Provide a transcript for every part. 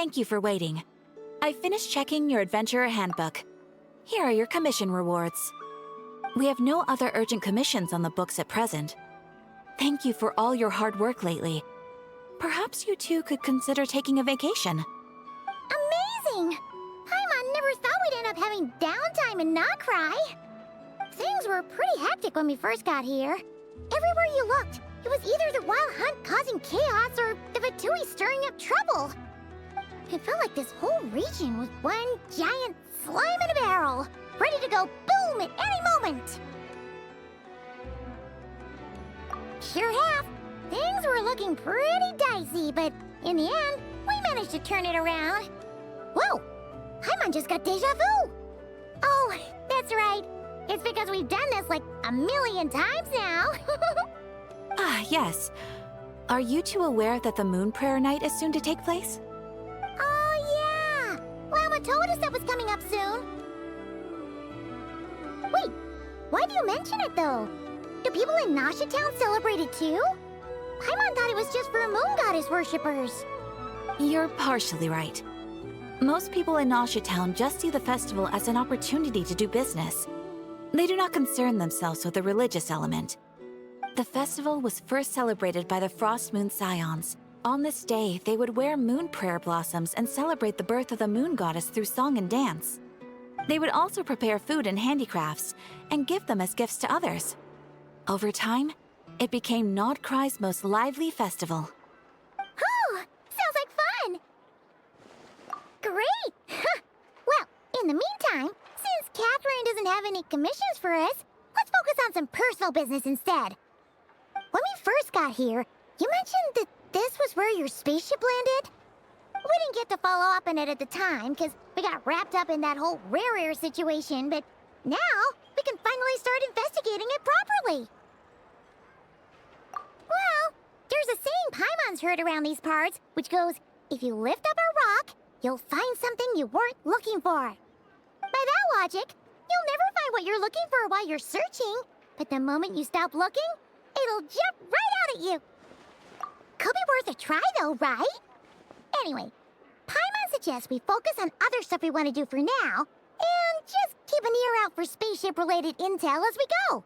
Thank you for waiting. I finished checking your adventurer handbook. Here are your commission rewards. We have no other urgent commissions on the books at present. Thank you for all your hard work lately. Perhaps you two could consider taking a vacation. Amazing! Paimon never thought we'd end up having downtime in nod-krai. Things were pretty hectic when we first got here. Everywhere you looked, it was either the wild hunt causing chaos or the Fatui stirring up trouble. It felt like this whole region was one giant slime in a barrel, ready to go boom at any moment. Sure have. Things were looking pretty dicey, but in the end, we managed to turn it around. Whoa! Paimon just got deja vu! Oh, that's right. It's because we've done this like a million times now. Ah, yes. Are you two aware that the Moon Prayer Night is soon to take place? Oh, yeah! Llama told us that was coming up soon. Wait, why do you mention it, though? Do people in Nasha Town celebrate it, too? Paimon thought it was just for moon goddess worshippers. You're partially right. Most people in Nasha Town just see the festival as an opportunity to do business. They do not concern themselves with the religious element. The festival was first celebrated by the Frost Moon Scions. On this day, they would wear moon prayer blossoms and celebrate the birth of the moon goddess through song and dance. They would also prepare food and handicrafts and give them as gifts to others. Over time, it became nod-krai's most lively festival. Oh, sounds like fun! Great! Well, in the meantime, since Catherine doesn't have any commissions for us, let's focus on some personal business instead. When we first got here, you mentioned that this was where your spaceship landed? We didn't get to follow up on it at the time, because we got wrapped up in that whole rare air situation, but now we can finally start investigating it properly. Well, there's a saying Paimon's heard around these parts, which goes, if you lift up a rock, you'll find something you weren't looking for. By that logic, you'll never find what you're looking for while you're searching, but the moment you stop looking, it'll jump right out at you. Could be worth a try though, right? Anyway, Paimon suggests we focus on other stuff we want to do for now, and just keep an ear out for spaceship-related intel as we go.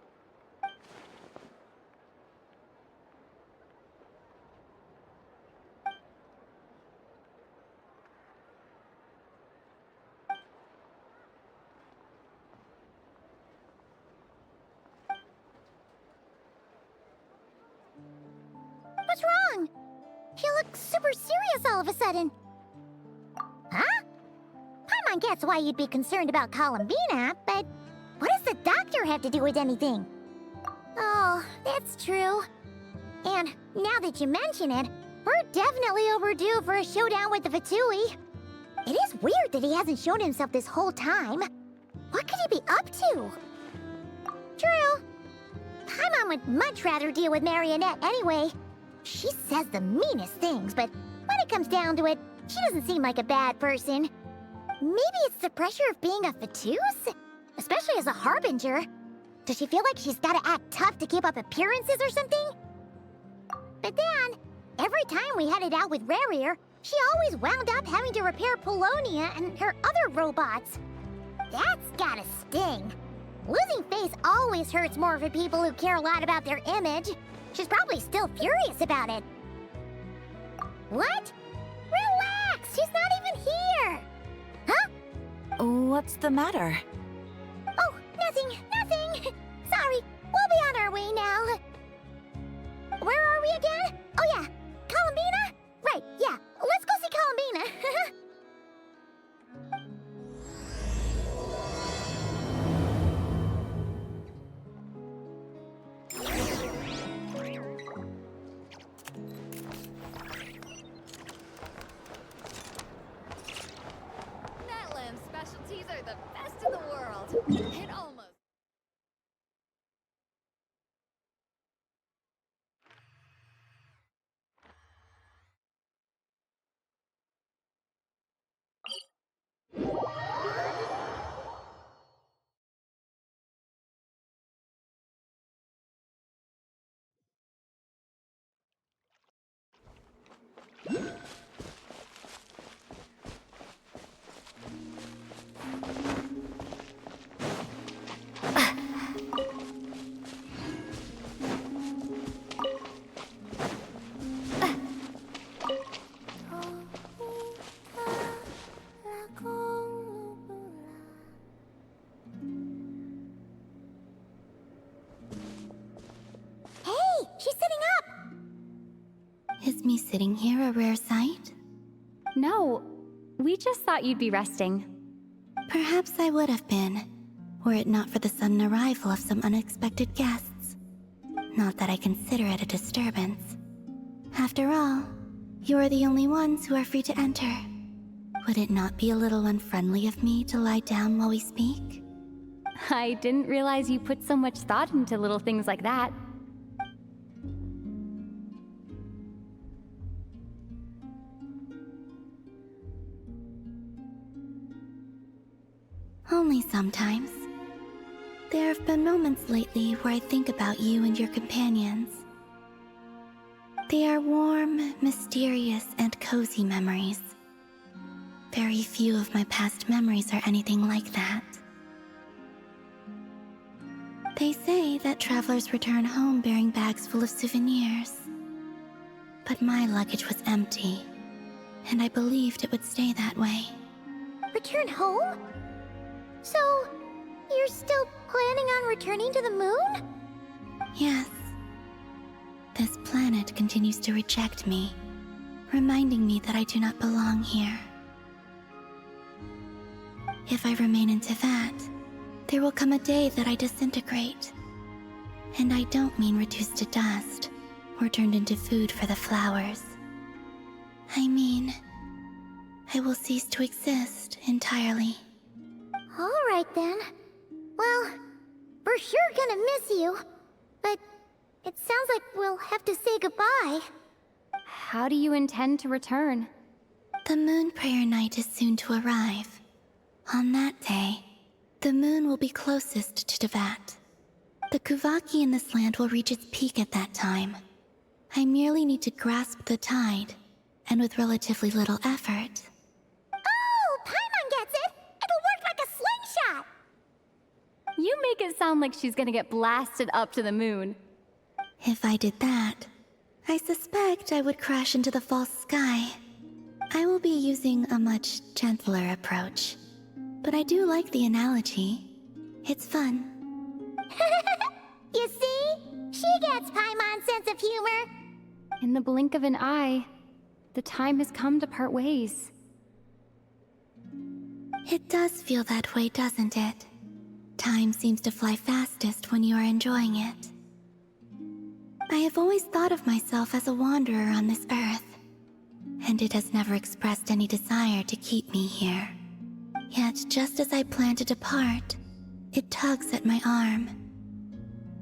What's wrong? You look super serious all of a sudden. Huh? Paimon gets why you'd be concerned about Columbina, but what does the doctor have to do with anything? Oh, that's true. And now that you mention it, we're definitely overdue for a showdown with the Fatui. It is weird that he hasn't shown himself this whole time. What could he be up to? True. Paimon would much rather deal with Marionette anyway. She says the meanest things, but when it comes down to it, she doesn't seem like a bad person. Maybe it's the pressure of being a Fatuse? Especially as a Harbinger. Does she feel like she's gotta act tough to keep up appearances or something? But then, every time we headed out with Rarier, she always wound up having to repair Polonia and her other robots. That's gotta sting. Losing face always hurts more for people who care a lot about their image. She's probably still furious about it. What? Relax! She's not even here! Huh? What's the matter? Oh, nothing. Sorry, we'll be on our way now. Where are we again? Oh yeah, Columbina? Right, yeah, let's go see Columbina. Lamb specialties are the best in the world. me sitting here a rare sight? No, we just thought you'd be resting. Perhaps I would have been, were it not for the sudden arrival of some unexpected guests. Not that I consider it a disturbance. After all, you are the only ones who are free to enter. Would it not be a little unfriendly of me to lie down while we speak? I didn't realize you put so much thought into little things like that. Only sometimes. There have been moments lately where I think about you and your companions. They are warm, mysterious, and cozy memories. Very few of my past memories are anything like that. They say that travelers return home bearing bags full of souvenirs. But my luggage was empty, and I believed it would stay that way. Return home? So, you're still planning on returning to the moon? Yes. This planet continues to reject me, reminding me that I do not belong here. If I remain into that, there will come a day that I disintegrate. And I don't mean reduced to dust, or turned into food for the flowers. I mean, I will cease to exist entirely. Alright then. Well, we're sure gonna miss you. But it sounds like we'll have to say goodbye. How do you intend to return? The moon prayer night is soon to arrive. On that day, the moon will be closest to Devat. The Kuvaki in this land will reach its peak at that time. I merely need to grasp the tide, and with relatively little effort. Oh, Paimon gets it! It'll work like a slingshot! You make it sound like she's gonna get blasted up to the moon. If I did that, I suspect I would crash into the false sky. I will be using a much gentler approach. But I do like the analogy. It's fun. You see? She gets Paimon's sense of humor. In the blink of an eye, the time has come to part ways. It does feel that way, doesn't it? Time seems to fly fastest when you are enjoying it. I have always thought of myself as a wanderer on this earth, and it has never expressed any desire to keep me here. Yet, just as I plan to depart, it tugs at my arm.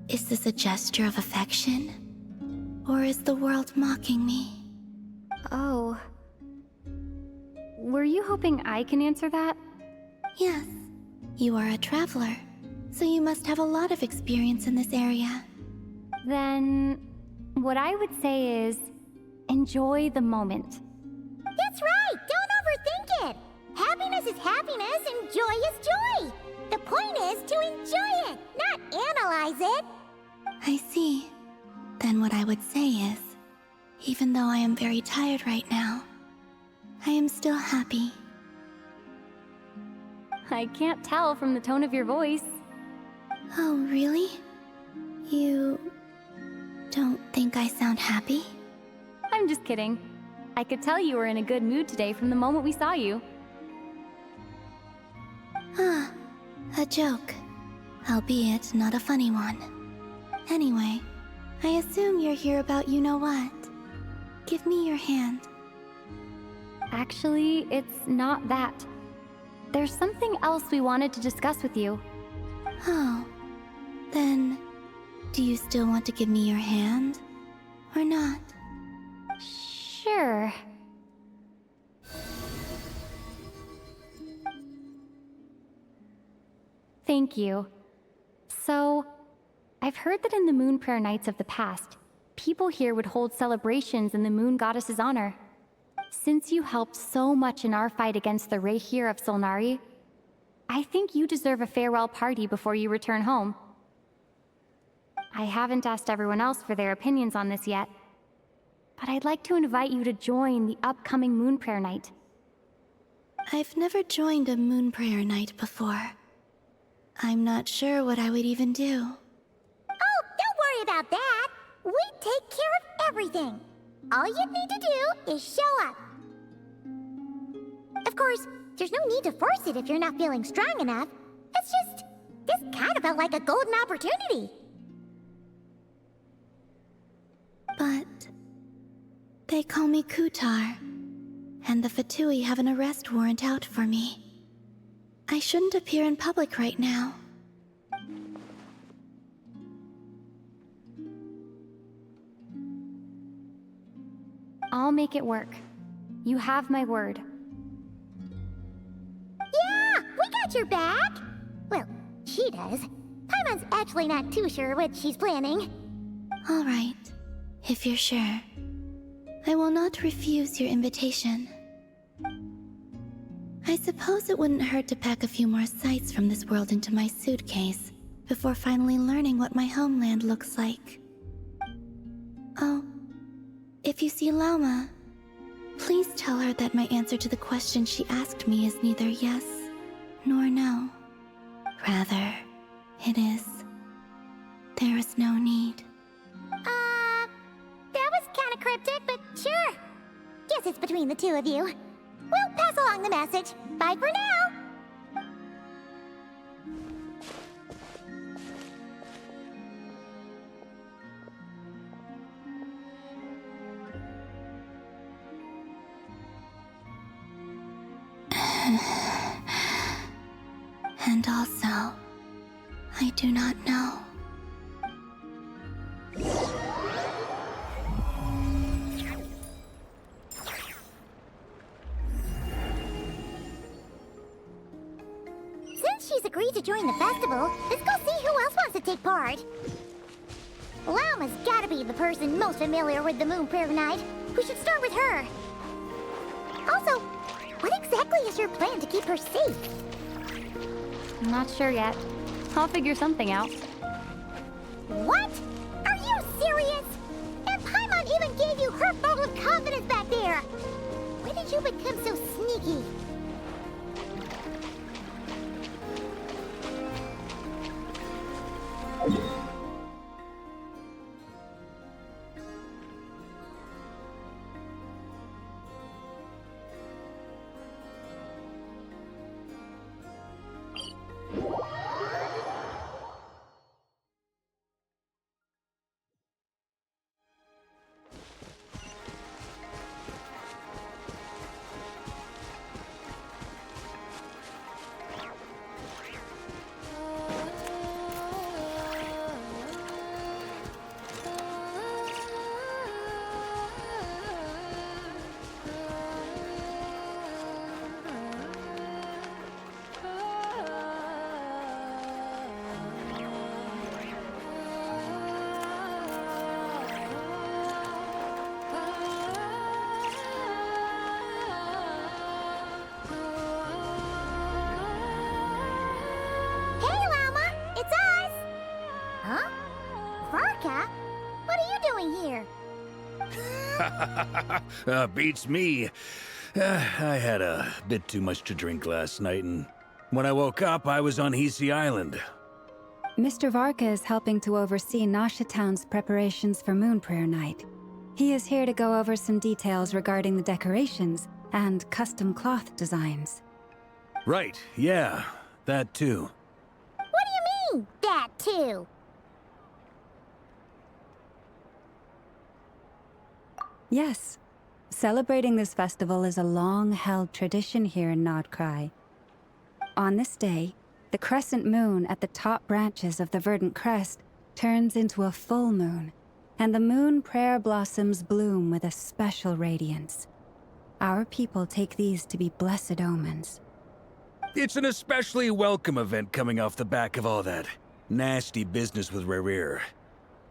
Is this a gesture of affection? Or is the world mocking me? Oh. Were you hoping I can answer that? Yes. You are a traveler, so you must have a lot of experience in this area. Then, what I would say is, enjoy the moment. That's right! Don't overthink it! Happiness is happiness and joy is joy! The point is to enjoy it, not analyze it! I see. Then what I would say is, even though I am very tired right now, I am still happy. I can't tell from the tone of your voice. Oh, really? You don't think I sound happy? I'm just kidding. I could tell you were in a good mood today from the moment we saw you. Ah, a joke. Albeit not a funny one. Anyway, I assume you're here about you-know-what. Give me your hand. Actually, it's not that. There's something else we wanted to discuss with you. Oh, then do you still want to give me your hand? Or not? Sure. Thank you. So, I've heard that in the moon prayer nights of the past, people here would hold celebrations in the moon goddess's honor. Since you helped so much in our fight against the Rehir of Solnari, I think you deserve a farewell party before you return home. I haven't asked everyone else for their opinions on this yet, but I'd like to invite you to join the upcoming moon prayer night. I've never joined a moon prayer night before. I'm not sure what I would even do. Oh, don't worry about that! We take care of everything! All you need to do is show up. Of course, there's no need to force it if you're not feeling strong enough. It's just, this kind of felt like a golden opportunity. But they call me Kutar, and the Fatui have an arrest warrant out for me. I shouldn't appear in public right now. I'll make it work. You have my word. Yeah, we got your back. Well, she does. Paimon's actually not too sure what she's planning. All right, if you're sure. I will not refuse your invitation. I suppose it wouldn't hurt to pack a few more sights from this world into my suitcase before finally learning what my homeland looks like. Oh, if you see Lauma, please tell her that my answer to the question she asked me is neither yes nor no. Rather, it is, there is no need. That was kinda cryptic, but sure. Guess it's between the two of you. We'll pass along the message. Bye for now! And also, I do not know. Since she's agreed to join the festival, let's go see who else wants to take part. Lauma's gotta be the person most familiar with the Moon Prayer Night. We should start with her. Also, what exactly is your plan to keep her safe? I'm not sure yet. I'll figure something out. What? Are you serious? And Paimon even gave you her vote of confidence back there! When did you become so sneaky? Beats me. I had a bit too much to drink last night, and when I woke up, I was on Hisi Island. Mr. Varka is helping to oversee Nasha Town's preparations for Moon Prayer Night. He is here to go over some details regarding the decorations and custom cloth designs. Right, yeah, that too. What do you mean, that too? Yes. Celebrating this festival is a long-held tradition here in Nod-krai. On this day, the crescent moon at the top branches of the verdant crest turns into a full moon, and the moon prayer blossoms bloom with a special radiance. Our people take these to be blessed omens. It's an especially welcome event coming off the back of all that nasty business with Rerir.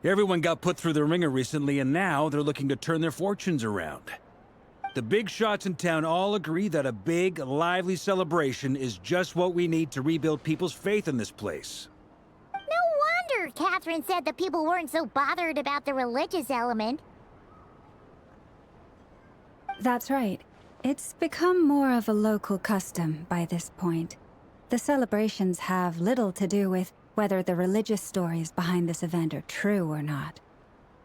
Everyone got put through the ringer recently, and now they're looking to turn their fortunes around. The big shots in town all agree that a big, lively celebration is just what we need to rebuild people's faith in this place. No wonder Catherine said the people weren't so bothered about the religious element. That's right. It's become more of a local custom by this point. The celebrations have little to do with whether the religious stories behind this event are true or not.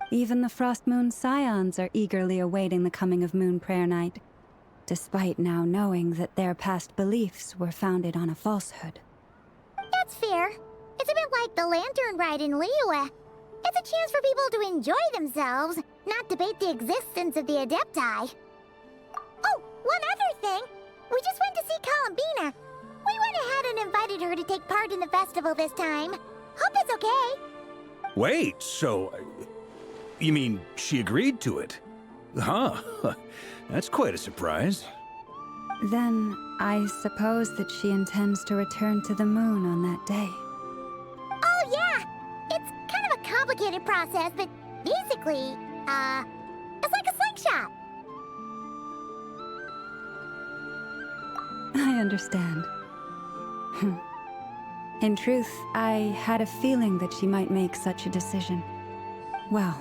Even the Frost Moon Scions are eagerly awaiting the coming of Moon Prayer Night, despite now knowing that their past beliefs were founded on a falsehood. That's fair. It's a bit like the Lantern Ride in Liyue. It's a chance for people to enjoy themselves, not debate the existence of the Adepti. Oh, one other thing! We just went to see Columbina. We went ahead and invited her to take part in the festival this time. Hope it's okay. Wait, so... you mean she agreed to it? Huh. That's quite a surprise. Then, I suppose that she intends to return to the moon on that day. Oh, yeah! It's kind of a complicated process, but basically, it's like a slingshot. I understand. In truth, I had a feeling that she might make such a decision. Well,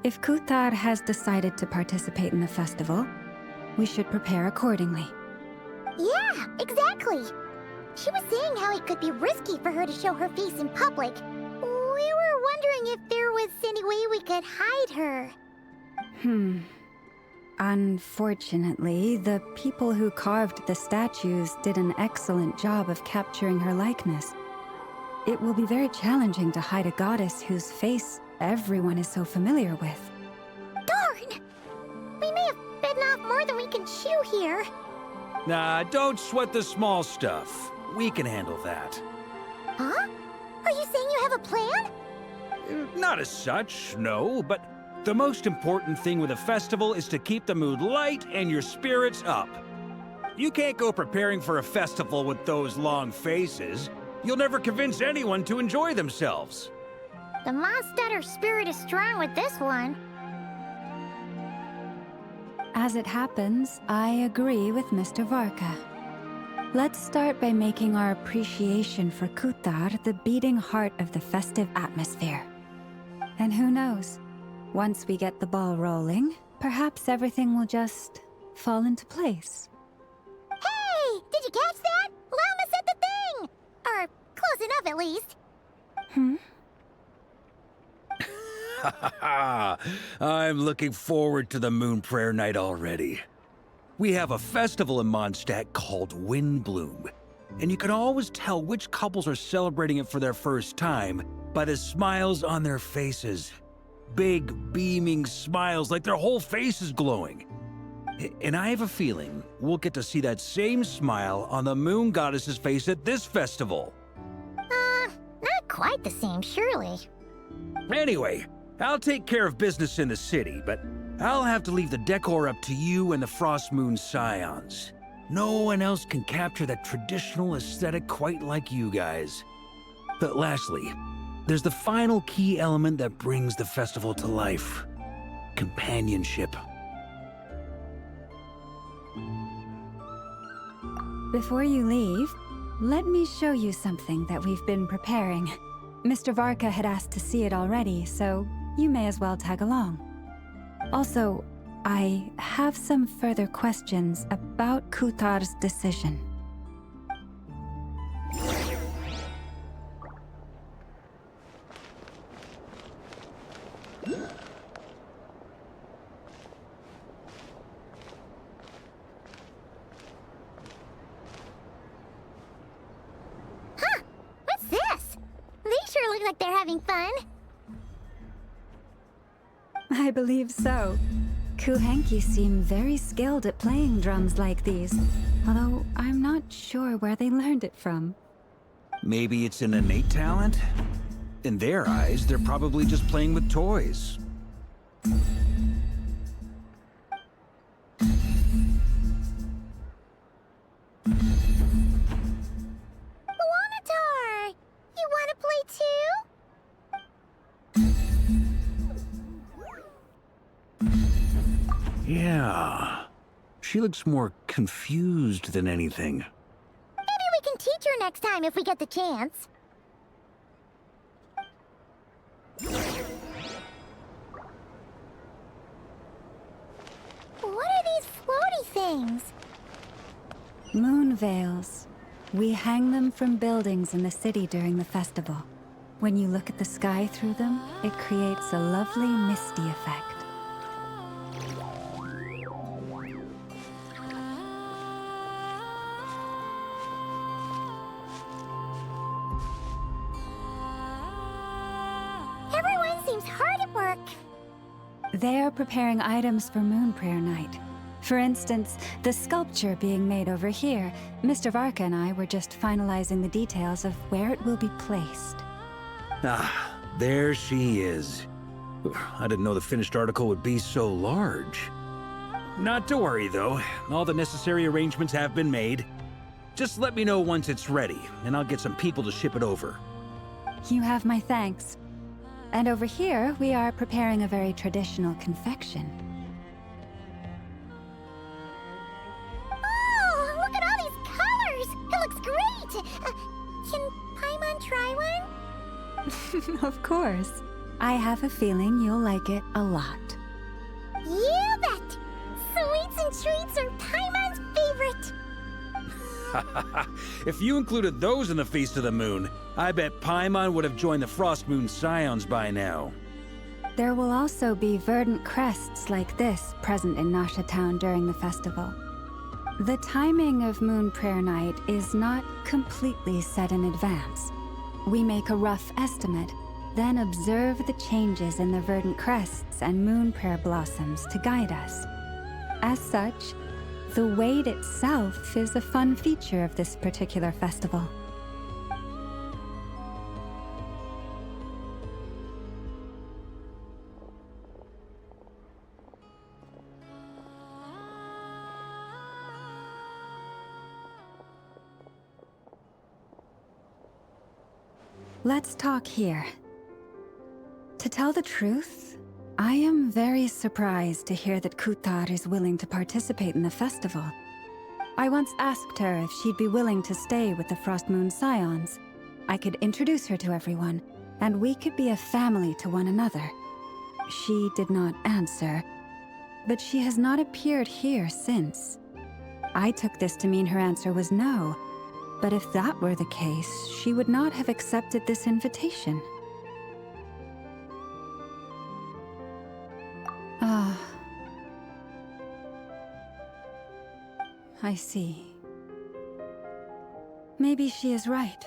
if Kuthar has decided to participate in the festival, we should prepare accordingly. Yeah, exactly. She was saying how it could be risky for her to show her face in public. We were wondering if there was any way we could hide her. Unfortunately, the people who carved the statues did an excellent job of capturing her likeness. It will be very challenging to hide a goddess whose face everyone is so familiar with. Darn! We may have bitten off more than we can chew here. Nah, don't sweat the small stuff. We can handle that. Huh? Are you saying you have a plan? Not as such, no, but the most important thing with a festival is to keep the mood light and your spirits up. You can't go preparing for a festival with those long faces. You'll never convince anyone to enjoy themselves. The Mondstatter spirit is strong with this one. As it happens, I agree with Mr. Varka. Let's start by making our appreciation for Kuthar the beating heart of the festive atmosphere. And who knows? Once we get the ball rolling, perhaps everything will just fall into place. Hey! Did you catch that? Llama said the thing! Or close enough, at least. I'm looking forward to the Moon Prayer Night already. We have a festival in Mondstadt called Windbloom, and you can always tell which couples are celebrating it for their first time by the smiles on their faces. Big, beaming smiles like their whole face is glowing. And I have a feeling we'll get to see that same smile on the Moon Goddess's face at this festival. Not quite the same, surely. Anyway, I'll take care of business in the city, but I'll have to leave the decor up to you and the Frost Moon Scions. No one else can capture that traditional aesthetic quite like you guys. But lastly, there's the final key element that brings the festival to life. Companionship. Before you leave, let me show you something that we've been preparing. Mr. Varka had asked to see it already, so you may as well tag along. Also, I have some further questions about Kuthar's decision. What's this? They sure look like they're having fun. I believe so. Kuhenki seem very skilled at playing drums like these, although I'm not sure where they learned it from. Maybe it's an innate talent? In their eyes, they're probably just playing with toys. Dottore! You want to play too? Yeah. She looks more confused than anything. Maybe we can teach her next time if we get the chance. What are these floaty things? Moon veils. We hang them from buildings in the city during the festival. When you look at the sky through them, it creates a lovely misty effect. Everyone seems hard at work. They are preparing items for Moon Prayer Night. For instance, the sculpture being made over here, Mr. Varka and I were just finalizing the details of where it will be placed. Ah, there she is. I didn't know the finished article would be so large. Not to worry, though. All the necessary arrangements have been made. Just let me know once it's ready, and I'll get some people to ship it over. You have my thanks. And over here, we are preparing a very traditional confection. Oh, look at all these colors! It looks great! Can Paimon try one? Of course. I have a feeling you'll like it a lot. You bet! Sweets and treats are Paimon's favorite! If you included those in the Feast of the Moon, I bet Paimon would have joined the Frost Moon Scions by now. There will also be verdant crests like this present in Nasha Town during the festival. The timing of Moon Prayer Night is not completely set in advance. We make a rough estimate, then observe the changes in the verdant crests and moon prayer blossoms to guide us. As such, the wait itself is a fun feature of this particular festival. Let's talk here. To tell the truth, I am very surprised to hear that Kutar is willing to participate in the festival. I once asked her if she'd be willing to stay with the Frost Moon Scions. I could introduce her to everyone, and we could be a family to one another. She did not answer, but she has not appeared here since. I took this to mean her answer was no, but if that were the case, she would not have accepted this invitation. Ah. I see. Maybe she is right.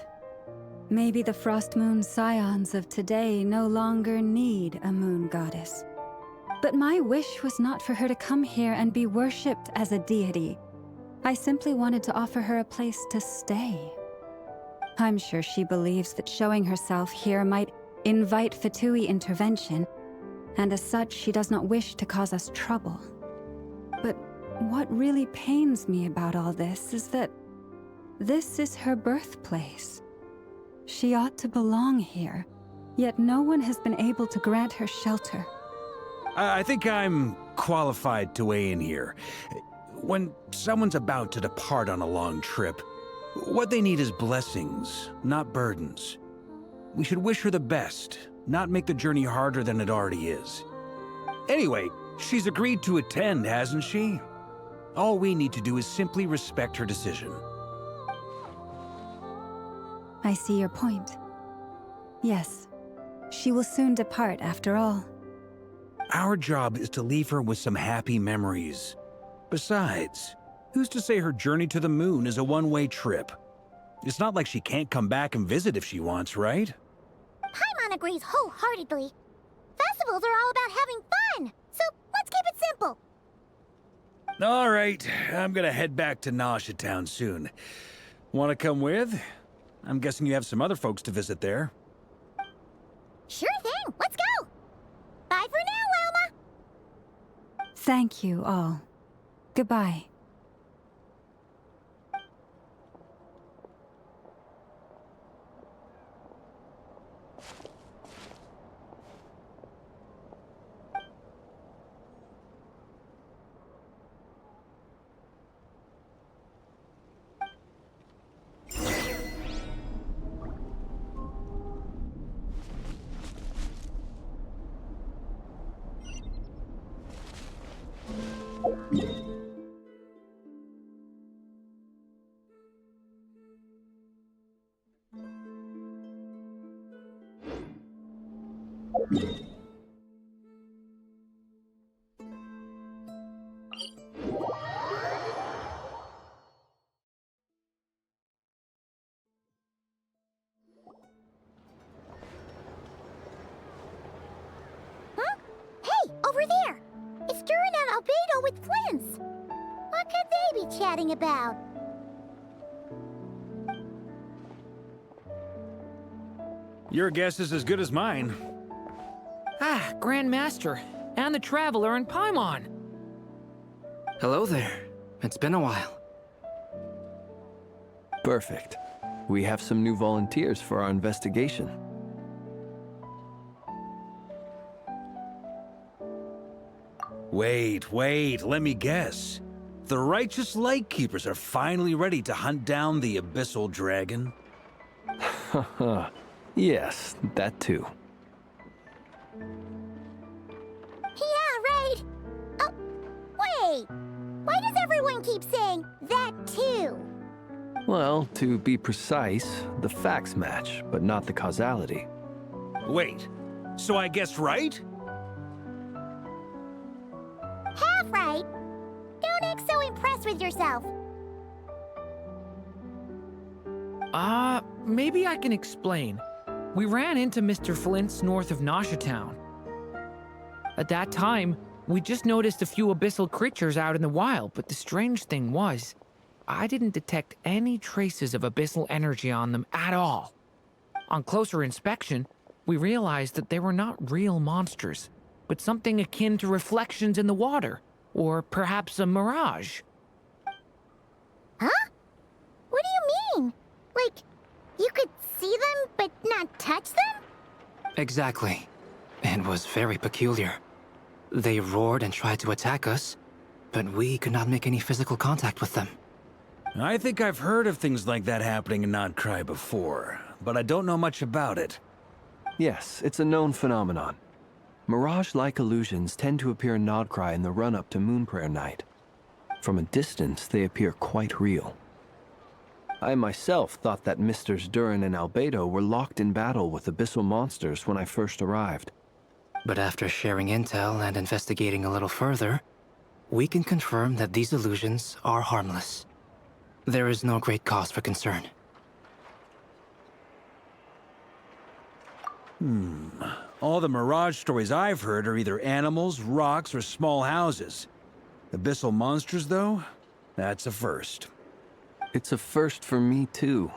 Maybe the Frost Moon Scions of today no longer need a moon goddess. But my wish was not for her to come here and be worshipped as a deity. I simply wanted to offer her a place to stay. I'm sure she believes that showing herself here might invite Fatui intervention, and as such, she does not wish to cause us trouble. But what really pains me about all this is that this is her birthplace. She ought to belong here, yet no one has been able to grant her shelter. I think I'm qualified to weigh in here. When someone's about to depart on a long trip, what they need is blessings, not burdens. We should wish her the best, not make the journey harder than it already is. Anyway, she's agreed to attend, hasn't she? All we need to do is simply respect her decision. I see your point. Yes, she will soon depart after all. Our job is to leave her with some happy memories. Besides, who's to say her journey to the moon is a one-way trip? It's not like she can't come back and visit if she wants, right? Paimon agrees wholeheartedly. Festivals are all about having fun, so let's keep it simple. All right, I'm gonna head back to Nasha Town soon. Wanna come with? I'm guessing you have some other folks to visit there. Sure thing, let's go! Bye for now, Wilma! Thank you all. Goodbye. over there. It's Durin and Albedo with Flints. What could they be chatting about? Your guess is as good as mine. Ah, Grand Master, and the Traveler in Paimon. Hello there. It's been a while. Perfect. We have some new volunteers for our investigation. Wait, let me guess. The righteous Lightkeepers are finally ready to hunt down the Abyssal Dragon? Haha. Yes, that too. Yeah, right. Oh, wait. Why does everyone keep saying that too? Well, to be precise, the facts match, but not the causality. Wait, so I guessed right? Half right. Don't act so impressed with yourself. Maybe I can explain. We ran into Mr. Flint's north of Nasha Town. At that time, we just noticed a few abyssal creatures out in the wild, but the strange thing was, I didn't detect any traces of abyssal energy on them at all. On closer inspection, we realized that they were not real monsters, but something akin to reflections in the water, or perhaps a mirage. Huh? What do you mean? Like, you could see them but not touch them? Exactly. It was very peculiar. They roared and tried to attack us, but we could not make any physical contact with them. I think I've heard of things like that happening in nod-krai before, but I don't know much about it. Yes, it's a known phenomenon. Mirage-like illusions tend to appear in nod-krai in the run-up to Moon Prayer Night. From a distance, they appear quite real. I myself thought that Misters Durin and Albedo were locked in battle with abyssal monsters when I first arrived. But after sharing intel and investigating a little further, we can confirm that these illusions are harmless. There is no great cause for concern. All the mirage stories I've heard are either animals, rocks, or small houses. Abyssal monsters, though? That's a first. It's a first for me too,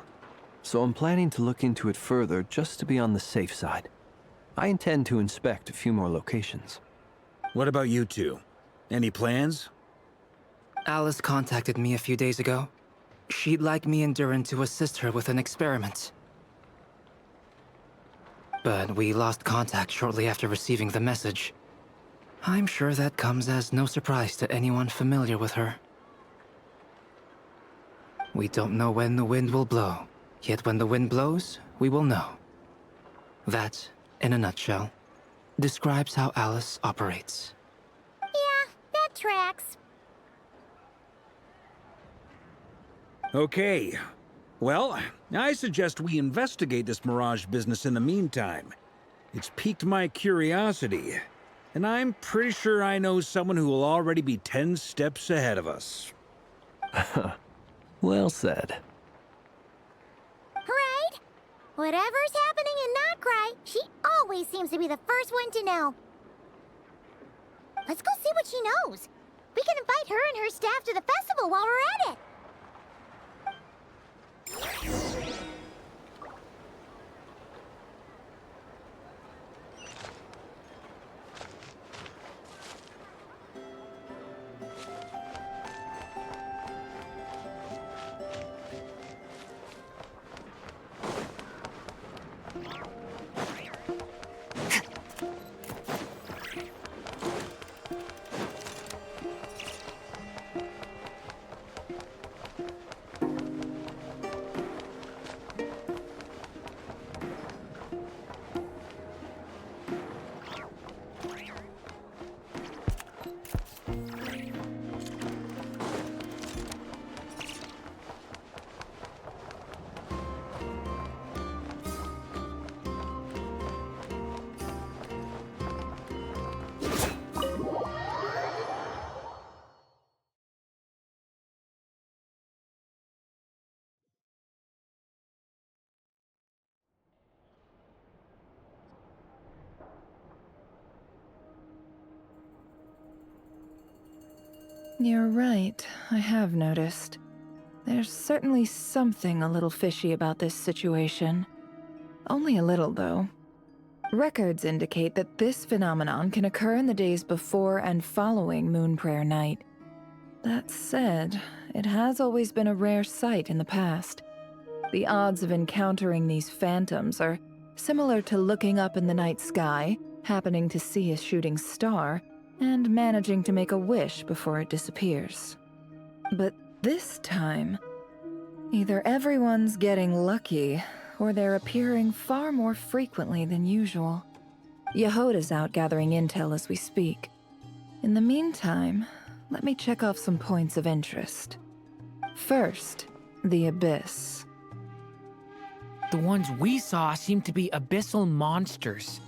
so I'm planning to look into it further just to be on the safe side. I intend to inspect a few more locations. What about you two? Any plans? Alice contacted me a few days ago. She'd like me and Durin to assist her with an experiment. But we lost contact shortly after receiving the message. I'm sure that comes as no surprise to anyone familiar with her. We don't know when the wind will blow, yet when the wind blows, we will know. That, in a nutshell, describes how Alice operates. Yeah, that tracks. Okay. Well, I suggest we investigate this mirage business in the meantime. It's piqued my curiosity, and I'm pretty sure I know someone who will already be 10 steps ahead of us. Well said. Right? Whatever's happening in nod-krai, she always seems to be the first one to know. Let's go see what she knows. We can invite her and her staff to the festival while we're at it. You're right, I have noticed. There's certainly something a little fishy about this situation. Only a little, though. Records indicate that this phenomenon can occur in the days before and following Moon Prayer Night. That said, it has always been a rare sight in the past. The odds of encountering these phantoms are similar to looking up in the night sky, happening to see a shooting star, and managing to make a wish before it disappears. But this time, either everyone's getting lucky, or they're appearing far more frequently than usual. Yehoda's out gathering intel as we speak. In the meantime, let me check off some points of interest. First, the Abyss. The ones we saw seem to be abyssal monsters.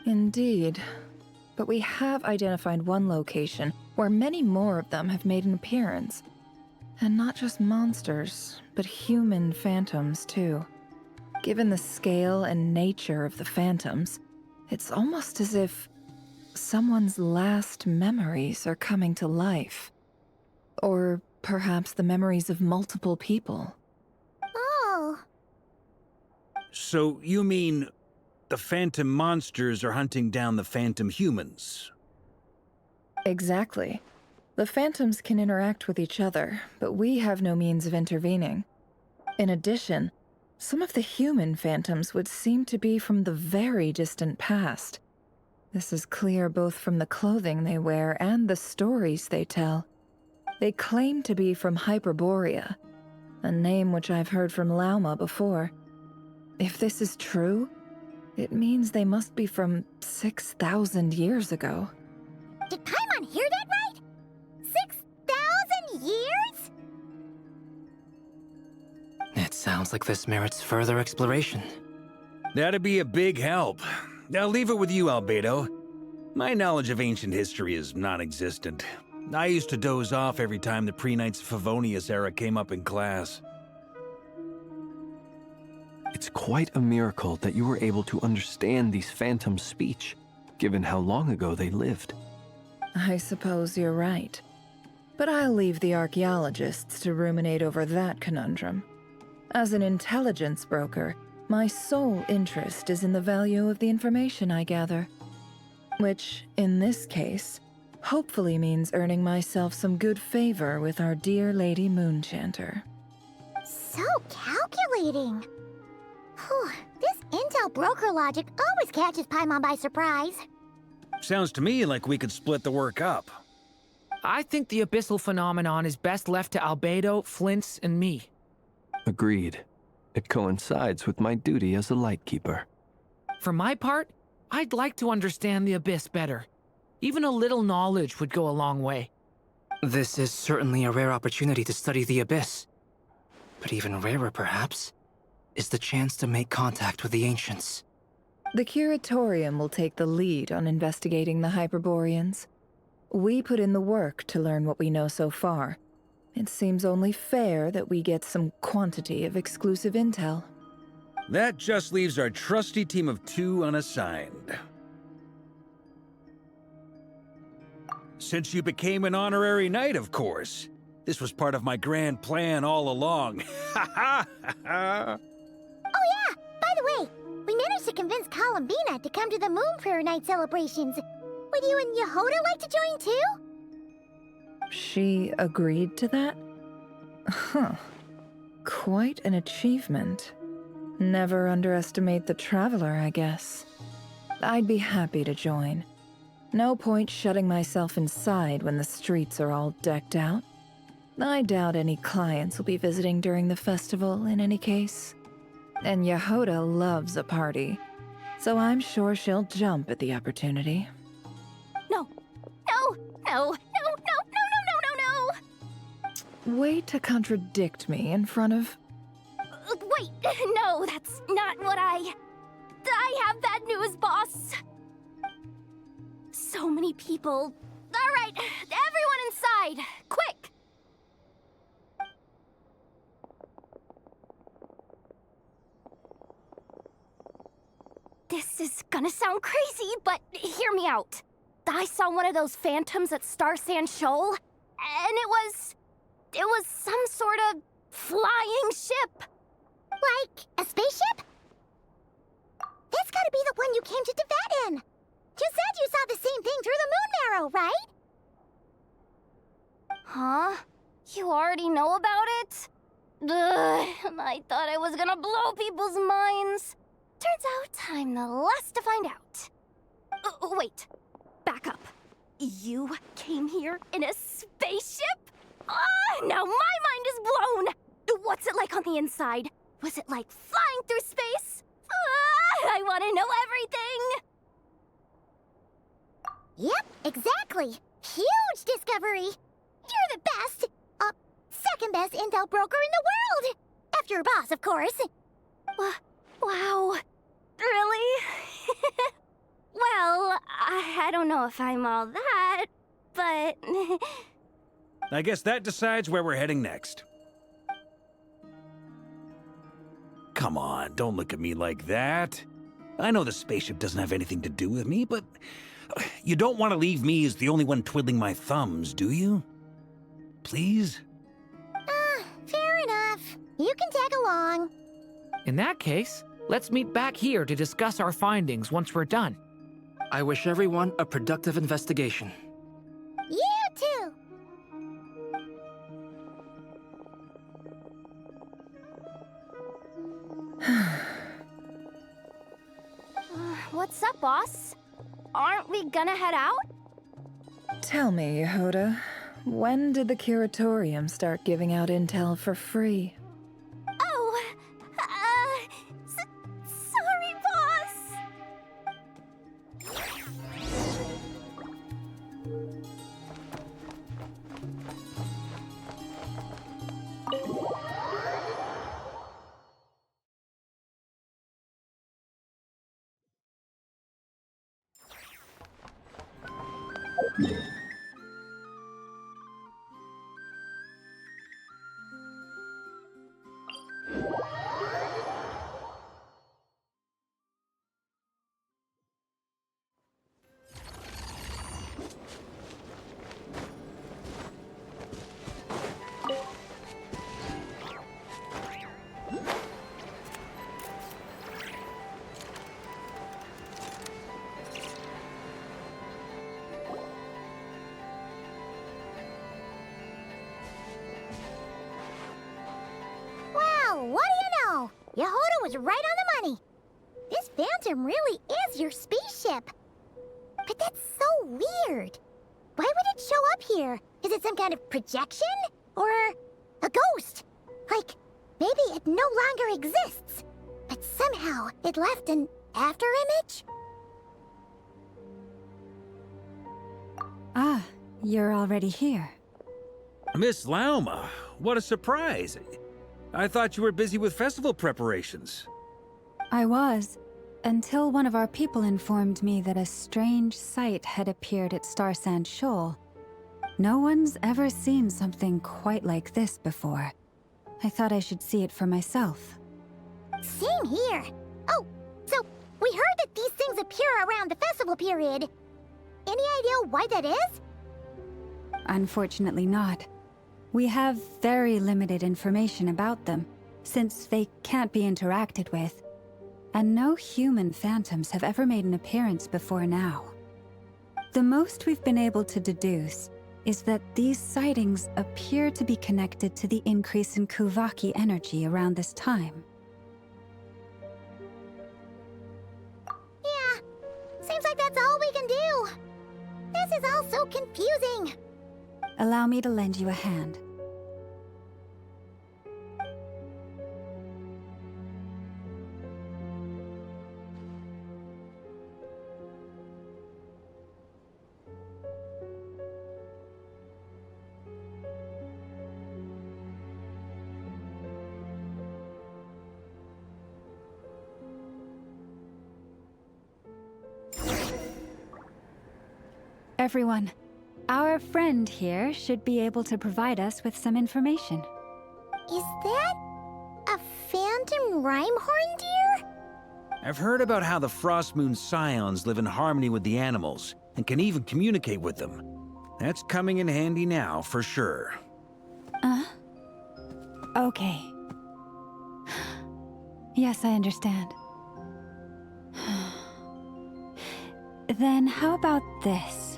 Indeed. But we have identified one location where many more of them have made an appearance. And not just monsters, but human phantoms too. Given the scale and nature of the phantoms, it's almost as if someone's last memories are coming to life. Or perhaps the memories of multiple people. Oh. So you mean the phantom monsters are hunting down the phantom humans? Exactly. The phantoms can interact with each other, but we have no means of intervening. In addition, some of the human phantoms would seem to be from the very distant past. This is clear both from the clothing they wear and the stories they tell. They claim to be from Hyperborea, a name which I've heard from Lauma before. If this is true, it means they must be from 6,000 years ago. Did Paimon hear that right? 6,000 years? It sounds like this merits further exploration. That'd be a big help. I'll leave it with you, Albedo. My knowledge of ancient history is non-existent. I used to doze off every time the pre-Knights of Favonius era came up in class. It's quite a miracle that you were able to understand these phantoms' speech, given how long ago they lived. I suppose you're right. But I'll leave the archaeologists to ruminate over that conundrum. As an intelligence broker, my sole interest is in the value of the information I gather. Which, in this case, hopefully means earning myself some good favor with our dear Lady Moonchanter. So calculating. Whew, this intel broker logic always catches Paimon by surprise. Sounds to me like we could split the work up. I think the abyssal phenomenon is best left to Albedo, Flints, and me. Agreed. It coincides with my duty as a lightkeeper. For my part, I'd like to understand the abyss better. Even a little knowledge would go a long way. This is certainly a rare opportunity to study the abyss. But even rarer, perhaps, is the chance to make contact with the ancients. The Curatorium will take the lead on investigating the Hyperboreans. We put in the work to learn what we know so far. It seems only fair that we get some quantity of exclusive intel. That just leaves our trusty team of 2 unassigned. Since you became an honorary knight, of course. This was part of my grand plan all along. Ha ha ha! Oh yeah, by the way, we managed to convince Columbina to come to the Moon Prayer Night celebrations. Would you and Yehoda like to join too? She agreed to that? Huh. Quite an achievement. Never underestimate the traveler, I guess. I'd be happy to join. No point shutting myself inside when the streets are all decked out. I doubt any clients will be visiting during the festival in any case. And Yehoda loves a party, so I'm sure she'll jump at the opportunity. No, no, no, no, no, no, no, no, no, Way to contradict me in front of... Wait, no, that's not what I have bad news, boss. So many people. All right, everyone inside, quick. This is gonna sound crazy, but hear me out. I saw one of those phantoms at Star Sand Shoal. And it was some sort of flying ship. Like a spaceship? That's gotta be the one you came to Tibet in. You said you saw the same thing through the moon marrow, right? Huh? You already know about it? Ugh, I thought I was gonna blow people's minds. Turns out I'm the last to find out. Wait, back up. You came here in a spaceship? Now my mind is blown! What's it like on the inside? Was it like flying through space? I want to know everything! Yep, exactly. Huge discovery. You're the best. Second best intel broker in the world. After your boss, of course. Wow. Really? Well, I don't know if I'm all that, but... I guess that decides where we're heading next. Come on, don't look at me like that. I know the spaceship doesn't have anything to do with me, but you don't want to leave me as the only one twiddling my thumbs, do you? Please? Fair enough. You can tag along. In that case, let's meet back here to discuss our findings once we're done. I wish everyone a productive investigation. You too. What's up, boss? Aren't we gonna head out? Tell me, Yehuda, when did the curatorium start giving out intel for free? Oh, sorry, boss. Well, what do you know? Yehuda was right on the money. This Phantom really is your spaceship. But that's so weird. Why would it show up here? Is it some kind of projection? Or a ghost? Like, maybe it no longer exists, but somehow it left an afterimage? Ah, you're already here. Miss Lauma, what a surprise. I thought you were busy with festival preparations. I was, until one of our people informed me that a strange sight had appeared at Star Sand Shoal. No one's ever seen something quite like this before. I thought I should see it for myself. Same here. Oh, so we heard that these things appear around the festival period. Any idea why that is? Unfortunately not. We have very limited information about them, since they can't be interacted with. And no human phantoms have ever made an appearance before now. The most we've been able to deduce is that these sightings appear to be connected to the increase in Kuvaki energy around this time. Yeah, seems like that's all we can do. This is all so confusing. Allow me to lend you a hand. Everyone, our friend here should be able to provide us with some information. Is that a phantom rhymehorn deer? I've heard about how the Frost Moon Scions live in harmony with the animals, and can even communicate with them. That's coming in handy now, for sure. Okay. Yes, I understand. Then how about this?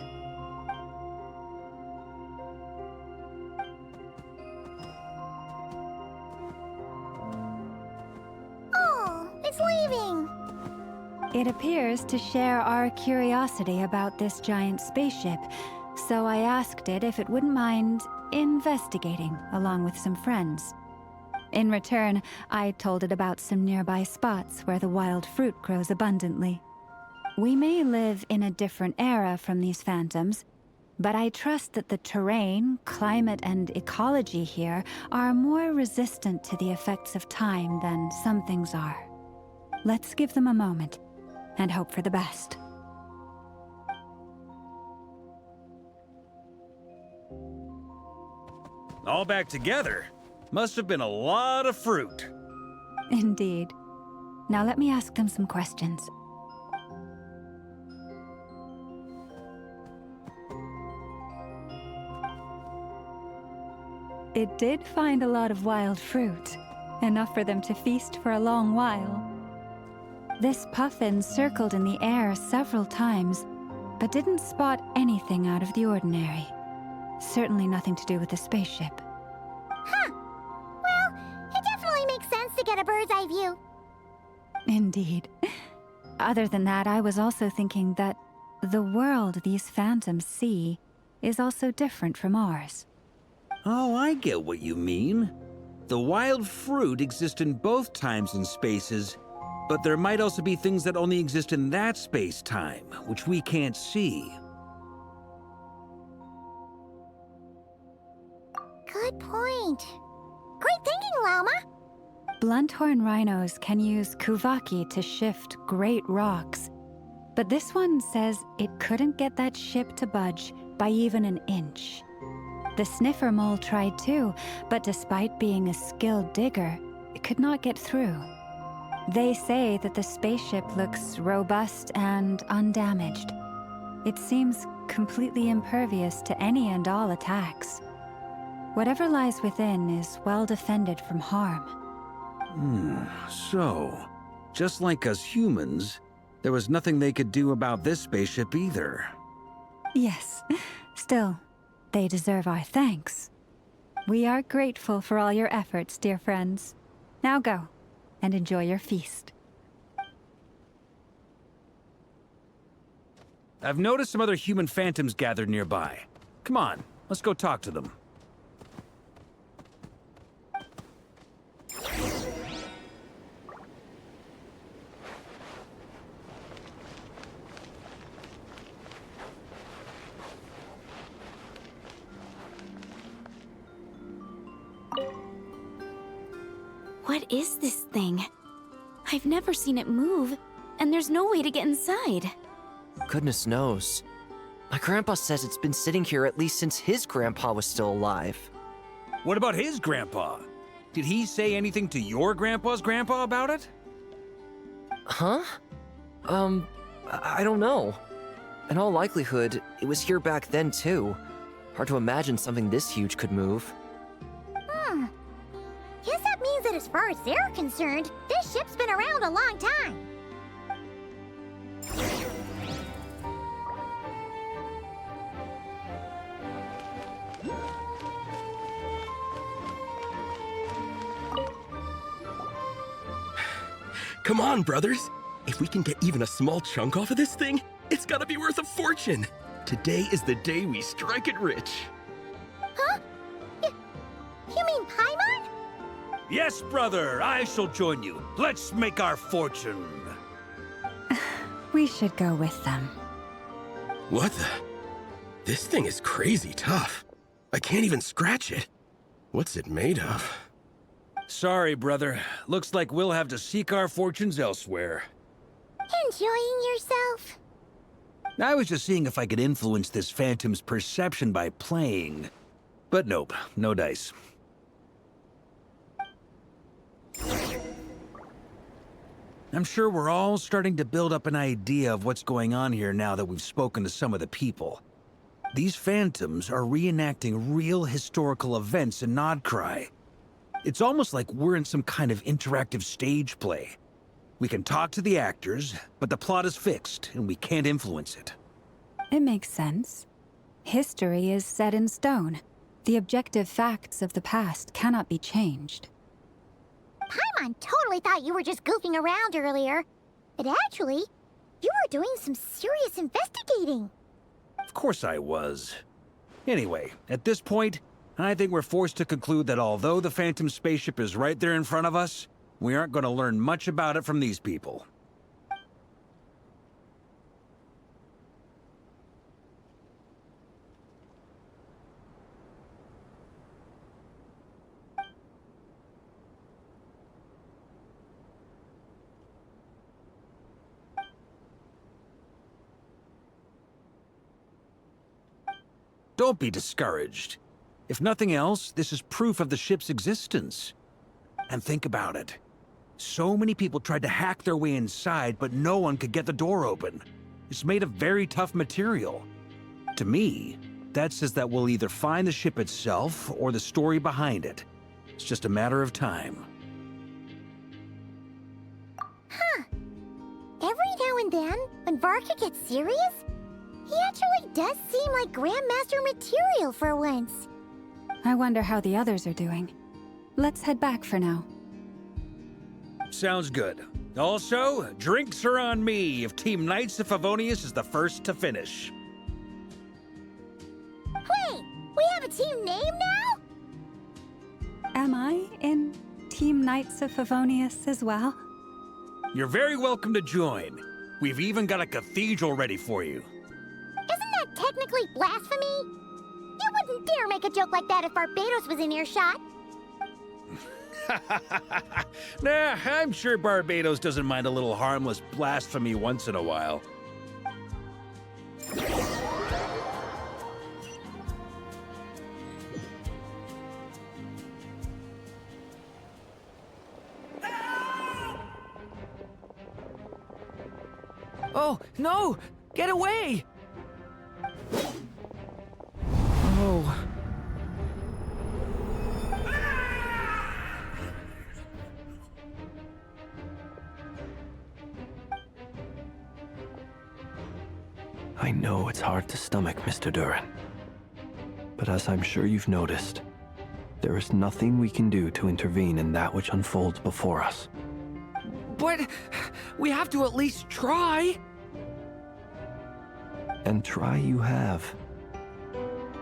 Oh, it's leaving. It appears to share our curiosity about this giant spaceship, so I asked it if it wouldn't mind investigating along with some friends. In return, I told it about some nearby spots where the wild fruit grows abundantly. We may live in a different era from these phantoms, but I trust that the terrain, climate, and ecology here are more resistant to the effects of time than some things are. Let's give them a moment and hope for the best. All back together. Must have been a lot of fruit. Indeed. Now let me ask them some questions. It did find a lot of wild fruit, enough for them to feast for a long while. This puffin circled in the air several times, but didn't spot anything out of the ordinary. Certainly nothing to do with the spaceship. Huh. Well, it definitely makes sense to get a bird's eye view. Indeed. Other than that, I was also thinking that the world these phantoms see is also different from ours. Oh, I get what you mean. The wild fruit exist in both times and spaces, but there might also be things that only exist in that space-time, which we can't see. Good point. Great thinking, Llama. Blunthorn rhinos can use kuvaki to shift great rocks, but this one says it couldn't get that ship to budge by even an inch. The sniffer mole tried too, but despite being a skilled digger, it could not get through. They say that the spaceship looks robust and undamaged. It seems completely impervious to any and all attacks. Whatever lies within is well defended from harm. So, just like us humans, there was nothing they could do about this spaceship either. Yes, still, they deserve our thanks. We are grateful for all your efforts, dear friends. Now go, and enjoy your feast. I've noticed some other human phantoms gathered nearby. Come on, let's go talk to them. What is this thing? I've never seen it move, and there's no way to get inside. Goodness knows. My grandpa says it's been sitting here at least since his grandpa was still alive. What about his grandpa? Did he say anything to your grandpa's grandpa about it? Huh? I don't know. In all likelihood, it was here back then too. Hard to imagine something this huge could move. Guess that means that as far as they're concerned, this ship's been around a long time. Come on, brothers. If we can get even a small chunk off of this thing, it's gotta be worth a fortune. Today is the day we strike it rich. Huh? You mean Paimon? Yes, brother, I shall join you. Let's make our fortune. We should go with them. What the? This thing is crazy tough. I can't even scratch it. What's it made of? Sorry, brother. Looks like we'll have to seek our fortunes elsewhere. Enjoying yourself? I was just seeing if I could influence this phantom's perception by playing. But nope, no dice. I'm sure we're all starting to build up an idea of what's going on here now that we've spoken to some of the people. These phantoms are reenacting real historical events in Nod-krai. It's almost like we're in some kind of interactive stage play. We can talk to the actors, but the plot is fixed, and we can't influence it. It makes sense. History is set in stone. The objective facts of the past cannot be changed. Paimon totally thought you were just goofing around earlier. But actually, you were doing some serious investigating. Of course I was. Anyway, at this point, I think we're forced to conclude that although the Phantom spaceship is right there in front of us, we aren't going to learn much about it from these people. Don't be discouraged. If nothing else, this is proof of the ship's existence. And think about it. So many people tried to hack their way inside, but no one could get the door open. It's made of very tough material. To me, that says that we'll either find the ship itself or the story behind it. It's just a matter of time. Huh. Every now and then, when Varka gets serious, he actually does seem like Grandmaster material for once. I wonder how the others are doing. Let's head back for now. Sounds good. Also, drinks are on me if Team Knights of Favonius is the first to finish. Wait, we have a team name now? Am I in Team Knights of Favonius as well? You're very welcome to join. We've even got a cathedral ready for you. Isn't that technically blasphemy? You wouldn't dare make a joke like that if Barbados was in earshot. Nah, I'm sure Barbados doesn't mind a little harmless blasphemy once in a while. Oh, no! Get away! Oh. I know it's hard to stomach, Mr. Durin. But as I'm sure you've noticed, there is nothing we can do to intervene in that which unfolds before us. But we have to at least try. And try you have.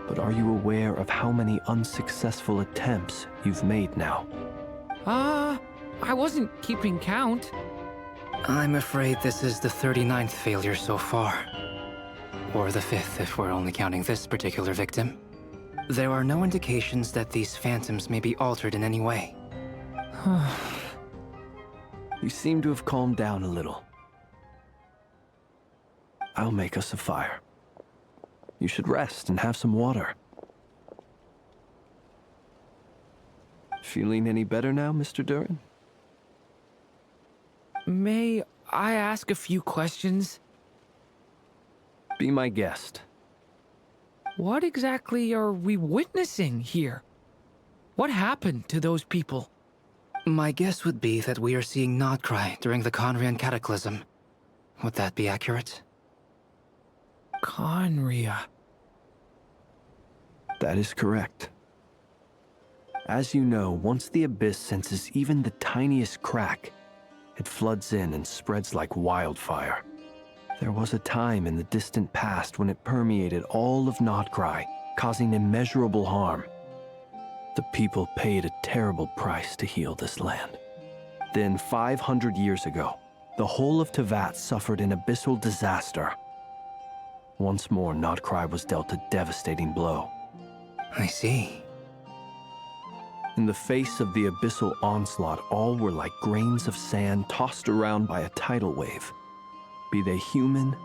But are you aware of how many unsuccessful attempts you've made now? I wasn't keeping count. I'm afraid this is the 39th failure so far. Or the 5th if we're only counting this particular victim. There are no indications that these phantoms may be altered in any way. You seem to have calmed down a little. I'll make us a fire. You should rest and have some water. Feeling any better now, Mr. Durin? May I ask a few questions? Be my guest. What exactly are we witnessing here? What happened to those people? My guess would be that we are seeing nod-krai during the Conrian Cataclysm. Would that be accurate? Conria. That is correct. As you know, once the Abyss senses even the tiniest crack, it floods in and spreads like wildfire. There was a time in the distant past when it permeated all of Nod-krai, causing immeasurable harm. The people paid a terrible price to heal this land. Then, 500 years ago, the whole of Teyvat suffered an abyssal disaster. Once more, Nod-krai was dealt a devastating blow. I see. In the face of the abyssal onslaught, all were like grains of sand tossed around by a tidal wave. Be they human,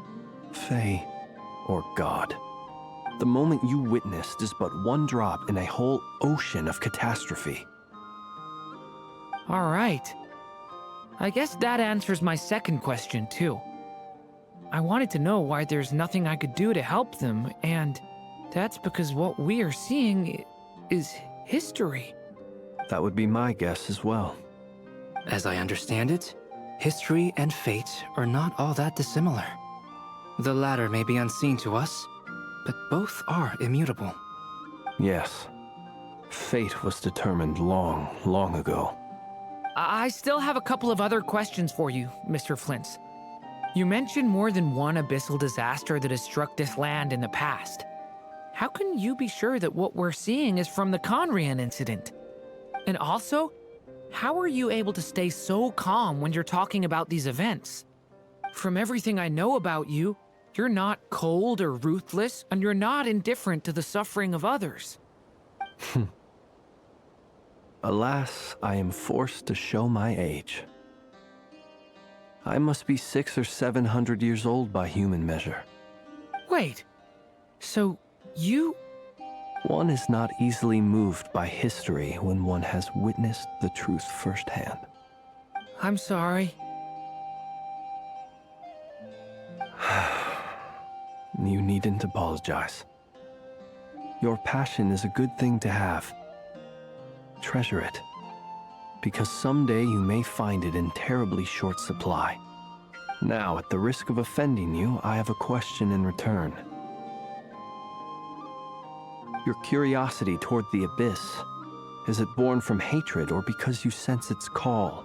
fae, or god. The moment you witnessed is but one drop in a whole ocean of catastrophe. All right. I guess that answers my second question, too. I wanted to know why there's nothing I could do to help them, and That's because what we are seeing is history. That would be my guess as well. As I understand it, history and fate are not all that dissimilar. The latter may be unseen to us, but both are immutable. Yes. Fate was determined long, long ago. I still have a couple of other questions for you, Mr. Flint's. You mentioned more than one abyssal disaster that has struck this land in the past. How can you be sure that what we're seeing is from the Conrian incident? And also, how are you able to stay so calm when you're talking about these events? From everything I know about you, you're not cold or ruthless, and you're not indifferent to the suffering of others. Alas, I am forced to show my age. I must be 600 or 700 years old by human measure. Wait, so you... One is not easily moved by history when one has witnessed the truth firsthand. I'm sorry. You needn't apologize. Your passion is a good thing to have. Treasure it, because someday you may find it in terribly short supply. Now, at the risk of offending you, I have a question in return. Your curiosity toward the abyss, is it born from hatred or because you sense its call?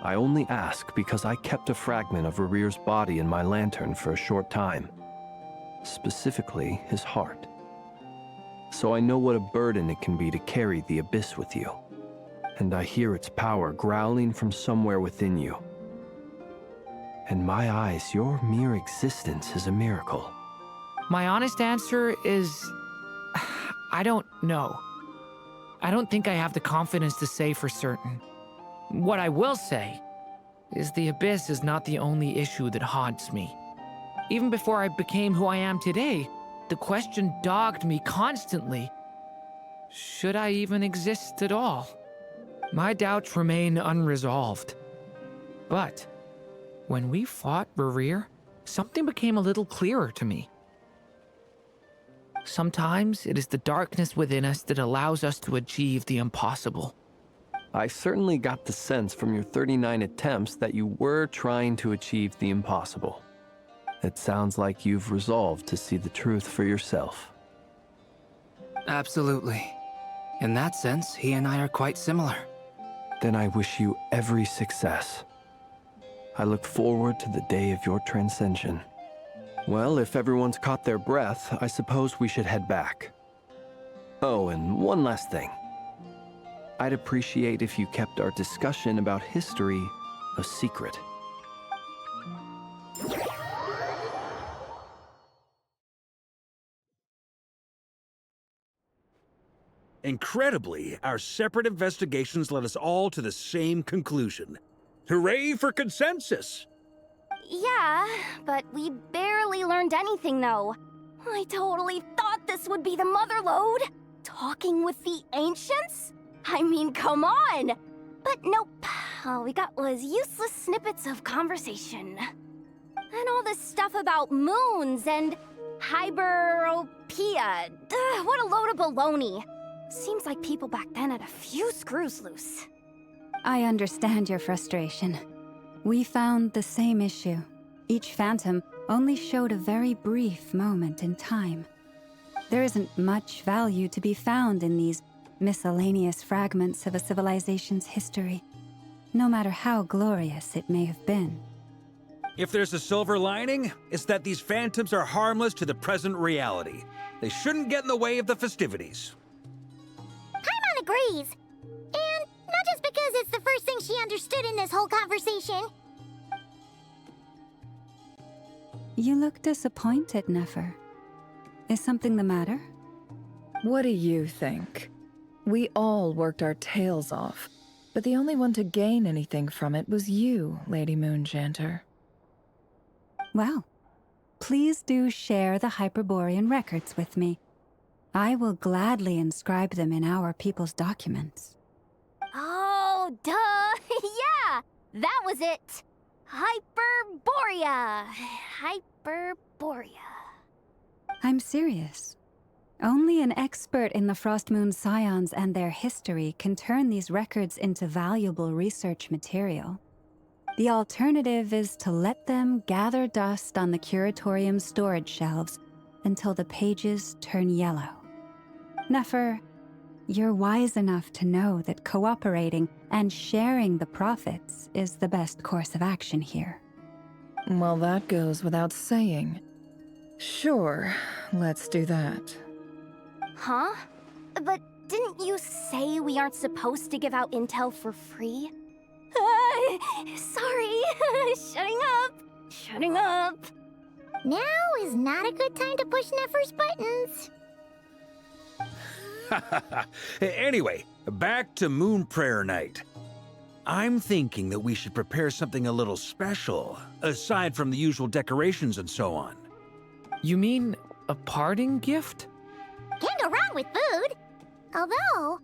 I only ask because I kept a fragment of Rarir's body in my lantern for a short time. Specifically, his heart. So I know what a burden it can be to carry the abyss with you. And I hear its power growling from somewhere within you. In my eyes, your mere existence is a miracle. My honest answer is... I don't know. I don't think I have the confidence to say for certain. What I will say is the abyss is not the only issue that haunts me. Even before I became who I am today, the question dogged me constantly. Should I even exist at all? My doubts remain unresolved. But when we fought Rarir, something became a little clearer to me. Sometimes it is the darkness within us that allows us to achieve the impossible. I certainly got the sense from your 39 attempts that you were trying to achieve the impossible. It sounds like you've resolved to see the truth for yourself. Absolutely. In that sense, he and I are quite similar. Then I wish you every success. I look forward to the day of your transcension. Well, if everyone's caught their breath, I suppose we should head back. Oh, and one last thing. I'd appreciate if you kept our discussion about history a secret. Incredibly, our separate investigations led us all to the same conclusion. Hooray for consensus! Yeah, but we barely learned anything, though. I totally thought this would be the mother lode. Talking with the ancients? I mean, come on! But nope. All we got was useless snippets of conversation. And all this stuff about moons and hyperopia. What a load of baloney. Seems like people back then had a few screws loose. I understand your frustration. We found the same issue. Each phantom only showed a very brief moment in time. There isn't much value to be found in these miscellaneous fragments of a civilization's history, no matter how glorious it may have been. If there's a silver lining, it's that these phantoms are harmless to the present reality. They shouldn't get in the way of the festivities. Paimon agrees. And not just because it's the first thing she understood in this whole conversation. You look disappointed, Nefer. Is something the matter? What do you think? We all worked our tails off, but the only one to gain anything from it was you, Lady Moonjanter. Well, please do share the Hyperborean records with me. I will gladly inscribe them in our people's documents. Oh, duh! Yeah! That was it! Hyperborea! Hyperborea. I'm serious. Only an expert in the Frost Moon Scions and their history can turn these records into valuable research material. The alternative is to let them gather dust on the Curatorium's storage shelves until the pages turn yellow. Nefer, you're wise enough to know that cooperating and sharing the profits is the best course of action here. Well, that goes without saying. Sure, let's do that. Huh? But didn't you say we aren't supposed to give out intel for free? Sorry. Shutting up. Now is not a good time to push Nefer's buttons. Anyway, back to Moon Prayer Night. I'm thinking that we should prepare something a little special, aside from the usual decorations and so on. You mean a parting gift? Can't go wrong with food. Although,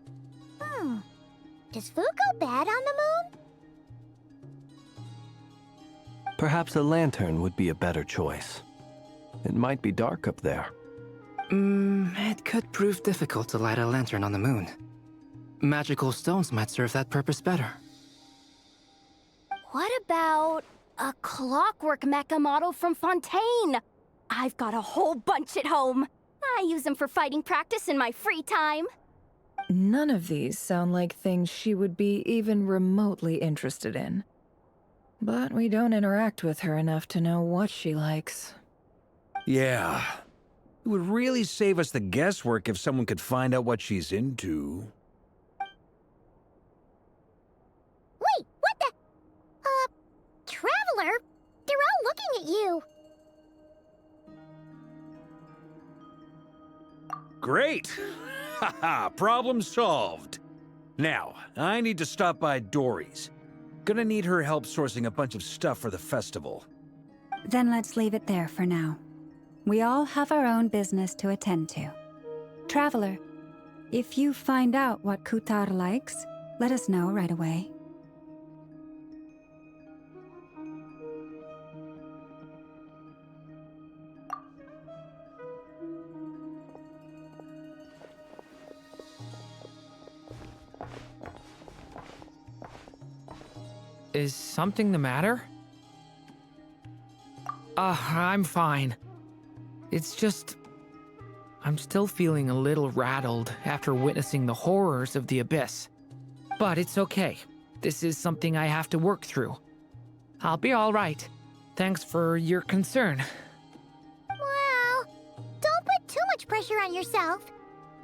does food go bad on the moon? Perhaps a lantern would be a better choice. It might be dark up there. It could prove difficult to light a lantern on the moon. Magical stones might serve that purpose better. What about a clockwork mecha model from Fontaine? I've got a whole bunch at home. I use them for fighting practice in my free time. None of these sound like things she would be even remotely interested in. But we don't interact with her enough to know what she likes. Yeah. It would really save us the guesswork if someone could find out what she's into. Wait, what the? Traveler? They're all looking at you. Great! Haha, problem solved. Now, I need to stop by Dory's. Gonna need her help sourcing a bunch of stuff for the festival. Then let's leave it there for now. We all have our own business to attend to. Traveler, if you find out what Kutar likes, let us know right away. Is something the matter? I'm fine. It's just... I'm still feeling a little rattled after witnessing the horrors of the Abyss. But it's okay. This is something I have to work through. I'll be all right. Thanks for your concern. Well, don't put too much pressure on yourself.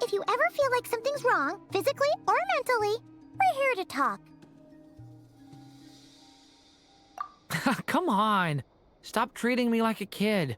If you ever feel like something's wrong, physically or mentally, we're here to talk. Come on. Stop treating me like a kid.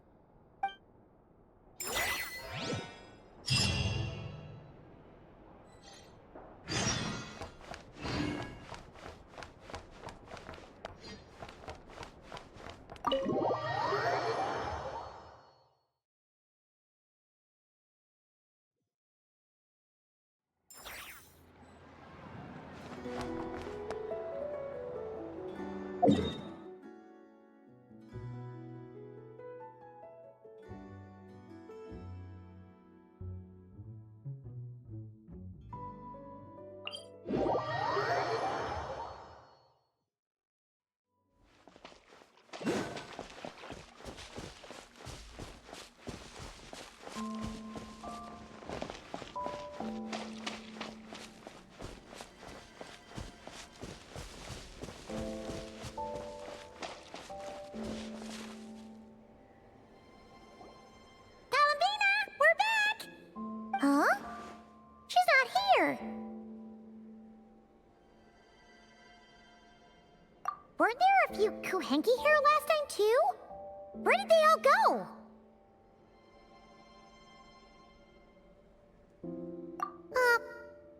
Huh? She's not here. Weren't there a few Kuhenki here last time too? Where did they all go?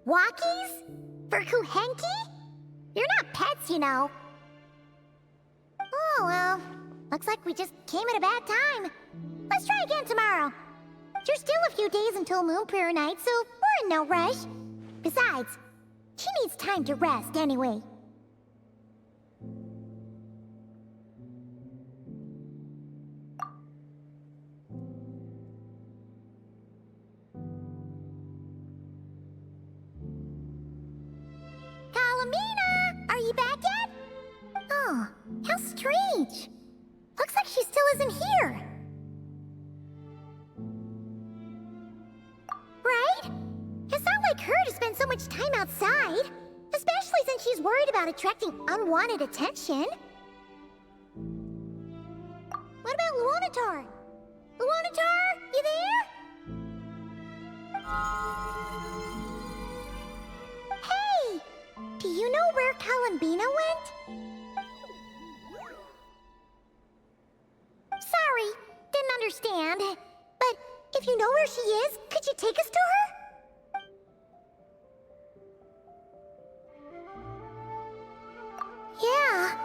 Walkies? For Kuhenki? You're not pets, you know. Oh well, looks like we just came at a bad time. Let's try again tomorrow. There's still a few days until Moon Prayer Night, so we're in no rush. Besides, she needs time to rest anyway. How strange. Looks like she still isn't here. Right? It's not like her to spend so much time outside. Especially since she's worried about attracting unwanted attention. What about Luonatar? Luonatar, you there? Hey! Do you know where columbina went? Sorry, didn't understand. But if you know where she is, could you take us to her? Yeah,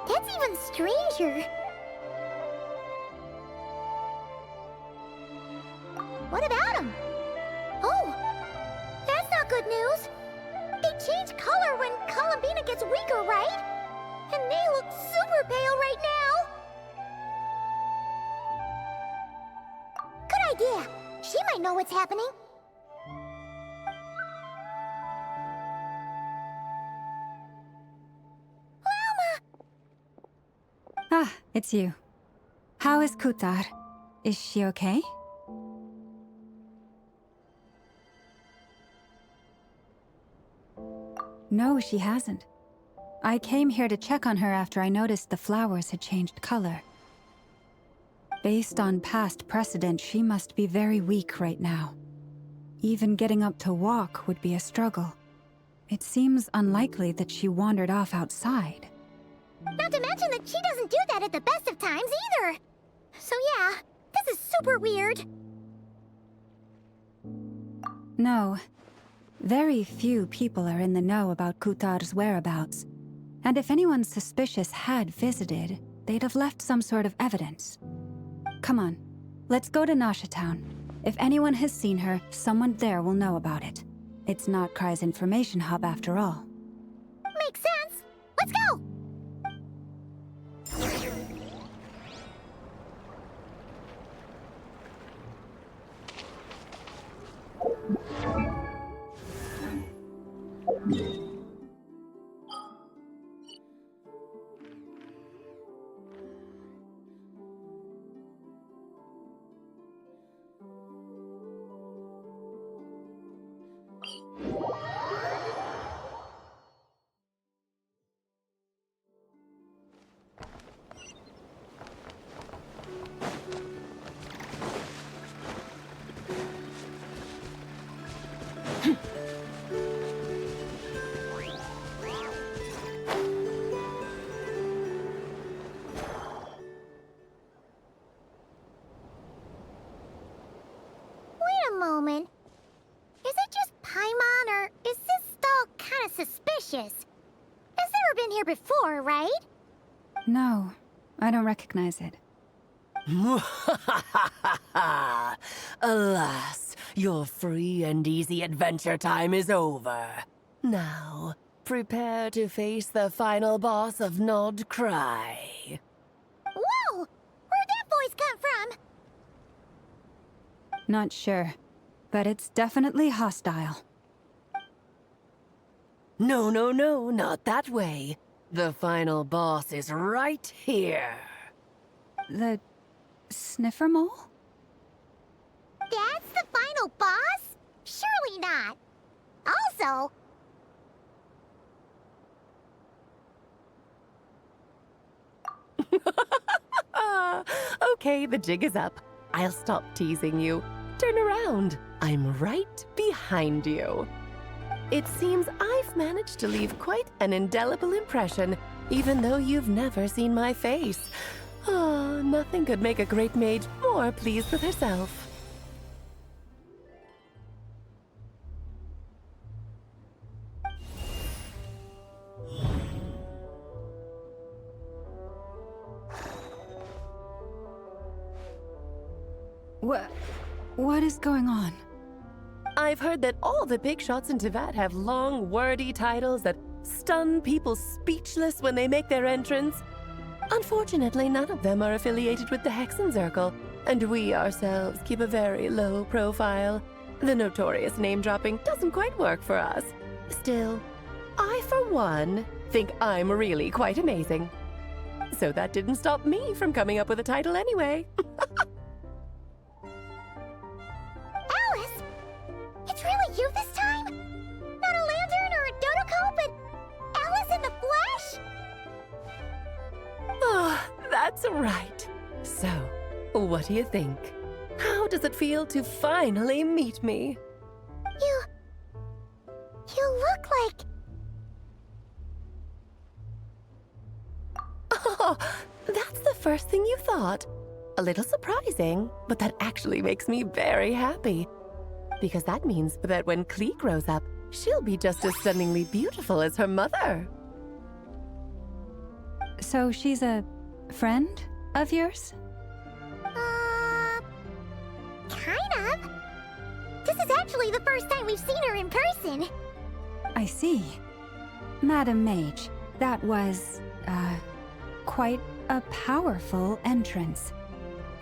that's even stranger. What about him? Oh, that's not good news. They change color when Columbina gets weaker, right? And they look super pale right now. Good idea. She might know what's happening. Ah, it's you. How is Kutar? Is she okay? No, she hasn't. I came here to check on her after I noticed the flowers had changed color. Based on past precedent, she must be very weak right now. Even getting up to walk would be a struggle. It seems unlikely that she wandered off outside. Not to mention that she doesn't do that at the best of times either. So yeah, this is super weird. No. Very few people are in the know about Kutar's whereabouts. And if anyone suspicious had visited, they'd have left some sort of evidence. Come on, let's go to Nasha Town. If anyone has seen her, someone there will know about it. It's nod-krai's information hub after all. Makes sense. Let's go! Moment. Is it just Paimon, or is this stall kind of suspicious? It's never been here before, right? No, I don't recognize it. Alas, your free and easy adventure time is over. Now, prepare to face the final boss of nod-krai. Whoa! Where'd that voice come from? Not sure, but it's definitely hostile. No, no, no, not that way. The final boss is right here. The sniffer mole? That's the final boss? Surely not. Also... Okay, the jig is up. I'll stop teasing you. Turn around. I'm right behind you. It seems I've managed to leave quite an indelible impression, even though you've never seen my face. Ah, nothing could make a great mage more pleased with herself. What is going on? I've heard that all the big shots in Teyvat have long, wordy titles that stun people speechless when they make their entrance. Unfortunately, none of them are affiliated with the Hexen Circle, and we ourselves keep a very low profile. The notorious name-dropping doesn't quite work for us. Still, I, for one, think I'm really quite amazing. So that didn't stop me from coming up with a title anyway. Alice! It's really you this time? Not a lantern or a dodo, but Alice in the flesh? Oh, that's right. So, what do you think? How does it feel to finally meet me? You look like... Oh, that's the first thing you thought. A little surprising, but that actually makes me very happy. Because that means that when Klee grows up, she'll be just as stunningly beautiful as her mother. So she's a friend of yours? Kind of. This is actually the first time we've seen her in person. I see. Madam Mage, that was, quite a powerful entrance.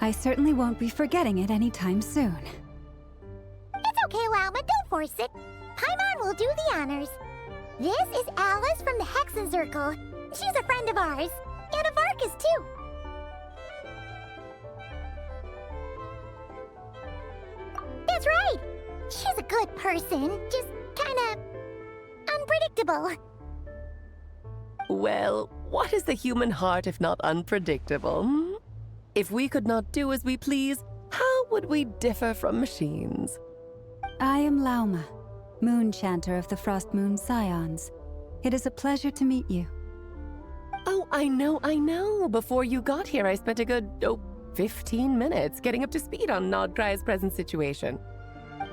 I certainly won't be forgetting it anytime soon. It's okay, Lauma, don't force it. Paimon will do the honors. This is Alice from the Hexen Circle. She's a friend of ours, and of Arcus, too. That's right! She's a good person, just kinda... unpredictable. Well, what is the human heart if not unpredictable? Hmm? If we could not do as we please, how would we differ from machines? I am Lauma, Moon Chanter of the Frost Moon Scions. It is a pleasure to meet you. Oh, I know. Before you got here, I spent a good, 15 minutes getting up to speed on nod-krai's present situation.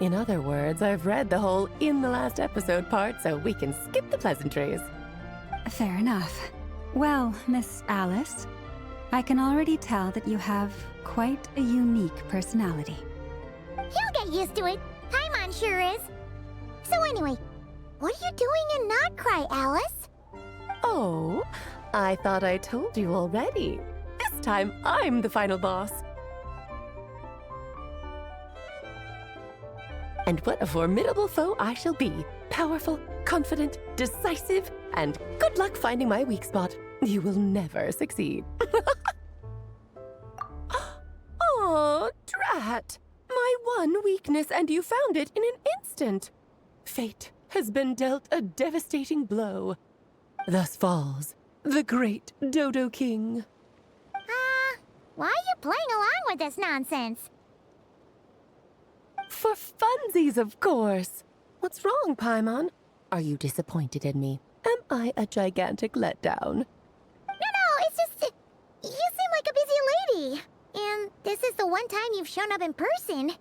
In other words, I've read the whole in the last episode part, so we can skip the pleasantries. Fair enough. Well, Miss Alice, I can already tell that you have quite a unique personality. He'll get used to it. Paimon sure is. So anyway, what are you doing in nod-krai, Alice? Oh, I thought I told you already. This time, I'm the final boss. And what a formidable foe I shall be. Powerful, confident, decisive, and good luck finding my weak spot. You will never succeed. Oh, drat! My one weakness, and you found it in an instant. Fate has been dealt a devastating blow. Thus falls the great Dodo King. Why are you playing along with this nonsense? For funsies, of course. What's wrong, Paimon? Are you disappointed in me? Am I a gigantic letdown? No, it's just... you seem like a busy lady. And this is the one time you've shown up in person.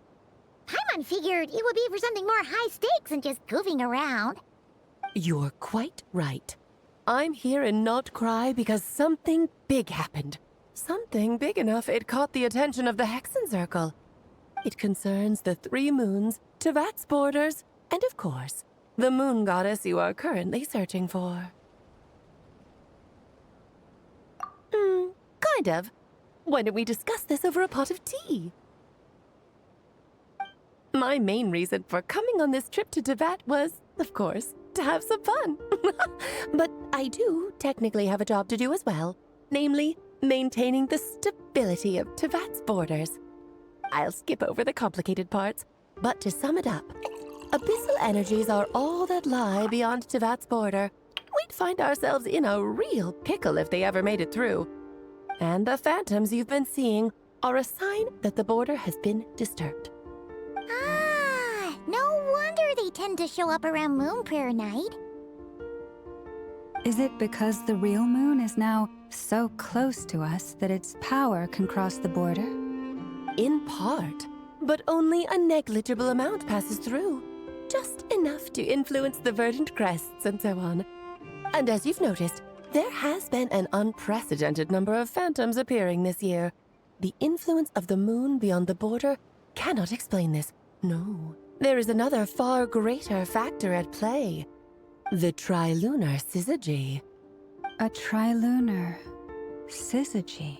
Paimon figured it would be for something more high stakes than just goofing around. You're quite right. I'm here in nod-krai because something big happened. Something big enough it caught the attention of the Hexen Circle. It concerns the 3 moons, Tevat's borders, and of course, the moon goddess you are currently searching for. Kind of. Why don't we discuss this over a pot of tea? My main reason for coming on this trip to Tevat was, of course, to have some fun. But I do technically have a job to do as well, namely, maintaining the stability of Tevat's borders. I'll skip over the complicated parts, but to sum it up, abyssal energies are all that lie beyond Tevat's border. We'd find ourselves in a real pickle if they ever made it through. And the phantoms you've been seeing are a sign that the border has been disturbed. No wonder they tend to show up around Moon Prayer Night. Is it because the real moon is now so close to us that its power can cross the border? In part, but only a negligible amount passes through. Just enough to influence the verdant crests and so on. And as you've noticed, there has been an unprecedented number of phantoms appearing this year. The influence of the moon beyond the border cannot explain this. No, there is another far greater factor at play. The trilunar syzygy. A trilunar syzygy?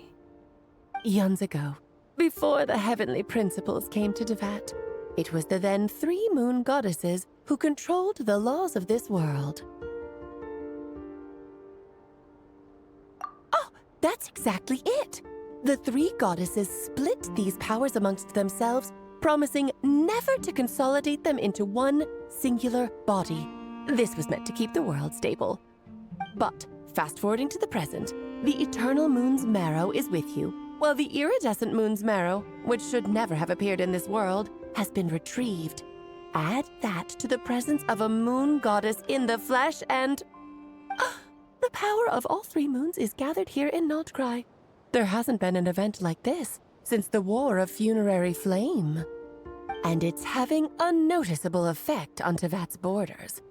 Eons ago, before the heavenly principles came to Tevat, it was the then 3 moon goddesses who controlled the laws of this world. Oh, that's exactly it. The three goddesses split these powers amongst themselves, promising never to consolidate them into one singular body. This was meant to keep the world stable. But, fast-forwarding to the present, the eternal moon's marrow is with you, while the iridescent moon's marrow, which should never have appeared in this world, has been retrieved. Add that to the presence of a moon goddess in the flesh and... the power of all three moons is gathered here in Nod-krai. There hasn't been an event like this since the War of Funerary Flame. And it's having a noticeable effect on Tevat's borders.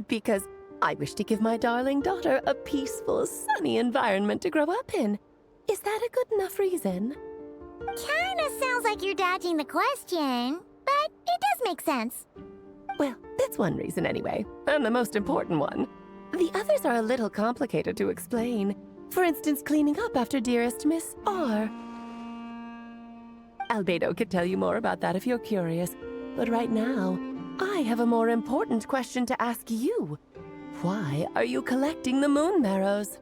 Because I wish to give my darling daughter a peaceful, sunny environment to grow up in. Is that a good enough reason? Kinda sounds like you're dodging the question, but it does make sense. Well, that's one reason anyway, and the most important one. The others are a little complicated to explain. For instance, cleaning up after dearest Miss R. Albedo could tell you more about that if you're curious, but right now, I have a more important question to ask you. Why are you collecting the moon marrows?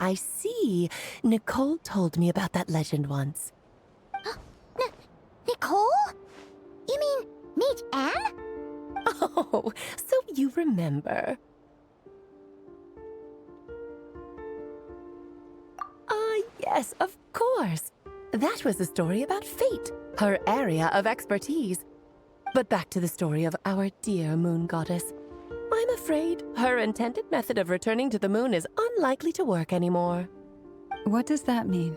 I see. Nicole told me about that legend once. Nicole? You mean meet Anne? Oh, so you remember. Yes, of course. That was the story about Fate, her area of expertise. But back to the story of our dear moon goddess. I'm afraid her intended method of returning to the moon is unlikely to work anymore. What does that mean?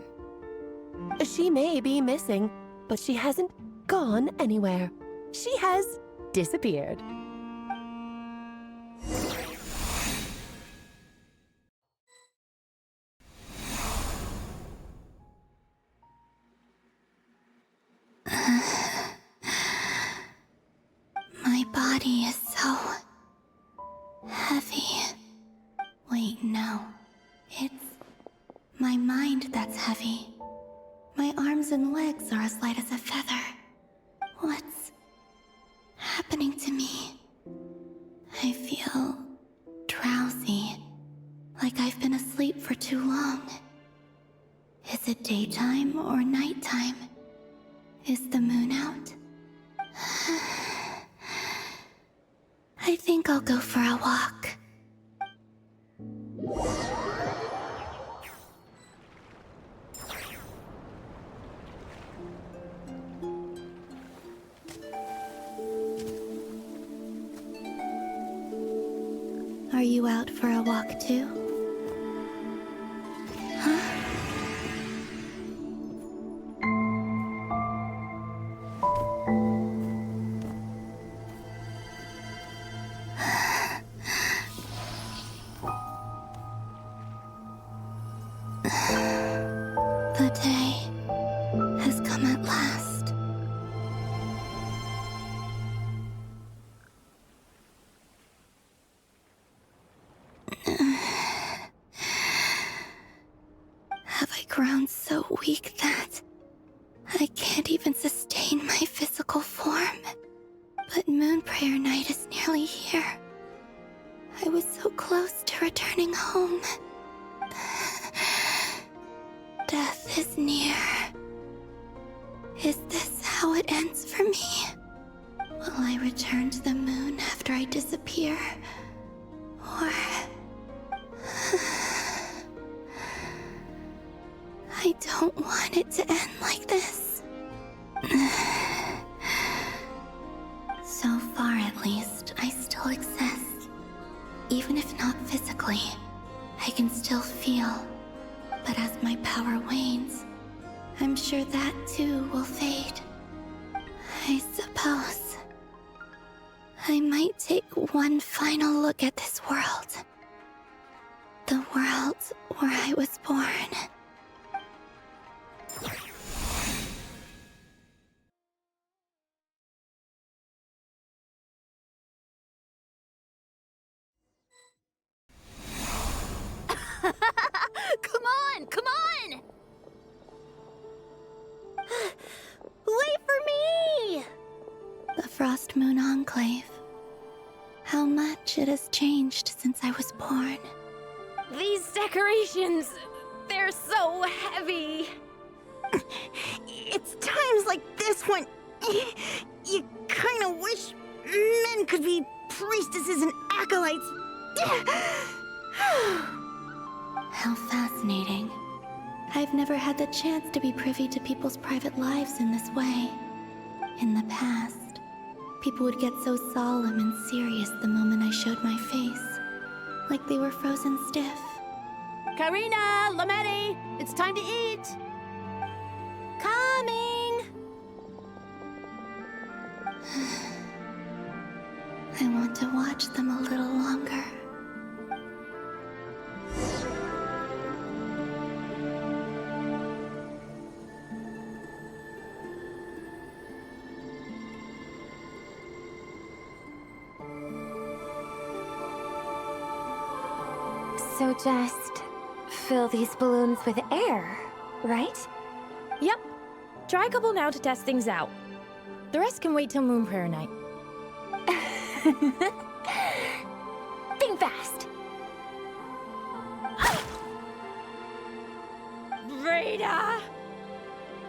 She may be missing, but she hasn't gone anywhere. She has disappeared. My body is so heavy. Wait, no. It's my mind that's heavy. My arms and legs are as light as a feather. What's happening to me? I feel drowsy, like I've been asleep for too long. Is it daytime or nighttime? Is the moon out? I think I'll go for a walk. Are you out for a walk too? Huh? The day has come at last. Have I grown so weak that I can't even sustain my physical form? But Moon Prayer Night is nearly here. I was so close to returning home. Death is near. Is this how it ends for me? Will I return to the moon after I disappear? Or... I don't want it to end like this. So far, at least, I still exist. Even if not physically, I can still feel. But as my power wanes, I'm sure that too will fade. I suppose I might take one final look at this world. The world where I was born. Come on! Wait for me! enclave. How much it has changed since I was born. These decorations, they're so heavy. It's times like this when you kind of wish men could be priestesses and acolytes. How fascinating. I've never had the chance to be privy to people's private lives in this way. In the past, people would get so solemn and serious the moment I showed my face, like they were frozen stiff. Karina, Lametti, it's time to eat. Coming! I want to watch them a little longer. So just fill these balloons with air, right? Yep. Try a couple now to test things out. The rest can wait till Moon Prayer Night. Think fast. Rita!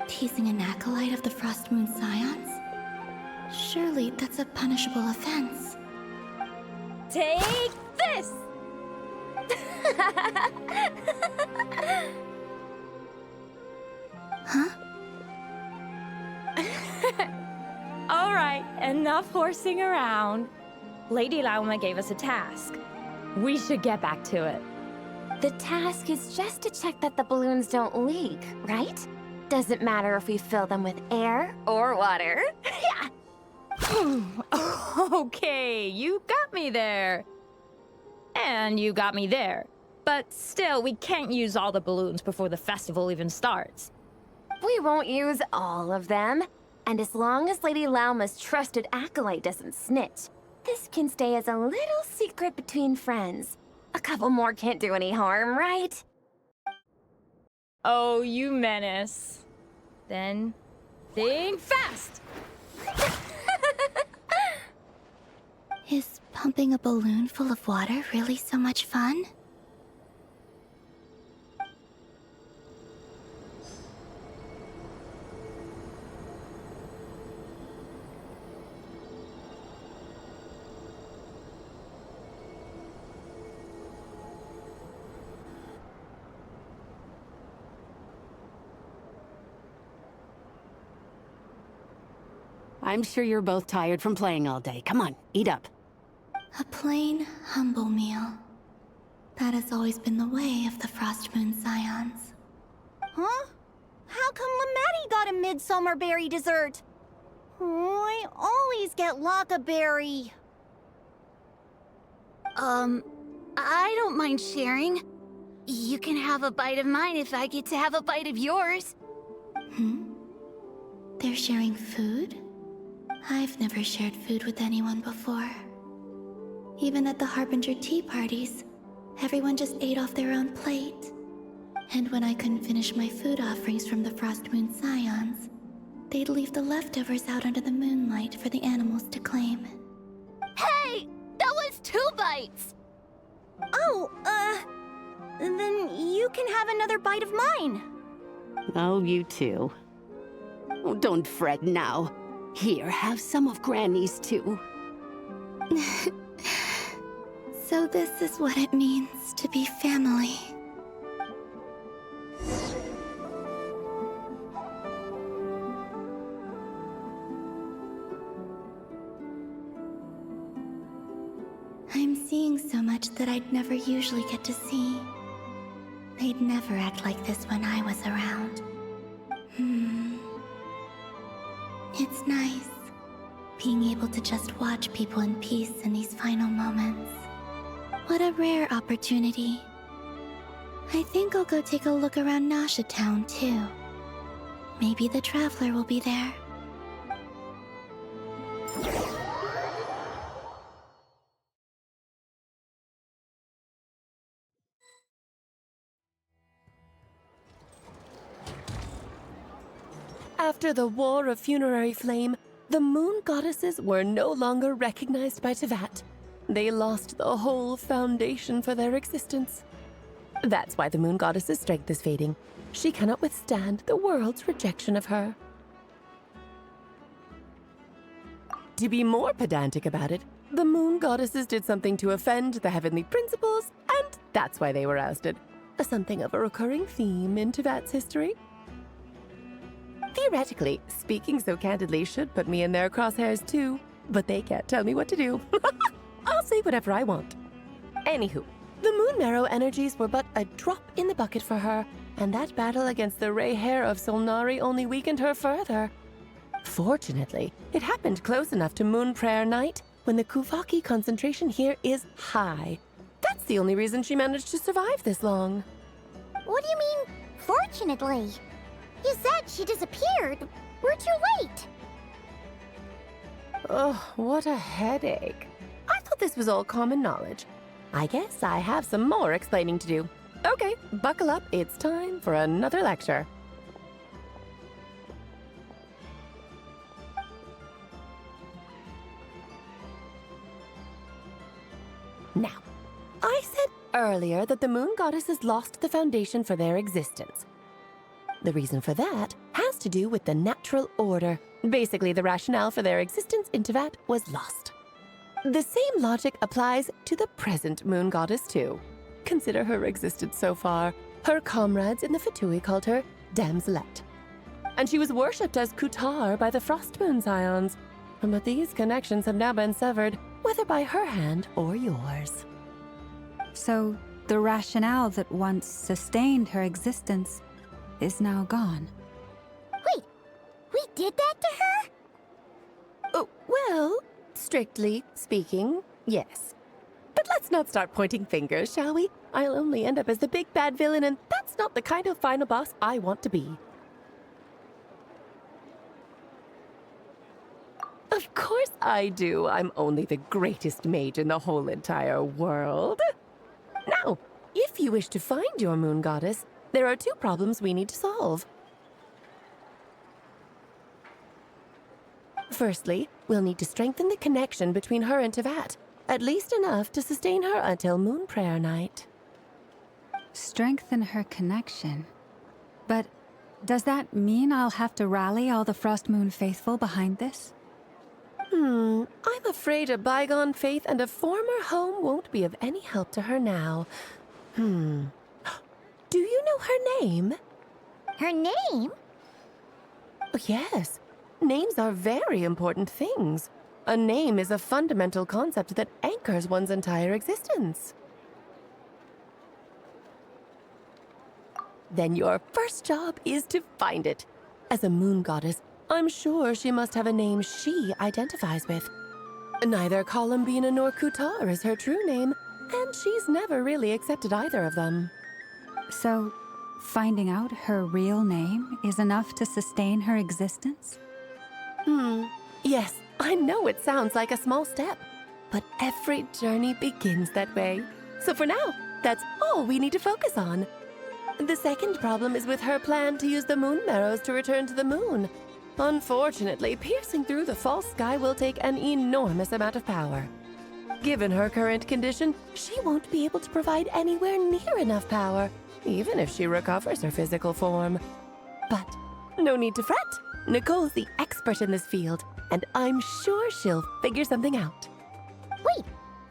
Teasing an acolyte of the Frost Moon Scions? Surely that's a punishable offense. Take this! Huh? All right, enough horsing around. Lady Lauma gave us a task. We should get back to it. The task is just to check that the balloons don't leak, right? Doesn't matter if we fill them with air or water. Yeah. Okay, you got me there. And you got me there. But still, we can't use all the balloons before the festival even starts. We won't use all of them. And as long as Lady Lauma's trusted acolyte doesn't snitch, this can stay as a little secret between friends. A couple more can't do any harm, right? Oh, you menace. Then, think fast! Is pumping a balloon full of water really so much fun? I'm sure you're both tired from playing all day. Come on, eat up. A plain, humble meal. That has always been the way of the Frost Moon Scions. Huh? How come Lametti got a midsummer berry dessert? Oh, I always get Lockaberry. I don't mind sharing. You can have a bite of mine if I get to have a bite of yours. They're sharing food? I've never shared food with anyone before. Even at the Harbinger tea parties, everyone just ate off their own plate. And when I couldn't finish my food offerings from the Frost Moon Scions, they'd leave the leftovers out under the moonlight for the animals to claim. Hey! That was 2 bites! Oh, then you can have another bite of mine. Oh, you too. Oh, don't fret now. Here, have some of Granny's too. So this is what it means to be family. I'm seeing so much that I'd never usually get to see. They'd never act like this when I was around. It's nice, being able to just watch people in peace in these final moments. What a rare opportunity. I think I'll go take a look around Nasha Town, too. Maybe the Traveler will be there. After the War of Funerary Flame, the moon goddesses were no longer recognized by Tevat. They lost the whole foundation for their existence. That's why the moon goddess's strength is fading. She cannot withstand the world's rejection of her. To be more pedantic about it, the moon goddesses did something to offend the heavenly principles, and that's why they were ousted. Something of a recurring theme in Tevat's history. Theoretically, speaking so candidly should put me in their crosshairs too, but they can't tell me what to do. I'll say whatever I want. Anywho, the Moon Marrow energies were but a drop in the bucket for her, and that battle against the Ray Hair of Solnari only weakened her further. Fortunately, it happened close enough to Moon Prayer Night when the Kuvaki concentration here is high. That's the only reason she managed to survive this long. What do you mean, fortunately? You said she disappeared. We're too late. Ugh, what a headache. I thought this was all common knowledge. I guess I have some more explaining to do. Okay, buckle up. It's time for another lecture. Now, I said earlier that the moon goddesses lost the foundation for their existence. The reason for that has to do with the natural order. Basically, the rationale for their existence in Tevat was lost. The same logic applies to the present moon goddess too. Consider her existence so far. Her comrades in the Fatui called her Damselette. And she was worshipped as Kutar by the Frost Moon Scions. But these connections have now been severed, whether by her hand or yours. So, the rationale that once sustained her existence is now gone. Wait, we did that to her? Oh, well, strictly speaking, yes. But let's not start pointing fingers, shall we? I'll only end up as the big bad villain, and that's not the kind of final boss I want to be. Of course I do. I'm only the greatest mage in the whole entire world. Now, if you wish to find your moon goddess, there are two problems we need to solve. Firstly, we'll need to strengthen the connection between her and Tevat, at least enough to sustain her until Moon Prayer Night. Strengthen her connection? But does that mean I'll have to rally all the Frost Moon faithful behind this? I'm afraid a bygone faith and a former home won't be of any help to her now. Do you know her name? Her name? Oh, yes. Names are very important things. A name is a fundamental concept that anchors one's entire existence. Then your first job is to find it. As a moon goddess, I'm sure she must have a name she identifies with. Neither Columbina nor Kutar is her true name, and she's never really accepted either of them. So, finding out her real name is enough to sustain her existence? Yes, I know it sounds like a small step, but every journey begins that way. So for now, that's all we need to focus on. The second problem is with her plan to use the moon marrows to return to the moon. Unfortunately, piercing through the false sky will take an enormous amount of power. Given her current condition, she won't be able to provide anywhere near enough power, even if she recovers her physical form. But no need to fret. Nicole's the expert in this field, and I'm sure she'll figure something out. Wait,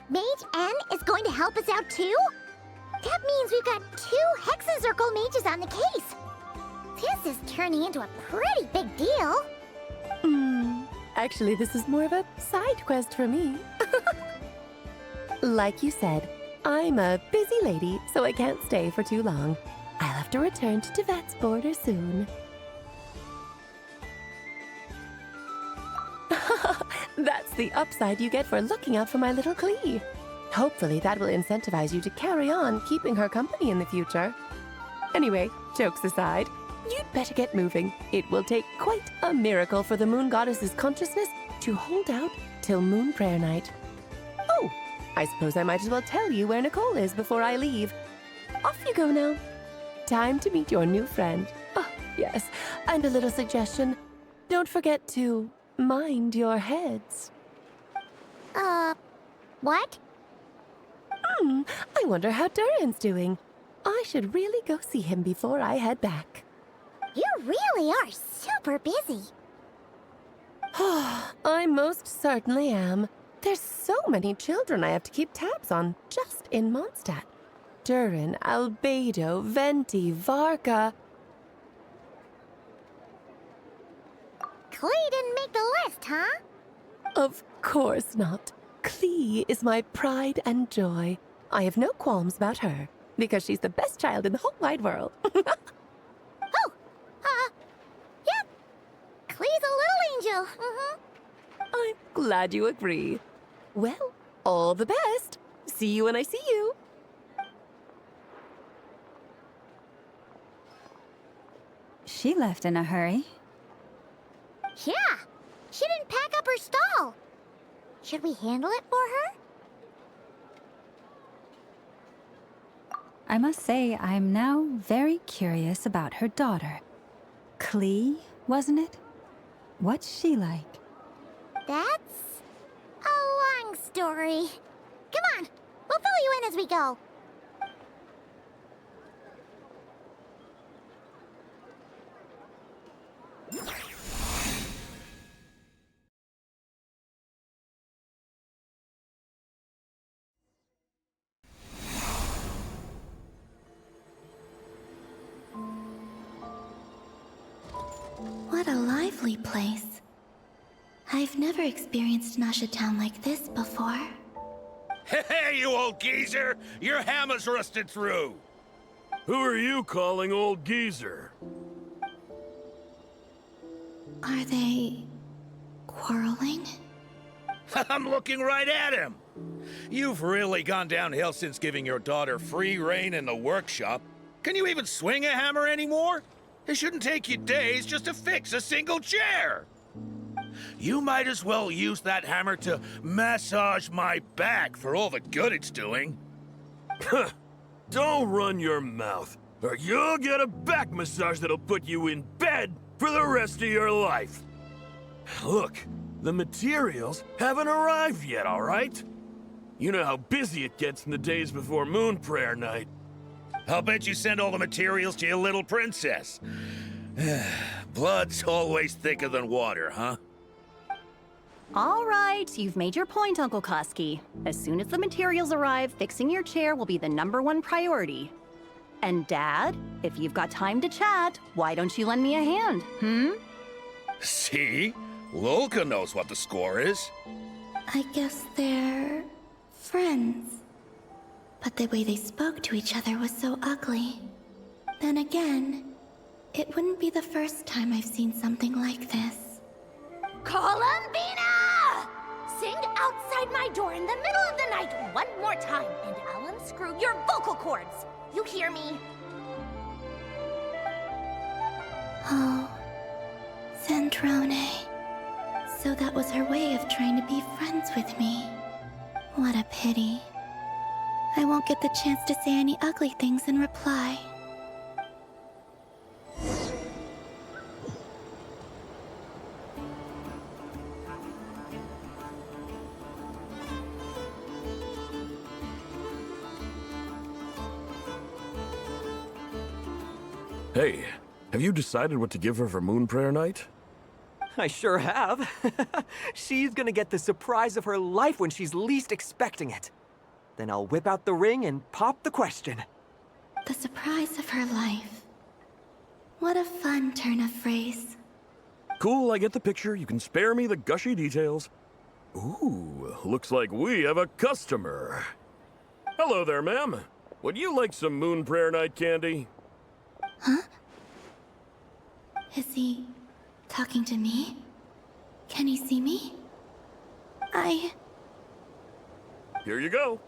Mage N is going to help us out too? That means we've got 2 Hexacircle mages on the case. This is turning into a pretty big deal. Actually, this is more of a side quest for me. Like you said, I'm a busy lady, so I can't stay for too long. I'll have to return to Tevat's border soon. That's the upside you get for looking out for my little Klee. Hopefully that will incentivize you to carry on keeping her company in the future. Anyway, jokes aside, you'd better get moving. It will take quite a miracle for the moon goddess's consciousness to hold out till Moon Prayer Night. Oh, I suppose I might as well tell you where Nicole is before I leave. Off you go now. Time to meet your new friend. Oh, yes, and a little suggestion. Don't forget to mind your heads. What? I wonder how Durin's doing. I should really go see him before I head back. You really are super busy. I most certainly am. There's so many children I have to keep tabs on just in Mondstadt. Durin, Albedo, Venti, Varka. Klee didn't make the list, huh? Of course not. Klee is my pride and joy. I have no qualms about her, because she's the best child in the whole wide world. Yep. Klee's a little angel. I'm glad you agree. Well, all the best. See you when I see you. She left in a hurry. Yeah, she didn't pack up her stall. Should we handle it for her? I must say, I'm now very curious about her daughter. Klee, wasn't it? What's she like? That's a long story. Come on, we'll fill you in as we go. What a lively place. I've never experienced Nasha Town like this before. Hey, you old geezer! Your hammer's rusted through! Who are you calling old geezer? Are they quarreling? I'm looking right at him! You've really gone downhill since giving your daughter free rein in the workshop. Can you even swing a hammer anymore? It shouldn't take you days just to fix a single chair! You might as well use that hammer to massage my back for all the good it's doing. Don't run your mouth, or you'll get a back massage that'll put you in bed for the rest of your life. Look, the materials haven't arrived yet, all right? You know how busy it gets in the days before Moon Prayer Night. I'll bet you send all the materials to your little princess. Blood's always thicker than water, huh? All right, you've made your point, Uncle Koski. As soon as the materials arrive, fixing your chair will be the #1 priority. And Dad, if you've got time to chat, why don't you lend me a hand, See? Lolka knows what the score is. I guess they're friends. But the way they spoke to each other was so ugly. Then again, it wouldn't be the first time I've seen something like this. Columbina! Sing outside my door in the middle of the night one more time, and I'll unscrew your vocal cords. You hear me? Oh, Zandrone. So that was her way of trying to be friends with me. What a pity. I won't get the chance to say any ugly things in reply. Hey, have you decided what to give her for Moon Prayer Night? I sure have. She's gonna get the surprise of her life when she's least expecting it. Then I'll whip out the ring and pop the question. The surprise of her life. What a fun turn of phrase. Cool, I get the picture. You can spare me the gushy details. Ooh, looks like we have a customer. Hello there, ma'am. Would you like some Moon Prayer Night candy? Huh? Is he talking to me? Can he see me? Here you go.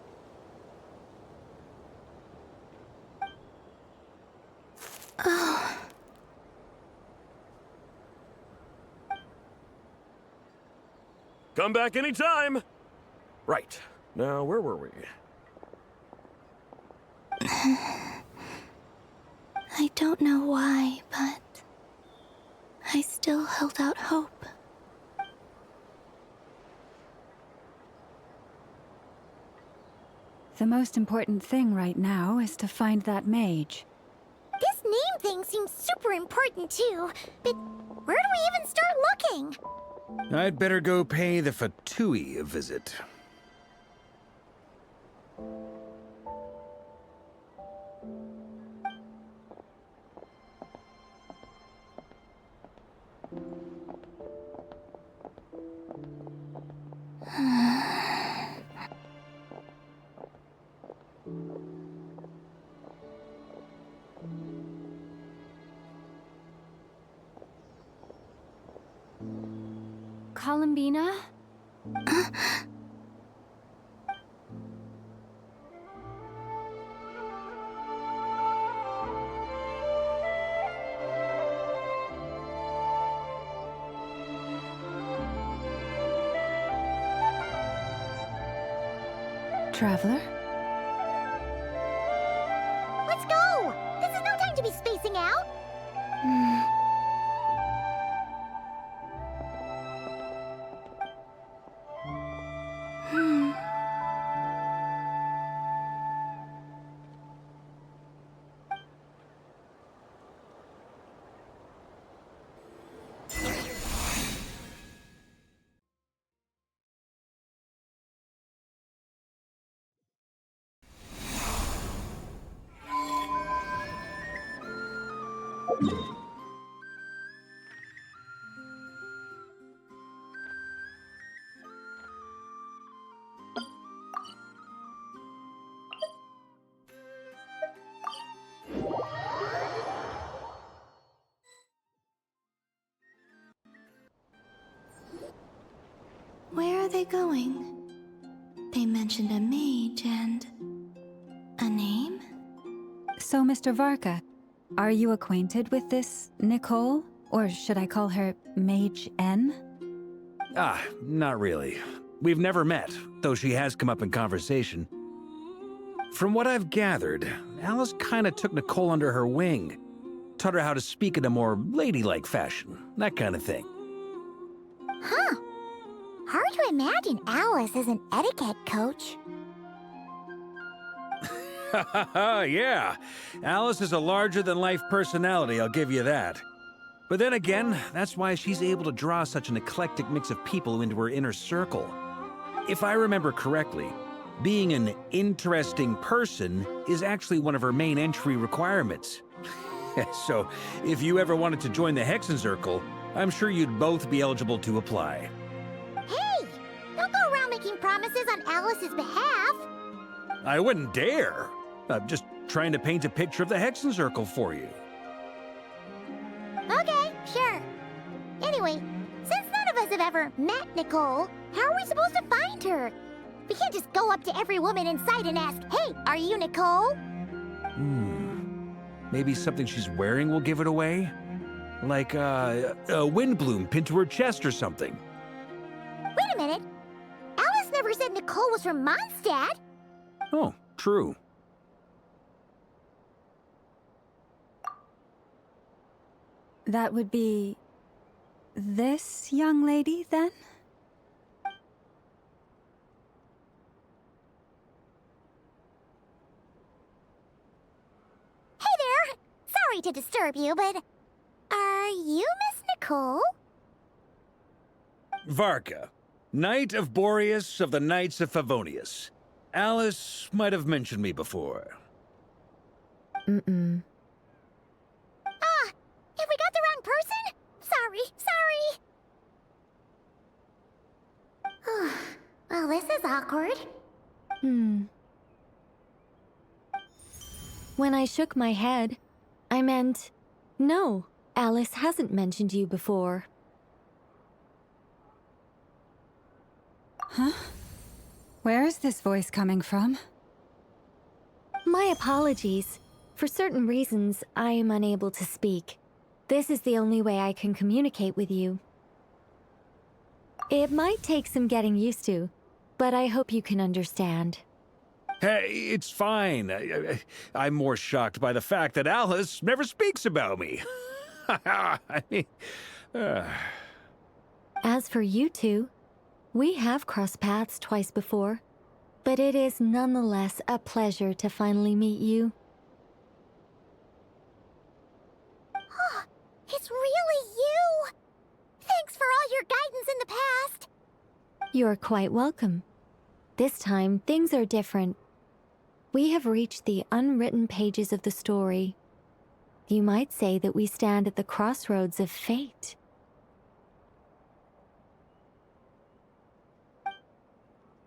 Oh. Come back anytime. Right. Now, where were we? I don't know why, but I still held out hope. The most important thing right now is to find that mage. This name thing seems super important too, but where do we even start looking? I'd better go pay the Fatui a visit. Columbina? Traveler? Let's go! This is no time to be spacing out! Where are they going? They mentioned a mage and... a name? So, Mr. Varka, are you acquainted with this Nicole? Or should I call her Mage N? Not really. We've never met, though she has come up in conversation. From what I've gathered, Alice kinda took Nicole under her wing. Taught her how to speak in a more ladylike fashion, that kind of thing. Huh. Hard to imagine Alice as an etiquette coach. Yeah, Alice is a larger-than-life personality, I'll give you that. But then again, that's why she's able to draw such an eclectic mix of people into her inner circle. If I remember correctly, being an interesting person is actually one of her main entry requirements. So, if you ever wanted to join the Hexencircle, I'm sure you'd both be eligible to apply. Hey! Don't go around making promises on Alice's behalf! I wouldn't dare. I'm just trying to paint a picture of the Hexencircle for you. Okay, sure. Anyway, since none of us have ever met Nicole, how are we supposed to find her? We can't just go up to every woman in sight and ask, "Hey, are you Nicole?" Maybe something she's wearing will give it away? Like, a wind bloom pinned to her chest or something. Wait a minute. Alice never said Nicole was from Mondstadt. Oh, true. That would be... this young lady, then? Hey there! Sorry to disturb you, but... are you Miss Nicole? Varka, Knight of Boreas of the Knights of Favonius. Alice might have mentioned me before. Ah! Have we got the wrong person? Sorry. Well, this is awkward. When I shook my head, I meant, no, Alice hasn't mentioned you before. Huh? Where is this voice coming from? My apologies. For certain reasons, I am unable to speak. This is the only way I can communicate with you. It might take some getting used to, but I hope you can understand. Hey, it's fine. I'm more shocked by the fact that Alice never speaks about me. I mean, As for you two, we have crossed paths twice before. But it is nonetheless a pleasure to finally meet you. Oh, it's really you! Thanks for all your guidance in the past! You're quite welcome. This time, things are different. We have reached the unwritten pages of the story. You might say that we stand at the crossroads of fate.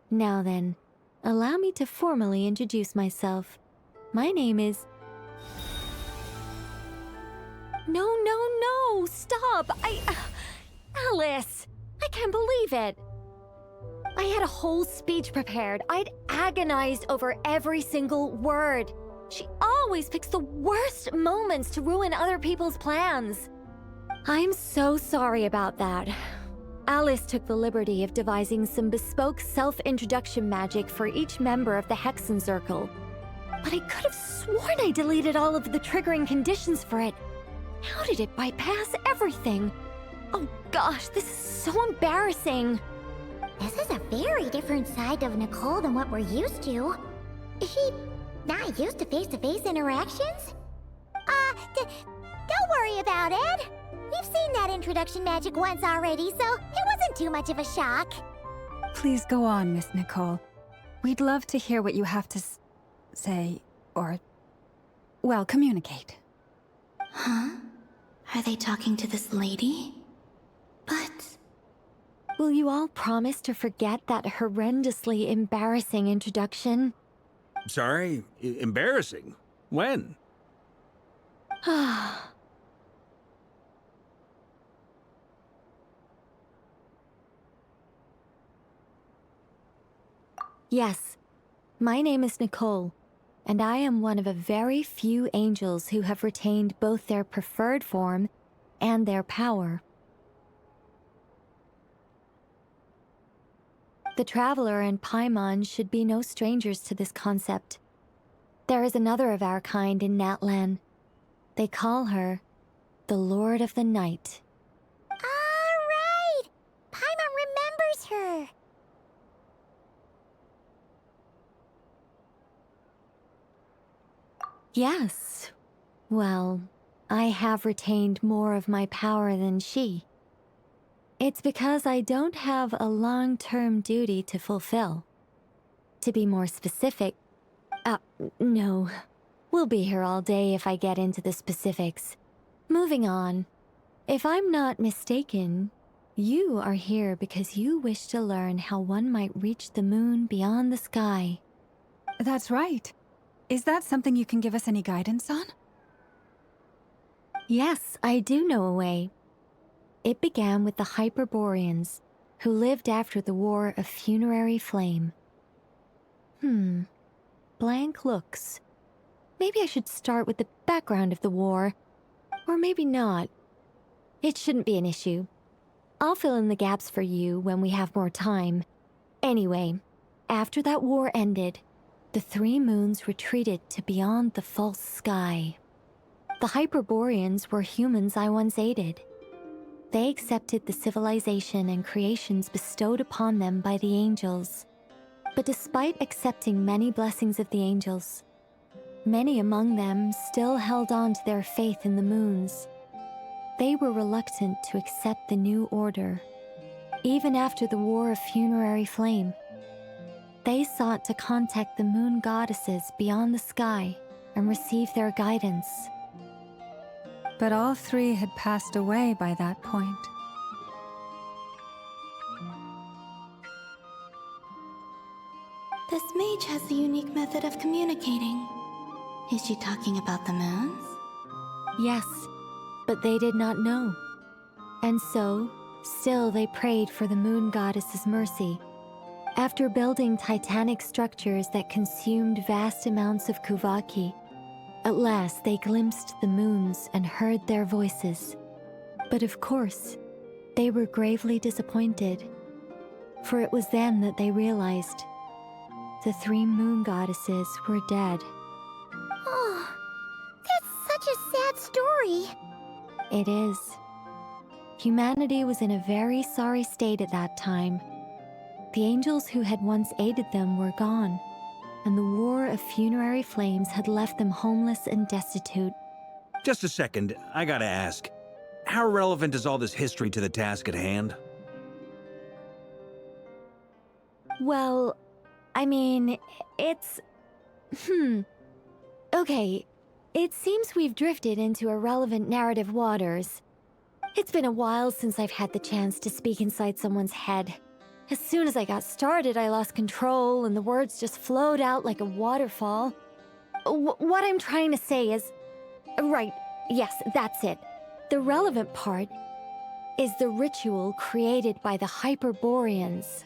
Now then, allow me to formally introduce myself. My name is... No, stop! Alice! I can't believe it! I had a whole speech prepared. I'd agonized over every single word. She always picks the worst moments to ruin other people's plans. I'm so sorry about that. Alice took the liberty of devising some bespoke self-introduction magic for each member of the Hexen Circle. But I could have sworn I deleted all of the triggering conditions for it. How did it bypass everything? Oh gosh, this is so embarrassing. This is a very different side of Nicole than what we're used to. Is she not used to face-to-face interactions? Don't worry about it. We've seen that introduction magic once already, so it wasn't too much of a shock. Please go on, Miss Nicole. We'd love to hear what you have to say, or, well, communicate. Huh? Are they talking to this lady? But... Will you all promise to forget that horrendously embarrassing introduction? Sorry? Embarrassing? When? Yes, my name is Nicole, and I am one of a very few angels who have retained both their preferred form and their power. The Traveler and Paimon should be no strangers to this concept. There is another of our kind in Natlan. They call her the Lord of the Night. Alright! Paimon remembers her! Yes. Well, I have retained more of my power than she. It's because I don't have a long-term duty to fulfill. To be more specific... no. We'll be here all day if I get into the specifics. Moving on. If I'm not mistaken, you are here because you wish to learn how one might reach the moon beyond the sky. That's right. Is that something you can give us any guidance on? Yes, I do know a way. It began with the Hyperboreans, who lived after the War of Funerary Flame. Blank looks. Maybe I should start with the background of the war. Or maybe not. It shouldn't be an issue. I'll fill in the gaps for you when we have more time. Anyway, after that war ended, the three moons retreated to beyond the false sky. The Hyperboreans were humans I once aided. They accepted the civilization and creations bestowed upon them by the angels. But despite accepting many blessings of the angels, many among them still held on to their faith in the moons. They were reluctant to accept the new order. Even after the War of Funerary Flame, they sought to contact the moon goddesses beyond the sky and receive their guidance. But all three had passed away by that point. This mage has a unique method of communicating. Is she talking about the moons? Yes, but they did not know. And so, still they prayed for the moon goddess's mercy. After building titanic structures that consumed vast amounts of Kuvaki, at last they glimpsed the moons and heard their voices. But of course, they were gravely disappointed. For it was then that they realized the three moon goddesses were dead. Oh, that's such a sad story. It is. Humanity was in a very sorry state at that time. The angels who had once aided them were gone, and the war of funerary flames had left them homeless and destitute. Just a second, I gotta ask. How relevant is all this history to the task at hand? Well, I mean, it's... Okay, it seems we've drifted into irrelevant narrative waters. It's been a while since I've had the chance to speak inside someone's head. As soon as I got started, I lost control, and the words just flowed out like a waterfall. What I'm trying to say is... Right, yes, that's it. The relevant part is the ritual created by the Hyperboreans.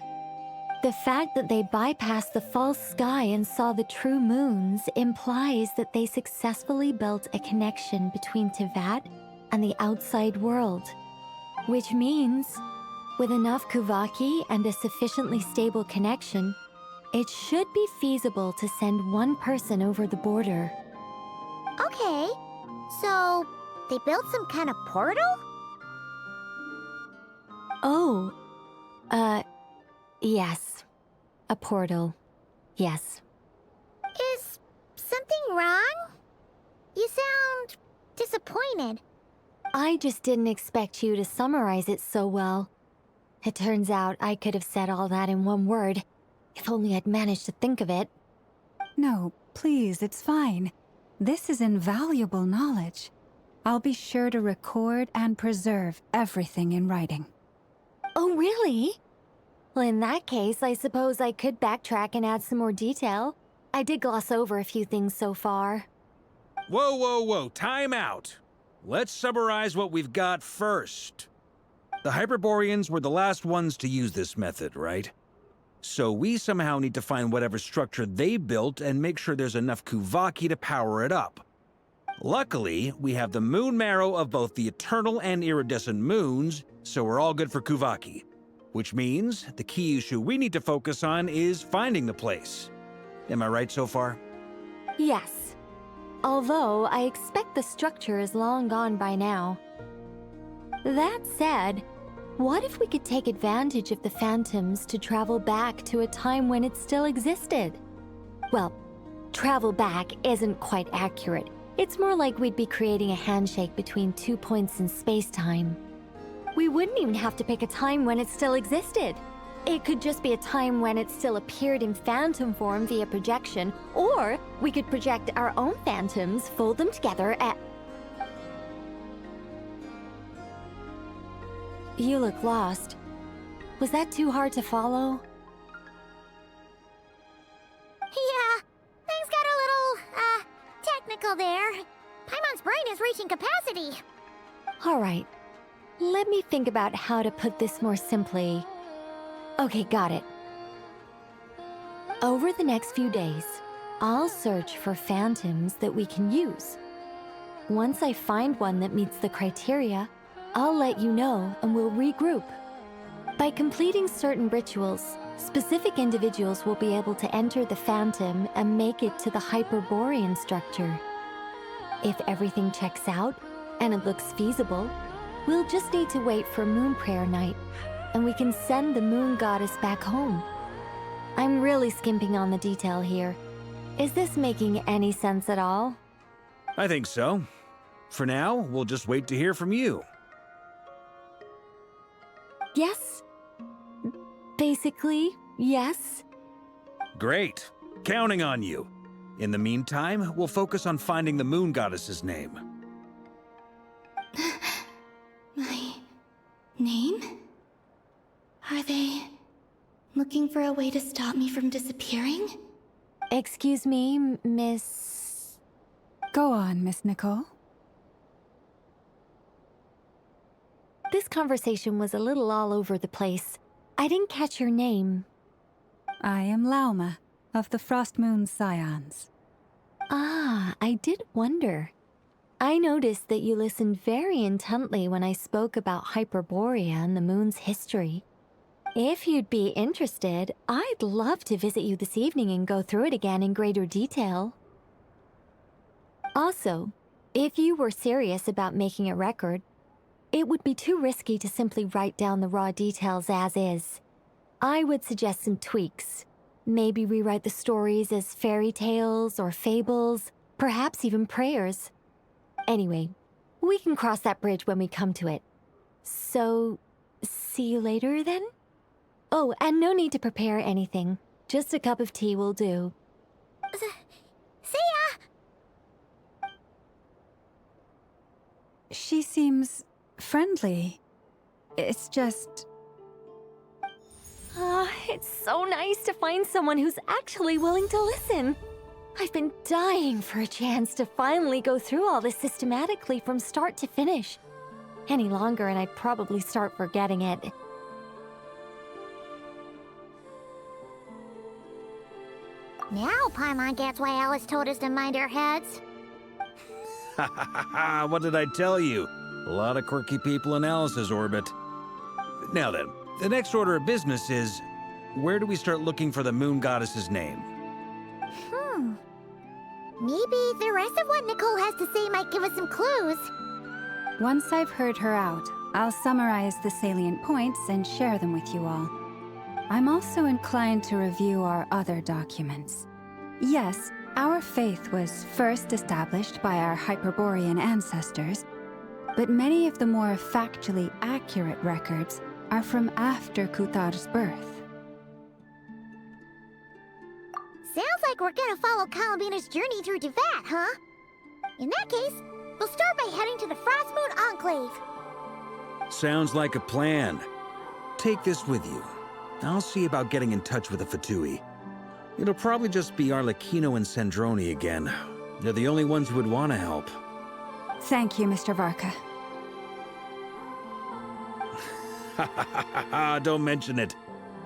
The fact that they bypassed the false sky and saw the true moons implies that they successfully built a connection between Teyvat and the outside world. Which means, with enough Kuvaki and a sufficiently stable connection, it should be feasible to send one person over the border. Okay, so they built some kind of portal? Oh, yes. A portal. Yes. Is something wrong? You sound disappointed. I just didn't expect you to summarize it so well. It turns out I could have said all that in one word, if only I'd managed to think of it. No, please, it's fine. This is invaluable knowledge. I'll be sure to record and preserve everything in writing. Oh, really? Well, in that case, I suppose I could backtrack and add some more detail. I did gloss over a few things so far. Whoa, whoa, whoa, time out. Let's summarize what we've got first. The Hyperboreans were the last ones to use this method, right? So we somehow need to find whatever structure they built and make sure there's enough Kuvaki to power it up. Luckily, we have the moon marrow of both the eternal and iridescent moons, so we're all good for Kuvaki. Which means the key issue we need to focus on is finding the place. Am I right so far? Yes. Although I expect the structure is long gone by now. That said, what if we could take advantage of the phantoms to travel back to a time when it still existed? Well, travel back isn't quite accurate. It's more like we'd be creating a handshake between 2 points in space-time. We wouldn't even have to pick a time when it still existed. It could just be a time when it still appeared in phantom form via projection, or we could project our own phantoms, fold them together, and... You look lost. Was that too hard to follow? Yeah, things got a little, technical there. Paimon's brain is reaching capacity. All right. Let me think about how to put this more simply. Okay, got it. Over the next few days, I'll search for phantoms that we can use. Once I find one that meets the criteria, I'll let you know and we'll regroup. By completing certain rituals, specific individuals will be able to enter the phantom and make it to the Hyperborean structure. If everything checks out and it looks feasible, we'll just need to wait for Moon Prayer Night, and we can send the Moon Goddess back home. I'm really skimping on the detail here. Is this making any sense at all? I think so. For now, we'll just wait to hear from you. Yes. Basically, yes. Great. Counting on you. In the meantime, we'll focus on finding the Moon Goddess's name. My name? Are they looking for a way to stop me from disappearing? Excuse me, Miss... Go on, Miss Nicole. This conversation was a little all over the place. I didn't catch your name. I am Lauma, of the Frost Moon Scions. Ah, I did wonder. I noticed that you listened very intently when I spoke about Hyperborea and the moon's history. If you'd be interested, I'd love to visit you this evening and go through it again in greater detail. Also, if you were serious about making a record, it would be too risky to simply write down the raw details as is. I would suggest some tweaks. Maybe rewrite the stories as fairy tales or fables, perhaps even prayers. Anyway, we can cross that bridge when we come to it. So, see you later then? Oh, and no need to prepare anything. Just a cup of tea will do. See ya! She seems friendly. It's just... It's so nice to find someone who's actually willing to listen. I've been dying for a chance to finally go through all this systematically from start to finish. Any longer and I'd probably start forgetting it. Now Paimon gets why Alice told us to mind our heads. Ha ha ha ha! What did I tell you? A lot of quirky people in Alice's orbit. Now then, the next order of business is, where do we start looking for the moon goddess's name? Maybe the rest of what Nicole has to say might give us some clues. Once I've heard her out, I'll summarize the salient points and share them with you all. I'm also inclined to review our other documents. Yes, our faith was first established by our Hyperborean ancestors, but many of the more factually accurate records are from after Kuthar's birth. Sounds like we're gonna follow Columbina's journey through Devat, huh? In that case, we'll start by heading to the Frostmoon Enclave. Sounds like a plan. Take this with you. I'll see about getting in touch with the Fatui. It'll probably just be Arlecchino and Sandroni again. They're the only ones who would want to help. Thank you, Mr. Varka. Don't mention it.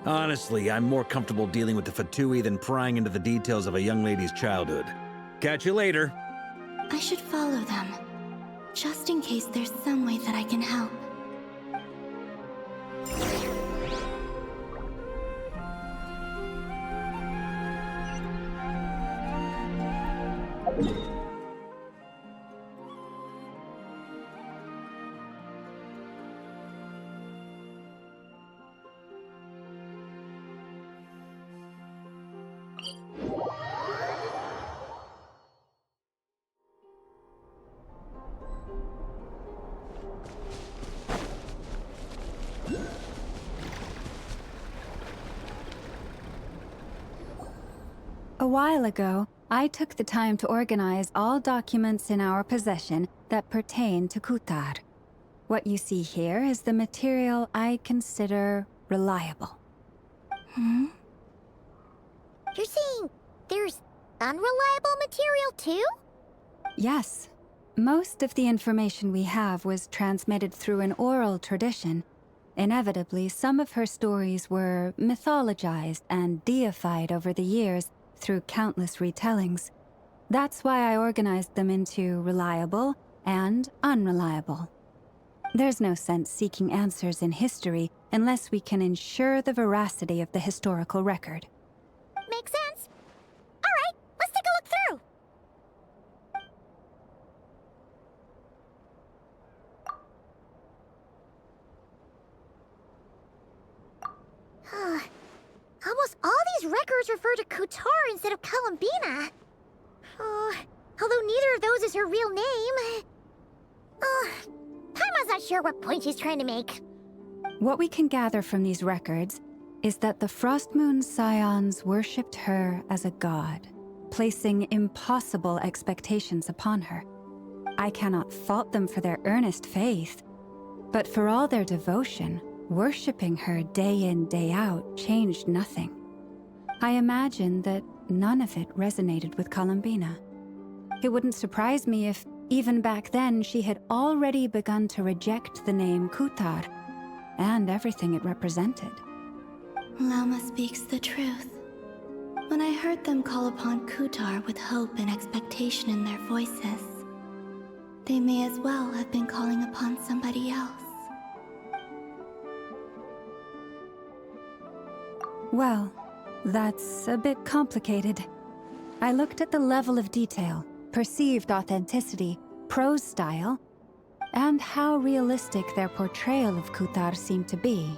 Honestly, I'm more comfortable dealing with the Fatui than prying into the details of a young lady's childhood. Catch you later. I should follow them, just in case there's some way that I can help. A while ago, I took the time to organize all documents in our possession that pertain to Kuthar. What you see here is the material I consider reliable. You're saying there's unreliable material too? Yes. Most of the information we have was transmitted through an oral tradition. Inevitably, some of her stories were mythologized and deified over the years through countless retellings. That's why I organized them into reliable and unreliable. There's no sense seeking answers in history unless we can ensure the veracity of the historical record. Makes sense. All right, let's take a look through. Almost all these records refer to Kuthar instead of Columbina. Although neither of those is her real name. Paimon's not sure what point she's trying to make. What we can gather from these records is that the Frostmoon Scions worshipped her as a god, placing impossible expectations upon her. I cannot fault them for their earnest faith, but for all their devotion, worshipping her day in, day out changed nothing. I imagine that none of it resonated with Columbina. It wouldn't surprise me if, even back then, she had already begun to reject the name Kuthar and everything it represented. Lama speaks the truth. When I heard them call upon Kuthar with hope and expectation in their voices, they may as well have been calling upon somebody else. Well, that's a bit complicated. I looked at the level of detail, perceived authenticity, prose style, and how realistic their portrayal of Kuthar seemed to be.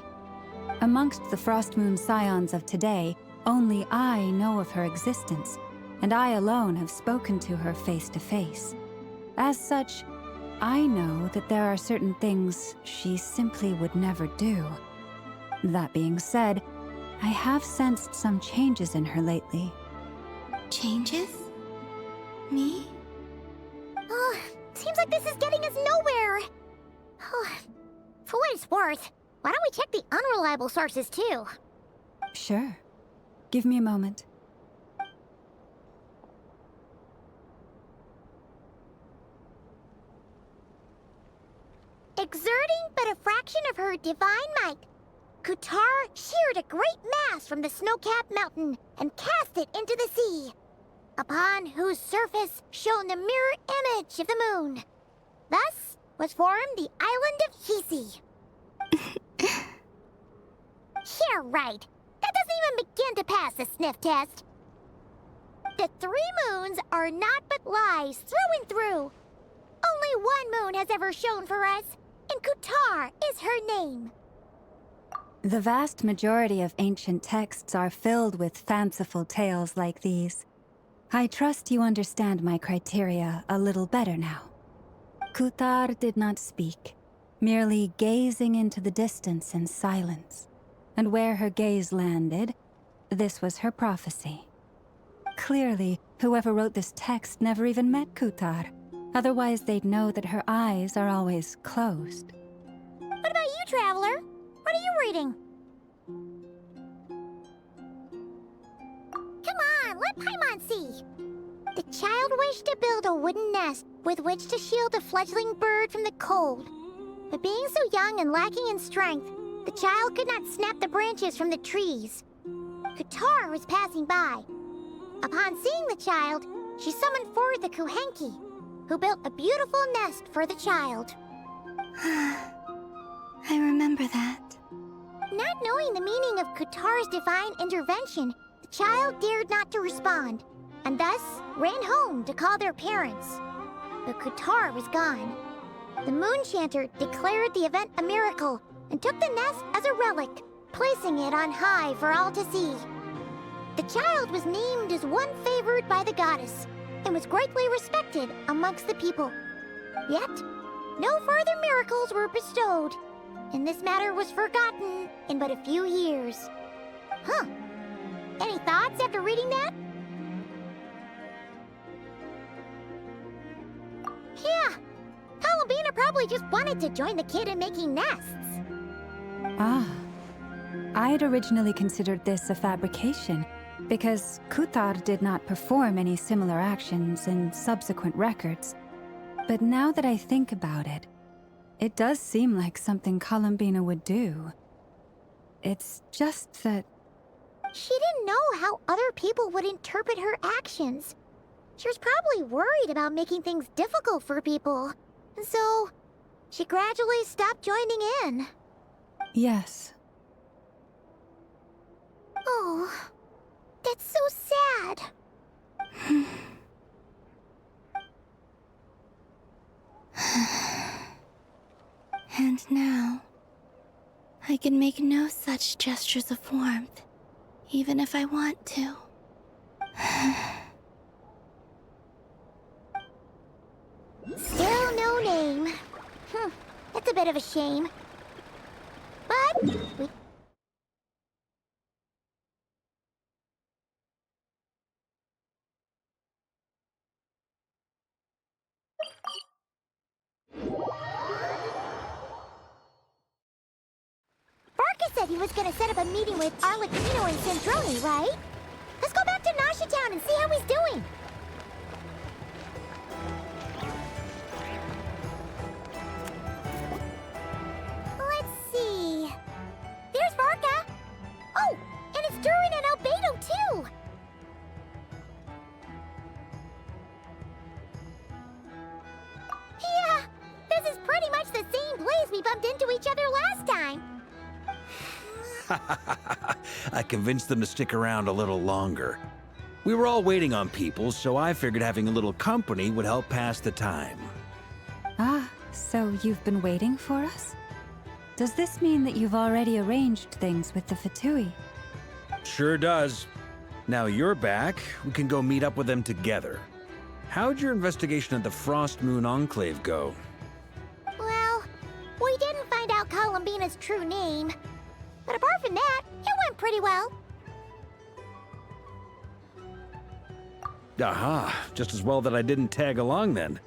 Amongst the Frost Moon Scions of today, only I know of her existence, and I alone have spoken to her face to face. As such, I know that there are certain things she simply would never do. That being said, I have sensed some changes in her lately. Changes? Me? Oh, seems like this is getting us nowhere. Oh, for what it's worth, why don't we check the unreliable sources too? Sure. Give me a moment. Exerting but a fraction of her divine might, Kutar sheared a great mass from the snow-capped mountain and cast it into the sea, upon whose surface shone the mirror image of the moon. Thus was formed the island of Hisi. Yeah, right. That doesn't even begin to pass the sniff test. The 3 moons are naught but lies through and through. Only one moon has ever shone for us, and Kutar is her name. The vast majority of ancient texts are filled with fanciful tales like these. I trust you understand my criteria a little better now. Kutar did not speak, merely gazing into the distance in silence. And where her gaze landed, this was her prophecy. Clearly, whoever wrote this text never even met Kutar. Otherwise, they'd know that her eyes are always closed. What about you, Traveler? What are you reading? Come on, let Paimon see. The child wished to build a wooden nest with which to shield a fledgling bird from the cold. But being so young and lacking in strength, the child could not snap the branches from the trees. Kutar was passing by. Upon seeing the child, she summoned forward the Kuhenki, who built a beautiful nest for the child. I remember that. Not knowing the meaning of Kutar's divine intervention, the child dared not to respond, and thus ran home to call their parents. But Kutar was gone. The Moon Chanter declared the event a miracle and took the nest as a relic, placing it on high for all to see. The child was named as one favored by the goddess, and was greatly respected amongst the people. Yet, no further miracles were bestowed, and this matter was forgotten in but a few years. Huh. Any thoughts after reading that? Yeah, Columbina probably just wanted to join the kid in making nests. Ah. I had originally considered this a fabrication, because Kutar did not perform any similar actions in subsequent records. But now that I think about it, it does seem like something Columbina would do. It's just that... She didn't know how other people would interpret her actions. She was probably worried about making things difficult for people. And so, she gradually stopped joining in. Yes. Oh, that's so sad. And now, I can make no such gestures of warmth, even if I want to. Still no name. That's a bit of a shame. But we... Barca said he was gonna set up a meeting with Arlecchino and Sandroni, right? Let's go back to Nasha Town and see how he's doing. Let's see. There's Barca. Oh, and it's Durin and Albedo too. Yeah, this is pretty much the same place we bumped into each other last time. I convinced them to stick around a little longer. We were all waiting on people, so I figured having a little company would help pass the time. Ah, so you've been waiting for us? Does this mean that you've already arranged things with the Fatui? Sure does. Now you're back, we can go meet up with them together. How'd your investigation at the Frost Moon Enclave go? Well, we didn't find out Columbina's true name. But apart from that, it went pretty well. Aha, just as well that I didn't tag along then.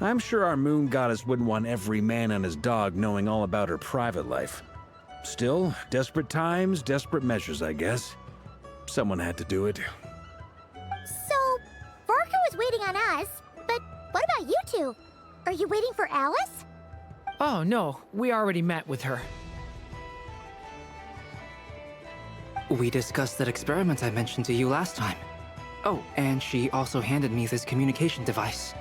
I'm sure our moon goddess wouldn't want every man and his dog knowing all about her private life. Still, desperate times, desperate measures, I guess. Someone had to do it. So, Varka was waiting on us, but what about you two? Are you waiting for Alice? Oh, no. We already met with her. We discussed that experiment I mentioned to you last time. Oh, and she also handed me this communication device.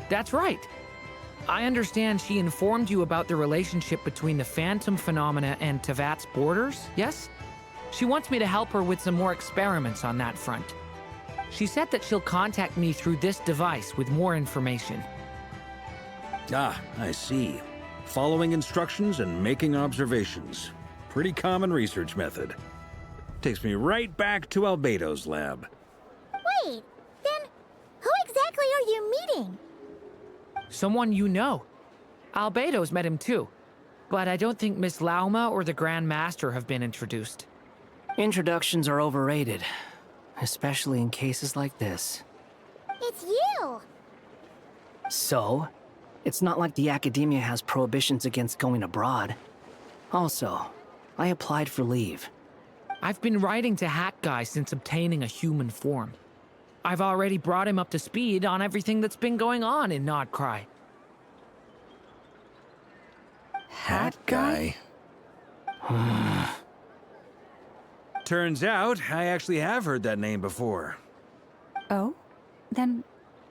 That's right. I understand she informed you about the relationship between the phantom phenomena and Tevat's borders, yes? She wants me to help her with some more experiments on that front. She said that she'll contact me through this device with more information. Ah, I see. Following instructions and making observations. Pretty common research method. Takes me right back to Albedo's lab. Wait, then who exactly are you meeting? Someone you know. Albedo's met him too. But I don't think Miss Lauma or the Grand Master have been introduced. Introductions are overrated, especially in cases like this. It's you! So, it's not like the Academia has prohibitions against going abroad. Also, I applied for leave. I've been writing to Hat Guy since obtaining a human form. I've already brought him up to speed on everything that's been going on in Nod-krai. Hat Guy? Turns out, I actually have heard that name before. Oh? Then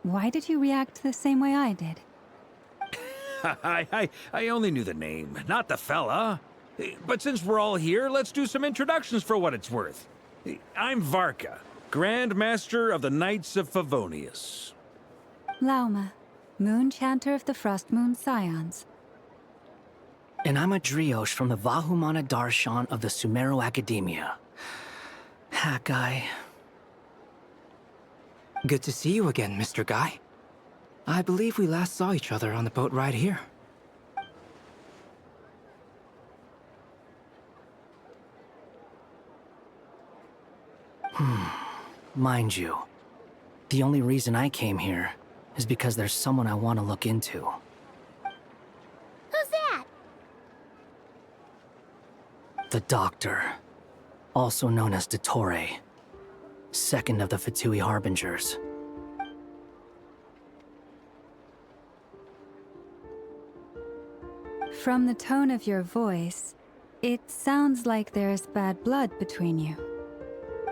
why did you react the same way I did? I only knew the name, not the fella. But since we're all here, let's do some introductions for what it's worth. I'm Varka, Grand Master of the Knights of Favonius. Lauma, Moon Chanter of the Frost Moon Scions. And I'm a Driosh from the Vahumana Darshan of the Sumero Academia. Hat Guy. Good to see you again, Mr. Guy. I believe we last saw each other on the boat ride here. Mind you, the only reason I came here is because there's someone I want to look into. Who's that? The Doctor, also known as dottore, second of the Fatui Harbingers. From the tone of your voice, it sounds like there's bad blood between you.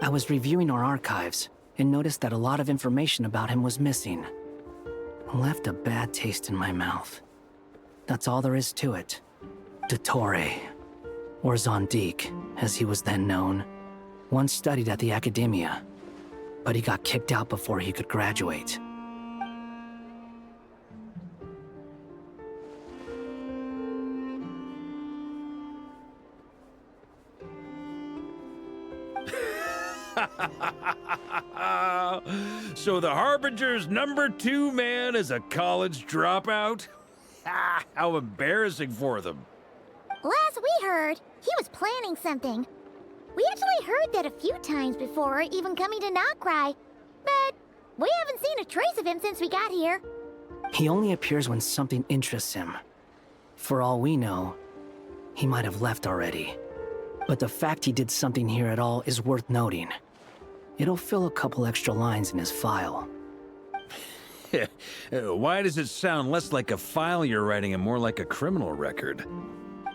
I was reviewing our archives and noticed that a lot of information about him was missing. Left a bad taste in my mouth. That's all there is to it. Dottore, or Zondik, as he was then known, once studied at the Academia, but he got kicked out before he could graduate. So the Harbinger's #2 man is a college dropout? How embarrassing for them. Last we heard, he was planning something. We actually heard that a few times before, even coming to nicole, but we haven't seen a trace of him since we got here. He only appears when something interests him. For all we know, he might have left already. But the fact he did something here at all is worth noting. It'll fill a couple extra lines in his file. Why does it sound less like a file you're writing and more like a criminal record?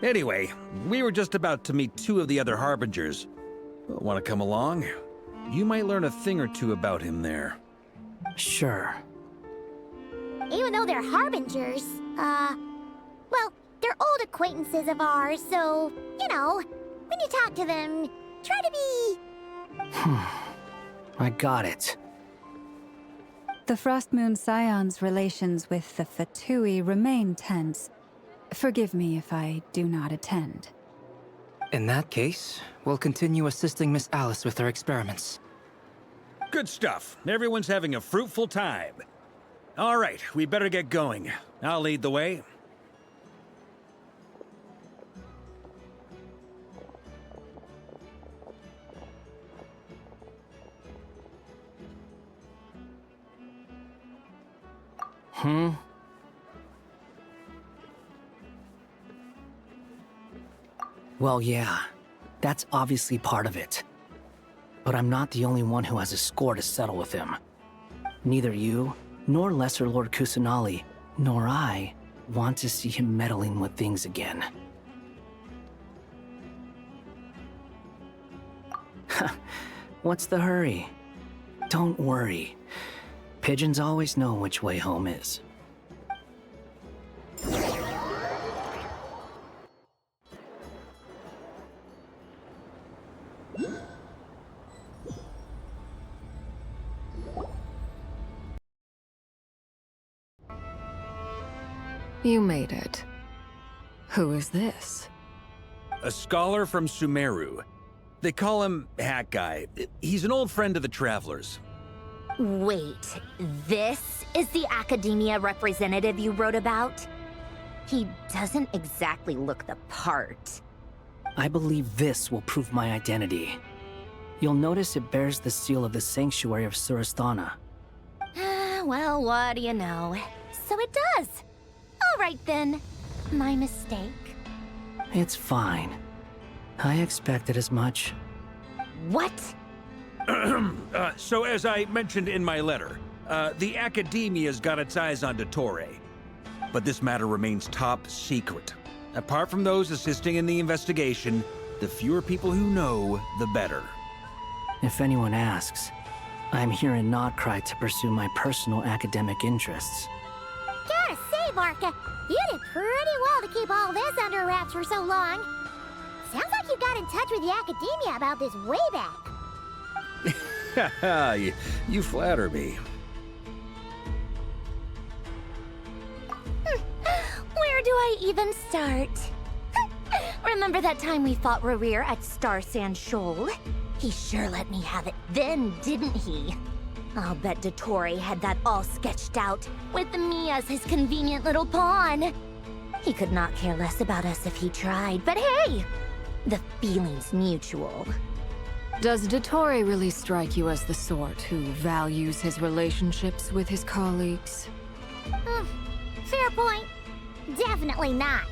Anyway, we were just about to meet 2 of the other Harbingers. Want to come along? You might learn a thing or two about him there. Sure. Even though they're Harbingers, well, they're old acquaintances of ours, so, you know, when you talk to them, try to be... I got it. The Frost Moon Scion's relations with the Fatui remain tense. Forgive me if I do not attend. In that case, we'll continue assisting Miss Alice with her experiments. Good stuff. Everyone's having a fruitful time. All right, we better get going. I'll lead the way. Well, yeah. That's obviously part of it. But I'm not the only one who has a score to settle with him. Neither you, nor Lesser Lord Kusanali, nor I want to see him meddling with things again. What's the hurry? Don't worry. Pigeons always know which way home is. You made it. Who is this? A scholar from Sumeru. They call him Hat Guy. He's an old friend of the Travelers. Wait, this is the academia representative you wrote about? He doesn't exactly look the part. I believe this will prove my identity. You'll notice it bears the seal of the Sanctuary of Surasthana. Well, what do you know? So it does. All right then. My mistake. It's fine. I expected as much. What? So as I mentioned in my letter, the Academia's got its eyes on dottore. But this matter remains top secret. Apart from those assisting in the investigation, the fewer people who know, the better. If anyone asks, I'm here in Nod-krai to pursue my personal academic interests. Gotta say, Barca, you did pretty well to keep all this under wraps for so long. Sounds like you got in touch with the Academia about this way back. You flatter me. Where do I even start? Remember that time we fought Rerir at Star Sand Shoal? He sure let me have it then, didn't he? I'll bet dottore had that all sketched out, with me as his convenient little pawn. He could not care less about us if he tried, but hey! The feeling's mutual. Does dottore really strike you as the sort who values his relationships with his colleagues? Fair point. Definitely not.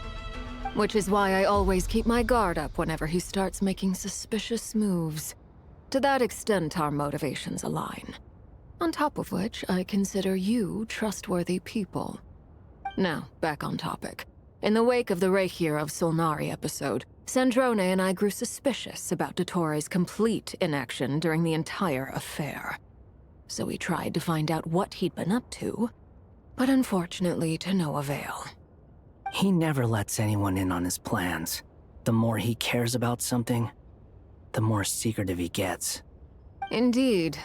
Which is why I always keep my guard up whenever he starts making suspicious moves. To that extent, our motivations align. On top of which, I consider you trustworthy people. Now, back on topic. In the wake of the Reikir of Solnari episode, Sandrone and I grew suspicious about dottore's complete inaction during the entire affair. So we tried to find out what he'd been up to, but unfortunately to no avail. He never lets anyone in on his plans. The more he cares about something, the more secretive he gets. Indeed.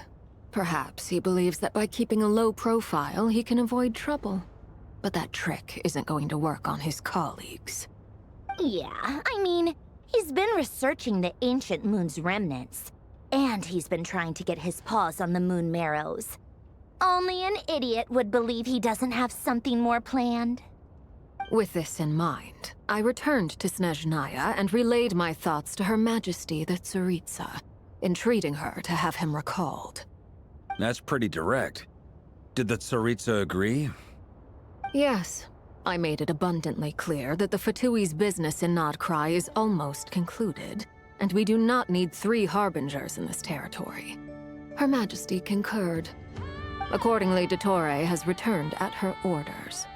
Perhaps he believes that by keeping a low profile, he can avoid trouble. But that trick isn't going to work on his colleagues. Yeah, I mean, he's been researching the ancient moon's remnants. And he's been trying to get his paws on the moon marrows. Only an idiot would believe he doesn't have something more planned. With this in mind, I returned to Snezhnaya and relayed my thoughts to Her Majesty the Tsaritsa, entreating her to have him recalled. That's pretty direct. Did the Tsaritsa agree? Yes. I made it abundantly clear that the Fatui's business in Nod-krai is almost concluded, and we do not need 3 harbingers in this territory. Her Majesty concurred. Accordingly, dottore has returned at her orders.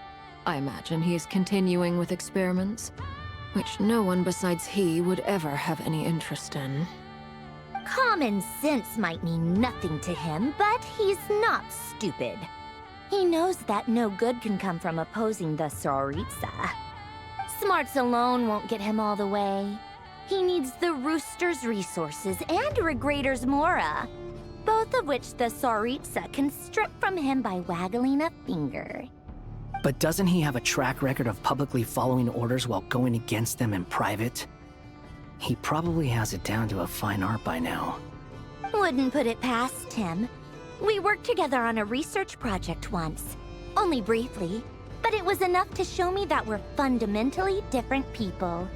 I imagine he is continuing with experiments, which no one besides he would ever have any interest in. Common sense might mean nothing to him, but he's not stupid. He knows that no good can come from opposing the Tsaritsa. Smarts alone won't get him all the way. He needs the Rooster's resources and Regrator's Mora. both of which the Tsaritsa can strip from him by waggling a finger. But doesn't he have a track record of publicly following orders while going against them in private? He probably has it down to a fine art by now. Wouldn't put it past him. We worked together on a research project once. Only briefly, but it was enough to show me that we're fundamentally different people.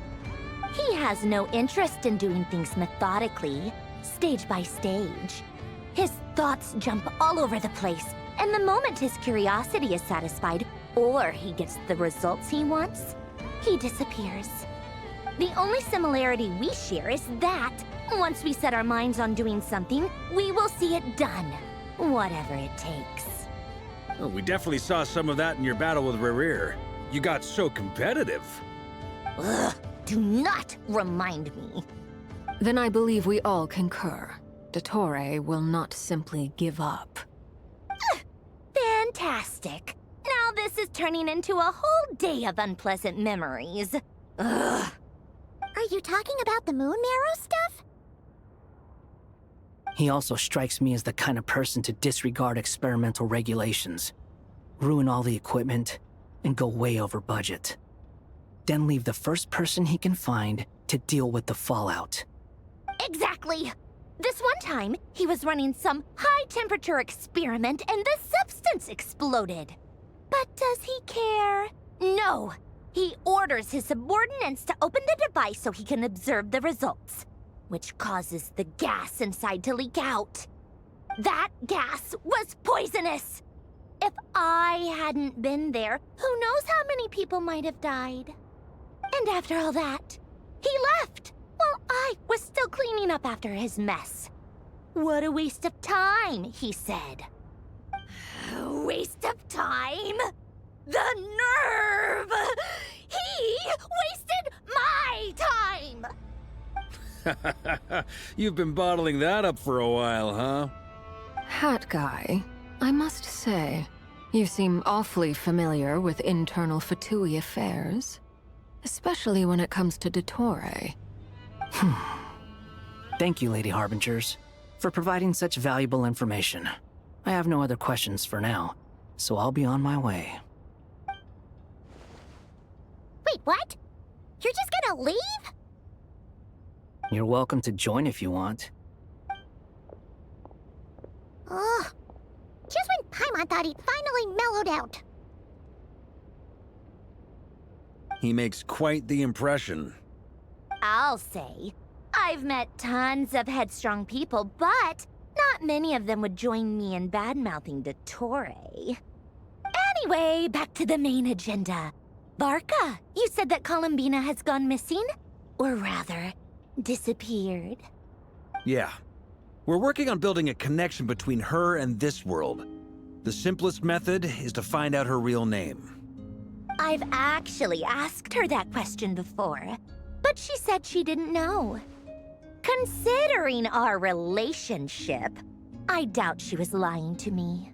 He has no interest in doing things methodically, stage by stage. His thoughts jump all over the place, and the moment his curiosity is satisfied, or he gets the results he wants, he disappears. The only similarity we share is that, once we set our minds on doing something, we will see it done, whatever it takes. Oh, we definitely saw some of that in your battle with Rerir. You got so competitive. Ugh, do not remind me. Then I believe we all concur. Dottore will not simply give up. Fantastic. Now this is turning into a whole day of unpleasant memories. Ugh. Are you talking about the moon marrow stuff? He also strikes me as the kind of person to disregard experimental regulations, ruin all the equipment, and go way over budget. Then leave the first person he can find to deal with the fallout. Exactly. This one time, he was running some high-temperature experiment and the substance exploded. But does he care? No. He orders his subordinates to open the device so he can observe the results, which causes the gas inside to leak out. That gas was poisonous! If I hadn't been there, who knows how many people might have died. And after all that, he left, while I was still cleaning up after his mess. What a waste of time, he said. Waste of time? The nerve! He wasted my time! You've been bottling that up for a while, huh? Hat guy, I must say, you seem awfully familiar with internal Fatui affairs. Especially when it comes to Dottore. Thank you, Lady Harbingers, for providing such valuable information. I have no other questions for now, so I'll be on my way. Wait, what? You're just gonna leave? You're welcome to join if you want. Ugh. Just when Paimon thought he'd finally mellowed out. He makes quite the impression. I'll say. I've met tons of headstrong people, but not many of them would join me in bad-mouthing Dottore. Anyway, back to the main agenda. Barca, you said that Columbina has gone missing? Or rather, disappeared. Yeah. We're working on building a connection between her and this world. The simplest method is to find out her real name. I've actually asked her that question before, but she said she didn't know. Considering our relationship, I doubt she was lying to me.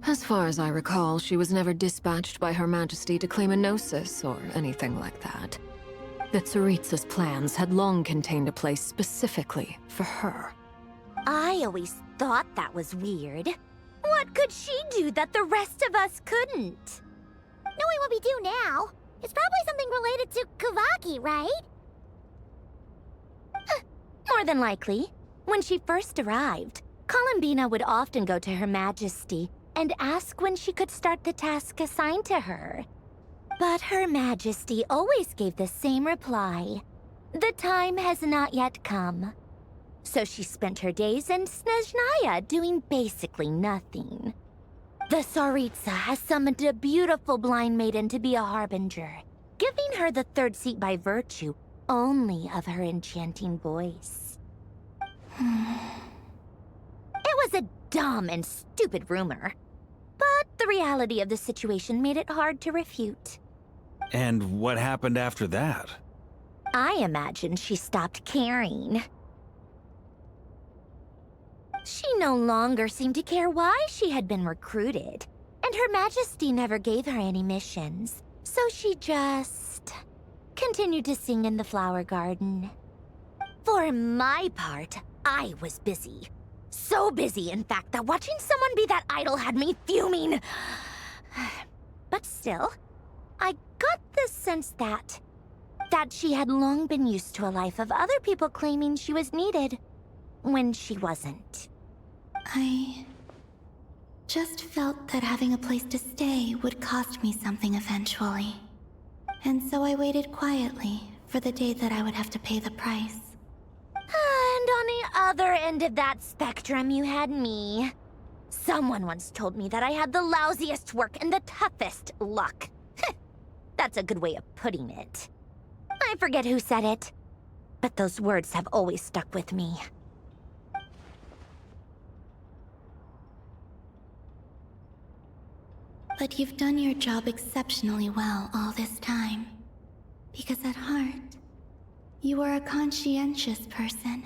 As far as I recall, she was never dispatched by Her Majesty to claim a gnosis or anything like that. The Tsaritsa's plans had long contained a place specifically for her. I always thought that was weird. What could she do that the rest of us couldn't? Knowing what we do now, it's probably something related to Kavaki, right? More than likely. When she first arrived, Columbina would often go to Her Majesty and ask when she could start the task assigned to her. But Her Majesty always gave the same reply. The time has not yet come. So she spent her days in Snezhnaya doing basically nothing. The Tsaritsa has summoned a beautiful blind maiden to be a harbinger, giving her the third seat by virtue only of her enchanting voice. It was a dumb and stupid rumor, but the reality of the situation made it hard to refute. And what happened after that? I imagine she stopped caring. She no longer seemed to care why she had been recruited, and Her Majesty never gave her any missions, so she just continued to sing in the flower garden. For my part, I was busy. So busy, in fact, that watching someone be that idol had me fuming. But still, I got the sense that she had long been used to a life of other people claiming she was needed when she wasn't. I just felt that having a place to stay would cost me something eventually. And so I waited quietly for the day that I would have to pay the price. And on the other end of that spectrum, you had me. Someone once told me that I had the lousiest work and the toughest luck. That's a good way of putting it. I forget who said it, but those words have always stuck with me. But you've done your job exceptionally well all this time. Because at heart, you are a conscientious person.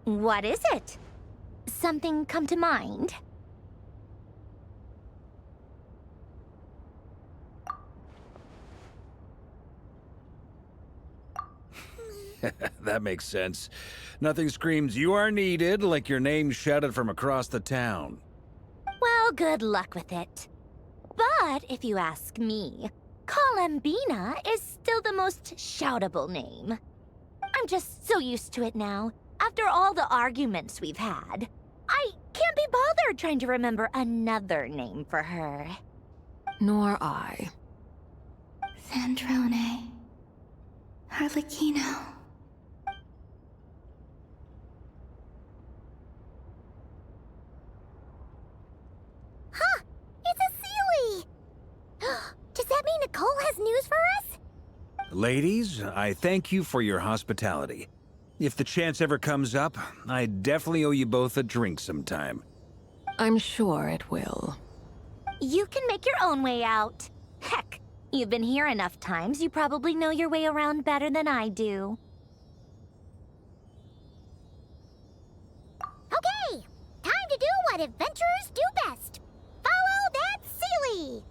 What is it? Something come to mind? That makes sense. Nothing screams you are needed like your name shouted from across the town. Well, good luck with it. But if you ask me, Columbina is still the most shoutable name. I'm just so used to it now. After all the arguments we've had, I can't be bothered trying to remember another name for her. Nor I. Sandrone. Harlequino. Huh! It's a Sealy! Does that mean Nicole has news for us? Ladies, I thank you for your hospitality. If the chance ever comes up, I definitely owe you both a drink sometime. I'm sure it will. You can make your own way out. Heck, you've been here enough times, you probably know your way around better than I do. Okay, time to do what adventurers do best. Follow that Sealy!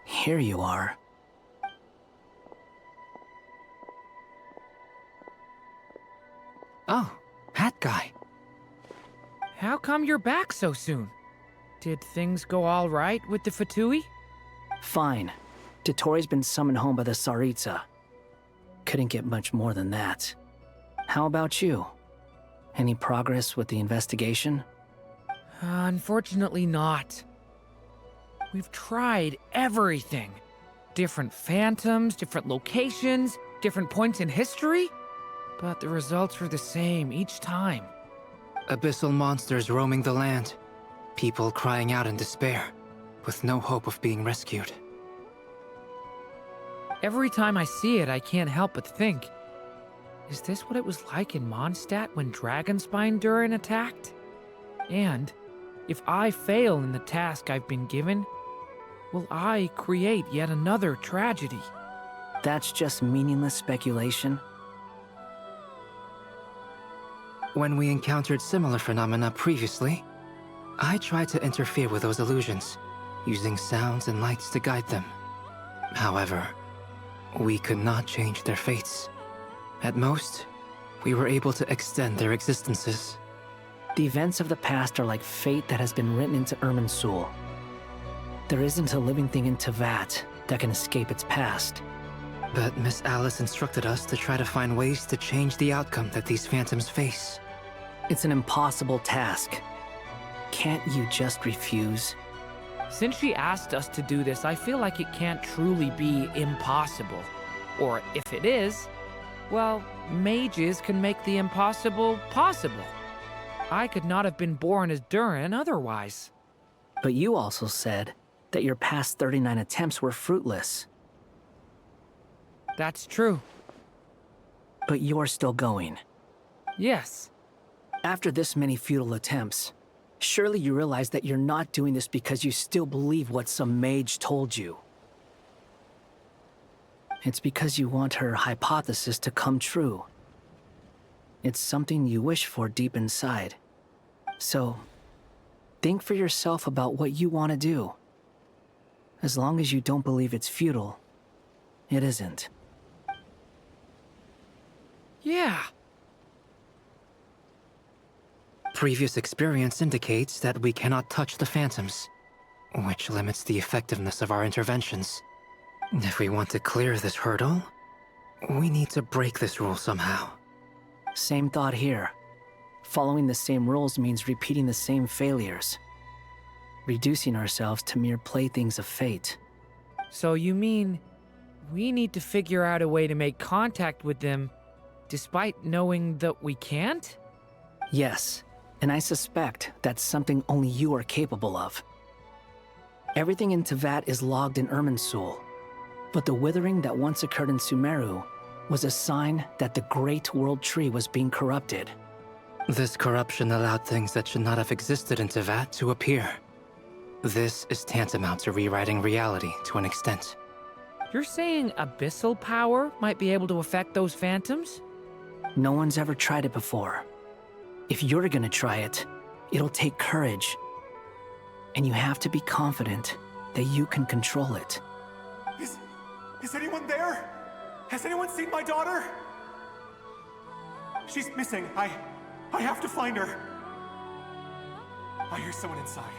Here you are. Oh, hat guy. How come you're back so soon? Did things go all right with the Fatui? Fine. Dottore's been summoned home by the Tsaritsa. Couldn't get much more than that. How about you? Any progress with the investigation? Unfortunately not. We've tried everything. Different phantoms, different locations, different points in history. But the results were the same each time. Abyssal monsters roaming the land. People crying out in despair, with no hope of being rescued. Every time I see it, I can't help but think, is this what it was like in Mondstadt when Dragonspine Durin attacked? And if I fail in the task I've been given, will I create yet another tragedy? That's just meaningless speculation. When we encountered similar phenomena previously, I tried to interfere with those illusions, using sounds and lights to guide them. However, we could not change their fates. At most, we were able to extend their existences. The events of the past are like fate that has been written into Irminsul. There isn't a living thing in Teyvat that can escape its past. But Miss Alice instructed us to try to find ways to change the outcome that these phantoms face. It's an impossible task. Can't you just refuse? Since she asked us to do this, I feel like it can't truly be impossible. Or if it is, well, mages can make the impossible possible. I could not have been born as Durin otherwise. But you also said that your past 39 attempts were fruitless. That's true. But you're still going. Yes. After this many futile attempts, Surely you realize that you're not doing this because you still believe what some mage told you. It's because you want her hypothesis to come true. It's something you wish for deep inside. So, think for yourself about what you want to do. As long as you don't believe it's futile, it isn't. Yeah. Previous experience indicates that we cannot touch the phantoms, which limits the effectiveness of our interventions. If we want to clear this hurdle, we need to break this rule somehow. Same thought here. Following the same rules means repeating the same failures. Reducing ourselves to mere playthings of fate. So you mean we need to figure out a way to make contact with them despite knowing that we can't? Yes, and I suspect that's something only you are capable of. Everything in Teyvat is logged in Irminsul, but the withering that once occurred in Sumeru was a sign that the Great World Tree was being corrupted. This corruption allowed things that should not have existed in Teyvat to appear. This is tantamount to rewriting reality to an extent. You're saying abyssal power might be able to affect those phantoms? No one's ever tried it before. If you're gonna try it, it'll take courage. And you have to be confident that you can control it. Is anyone there? Has anyone seen my daughter? She's missing. I have to find her. I hear someone inside.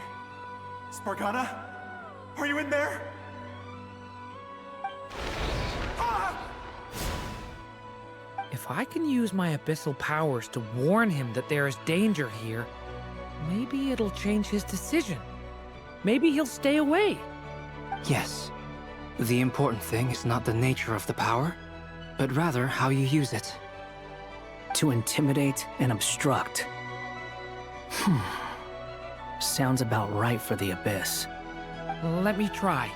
Spargana? Are you in there? If I can use my abyssal powers to warn him that there is danger here, maybe it'll change his decision. Maybe he'll stay away. Yes. The important thing is not the nature of the power, but rather how you use it. To intimidate and obstruct. Sounds about right for the Abyss. Let me try.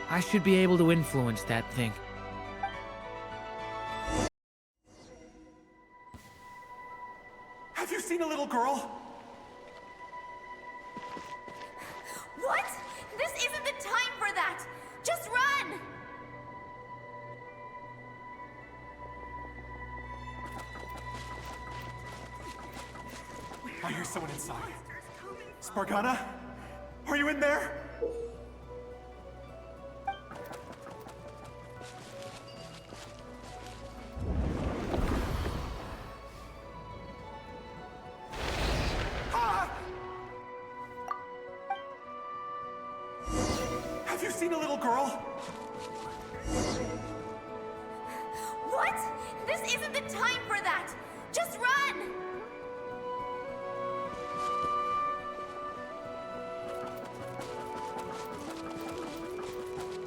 I should be able to influence that thing. Have you seen a little girl? What? This isn't the time for that! Just run! I hear someone inside. Spargana? Are you in there? Have you seen a little girl? What? This isn't the time for that! Just run!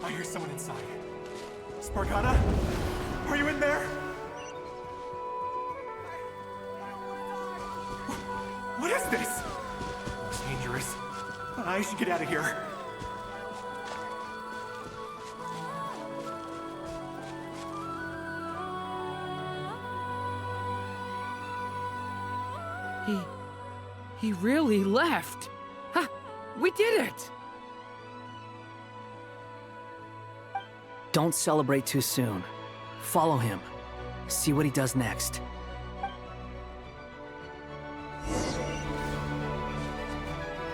I hear someone inside. Spargana? Are you in there? What is this? Dangerous. I should get out of here. He really left. Ha! We did it! Don't celebrate too soon. Follow him. See what he does next.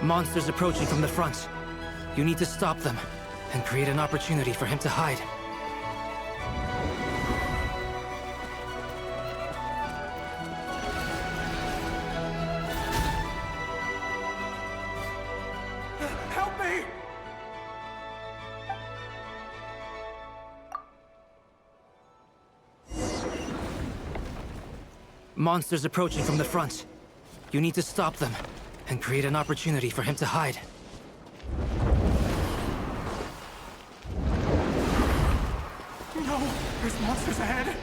Monsters approaching from the front. You need to stop them and create an opportunity for him to hide. Help me! Monsters approaching from the front. You need to stop them and create an opportunity for him to hide. No! There's monsters ahead!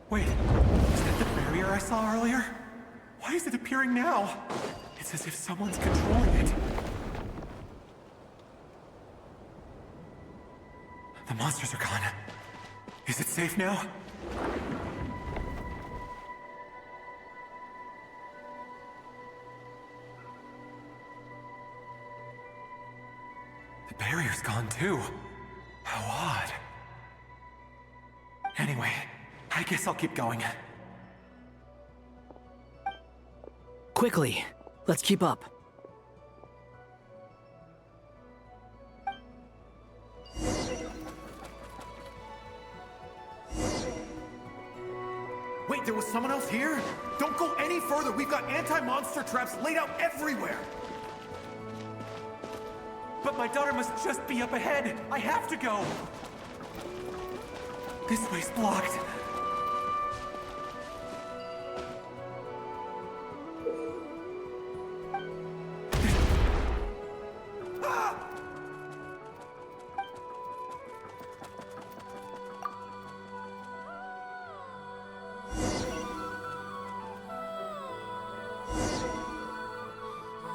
Wait, is that the barrier I saw earlier? Why Why is it appearing now? It's as if someone's controlling it. The monsters are gone. Is it safe now? The barrier's gone too. How odd. Anyway, I guess I'll keep going. Quickly, let's keep up. Wait, there was someone else here? Don't go any further. We've got anti-monster traps laid out everywhere. But my daughter must just be up ahead. I have to go. This way's blocked.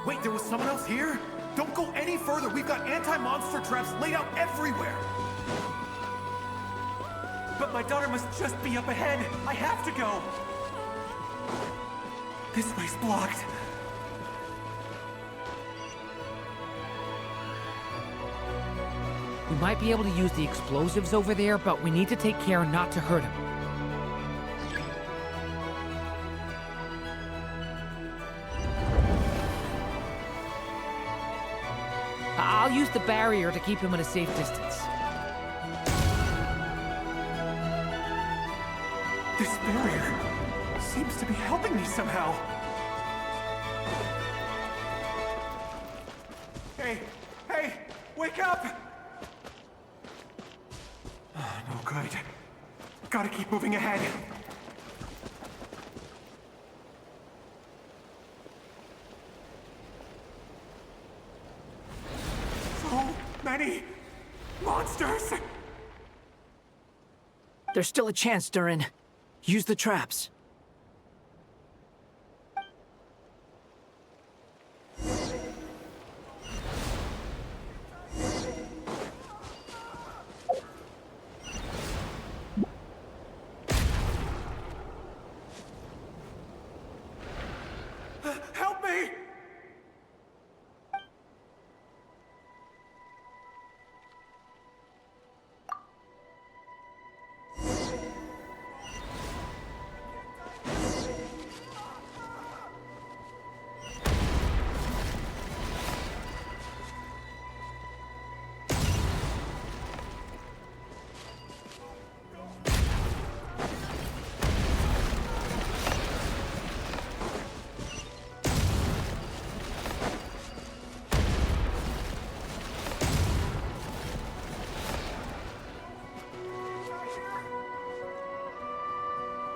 Wait, there was someone else here? Don't go any further. We've got anti-monster traps laid out everywhere. But my daughter must just be up ahead. I have to go. This way's blocked. We might be able to use the explosives over there, but we need to take care not to hurt him. I'll use the barrier to keep him at a safe distance. This barrier seems to be helping me somehow. Hey, wake up! Oh, no good. Gotta keep moving ahead. So many monsters! There's still a chance, Durin. Use the traps. Help me!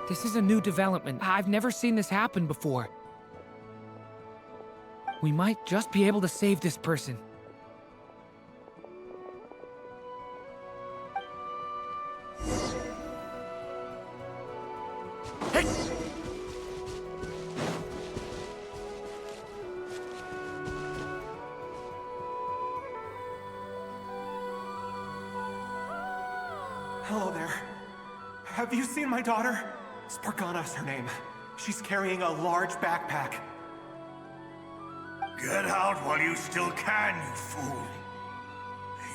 This is a new development. I've never seen this happen before. We might just be able to save this person. Hello there. Have you seen my daughter? Spargana's her name. She's carrying a large backpack. Get out while you still can, you fool.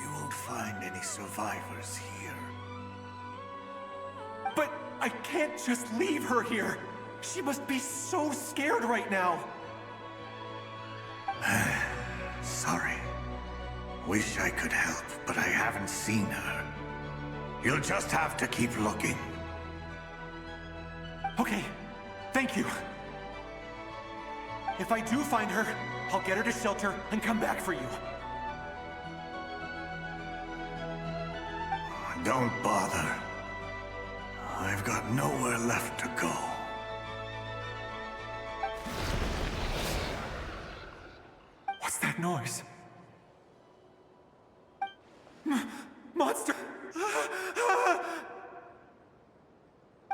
You won't find any survivors here. But I can't just leave her here. She must be so scared right now. Sorry. Wish I could help, but I haven't seen her. You'll just have to keep looking. Okay, thank you. If I do find her, I'll get her to shelter and come back for you. Don't bother. I've got nowhere left to go. What's that noise? Monster!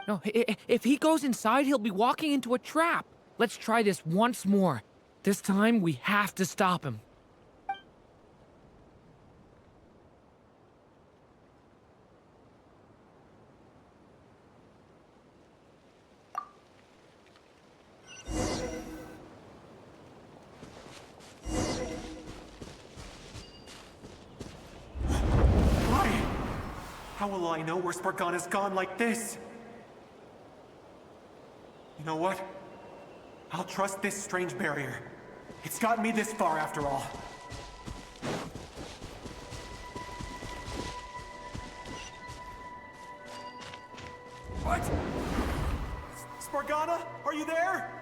No, if he goes inside, he'll be walking into a trap. Let's try this once more. This time, we have to stop him. Why? How will I know where Spargana's gone like this? You know what? I'll trust this strange barrier. It's gotten me this far after all. What? Spargana? Are you there?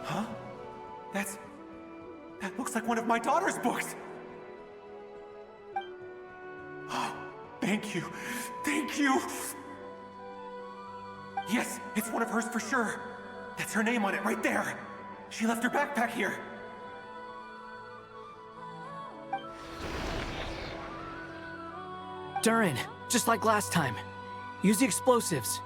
Huh? That looks like one of my daughter's books! Oh, thank you. Thank you! Yes, it's one of hers for sure. That's her name on it right there. She left her backpack here. Durin, just like last time. Use the explosives.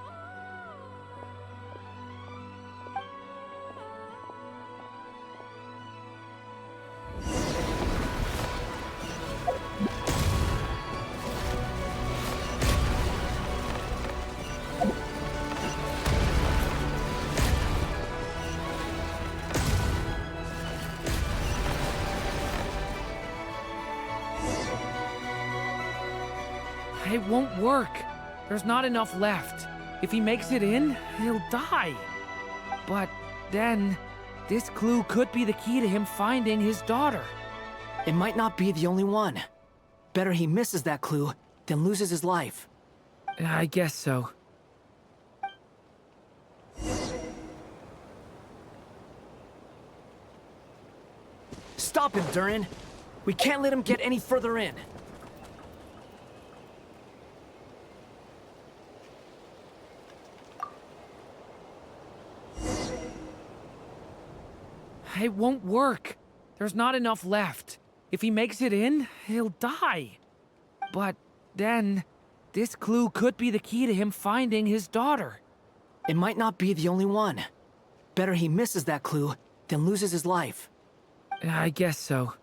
It won't work. There's not enough left. If he makes it in, he'll die. But then, this clue could be the key to him finding his daughter. It might not be the only one. Better he misses that clue than loses his life. I guess so. Stop him, Durin. We can't let him get any further in. It won't work. There's not enough left. If he makes it in, he'll die. But then, this clue could be the key to him finding his daughter. It might not be the only one. Better he misses that clue than loses his life. I guess so.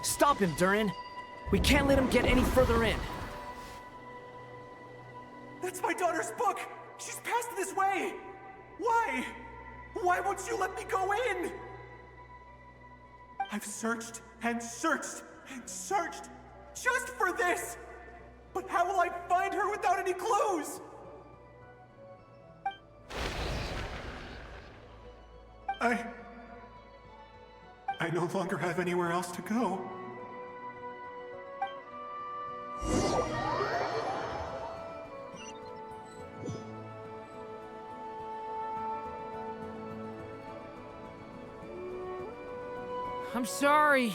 Stop him, Durin. We can't let him get any further in. That's my daughter's book! She's passed this way! Why? Why won't you let me go in? I've searched and searched and searched just for this! But how will I find her without any clues? I no longer have anywhere else to go. I'm sorry.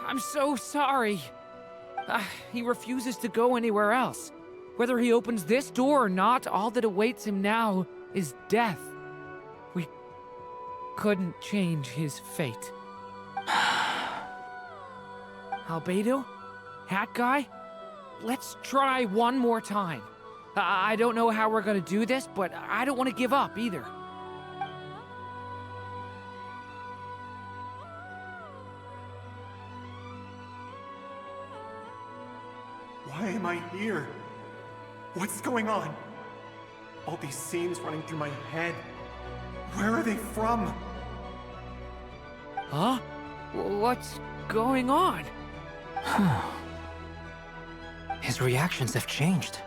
I'm so sorry. He refuses to go anywhere else. Whether he opens this door or not, all that awaits him now is death. We couldn't change his fate. Albedo? Hat Guy? Let's try one more time. I don't know how we're gonna do this, but I don't want to give up either. Why am I here? What's going on? All these scenes running through my head. Where are they from? Huh? What's going on? His reactions have changed.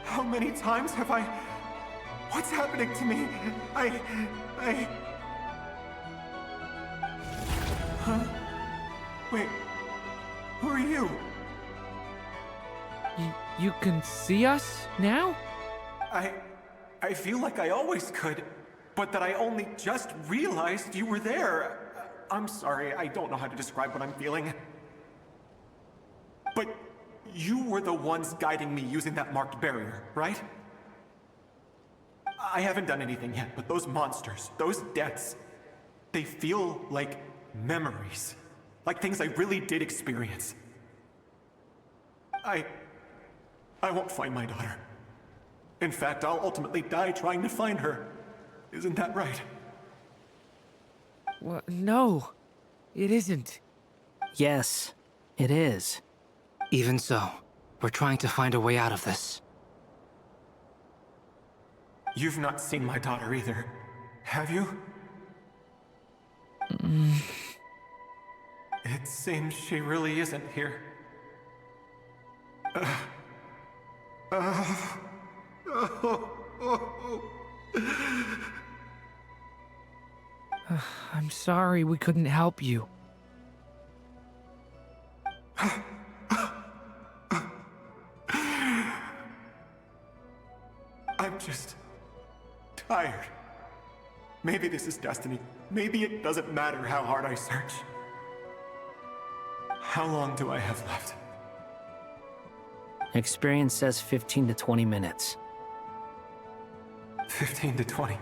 How many times have I... What's happening to me? Wait, who are you? You can see us now? I feel like I always could, but that I only just realized you were there. I'm sorry, I don't know how to describe what I'm feeling. But you were the ones guiding me using that marked barrier, right? I haven't done anything yet, but those monsters, those deaths, they feel like memories. Like things I really did experience. I won't find my daughter. In fact, I'll ultimately die trying to find her. Isn't that right? Well, no, it isn't. Yes, it is. Even so, we're trying to find a way out of this. You've not seen my daughter either, have you? It seems she really isn't here. I'm sorry we couldn't help you. I'm just tired. Maybe this is destiny. Maybe it doesn't matter how hard I search. How long do I have left? Experience says 15 to 20 minutes. 15 to 20.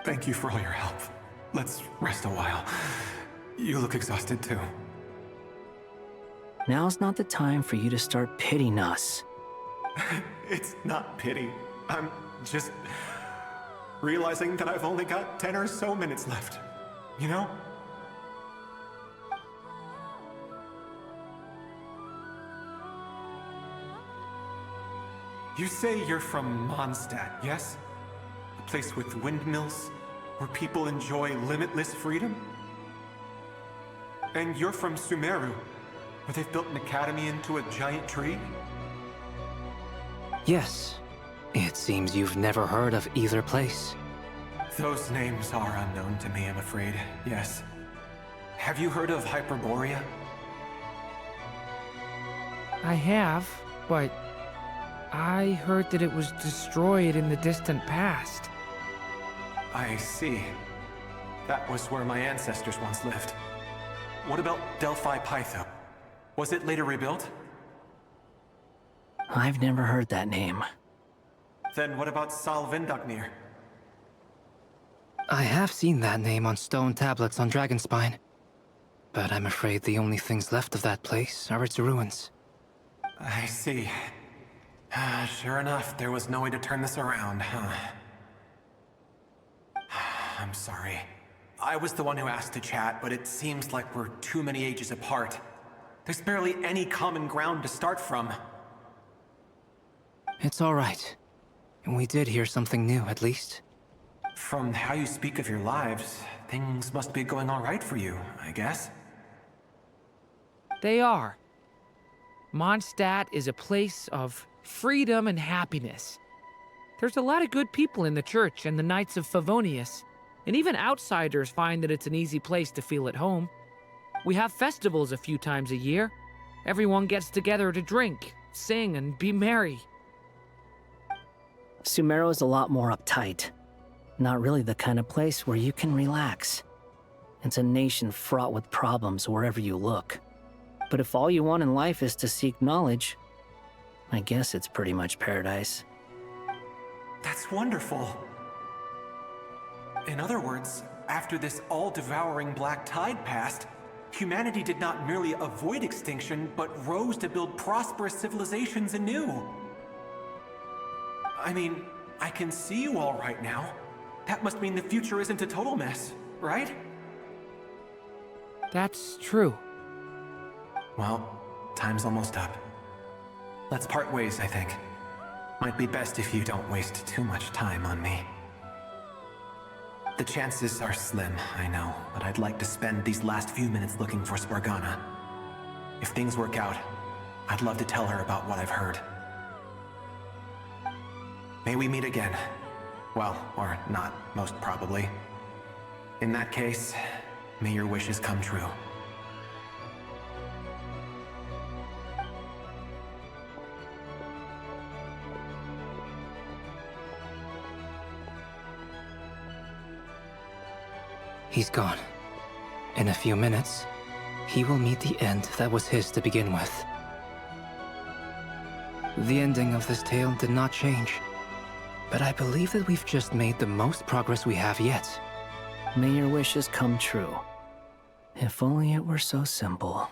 Thank you for all your help. Let's rest a while. You look exhausted too. Now's not the time for you to start pitying us. It's not pity. I'm just realizing that I've only got 10 or so minutes left. You know? You say you're from Mondstadt, yes? A place with windmills, where people enjoy limitless freedom? And you're from Sumeru, where they've built an academy into a giant tree? Yes. It seems you've never heard of either place. Those names are unknown to me, I'm afraid, yes. Have you heard of Hyperborea? I have, but I heard that it was destroyed in the distant past. I see. That was where my ancestors once lived. What about Delphi Pytho? Was it later rebuilt? I've never heard that name. Then what about Sal Vindagnir? I have seen that name on stone tablets on Dragonspine. But I'm afraid the only things left of that place are its ruins. I see. Sure enough, there was no way to turn this around, huh? I'm sorry. I was the one who asked to chat, but it seems like we're too many ages apart. There's barely any common ground to start from. It's all right. We did hear something new, at least. From how you speak of your lives, things must be going all right for you, I guess. They are. Mondstadt is a place of freedom and happiness. There's a lot of good people in the church and the Knights of Favonius, and even outsiders find that it's an easy place to feel at home. We have festivals a few times a year. Everyone gets together to drink, sing, and be merry. Sumeru is a lot more uptight. Not really the kind of place where you can relax. It's a nation fraught with problems wherever you look. But if all you want in life is to seek knowledge, I guess it's pretty much paradise. That's wonderful. In other words, after this all-devouring black tide passed, humanity did not merely avoid extinction, but rose to build prosperous civilizations anew. I mean, I can see you all right now. That must mean the future isn't a total mess, right? That's true. Well, time's almost up. Let's part ways, I think. Might be best if you don't waste too much time on me. The chances are slim, I know, but I'd like to spend these last few minutes looking for Spargana. If things work out, I'd love to tell her about what I've heard. May we meet again. Well, or not, most probably. In that case, may your wishes come true. He's gone. In a few minutes, he will meet the end that was his to begin with. The ending of this tale did not change, but I believe that we've just made the most progress we have yet. May your wishes come true. If only it were so simple.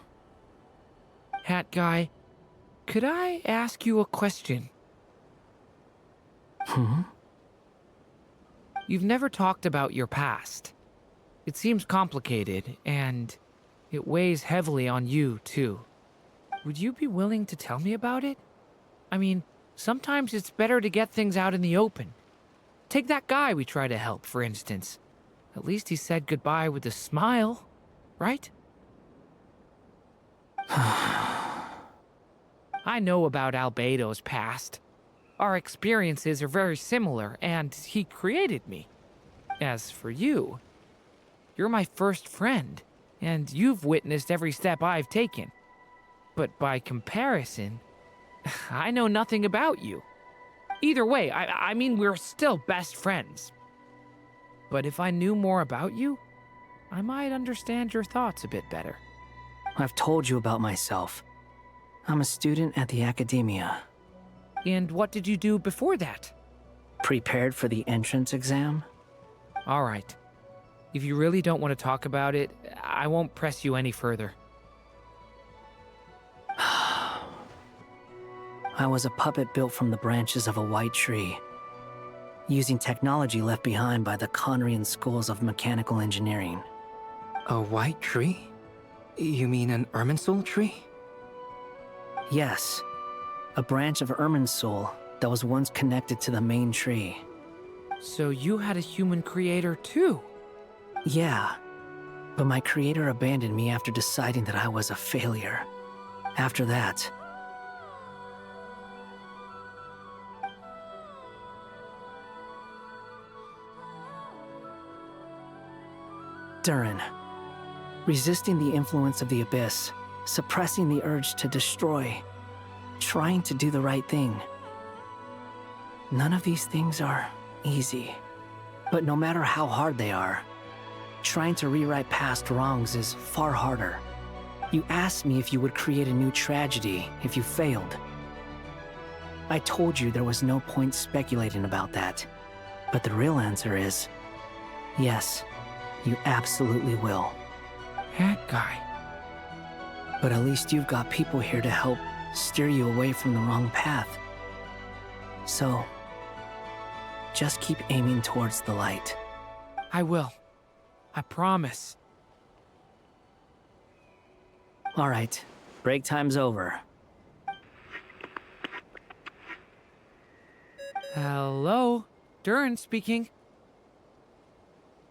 Hat guy, could I ask you a question? You've never talked about your past. It seems complicated, and it weighs heavily on you, too. Would you be willing to tell me about it? I mean, sometimes it's better to get things out in the open. Take that guy we try to help, for instance. At least he said goodbye with a smile, right? I know about Albedo's past. Our experiences are very similar, and he created me. As for you, you're my first friend, and you've witnessed every step I've taken. But by comparison, I know nothing about you. Either way, I mean, we're still best friends. But if I knew more about you, I might understand your thoughts a bit better. I've told you about myself. I'm a student at the academia. And what did you do before that? Prepared for the entrance exam? All right. If you really don't want to talk about it, I won't press you any further. I was a puppet built from the branches of a white tree, using technology left behind by the Conrian schools of mechanical engineering. A white tree? You mean an Irminsul tree? Yes, a branch of Irminsul that was once connected to the main tree. So you had a human creator too? Yeah, but my creator abandoned me after deciding that I was a failure. After that, Durin. Resisting the influence of the Abyss, suppressing the urge to destroy, trying to do the right thing. None of these things are easy. But no matter how hard they are, trying to rewrite past wrongs is far harder. You asked me if you would create a new tragedy if you failed. I told you there was no point speculating about that. But the real answer is, yes, you absolutely will. That guy. But at least you've got people here to help steer you away from the wrong path. So, just keep aiming towards the light. I will. I promise. All right, break time's over. Hello? Durin speaking.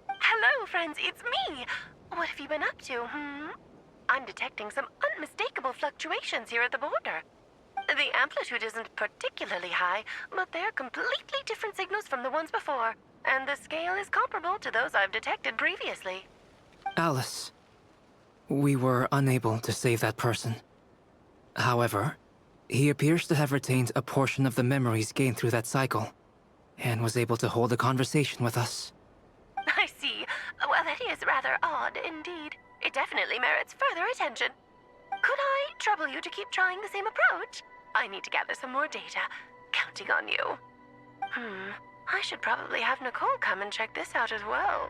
Hello, friends, it's me! What have you been up to, I'm detecting some unmistakable fluctuations here at the border. The amplitude isn't particularly high, but they're completely different signals from the ones before, and the scale is comparable to those I've detected previously. Alice, we were unable to save that person. However, he appears to have retained a portion of the memories gained through that cycle, and was able to hold a conversation with us. I see. Well, that is rather odd indeed. It definitely merits further attention. Could I trouble you to keep trying the same approach? I need to gather some more data. Counting on you. I should probably have Nicole come and check this out as well.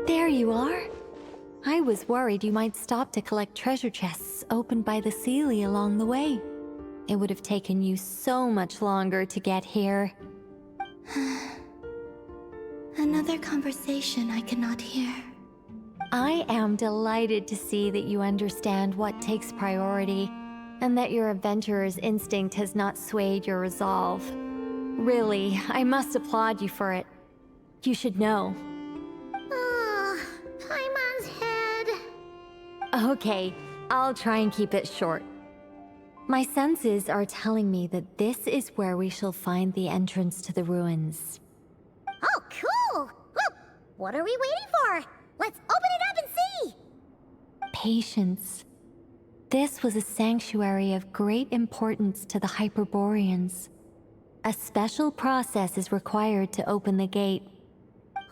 There you are. I was worried you might stop to collect treasure chests opened by the Seelie along the way. It would have taken you so much longer to get here. Another conversation I cannot hear. I am delighted to see that you understand what takes priority, and that your adventurer's instinct has not swayed your resolve. Really, I must applaud you for it. You should know. Paimon's head. Okay, I'll try and keep it short. My senses are telling me that this is where we shall find the entrance to the ruins. Oh, cool! Well, what are we waiting for? Let's open it up and see! Patience. This was a sanctuary of great importance to the Hyperboreans. A special process is required to open the gate.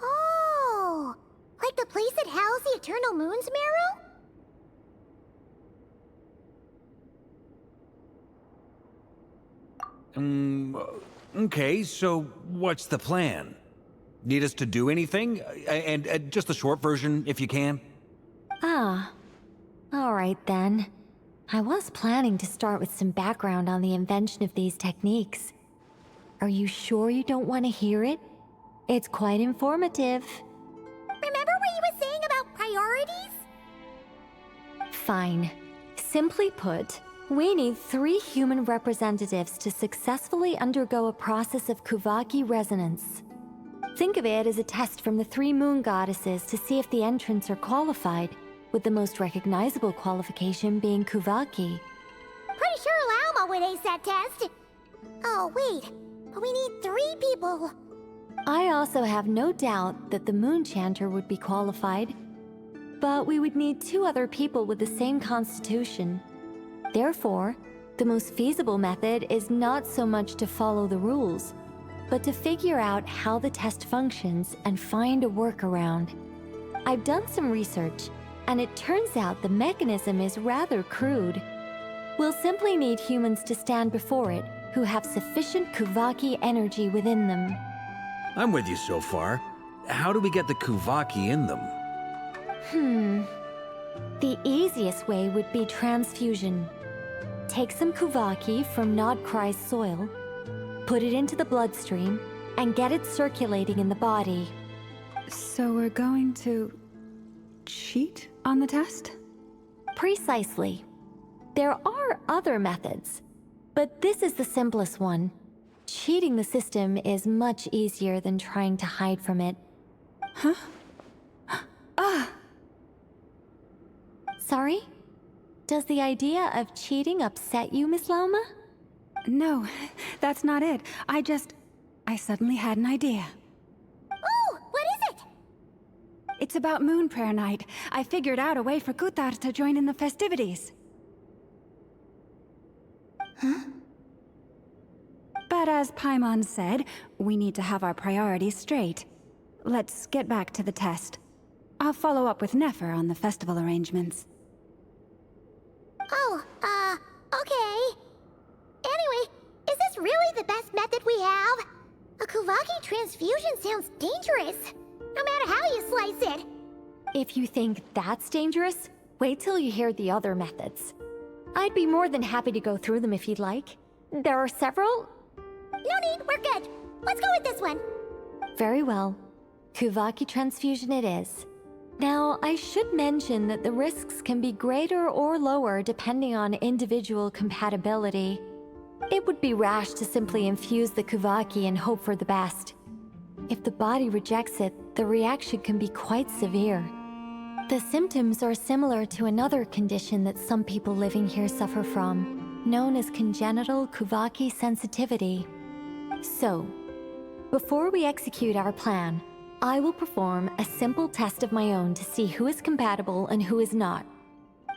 Oh! Like the place that housed the Eternal Moon's marrow? Okay, so what's the plan? Need us to do anything? And just the short version, if you can. Ah. Alright then. I was planning to start with some background on the invention of these techniques. Are you sure you don't want to hear it? It's quite informative. Remember what you were saying about priorities? Fine. Simply put, we need 3 human representatives to successfully undergo a process of Kuvaki resonance. Think of it as a test from the 3 moon goddesses to see if the entrants are qualified, with the most recognizable qualification being Kuvaki. Pretty sure Lauma would ace that test. Oh, wait. But we need 3 people. I also have no doubt that the Moon Chanter would be qualified, but we would need 2 other people with the same constitution. Therefore, the most feasible method is not so much to follow the rules, but to figure out how the test functions and find a workaround. I've done some research, and it turns out the mechanism is rather crude. We'll simply need humans to stand before it who have sufficient Kuvaki energy within them. I'm with you so far. How do we get the Kuvaki in them? The easiest way would be transfusion. Take some Kuvaki from nod-krai's soil, put it into the bloodstream, and get it circulating in the body. So we're going to cheat on the test? Precisely. There are other methods, but this is the simplest one. Cheating the system is much easier than trying to hide from it. Huh? Sorry? Does the idea of cheating upset you, Miss Lauma? No, that's not it. I suddenly had an idea. Oh, what is it? It's about Moon Prayer Night. I figured out a way for Kutar to join in the festivities. Huh? But as Paimon said, we need to have our priorities straight. Let's get back to the test. I'll follow up with Nefer on the festival arrangements. Oh, okay. Anyway, is this really the best method we have? A Kuvaki transfusion sounds dangerous, no matter how you slice it. If you think that's dangerous, wait till you hear the other methods. I'd be more than happy to go through them if you'd like. There are several. No need, we're good. Let's go with this one. Very well. Kuvaki transfusion it is. Now, I should mention that the risks can be greater or lower depending on individual compatibility. It would be rash to simply infuse the Kuvaki and hope for the best. If the body rejects it, the reaction can be quite severe. The symptoms are similar to another condition that some people living here suffer from, known as congenital Kuvaki sensitivity. So, before we execute our plan, I will perform a simple test of my own to see who is compatible and who is not.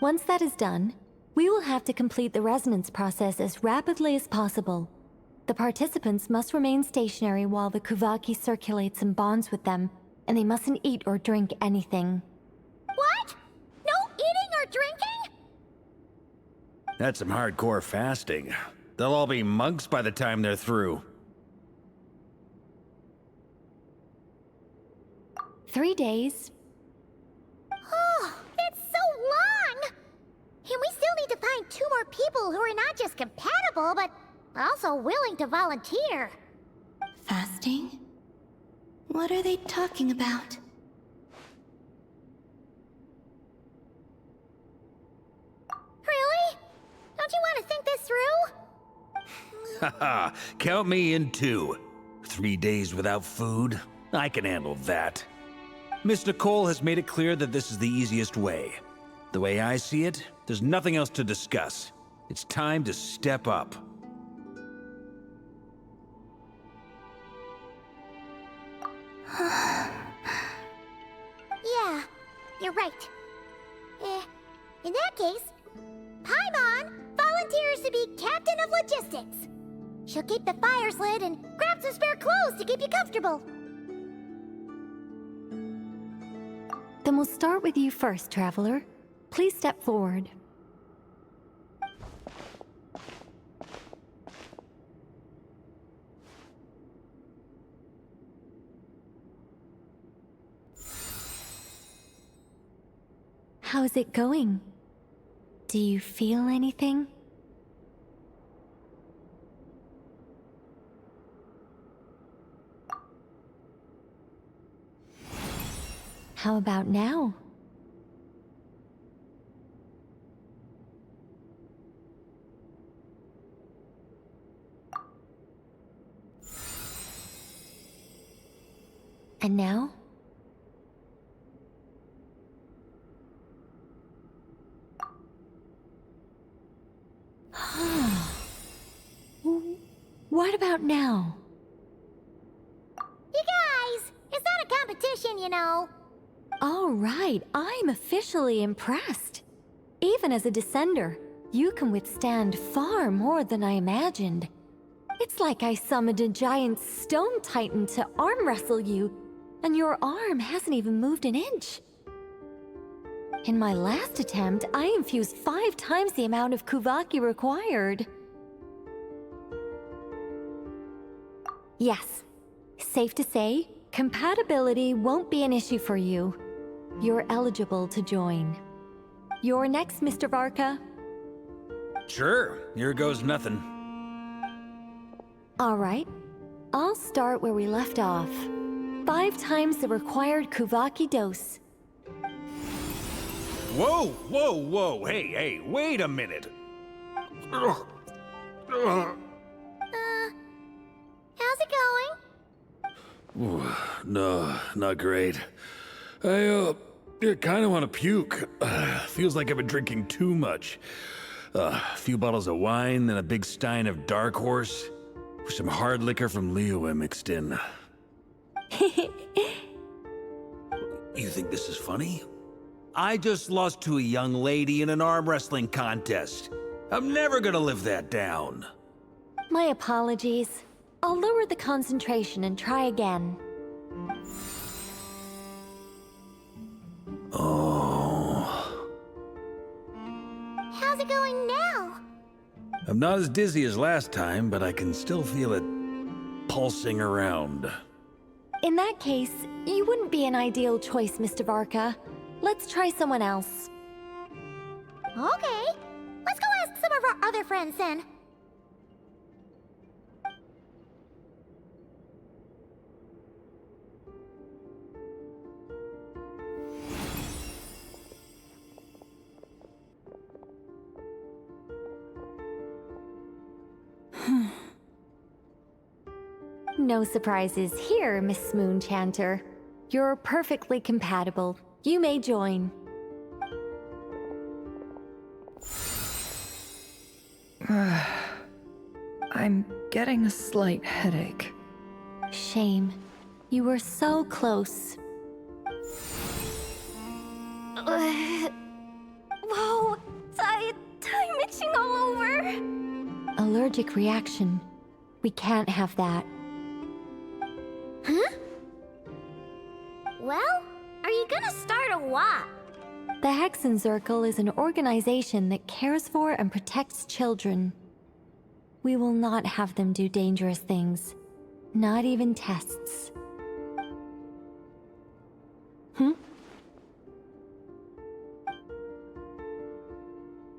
Once that is done, we will have to complete the resonance process as rapidly as possible. The participants must remain stationary while the Kuvaki circulates and bonds with them, and they mustn't eat or drink anything. What? No eating or drinking? That's some hardcore fasting. They'll all be monks by the time they're through. 3 days. Oh, it's so long! And we still need to find 2 more people people who are not just compatible, but also willing to volunteer. Fasting? What are they talking about? Really? Don't you want to think this through? Haha, count me in too. 3 days without food? I can handle that. Miss Nicole has made it clear that this is the easiest way. The way I see it, there's nothing else to discuss. It's time to step up. Yeah, you're right. In that case, Paimon volunteers to be Captain of Logistics. She'll keep the fires lit and grab some spare clothes to keep you comfortable. Then we'll start with you first, Traveler. Please step forward. How's it going? Do you feel anything? How about now? And now? What about now? You guys, it's not a competition, you know. All right, I'm officially impressed. Even as a descender, you can withstand far more than I imagined. It's like I summoned a giant stone titan to arm wrestle you, and your arm hasn't even moved an inch. In my last attempt, I infused 5 times the amount of Kuvaki required. Yes, safe to say, compatibility won't be an issue for you. You're eligible to join. You're next, Mr. Varka. Sure, here goes nothing. All right, I'll start where we left off. 5 times the required Kuvaki dose. Whoa, whoa, whoa, hey, wait a minute. How's it going? Ooh, no, not great. I kind of want to puke. Feels like I've been drinking too much. A few bottles of wine, then a big stein of Dark Horse, with some hard liquor from Liyue mixed in. You think this is funny? I just lost to a young lady in an arm wrestling contest. I'm never gonna live that down. My apologies. I'll lower the concentration and try again. Oh. How's it going now? I'm not as dizzy as last time, but I can still feel it pulsing around. In that case, you wouldn't be an ideal choice, Mr. Varka. Let's try someone else. Okay, let's go ask some of our other friends then. No surprises here, Miss Moonchanter. You're perfectly compatible. You may join. I'm getting a slight headache. Shame. You were so close. Whoa! I'm itching all over! Allergic reaction. We can't have that. Huh? Well, are you gonna start a what? The Hexen Circle is an organization that cares for and protects children. We will not have them do dangerous things. Not even tests.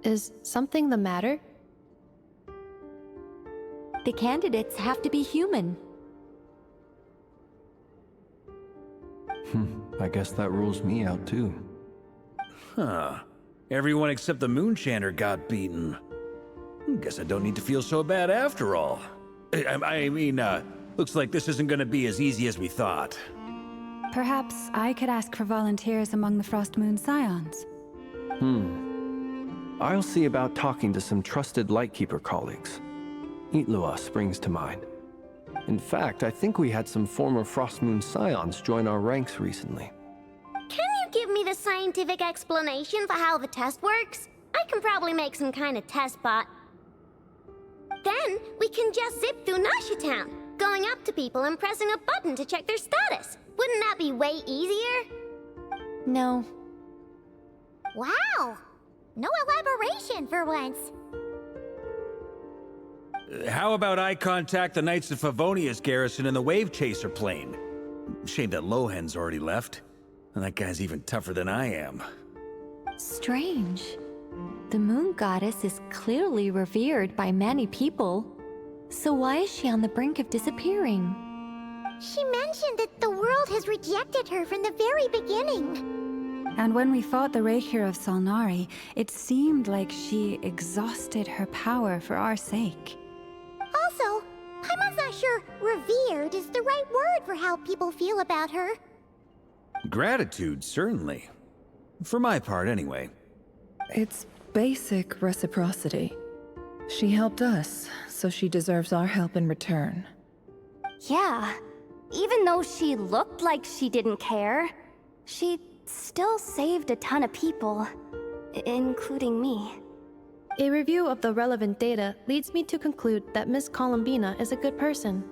Is something the matter? the candidates have to be human. I guess that rules me out too. Huh. Everyone except the Moonchanter got beaten. Guess I don't need to feel so bad after all. I mean, looks like this isn't gonna be as easy as we thought. Perhaps I could ask for volunteers among the Frost Moon Scions. I'll see about talking to some trusted Lightkeeper colleagues. Itlua springs to mind. In fact, I think we had some former Frost Moon Scions join our ranks recently. Can you give me the scientific explanation for how the test works? I can probably make some kind of test bot. Then we can just zip through Nasha Town, going up to people and pressing a button to check their status. Wouldn't that be way easier? No. Wow! No elaboration for once. How about I contact the Knights of Favonia's garrison in the Wave Chaser plane? Shame that Lohan's already left. And that guy's even tougher than I am. Strange. The moon goddess is clearly revered by many people. So why is she on the brink of disappearing? She mentioned that the world has rejected her from the very beginning. And when we fought the Raker of Solnari, it seemed like she exhausted her power for our sake. Also, Paimon's not sure revered is the right word for how people feel about her. Gratitude, certainly. For my part, anyway. It's basic reciprocity. She helped us, so she deserves our help in return. Yeah. Even though she looked like she didn't care, she still saved a ton of people, including me. A review of the relevant data leads me to conclude that Miss Columbina is a good person.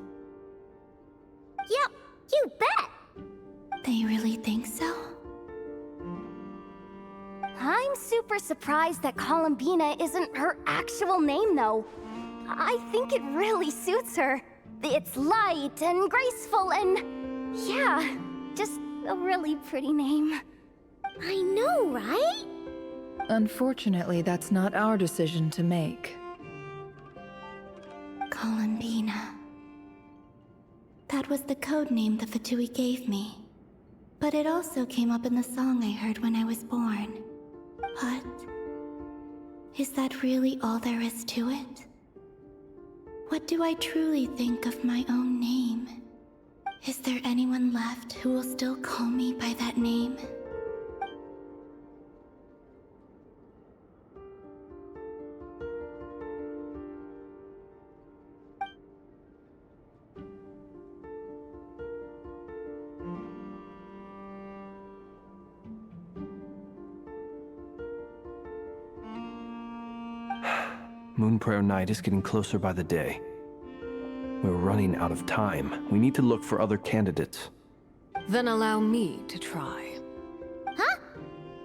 Yep, you bet! They really think so? I'm super surprised that Columbina isn't her actual name, though. I think it really suits her. It's light and graceful and... yeah, just a really pretty name. I know, right? Unfortunately, that's not our decision to make. Columbina. That was the code name the Fatui gave me. But it also came up in the song I heard when I was born. But... is that really all there is to it? What do I truly think of my own name? Is there anyone left who will still call me by that name? Moonprayer Night is getting closer by the day. We're running out of time. We need to look for other candidates. Then allow me to try. Huh?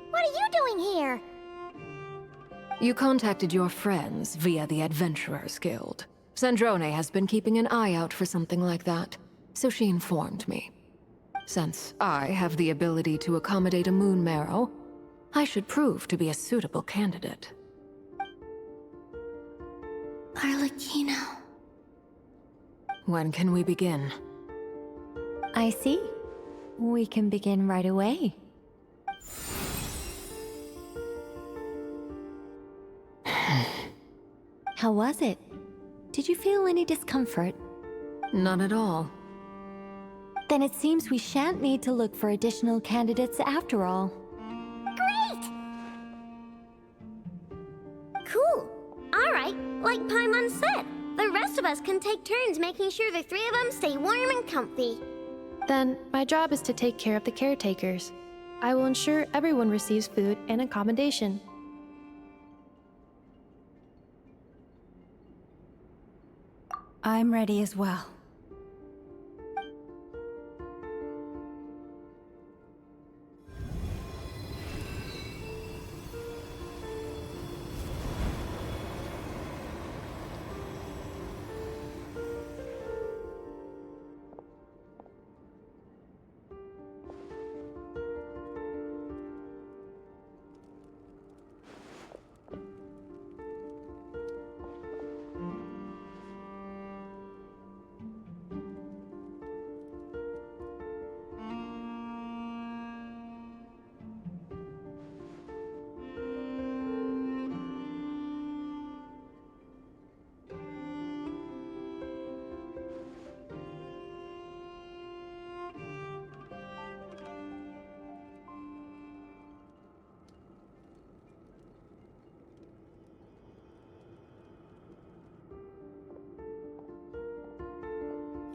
What are you doing here? You contacted your friends via the Adventurers Guild. Sandrone has been keeping an eye out for something like that, so she informed me. Since I have the ability to accommodate a moon marrow, I should prove to be a suitable candidate. Arlecchino. When can we begin? I see. We can begin right away. How was it? Did you feel any discomfort? None at all. Then it seems we shan't need to look for additional candidates after all. Great! Cool. Alright, like Paimon said, the rest of us can take turns making sure the three of them stay warm and comfy. Then, my job is to take care of the caretakers. I will ensure everyone receives food and accommodation. I'm ready as well.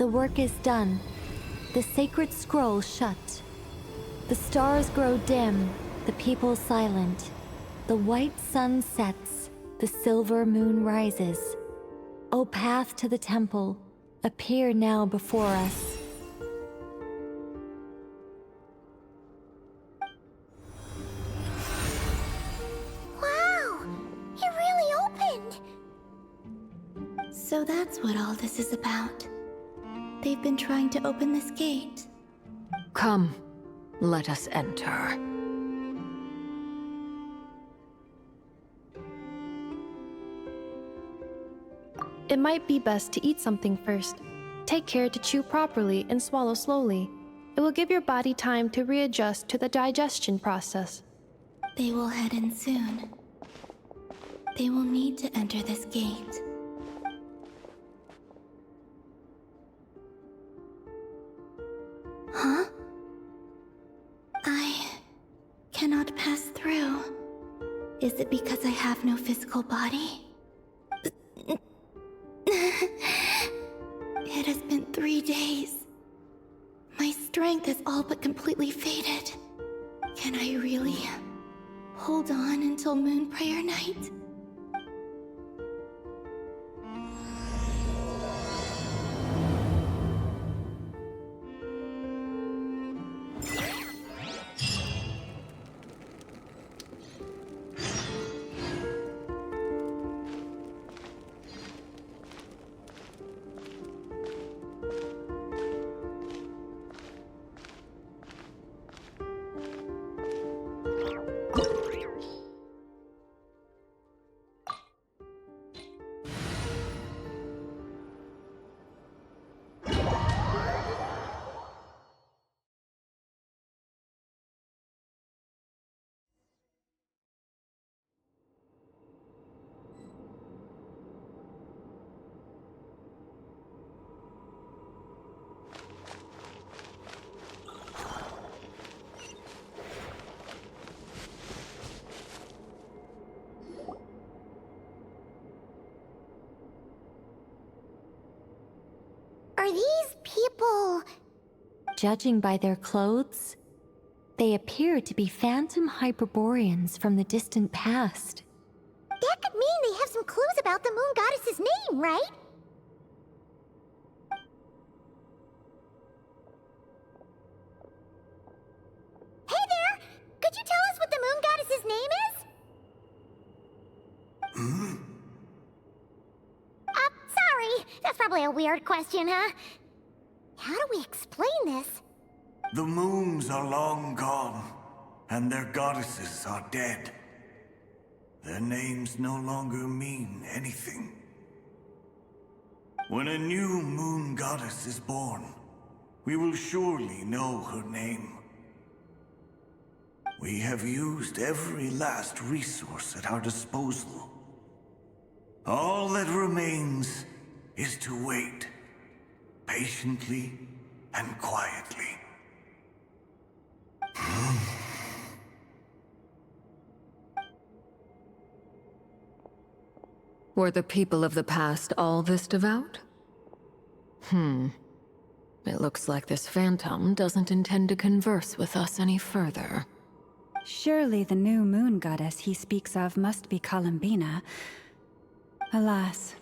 The work is done. The sacred scroll shut. The stars grow dim, the people silent. The white sun sets, the silver moon rises. O path to the temple, appear now before us. Wow! It really opened! So that's what all this is about. They've been trying to open this gate. Come, let us enter. It might be best to eat something first. Take care to chew properly and swallow slowly. It will give your body time to readjust to the digestion process. They will head in soon. They will need to enter this gate. Huh? I cannot pass through. Is it because I have no physical body? It has been 3 days. My strength has all but completely faded. Can I really hold on until Moon Prayer Night? Are these people... Judging by their clothes, they appear to be phantom Hyperboreans from the distant past. That could mean they have some clues about the moon goddess's name, right? Hey there! Could you tell us what the moon goddess's name is? Sorry. That's probably a weird question, huh? How do we explain this? The moons are long gone, and their goddesses are dead. Their names no longer mean anything. When a new moon goddess is born, we will surely know her name. We have used every last resource at our disposal. All that remains is to wait, patiently and quietly. Were the people of the past all this devout? It looks like this phantom doesn't intend to converse with us any further. Surely the new moon goddess he speaks of must be Columbina. Alas,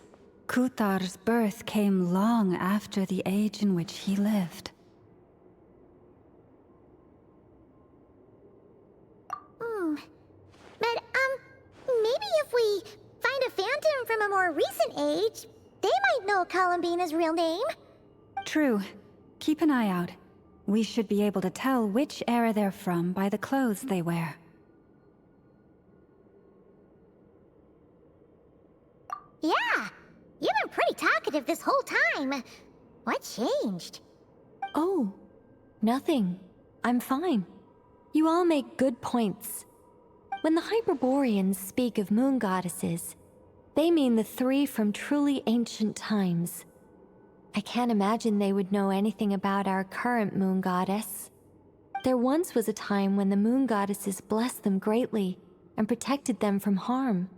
Kuthar's birth came long after the age in which he lived. But, maybe if we find a phantom from a more recent age, they might know Columbina's real name. True. Keep an eye out. We should be able to tell which era they're from by the clothes they wear. Yeah, you've been pretty talkative this whole time. What changed? Oh, nothing. I'm fine. You all make good points. When the Hyperboreans speak of moon goddesses, they mean the three from truly ancient times. I can't imagine they would know anything about our current moon goddess. There once was a time when the moon goddesses blessed them greatly and protected them from harm.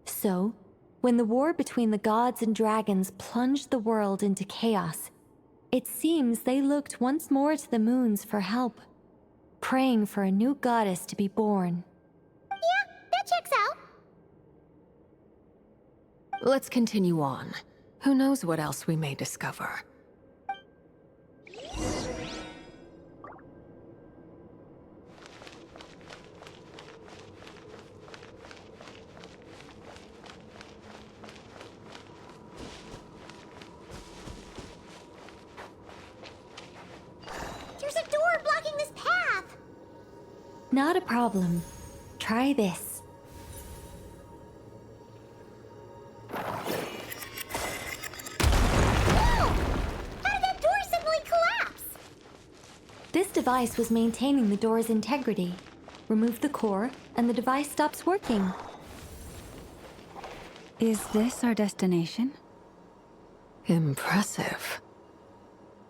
So, when the war between the gods and dragons plunged the world into chaos, It seems they looked once more to the moons for help, praying for a new goddess to be born. Yeah, that checks out. Let's continue on. Who knows what else we may discover? There's a door blocking this path. Not a problem. Try this. This device was maintaining the door's integrity. Remove the core, and the device stops working. Is this our destination? Impressive.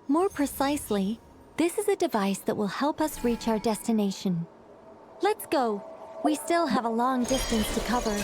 More precisely, this is a device that will help us reach our destination. Let's go. We still have a long distance to cover.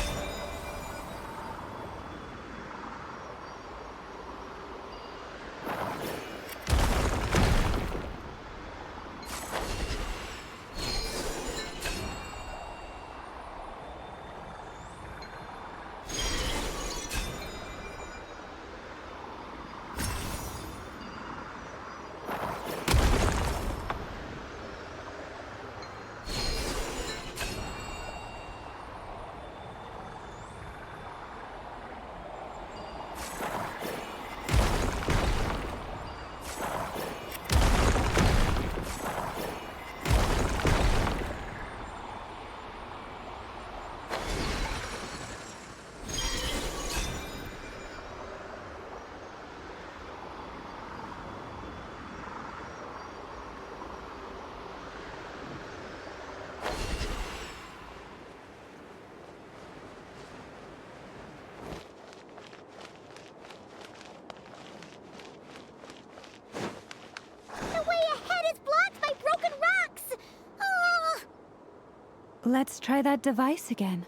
Let's try that device again.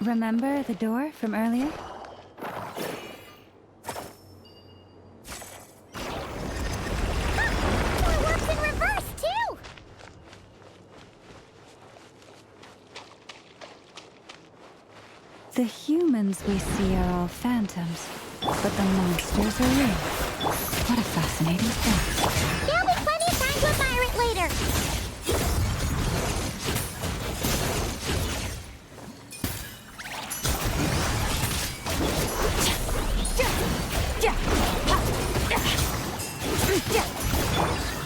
Remember the door from earlier? It works in reverse, too! The humans we see are all phantoms, but the monsters are real. What a fascinating thing. There'll be plenty of time to admire it later.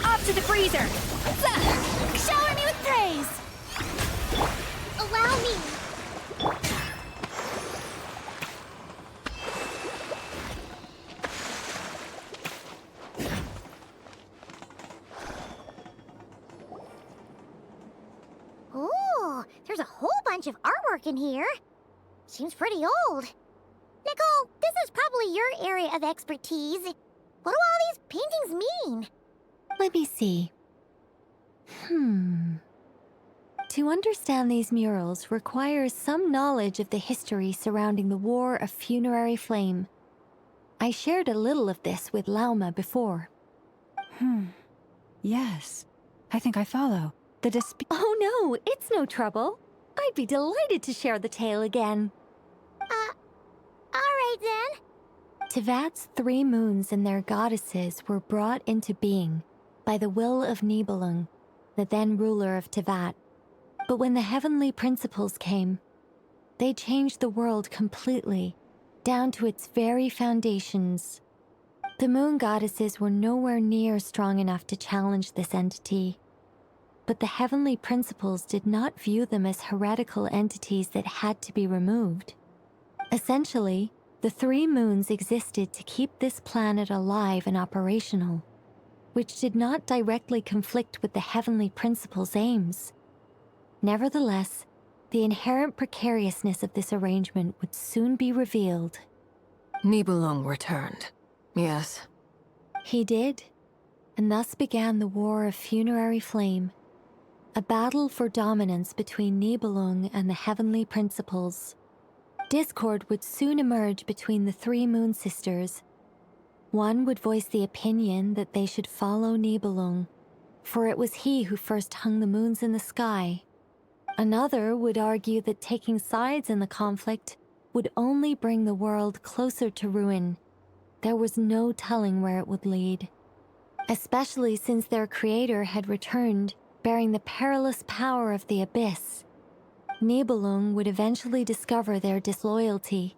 Up to the freezer! Shower me with praise! Allow me. Ooh, there's a whole bunch of artwork in here. Seems pretty old. Nicole, this is probably your area of expertise. What do all these paintings mean? Let me see. To understand these murals requires some knowledge of the history surrounding the War of Funerary Flame. I shared a little of this with Lauma before. Yes. I think I follow. The Oh no, it's no trouble. I'd be delighted to share the tale again. Alright then. Tevat's 3 moons and their goddesses were brought into being by the will of Nibelung, the then ruler of Tevat. But when the heavenly principles came, they changed the world completely, down to its very foundations. The moon goddesses were nowhere near strong enough to challenge this entity. But the heavenly principles did not view them as heretical entities that had to be removed. Essentially, the 3 moons existed to keep this planet alive and operational, which did not directly conflict with the heavenly principles' aims. Nevertheless, the inherent precariousness of this arrangement would soon be revealed. Nibelung returned. Yes. He did, and thus began the War of Funerary Flame, a battle for dominance between Nibelung and the heavenly principles. Discord would soon emerge between the 3 moon sisters, One would voice the opinion that they should follow Nibelung, for it was he who first hung the moons in the sky. Another would argue that taking sides in the conflict would only bring the world closer to ruin. There was no telling where it would lead, especially since their creator had returned, bearing the perilous power of the abyss. Nibelung would eventually discover their disloyalty.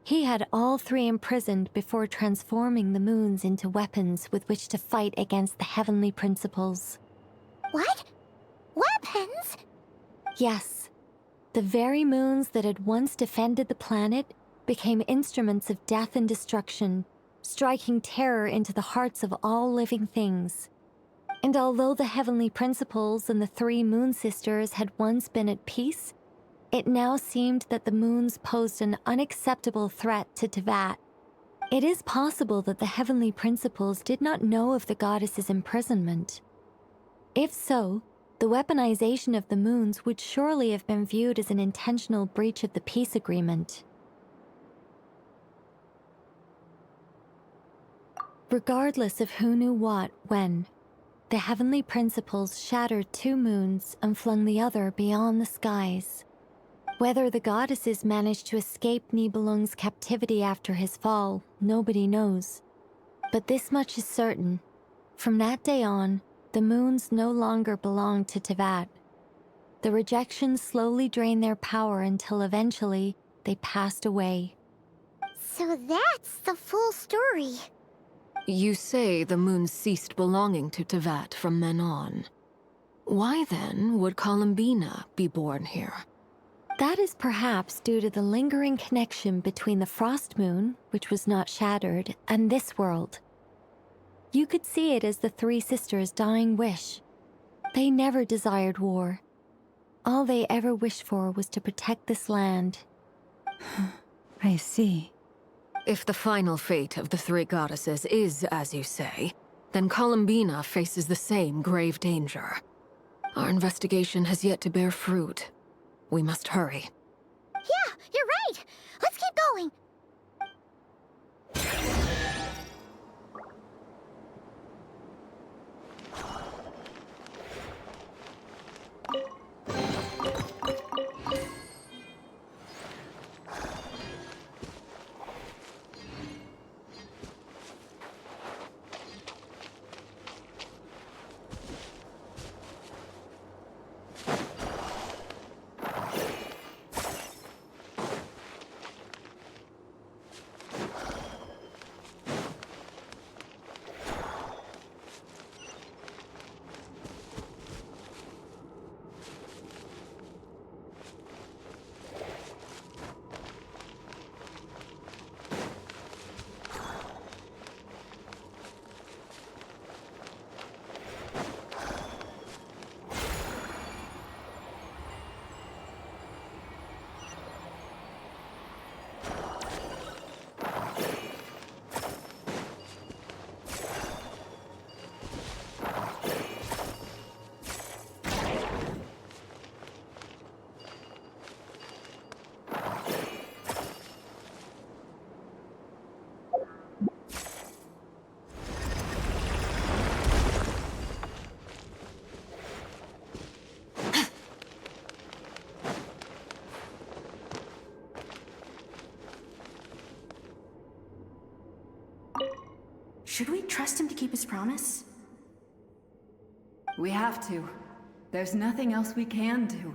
He had all three imprisoned before transforming the moons into weapons with which to fight against the heavenly principles. What? Weapons? Yes. The very moons that had once defended the planet became instruments of death and destruction, striking terror into the hearts of all living things. And although the heavenly principles and the three moon sisters had once been at peace, it now seemed that the moons posed an unacceptable threat to Teyvat. It is possible that the heavenly principles did not know of the goddess's imprisonment. If so, the weaponization of the moons would surely have been viewed as an intentional breach of the peace agreement. Regardless of who knew what, when, the heavenly principles shattered two moons and flung the other beyond the skies. Whether the goddesses managed to escape Nibelung's captivity after his fall, nobody knows. But this much is certain. From that day on, the moons no longer belonged to Teyvat. The rejection slowly drained their power until eventually they passed away. So that's the full story. You say the moons ceased belonging to Teyvat from then on. Why then would Columbina be born here? That is perhaps due to the lingering connection between the Frost Moon, which was not shattered, and this world. You could see it as the three sisters' dying wish. They never desired war. All they ever wished for was to protect this land. I see. If the final fate of the three goddesses is as you say, then Columbina faces the same grave danger. Our investigation has yet to bear fruit. We must hurry. Yeah, you're right. Let's keep going. Should we trust him to keep his promise? We have to. There's nothing else we can do.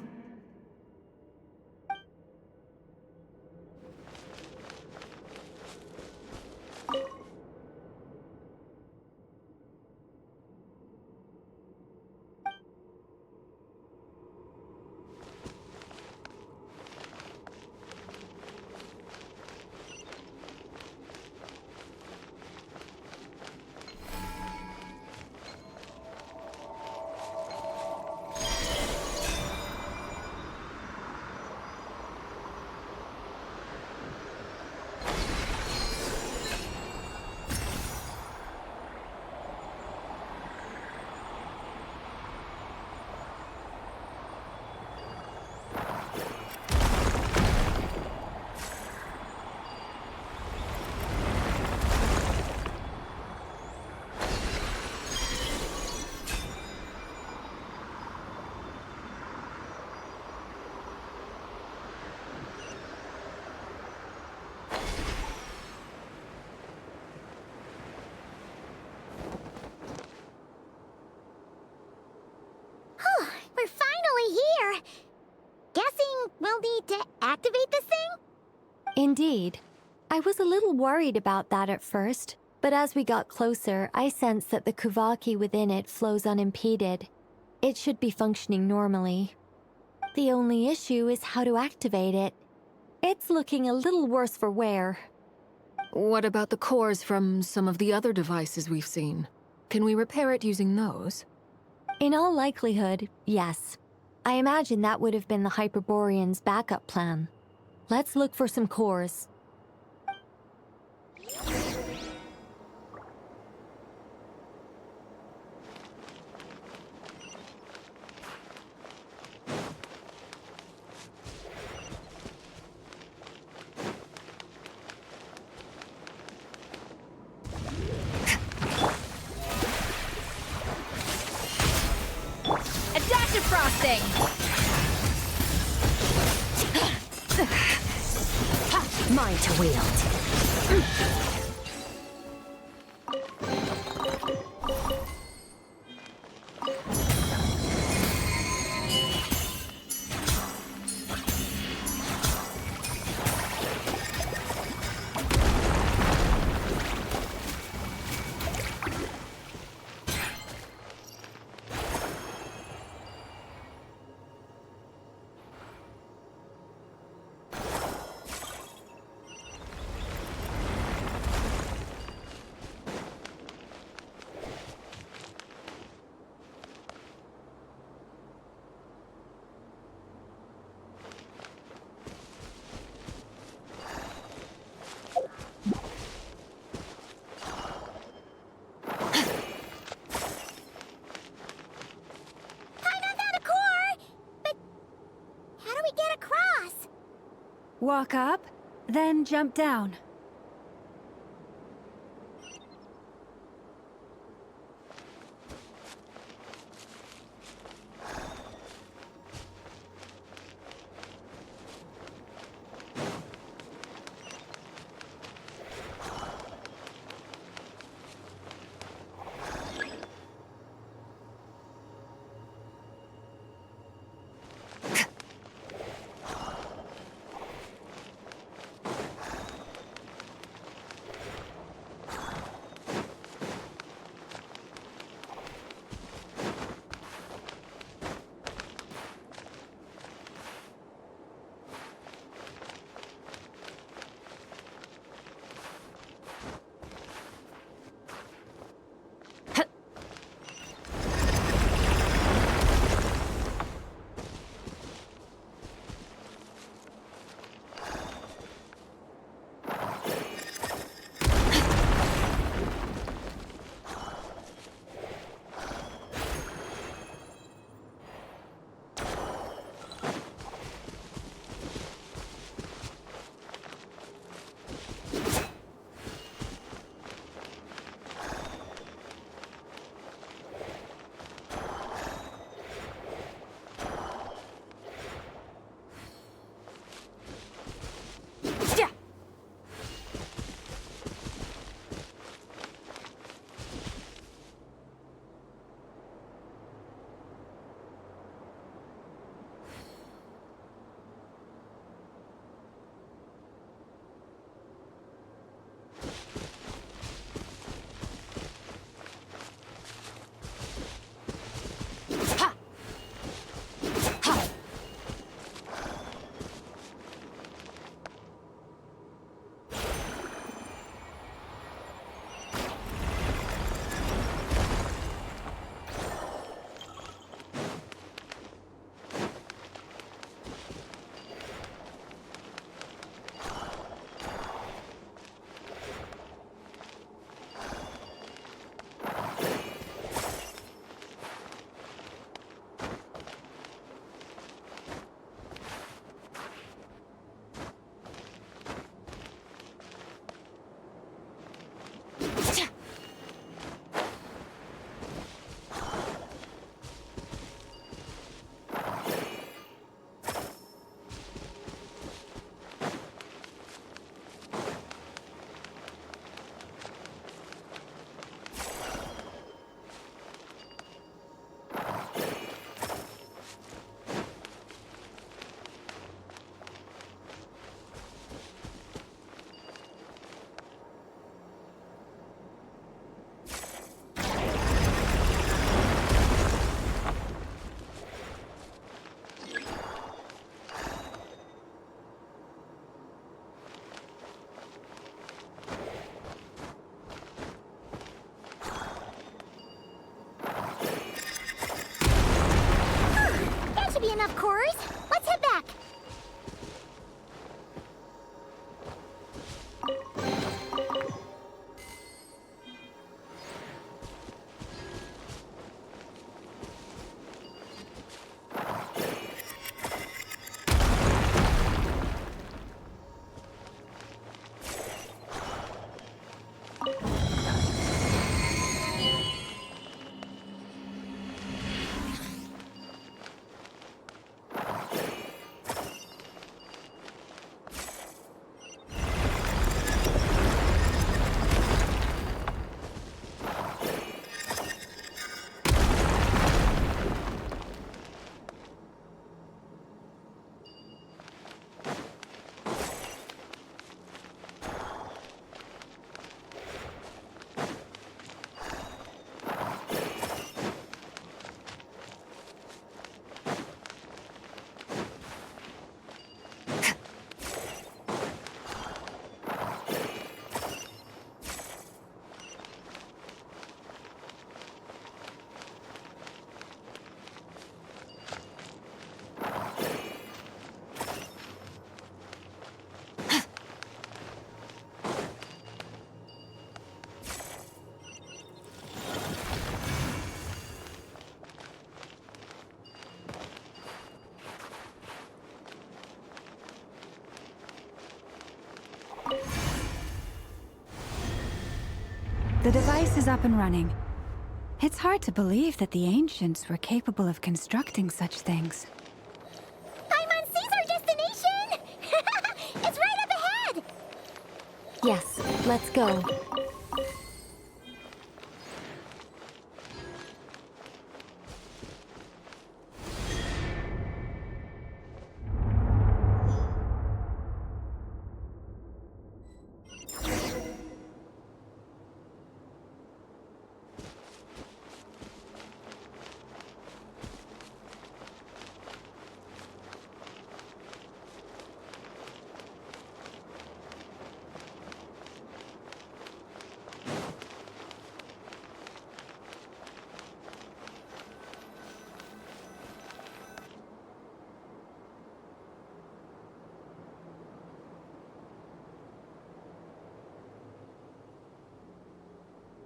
Indeed. I was a little worried about that at first, but as we got closer, I sensed that the Kuvaki within it flows unimpeded. It should be functioning normally. The only issue is how to activate it. It's looking a little worse for wear. What about the cores from some of the other devices we've seen? Can we repair it using those? In all likelihood, yes. I imagine that would have been the Hyperborean's backup plan. Let's look for some cores. Adaptive frosting! Mine to wield. Walk up, then jump down. then, of course. Let's head back. The device is up and running. It's hard to believe that the ancients were capable of constructing such things. Paimon sees our destination! It's right up ahead! Yes, let's go.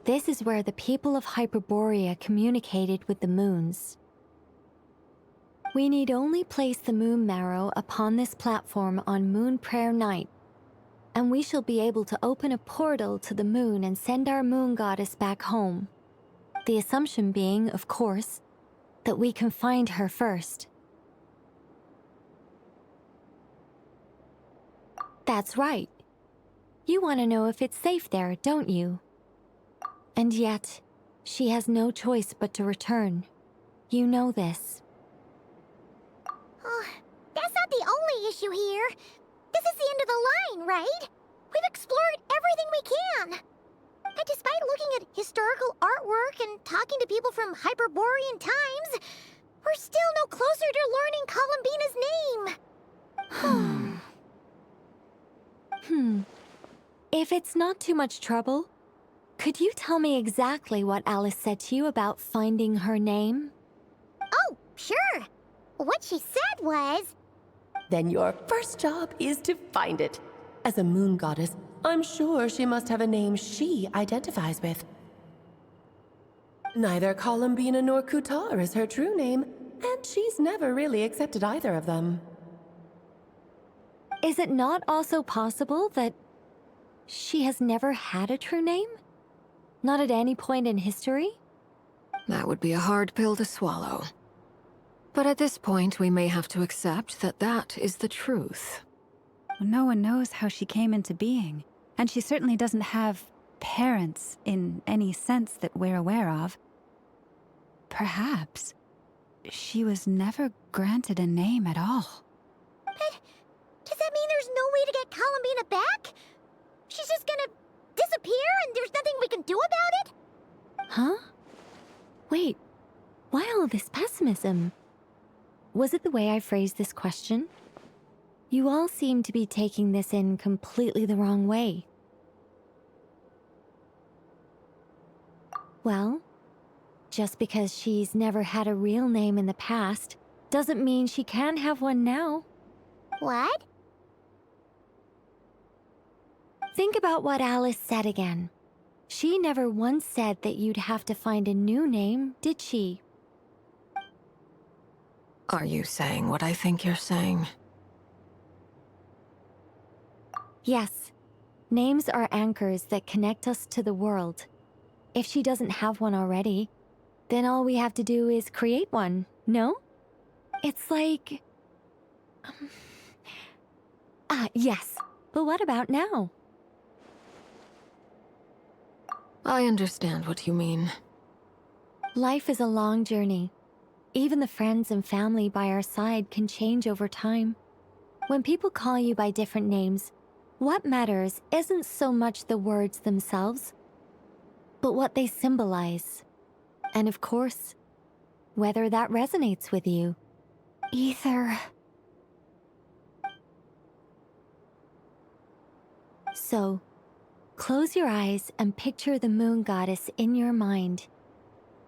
This is where the people of Hyperborea communicated with the moons. We need only place the moon marrow upon this platform on Moon Prayer Night, and we shall be able to open a portal to the moon and send our moon goddess back home. The assumption being, of course, that we can find her first. That's right. You want to know if it's safe there, don't you? And yet, she has no choice but to return. You know this. Oh, that's not the only issue here. This is the end of the line, right? We've explored everything we can. And despite looking at historical artwork and talking to people from Hyperborean times, we're still no closer to learning Columbina's name. If it's not too much trouble, could you tell me exactly what Alice said to you about finding her name? Oh, sure. What she said was... Then your first job is to find it. As a moon goddess, I'm sure she must have a name she identifies with. Neither Columbina nor Kutar is her true name, and she's never really accepted either of them. Is it not also possible that she has never had a true name? Not at any point in history? That would be a hard pill to swallow. But at this point, we may have to accept that that is the truth. No one knows how she came into being, and she certainly doesn't have parents in any sense that we're aware of. Perhaps she was never granted a name at all. But does that mean there's no way to get Columbina back? She's just gonna disappear and there's nothing we can do about it? Huh? Wait, why all this pessimism? Was it the way I phrased this question? You all seem to be taking this in completely the wrong way. Well, just because she's never had a real name in the past doesn't mean she can't have one now. What? Think about what Alice said again. She never once said that you'd have to find a new name, did she? Are you saying what I think you're saying? Yes. Names are anchors that connect us to the world. If she doesn't have one already, then all we have to do is create one, no? It's like... yes. But what about now? I understand what you mean. Life is a long journey. Even the friends and family by our side can change over time. When people call you by different names, what matters isn't so much the words themselves, but what they symbolize. And of course, whether that resonates with you. Ether. So, close your eyes and picture the moon goddess in your mind.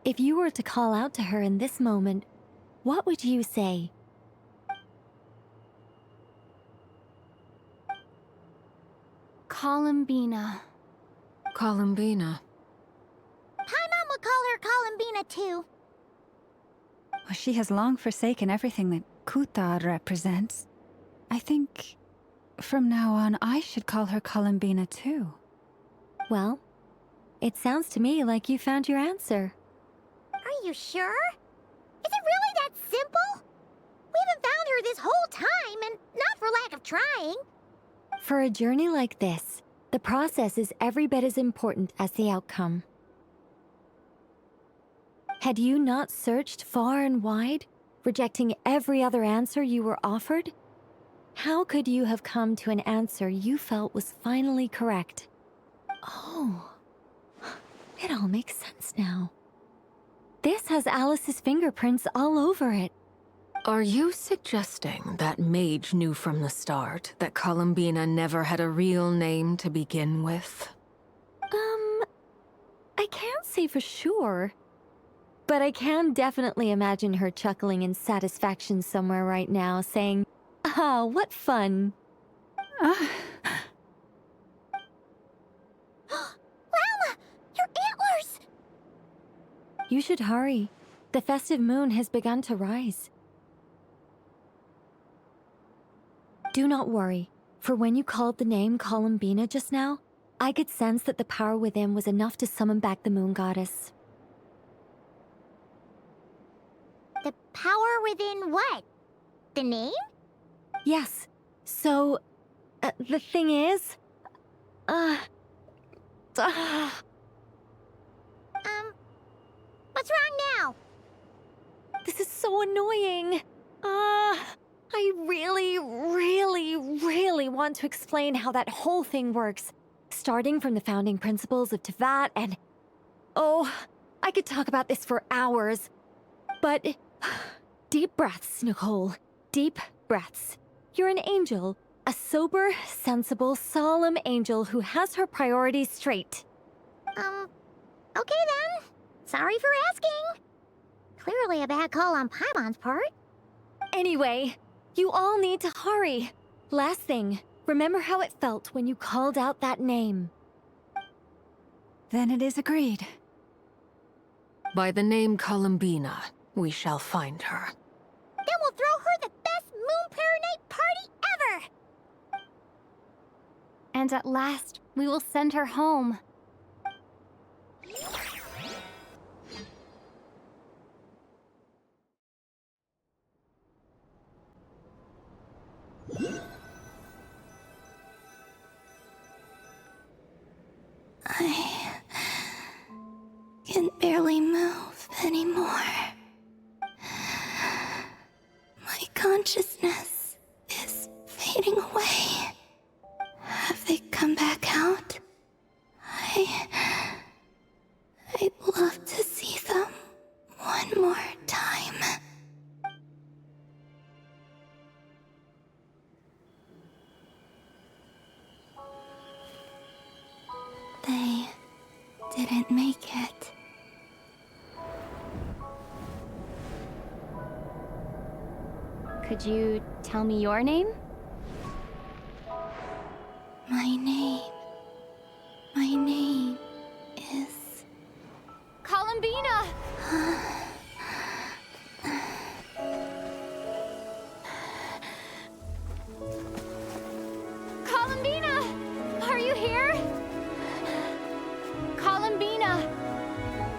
If you were to call out to her in this moment, what would you say? Columbina. Columbina. Paimon would call her Columbina too. Well, she has long forsaken everything that Kuthar represents. I think from now on I should call her Columbina too. Well, it sounds to me like you found your answer. Are you sure? Is it really that simple? We haven't found her this whole time, and not for lack of trying. For a journey like this, the process is every bit as important as the outcome. Had you not searched far and wide, rejecting every other answer you were offered? How could you have come to an answer you felt was finally correct? Oh, it all makes sense now. This has Alice's fingerprints all over it. Are you suggesting that Mage knew from the start that Columbina never had a real name to begin with? I can't say for sure. But I can definitely imagine her chuckling in satisfaction somewhere right now, saying, "Ah, what fun." Lauma! Your antlers! You should hurry. The festive moon has begun to rise. Do not worry, for when you called the name Columbina just now, I could sense that the power within was enough to summon back the moon goddess. The power within what? The name? Yes. So, the thing is... What's wrong now? This is so annoying. I really want to explain how that whole thing works. Starting from the founding principles of Teyvat and... Oh, I could talk about this for hours. But... Deep breaths, Nicole. Deep breaths. You're an angel. A sober, sensible, solemn angel who has her priorities straight. Okay then. Sorry for asking. Clearly a bad call on Paimon's part. Anyway, you all need to hurry. Last thing, remember how it felt when you called out that name. Then it is agreed. By the name Columbina, we shall find her. Then we'll throw her the best Moon Prayer Night party ever! And at last, we will send her home. I can barely move anymore. My consciousness is fading away. Have they come back out? I'd love to see them one more time. They didn't make it. Could you tell me your name? My name is... Columbina! Columbina! Are you here? Columbina!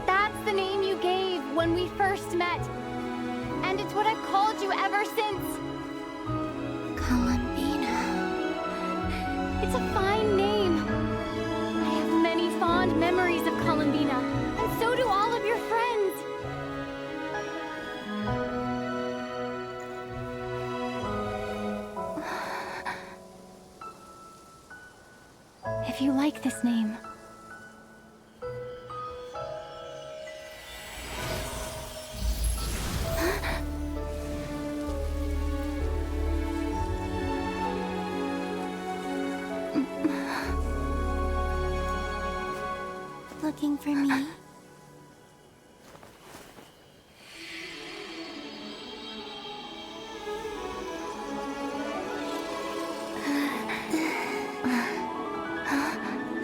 That's the name you gave when we first met. And it's what I've called you ever since. Columbina. It's a fine name. I have many fond memories of Columbina, and so do all of your friends. If you like this name, looking for me?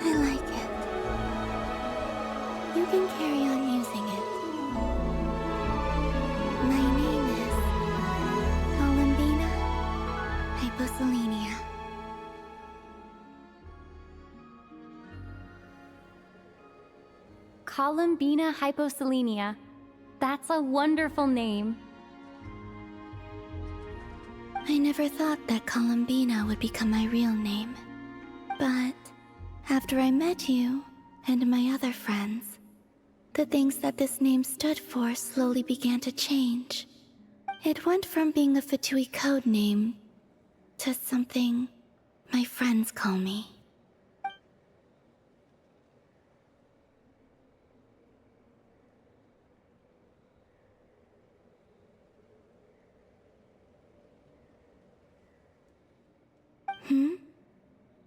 I like it. You can carry on using it. My name is Columbina Hyposelenia. Columbina Hyposelenia. That's a wonderful name. I never thought that Columbina would become my real name. But after I met you and my other friends, the things that this name stood for slowly began to change. It went from being a Fatui code name to something my friends call me.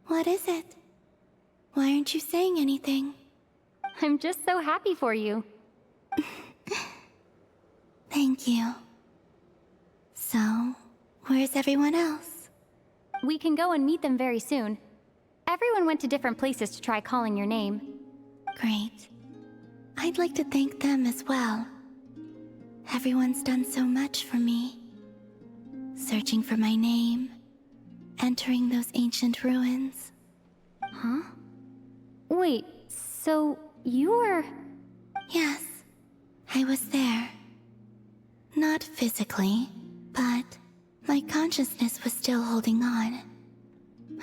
What is it? Why aren't you saying anything? I'm just so happy for you. Thank you. So, where's everyone else? We can go and meet them very soon. Everyone went to different places to try calling your name. Great. I'd like to thank them as well. Everyone's done so much for me. Searching for my name, entering those ancient ruins. Huh? Wait, so you were... Yes, I was there. Not physically, but my consciousness was still holding on.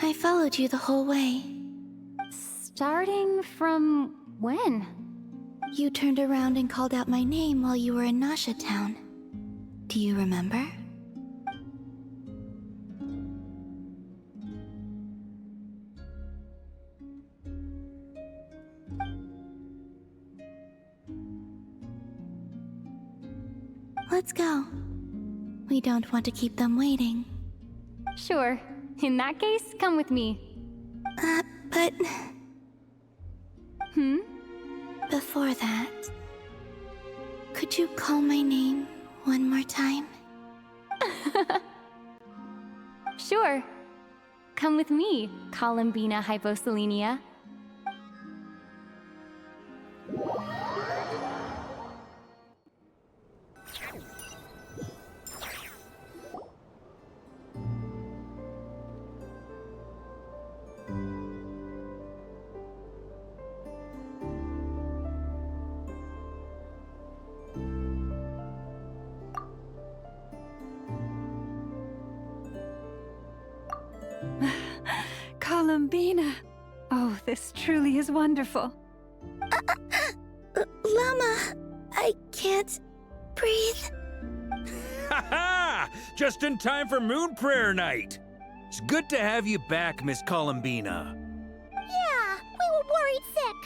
I followed you the whole way. Starting from when? You turned around and called out my name while you were in Nasha Town. Do you remember? Let's go. We don't want to keep them waiting. Sure. In that case, come with me. But... Hmm? Before that, could you call my name one more time? Sure. Come with me, Columbina Hyposelenia. Columbina! Oh, this truly is wonderful. Llama, I can't breathe. Ha ha! Just in time for Moon Prayer Night! It's good to have you back, Miss Columbina. Yeah, we were worried sick.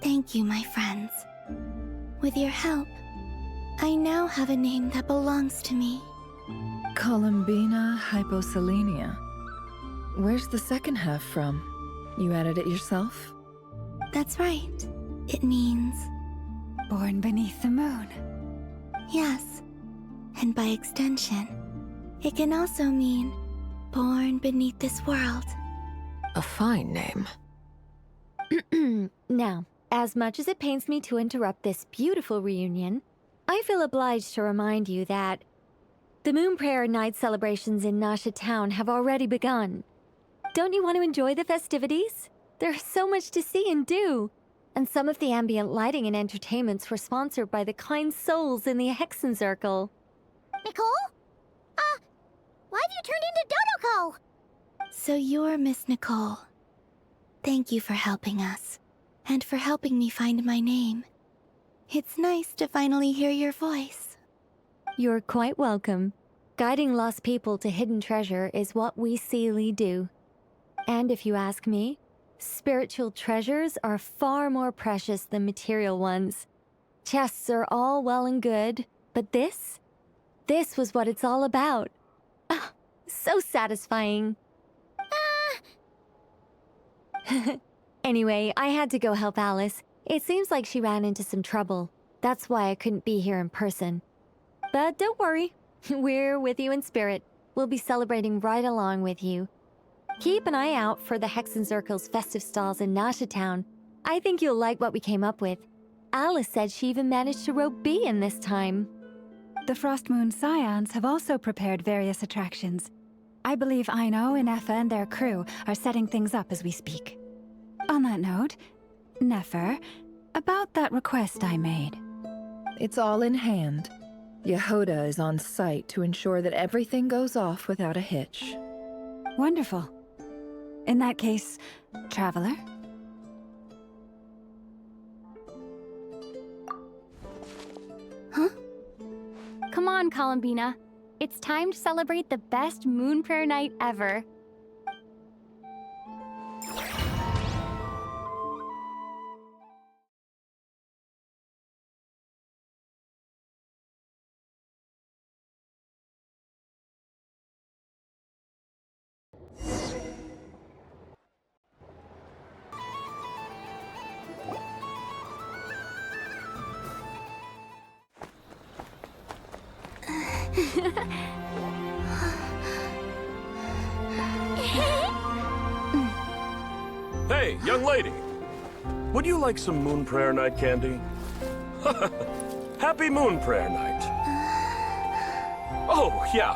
Thank you, my friends. With your help, I now have a name that belongs to me. Columbina Hyposelenia. Where's the second half from? You added it yourself? That's right. It means... Born beneath the moon. Yes. And by extension, it can also mean born beneath this world. A fine name. Now, as much as it pains me to interrupt this beautiful reunion, I feel obliged to remind you that the Moon Prayer Night celebrations in Nasha Town have already begun. Don't you want to enjoy the festivities? There's so much to see and do. And some of the ambient lighting and entertainments were sponsored by the kind souls in the Hexen Circle. Nicole? Why have you turned into Dodoko? So you're Miss Nicole. Thank you for helping us, and for helping me find my name. It's nice to finally hear your voice. You're quite welcome. Guiding lost people to hidden treasure is what we Seelie do. And if you ask me, spiritual treasures are far more precious than material ones. Chests are all well and good, but this was what it's all about. Ah, so satisfying. Anyway, I had to go help Alice. It seems like she ran into some trouble. That's why I couldn't be here in person. But don't worry, we're with you in spirit. We'll be celebrating right along with you. Keep an eye out for the Hexen Circle's festive stalls in Nasha Town. I think you'll like what we came up with. Alice said she even managed to rope B in this time. The Frost Moon Scions have also prepared various attractions. I believe Aino, Ineffa, and their crew are setting things up as we speak. On that note, Nefer, about that request I made. It's all in hand. Yehoda is on site to ensure that everything goes off without a hitch. Wonderful. In that case, Traveler? Huh? Come on, Columbina. It's time to celebrate the best Moon Prayer Night ever. Hey, young lady. Would you like some Moon Prayer Night candy? Happy Moon Prayer Night. Oh, yeah.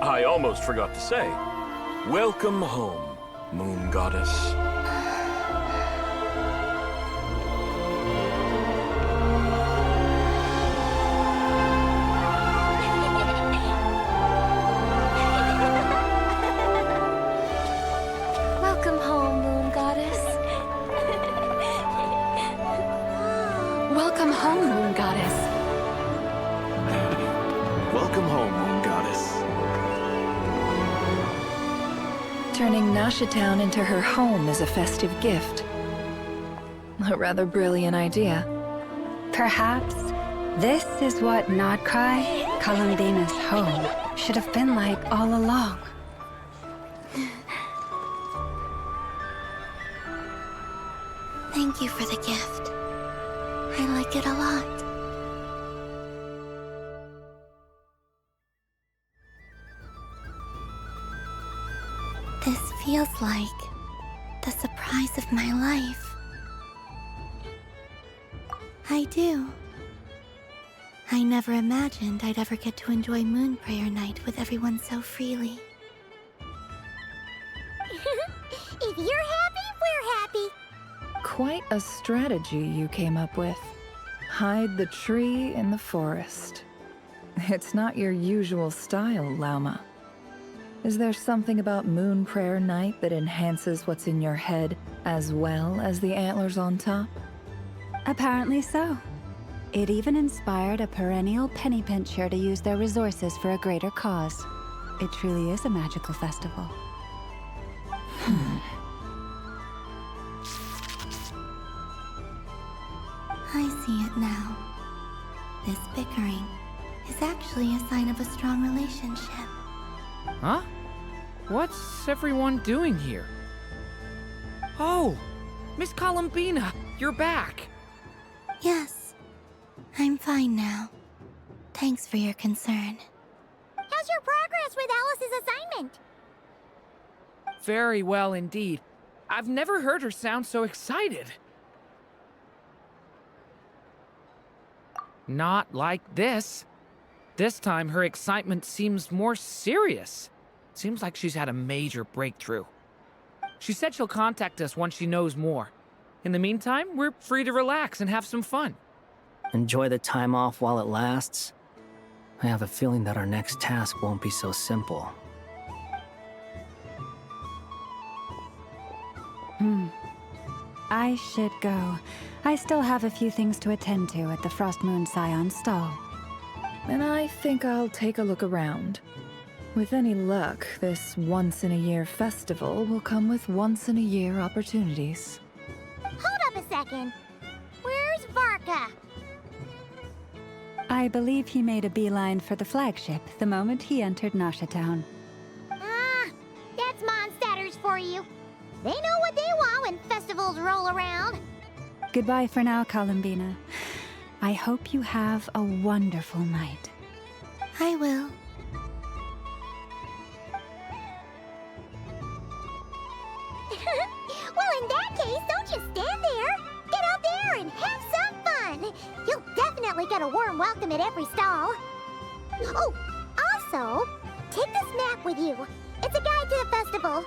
I almost forgot to say. Welcome home, Moon Goddess. Welcome home, Moon Goddess. Welcome home, Moon Goddess. Welcome home, Moon Goddess. Turning Nasha Town into her home is a festive gift. A rather brilliant idea. Perhaps this is what nod-krai, Columbina's home, should have been like all along. Thank you for the gift. I like it a lot. This feels like the surprise of my life. I do. I never imagined I'd ever get to enjoy Moon Prayer Night with everyone so freely. If you're happy, we're happy. Quite a strategy you came up with. Hide the tree in the forest. It's not your usual style, Lauma. Is there something about Moon Prayer Night that enhances what's in your head as well as the antlers on top? Apparently so. It even inspired a perennial penny pincher to use their resources for a greater cause. It truly is a magical festival. I see it now. This bickering is actually a sign of a strong relationship. Huh? What's everyone doing here? Oh! Miss Columbina, you're back! Yes, I'm fine now. Thanks for your concern. How's your progress with Alice's assignment? Very well indeed. I've never heard her sound so excited. Not like this. This time, her excitement seems more serious. Seems like she's had a major breakthrough. She said she'll contact us once she knows more. In the meantime, we're free to relax and have some fun. Enjoy the time off while it lasts. I have a feeling that our next task won't be so simple. I should go. I still have a few things to attend to at the Frost Moon Scion stall. And I think I'll take a look around. With any luck, this once-in-a-year festival will come with once-in-a-year opportunities. Hold up a second. Where's Varka? I believe he made a beeline for the flagship the moment he entered Nasha Ah, that's Mondstadters for you. They know what they want when festivals roll around. Goodbye for now, Columbina. I hope you have a wonderful night. I will. Well, in that case, don't just stand there. Get out there and have some fun. You'll definitely get a warm welcome at every stall. Oh, also, take this map with you. It's a guide to the festival.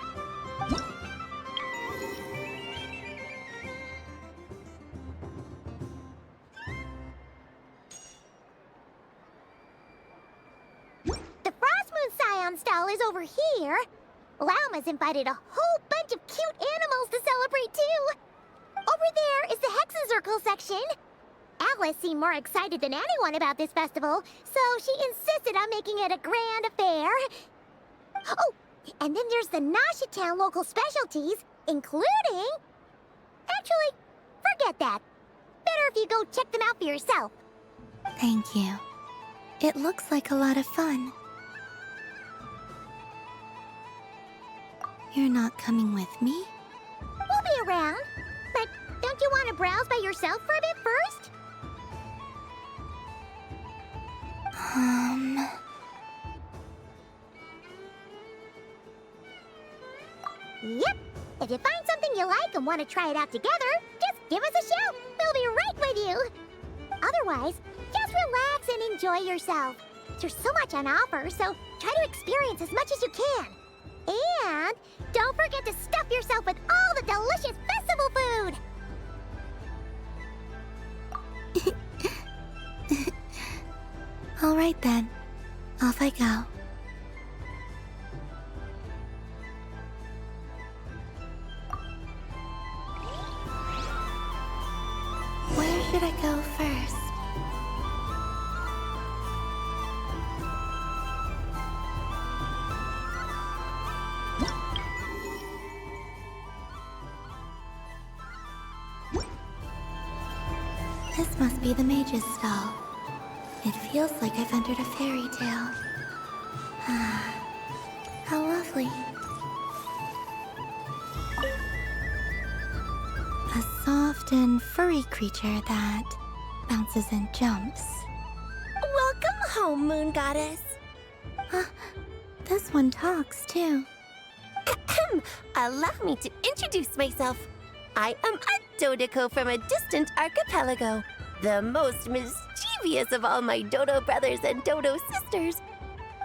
The Frost Moon Scion stall is over here. Lauma's invited a whole bunch of cute animals to celebrate too. Over there is the Hexencircle section. Alice seemed more excited than anyone about this festival, so she insisted on making it a grand affair. Oh, and then there's the Nasha local specialties, including... Actually, forget that. Better if you go check them out for yourself. Thank you. It looks like a lot of fun. You're not coming with me? We'll be around. But don't you want to browse by yourself for a bit first? Yep. If you find something you like and want to try it out together, just give us a shout. We'll be right with you. Otherwise, just relax and enjoy yourself. There's so much on offer, so try to experience as much as you can. And don't forget to stuff yourself with all the delicious festival food! All right then. Off I go. Where should I go first? This must be the mage's stall. It feels like I've entered a fairy tale. Ah, how lovely. A soft and furry creature that bounces and jumps. Welcome home, Moon Goddess. This one talks too. Allow me to introduce myself. I am a Dodoco from a distant archipelago, the most mischievous of all my Dodo brothers and Dodo sisters.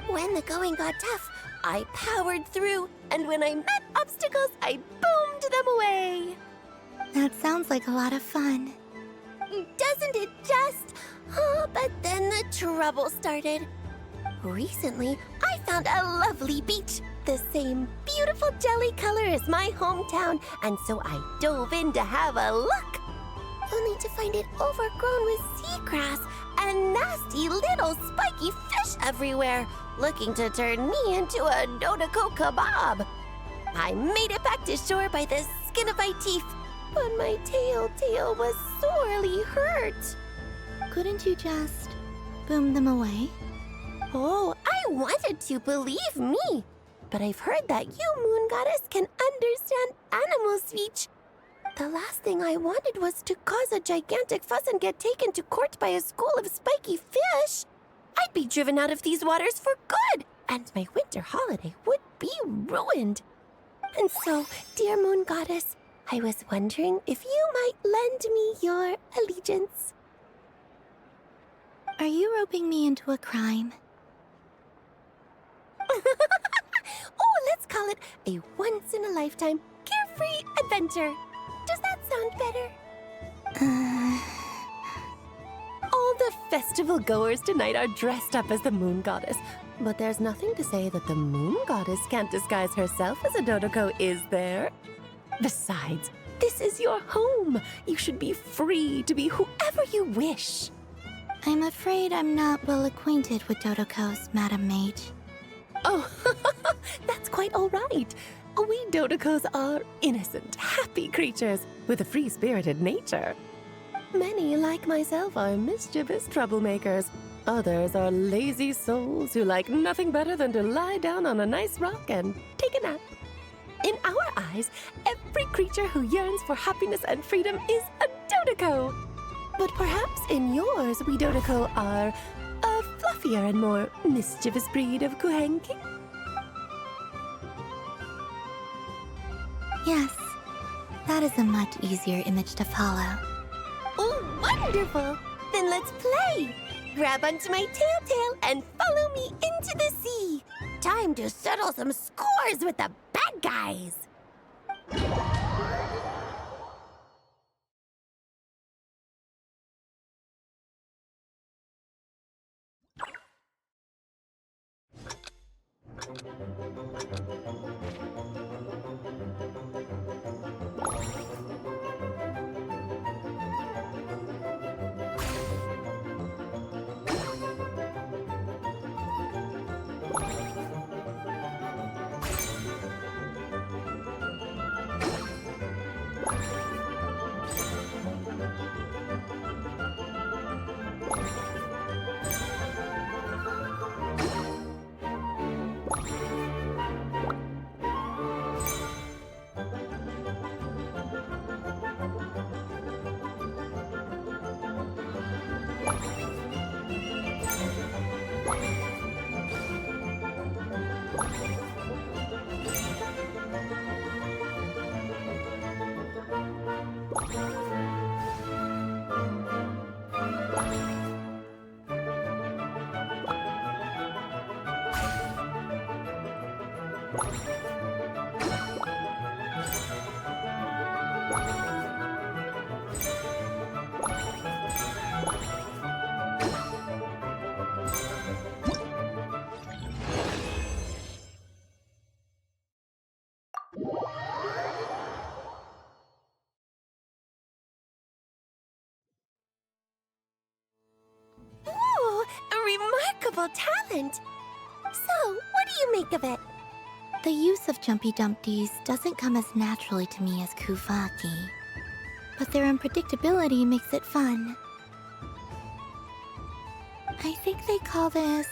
When the going got tough, I powered through, and when I met obstacles, I boomed them away. That sounds like a lot of fun. Doesn't it just? Oh, but then the trouble started. Recently, I found a lovely beach, the same beautiful jelly color as my hometown, and so I dove in to have a look. Only to find it overgrown with seagrass and nasty little spiky fish everywhere, looking to turn me into a Dodoco kebab. I made it back to shore by the skin of my teeth, but my tail was sorely hurt. Couldn't you just boom them away? Oh, I wanted to, believe me. But I've heard that you, Moon Goddess, can understand animal speech. The last thing I wanted was to cause a gigantic fuss and get taken to court by a school of spiky fish. I'd be driven out of these waters for good, and my winter holiday would be ruined. And so, dear Moon Goddess, I was wondering if you might lend me your allegiance. Are you roping me into a crime? Oh, let's call it a once-in-a-lifetime carefree adventure. Does that sound better? All the festival goers tonight are dressed up as the Moon Goddess. But there's nothing to say that the Moon Goddess can't disguise herself as a Dotoko, is there? Besides, this is your home. You should be free to be whoever you wish. I'm afraid I'm not well acquainted with Dotokos, Madam Mage. Oh, that's quite all right. We Dotokos are innocent, happy creatures with a free-spirited nature. Many, like myself, are mischievous troublemakers. Others are lazy souls who like nothing better than to lie down on a nice rock and take a nap. In our eyes, every creature who yearns for happiness and freedom is a Dotoko. But perhaps in yours, we Dotoko are a fluffier and more mischievous breed of Kuhenki? Yes, that is a much easier image to follow. Oh, wonderful! Then let's play! Grab onto my tail and follow me into the sea! Time to settle some scores with the bad guys! Ooh, a remarkable talent! So, what do you make of it? The use of Jumpy Dumpties doesn't come as naturally to me as Kuvaki, but their unpredictability makes it fun. I think they call this...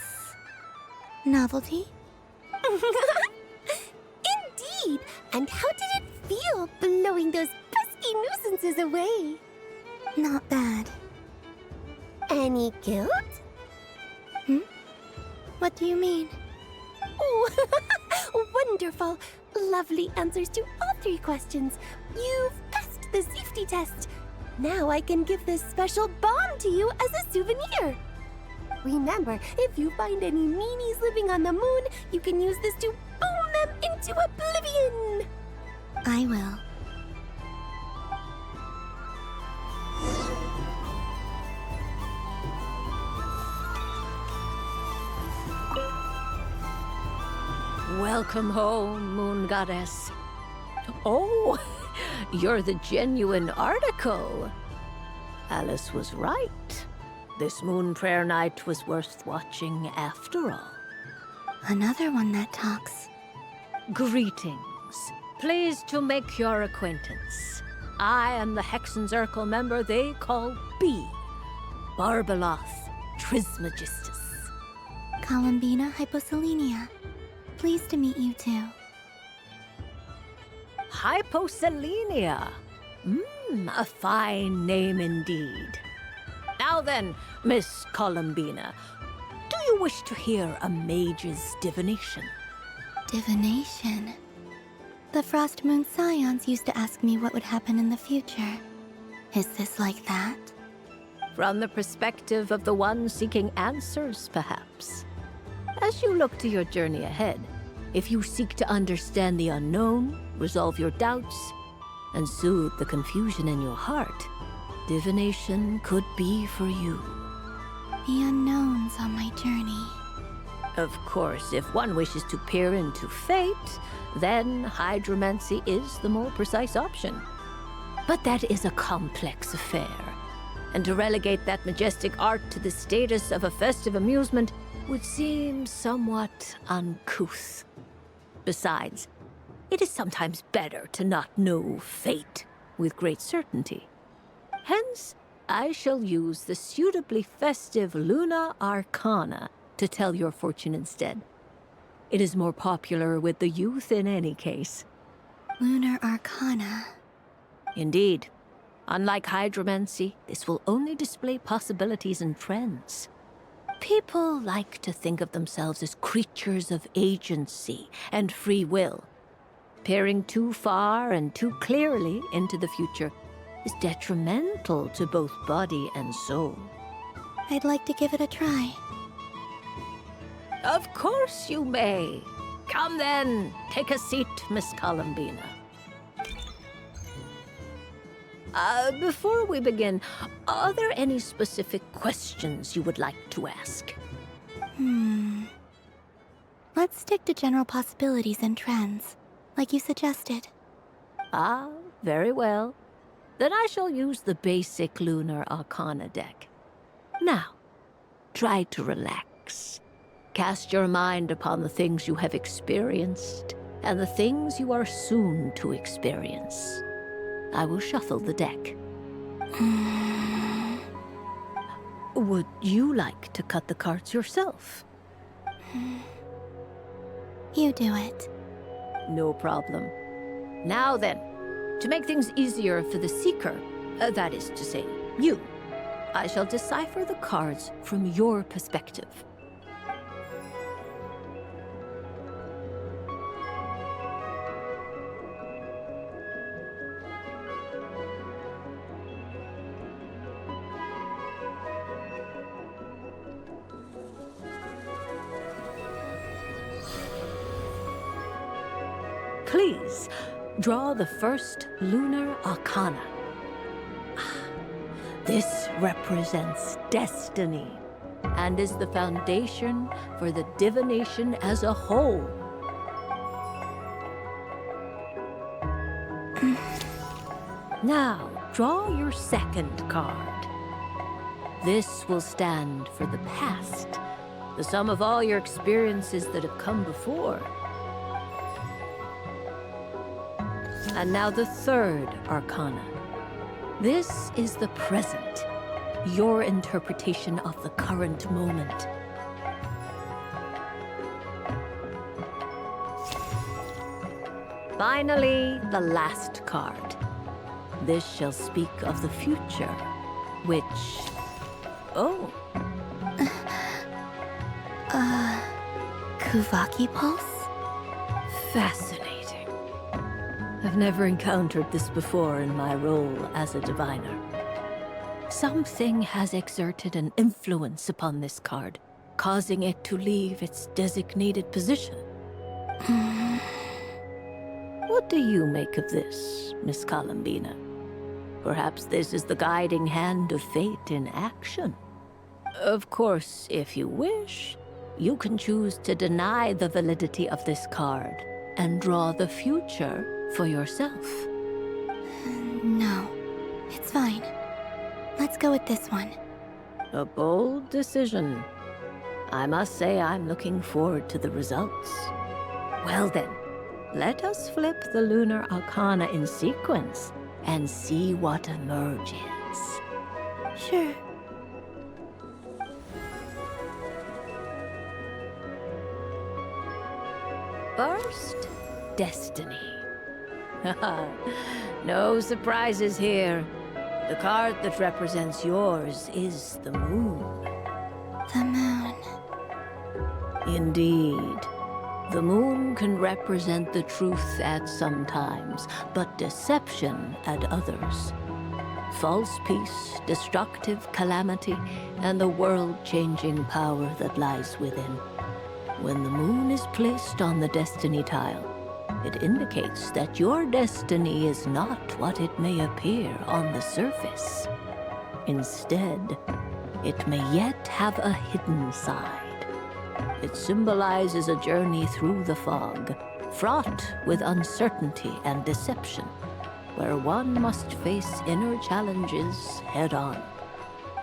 novelty? Indeed! And how did it feel blowing those pesky nuisances away? Not bad. Any guilt? What do you mean? Oh, wonderful! Lovely answers to all 3 questions. You've passed the safety test. Now I can give this special bomb to you as a souvenir. Remember, if you find any meanies living on the moon, you can use this to boom them into oblivion. I will. Welcome home, Moon Goddess. Oh, you're the genuine article. Alice was right. This moon prayer night was worth watching after all. Another one that talks. Greetings. Pleased to make your acquaintance. I am the Hexenzirkel member they call B. Barbeloth Trismegistus. Columbina Hyposelenia. Pleased to meet you too. Hyposelenia. A fine name indeed. Now then, Miss Columbina, do you wish to hear a mage's divination? Divination? The Frost Moon Scions used to ask me what would happen in the future. Is this like that? From the perspective of the one seeking answers, perhaps. As you look to your journey ahead, if you seek to understand the unknown, resolve your doubts, and soothe the confusion in your heart, divination could be for you. The unknowns on my journey. Of course, if one wishes to peer into fate, then hydromancy is the more precise option. But that is a complex affair, and to relegate that majestic art to the status of a festive amusement would seem somewhat uncouth. Besides, it is sometimes better to not know fate with great certainty. Hence, I shall use the suitably festive Luna Arcana to tell your fortune instead. It is more popular with the youth in any case. Lunar Arcana. Indeed. Unlike hydromancy, this will only display possibilities and trends. People like to think of themselves as creatures of agency and free will. Peering too far and too clearly into the future is detrimental to both body and soul. I'd like to give it a try. Of course you may. Come then, take a seat, Miss Columbina. Before we begin, are there any specific questions you would like to ask? Let's stick to general possibilities and trends, like you suggested. Ah, very well. Then I shall use the basic Lunar Arcana deck. Now, try to relax. Cast your mind upon the things you have experienced and the things you are soon to experience. I will shuffle the deck. Would you like to cut the cards yourself? You do it. No problem. Now then, to make things easier for the seeker, that is to say, you, I shall decipher the cards from your perspective. Please, draw the first Lunar Arcana. This represents destiny and is the foundation for the divination as a whole. Now, draw your second card. This will stand for the past, the sum of all your experiences that have come before. And now the third Arcana. This is the present, your interpretation of the current moment. Finally, the last card. This shall speak of the future, which... Oh. Kuvaki Pulse? Fascinating. I've never encountered this before in my role as a diviner. Something has exerted an influence upon this card, causing it to leave its designated position. What do you make of this, Miss Columbina? Perhaps this is the guiding hand of fate in action. Of course, if you wish, you can choose to deny the validity of this card and draw the future for yourself. No, it's fine. Let's go with this one. A bold decision. I must say I'm looking forward to the results. Well then, let us flip the Lunar Arcana in sequence and see what emerges. Sure. First, Destiny. No surprises here. The card that represents yours is the moon. The moon. Indeed. The moon can represent the truth at some times, but deception at others. False peace, destructive calamity, and the world-changing power that lies within. When the moon is placed on the destiny tile, it indicates that your destiny is not what it may appear on the surface. Instead, it may yet have a hidden side. It symbolizes a journey through the fog, fraught with uncertainty and deception, where one must face inner challenges head-on.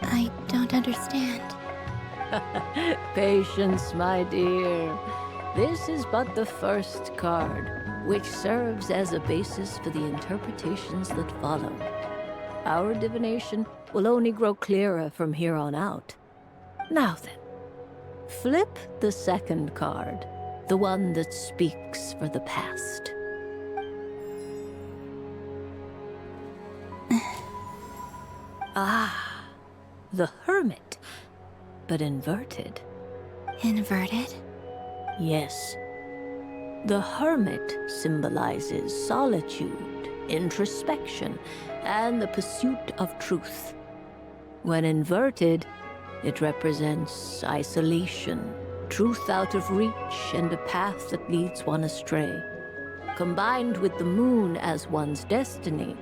I don't understand. Patience, my dear. This is but the first card, which serves as a basis for the interpretations that follow. Our divination will only grow clearer from here on out. Now then, flip the second card, the one that speaks for the past. Ah, the Hermit, but inverted. Inverted? Yes. The Hermit symbolizes solitude, introspection, and the pursuit of truth. When inverted, it represents isolation, truth out of reach, and a path that leads one astray. Combined with the moon as one's destiny,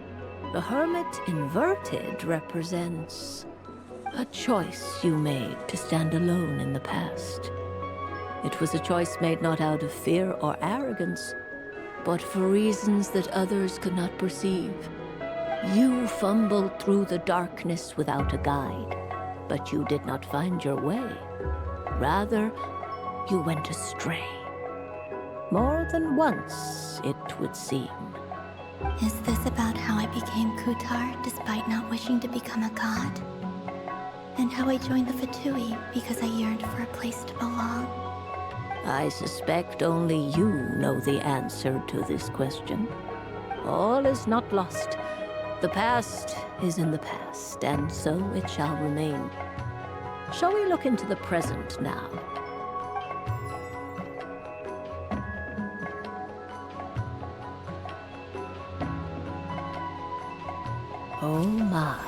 the Hermit inverted represents a choice you made to stand alone in the past. It was a choice made not out of fear or arrogance, but for reasons that others could not perceive. You fumbled through the darkness without a guide, but you did not find your way. Rather, you went astray. More than once, it would seem. Is this about how I became Kutar despite not wishing to become a god? And how I joined the Fatui because I yearned for a place to belong? I suspect only you know the answer to this question. All is not lost. The past is in the past, and so it shall remain. Shall we look into the present now? Oh my.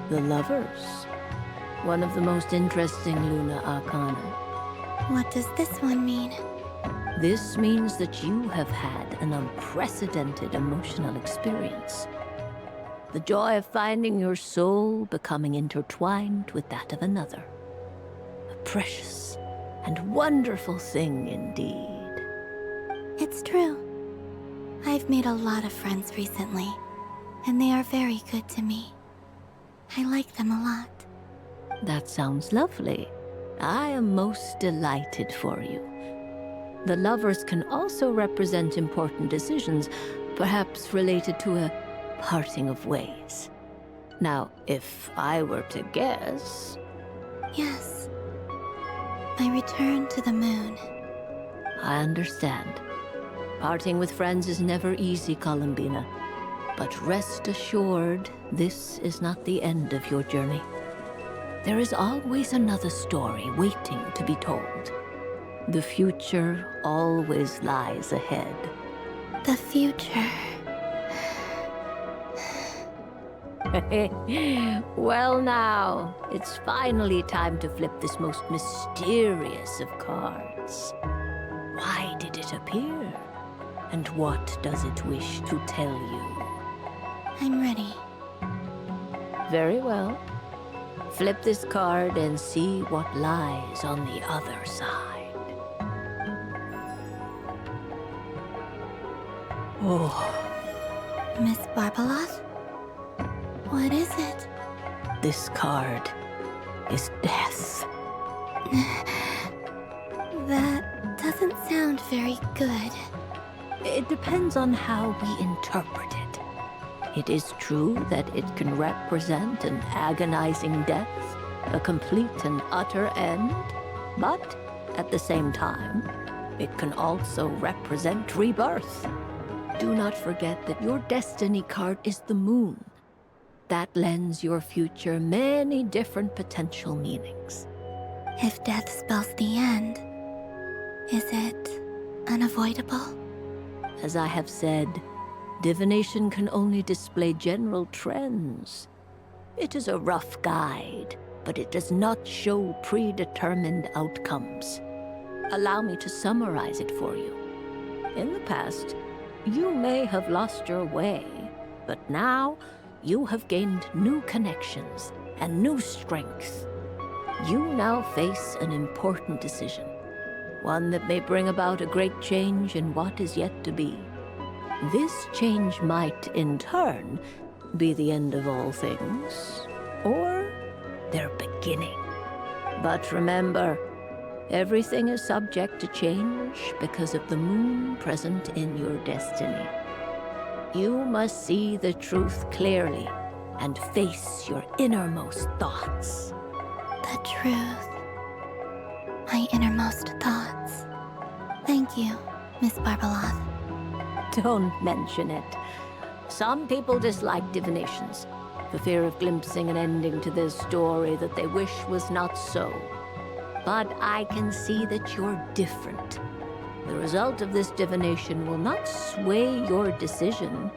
The Lovers. One of the most interesting Luna Arcana. What does this one mean? This means that you have had an unprecedented emotional experience. The joy of finding your soul becoming intertwined with that of another. A precious and wonderful thing indeed. It's true. I've made a lot of friends recently, and they are very good to me. I like them a lot. That sounds lovely. I am most delighted for you. The Lovers can also represent important decisions, perhaps related to a parting of ways. Now, if I were to guess... Yes. My return to the moon. I understand. Parting with friends is never easy, Columbina. But rest assured, this is not the end of your journey. There is always another story waiting to be told. The future always lies ahead. The future. Well now, it's finally time to flip this most mysterious of cards. Why did it appear? And what does it wish to tell you? I'm ready. Very well. Flip this card and see what lies on the other side. Oh. Miss Barbeloth? What is it? This card is death. That doesn't sound very good. It depends on how we interpret it. It is true that it can represent an agonizing death, a complete and utter end, but at the same time, it can also represent rebirth. Do not forget that your destiny card is the moon. That lends your future many different potential meanings. If death spells the end, Is it unavoidable? As I have said, divination can only display general trends. It is a rough guide, but it does not show predetermined outcomes. Allow me to summarize it for you. In the past, you may have lost your way, but now you have gained new connections and new strength. You now face an important decision, one that may bring about a great change in what is yet to be. This change might, in turn, be the end of all things, or their beginning. But remember, everything is subject to change because of the moon present in your destiny. You must see the truth clearly and face your innermost thoughts. The truth. My innermost thoughts. Thank you, Miss Barbeloth. Don't mention it. Some people dislike divinations, for fear of glimpsing an ending to their story that they wish was not so. But I can see that you're different. The result of this divination will not sway your decision.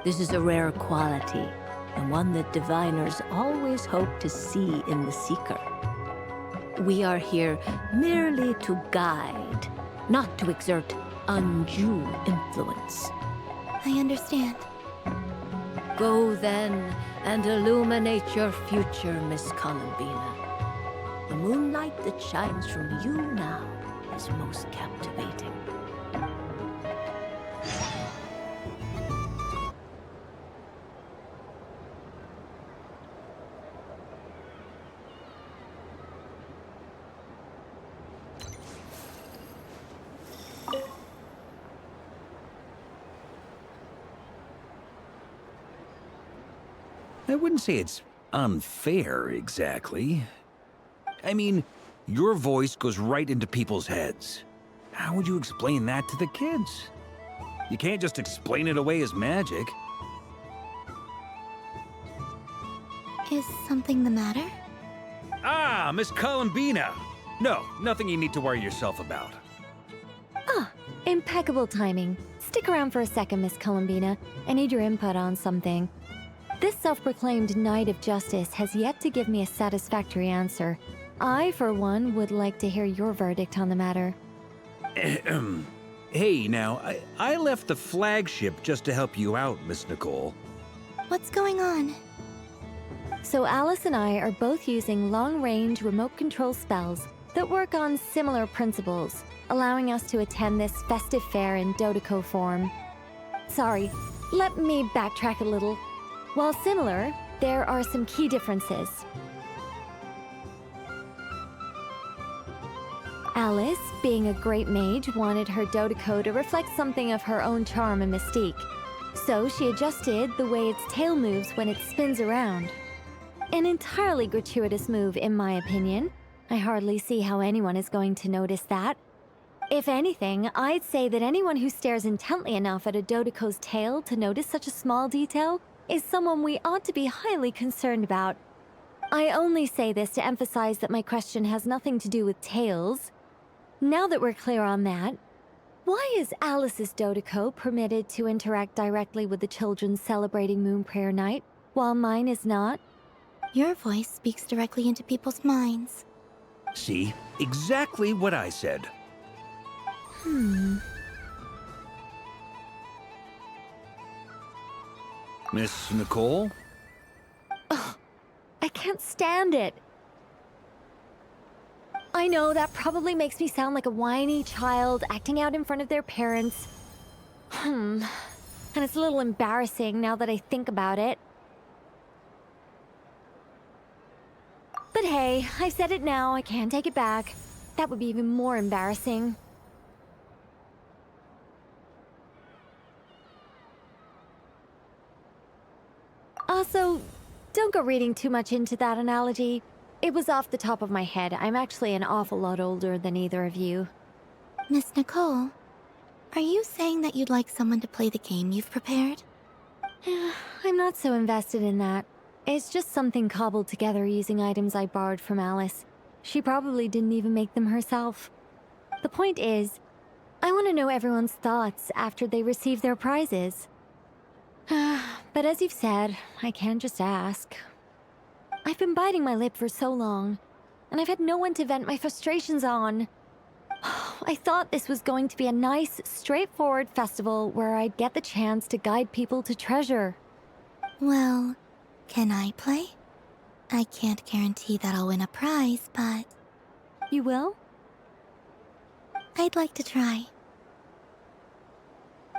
This is a rare quality, and one that diviners always hope to see in the seeker. We are here merely to guide, not to exert undue influence. I understand. Go then and illuminate your future, Miss Columbina. The moonlight that shines from you now is most captivating. I wouldn't say it's unfair, exactly. I mean, your voice goes right into people's heads. How would you explain that to the kids? You can't just explain it away as magic. Is something the matter? Ah, Miss Columbina! No, nothing you need to worry yourself about. Ah, impeccable timing. Stick around for a second, Miss Columbina. I need your input on something. This self-proclaimed Knight of Justice has yet to give me a satisfactory answer. I, for one, would like to hear your verdict on the matter. Hey, now, I left the flagship just to help you out, Miss Nicole. What's going on? So Alice and I are both using long-range remote control spells that work on similar principles, allowing us to attend this festive fair in Dottore form. Sorry, let me backtrack a little. While similar, there are some key differences. Alice, being a great mage, wanted her Dottore to reflect something of her own charm and mystique. So she adjusted the way its tail moves when it spins around. An entirely gratuitous move, in my opinion. I hardly see how anyone is going to notice that. If anything, I'd say that anyone who stares intently enough at a Dottore's tail to notice such a small detail is someone we ought to be highly concerned about. I only say this to emphasize that my question has nothing to do with tails. Now that we're clear on that, why is Alice's Dottore permitted to interact directly with the children celebrating Moon Prayer Night, while mine is not? Your voice speaks directly into people's minds. See? Exactly what I said. Miss Nicole? Ugh, I can't stand it. I know that probably makes me sound like a whiny child acting out in front of their parents. And it's a little embarrassing now that I think about it. But hey, I've said it now, I can't take it back. That would be even more embarrassing. Also, don't go reading too much into that analogy. It was off the top of my head. I'm actually an awful lot older than either of you. Miss Nicole, are you saying that you'd like someone to play the game you've prepared? I'm not so invested in that. It's just something cobbled together using items I borrowed from Alice. She probably didn't even make them herself. The point is, I want to know everyone's thoughts after they receive their prizes. But as you've said, I can't just ask. I've been biting my lip for so long, and I've had no one to vent my frustrations on. I thought this was going to be a nice, straightforward festival where I'd get the chance to guide people to treasure. Well, can I play? I can't guarantee that I'll win a prize, but... You will? I'd like to try.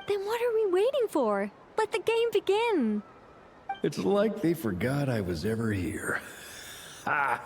Then what are we waiting for? Let the game begin! It's like they forgot I was ever here. Ha!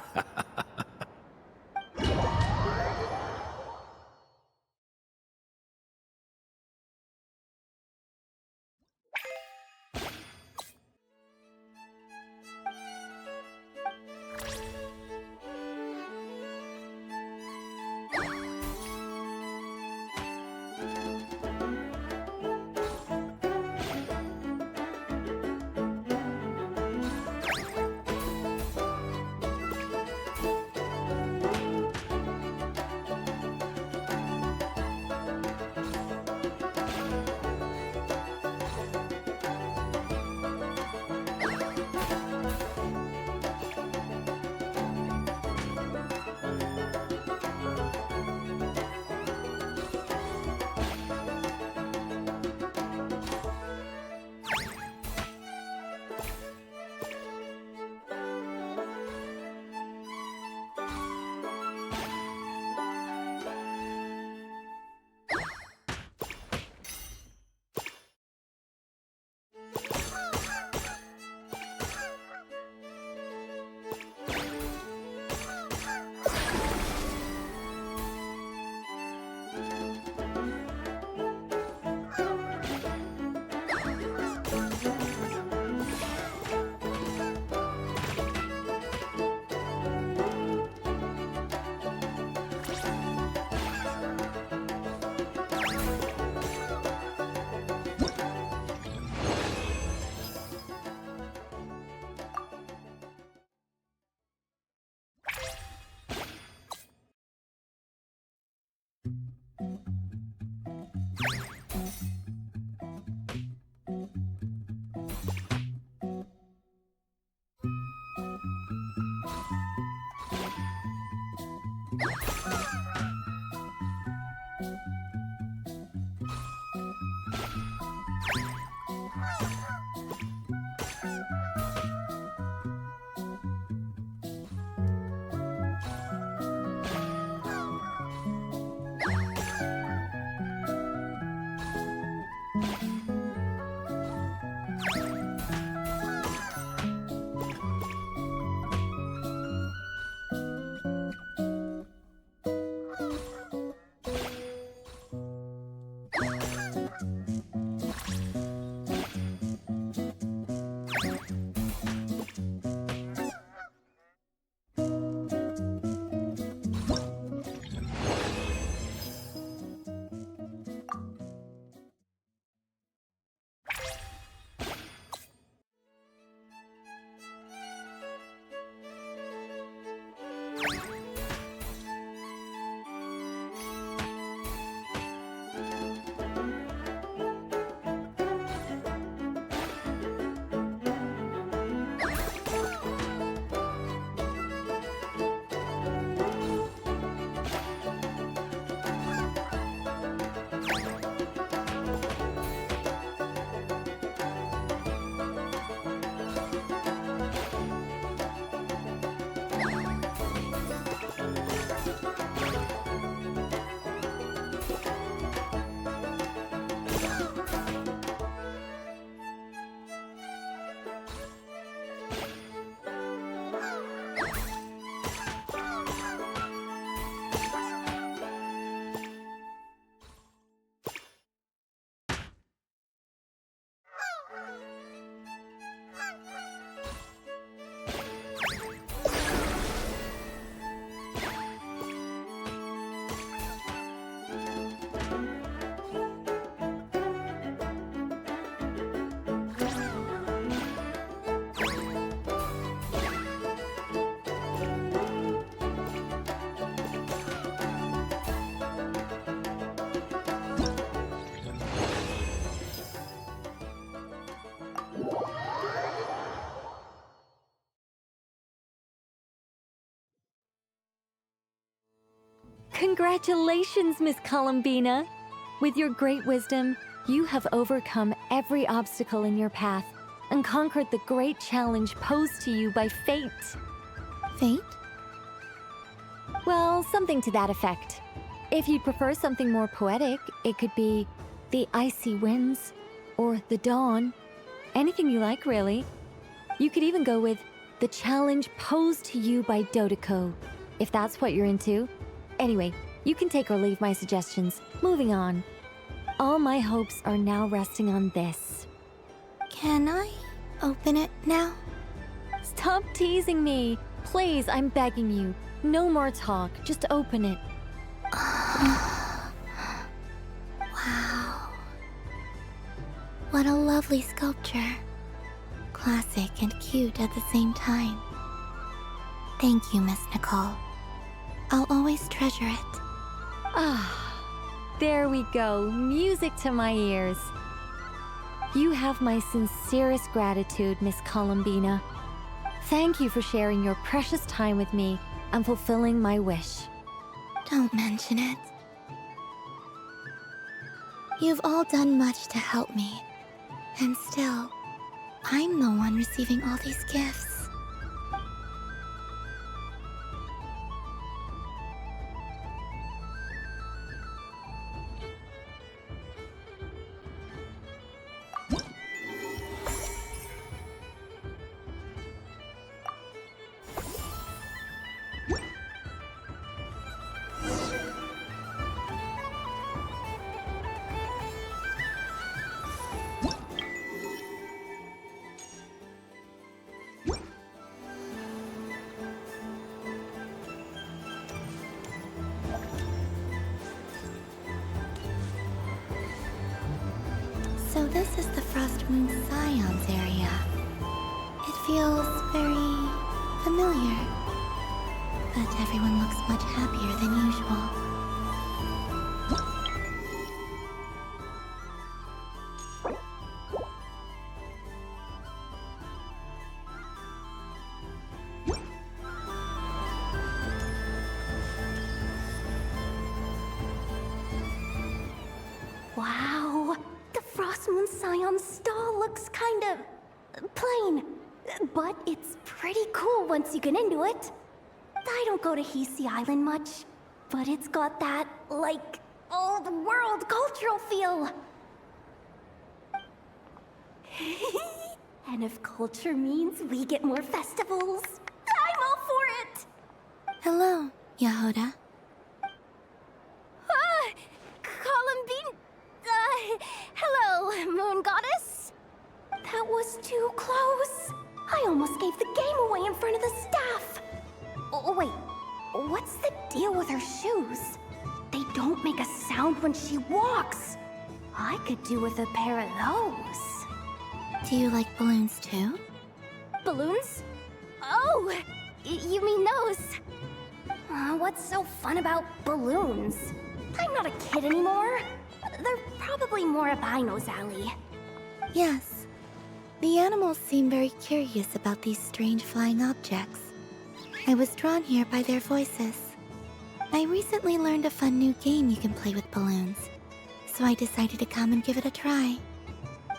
Congratulations, Miss Columbina! With your great wisdom, you have overcome every obstacle in your path and conquered the great challenge posed to you by fate. Fate? Well, something to that effect. If you'd prefer something more poetic, it could be the icy winds or the dawn. Anything you like, really. You could even go with the challenge posed to you by Dotoko, if that's what you're into. Anyway, you can take or leave my suggestions. Moving on. All my hopes are now resting on this. Can I open it now? Stop teasing me! Please, I'm begging you. No more talk. Just open it. Wow. What a lovely sculpture. Classic and cute at the same time. Thank you, Miss Nicole. I'll always treasure it. Ah, there we go. Music to my ears. You have my sincerest gratitude, Miss Columbina. Thank you for sharing your precious time with me and fulfilling my wish. Don't mention it. You've all done much to help me. And still, I'm the one receiving all these gifts. So this is the Frost Moon Scions area. It feels very familiar. But everyone looks much happier than usual. Wow, the Frost Moon Scion stall looks kind of plain, but it's pretty cool once you get into it. I don't go to Hisi Island much, but it's got that, like, old world cultural feel. And if culture means we get more festivals, I'm all for it! Hello, Yehuda. Columbine... hello, Moon Goddess. That was too close. I almost gave the game away in front of the staff. Oh, wait. What's the deal with her shoes? They don't make a sound when she walks. I could do with a pair of those. Do you like balloons too? Balloons? Oh, you mean those? What's so fun about balloons? I'm not a kid anymore. They're probably more up Aino's alley. Yes. The animals seem very curious about these strange flying objects. I was drawn here by their voices. I recently learned a fun new game you can play with balloons, so I decided to come and give it a try.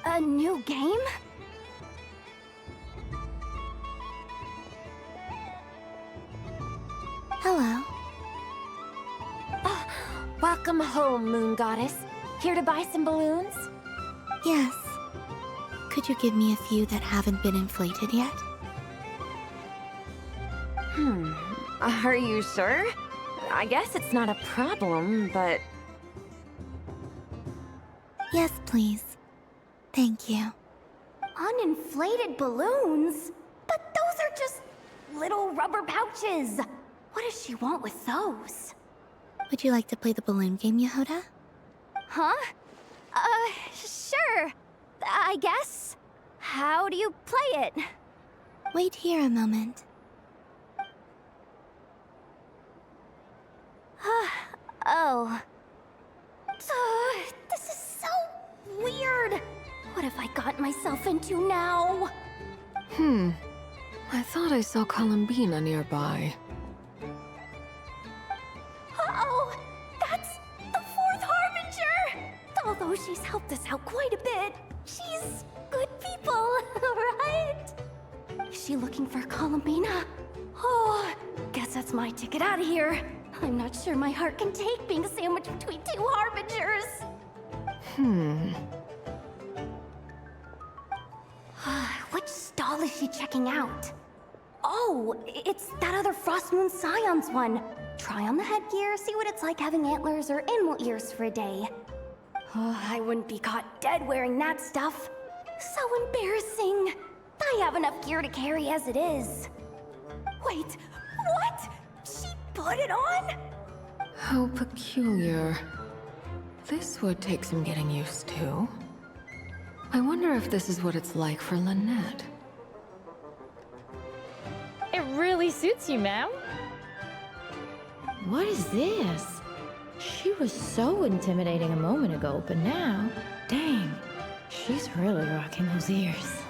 A new game? Hello. Welcome home, Moon Goddess. Here to buy some balloons? Yes. Could you give me a few that haven't been inflated yet? Are you sure? I guess it's not a problem, but... Yes, please. Thank you. Uninflated balloons? But those are just little rubber pouches. What does she want with those? Would you like to play the balloon game, Yehuda? Huh? Sure. I guess. How do you play it? Wait here a moment. Oh. This is so weird. What have I got myself into now? I thought I saw Columbina nearby. Uh-oh! Oh, she's helped us out quite a bit. She's good people, right? Is she looking for Columbina? Oh, guess that's my ticket out of here. I'm not sure my heart can take being sandwiched between two harbingers. Which stall is she checking out? Oh, it's that other Frost Moon Scions one. Try on the headgear, see what it's like having antlers or animal ears for a day. Oh, I wouldn't be caught dead wearing that stuff. So embarrassing. I have enough gear to carry as it is. Wait, what? She put it on? How peculiar. This would take some getting used to. I wonder if this is what it's like for Lynette. It really suits you, ma'am. What is this? She was so intimidating a moment ago, but now, dang, she's really rocking those ears.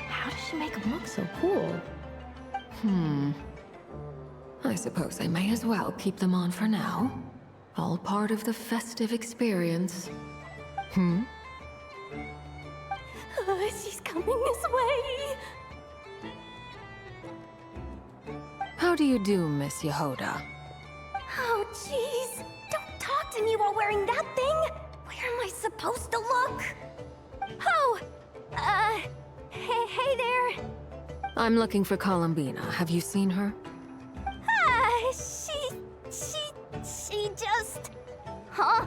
How does she make them look so cool? I suppose I may as well keep them on for now. All part of the festive experience. She's coming this way. How do you do, Miss Yehoda? Oh, jeez. Don't talk to me while wearing that thing. Where am I supposed to look? Oh, hey there. I'm looking for Columbina. Have you seen her? She just... Huh?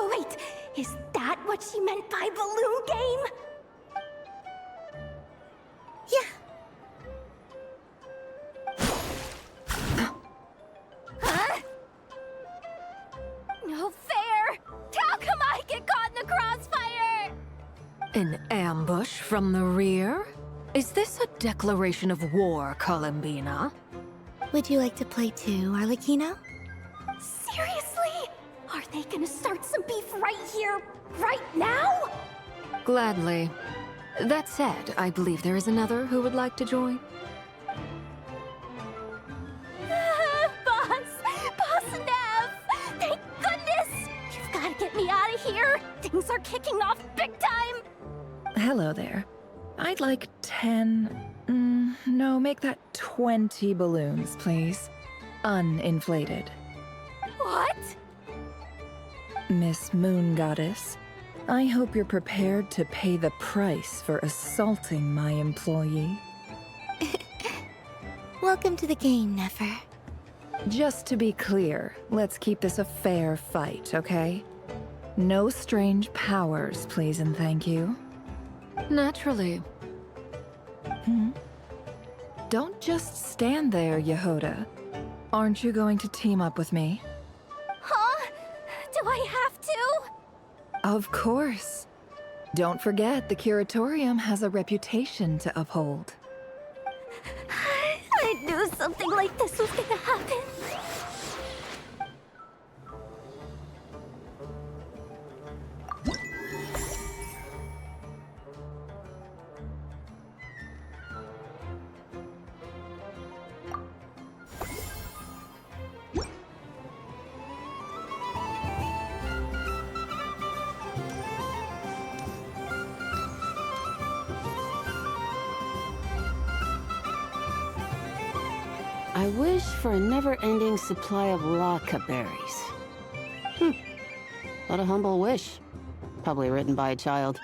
Wait, is that what she meant by balloon game? Huh? No fair! How come I get caught in the crossfire? An ambush from the rear? Is this a declaration of war, Columbina? Would you like to play too, Arlecchino? Seriously? Are they gonna start some beef right here, right now? Gladly. That said, I believe there is another who would like to join. Boss Nev! Thank goodness! You've gotta get me out of here! Things are kicking off big time! Hello there. I'd like 10... no, make that 20 balloons, please. Uninflated. What? Miss Moon Goddess, I hope you're prepared to pay the price for assaulting my employee. Welcome to the game, Nefer. Just to be clear, let's keep this a fair fight, okay? No strange powers, please and thank you. Naturally. Don't just stand there, Yehoda. Aren't you going to team up with me? Huh? Do I have to? Of course. Don't forget, the Curatorium has a reputation to uphold. I knew something like this was gonna happen. I wish for a never-ending supply of laka berries. What a humble wish. Probably written by a child.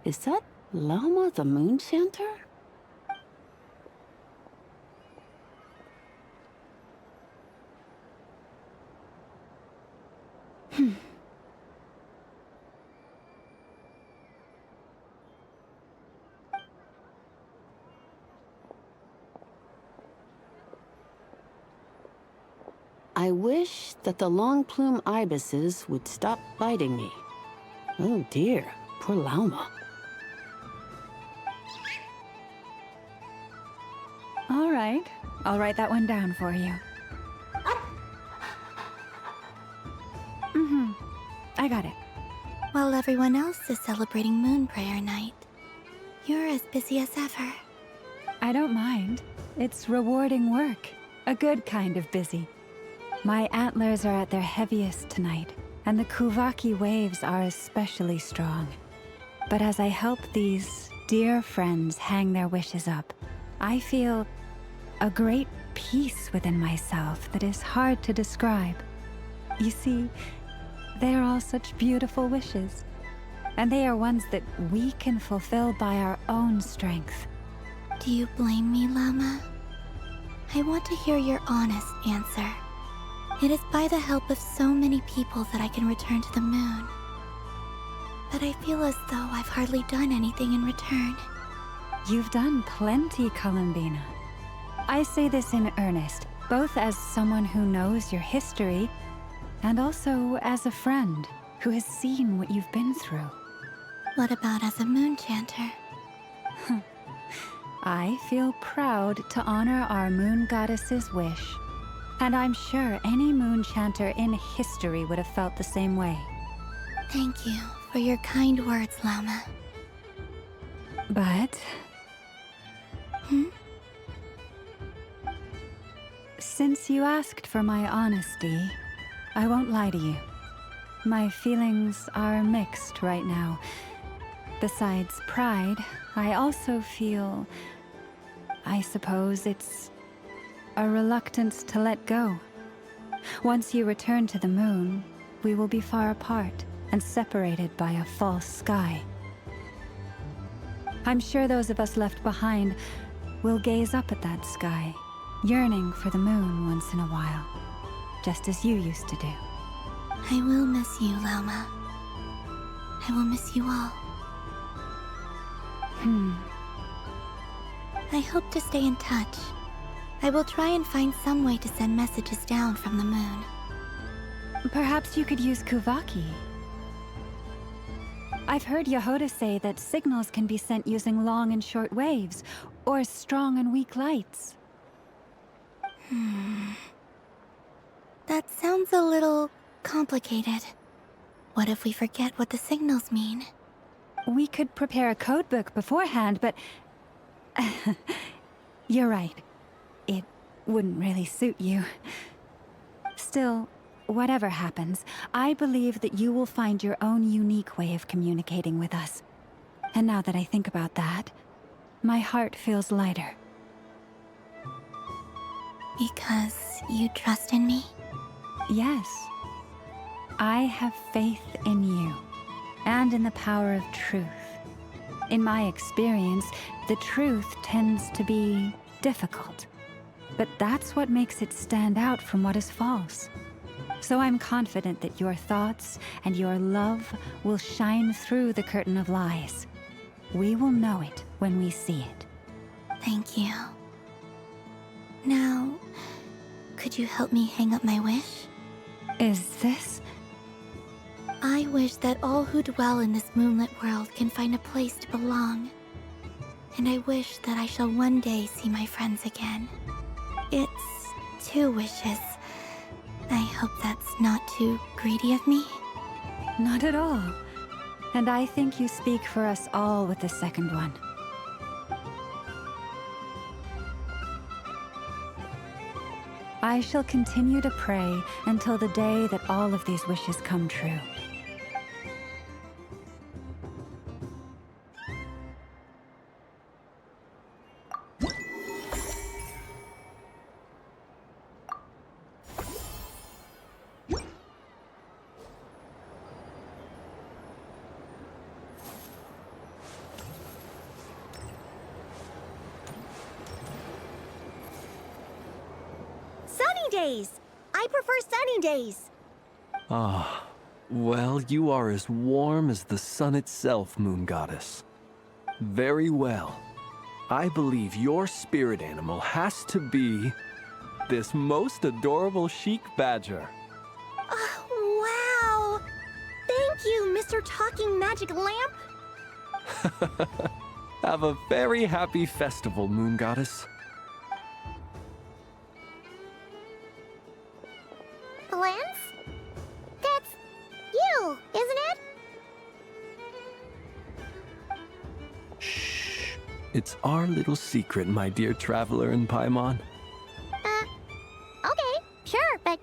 Is that Lauma the Moon Chanter? I wish that the long plume ibises would stop biting me. Oh dear, poor Lauma. All right, I'll write that one down for you. I got it. While everyone else is celebrating Moon Prayer Night, you're as busy as ever. I don't mind. It's rewarding work. A good kind of busy. My antlers are at their heaviest tonight, and the Kuvaki waves are especially strong. But as I help these dear friends hang their wishes up, I feel a great peace within myself that is hard to describe. You see, they are all such beautiful wishes, and they are ones that we can fulfill by our own strength. Do you blame me, Llama? I want to hear your honest answer. It is by the help of so many people that I can return to the moon. But I feel as though I've hardly done anything in return. You've done plenty, Columbina. I say this in earnest, both as someone who knows your history, and also as a friend who has seen what you've been through. What about as a moon chanter? I feel proud to honor our moon goddess's wish, and I'm sure any moon chanter in history would have felt the same way. Thank you for your kind words, Llama. But... Since you asked for my honesty, I won't lie to you. My feelings are mixed right now. Besides pride, I also feel... I suppose it's a reluctance to let go. Once you return to the moon, we will be far apart and separated by a false sky. I'm sure those of us left behind will gaze up at that sky, yearning for the moon once in a while, just as you used to do. I will miss you, Llama. I will miss you all. I hope to stay in touch. I will try and find some way to send messages down from the moon. Perhaps you could use Kuvaki. I've heard Yehoda say that signals can be sent using long and short waves, or strong and weak lights. That sounds a little complicated. What if we forget what the signals mean? We could prepare a codebook beforehand, but... You're right. It wouldn't really suit you. Still, whatever happens, I believe that you will find your own unique way of communicating with us. And now that I think about that, my heart feels lighter. Because you trust in me? Yes. I have faith in you, and in the power of truth. In my experience, the truth tends to be difficult. But that's what makes it stand out from what is false. So I'm confident that your thoughts and your love will shine through the curtain of lies. We will know it when we see it. Thank you. Now, could you help me hang up my wish? Is this? I wish that all who dwell in this moonlit world can find a place to belong. And I wish that I shall one day see my friends again. It's 2 wishes. I hope that's not too greedy of me. Not at all. And I think you speak for us all with the second one. I shall continue to pray until the day that all of these wishes come true. Days. I prefer sunny days. Ah, well, you are as warm as the sun itself, Moon Goddess. Very well. I believe your spirit animal has to be this most adorable chic badger. Wow! Thank you, Mr. Talking Magic Lamp. Have a very happy festival, Moon Goddess. Lance? That's you, isn't it? Shh. It's our little secret, my dear traveler in Paimon. Okay, sure, but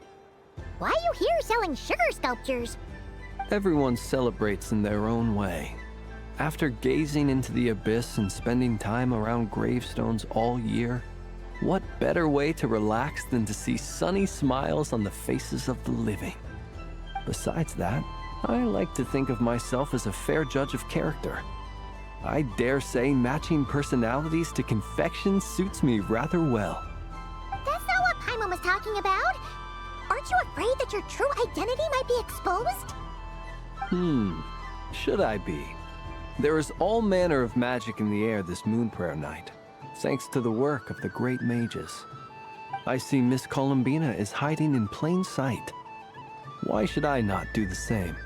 why are you here selling sugar sculptures? Everyone celebrates in their own way. After gazing into the abyss and spending time around gravestones all year, what better way to relax than to see sunny smiles on the faces of the living? Besides that, I like to think of myself as a fair judge of character. I dare say matching personalities to confection suits me rather well. That's not what Paimon was talking about. Aren't you afraid that your true identity might be exposed? Should I be? There is all manner of magic in the air this moon prayer night, thanks to the work of the great mages. I see Miss Columbina is hiding in plain sight. Why should I not do the same?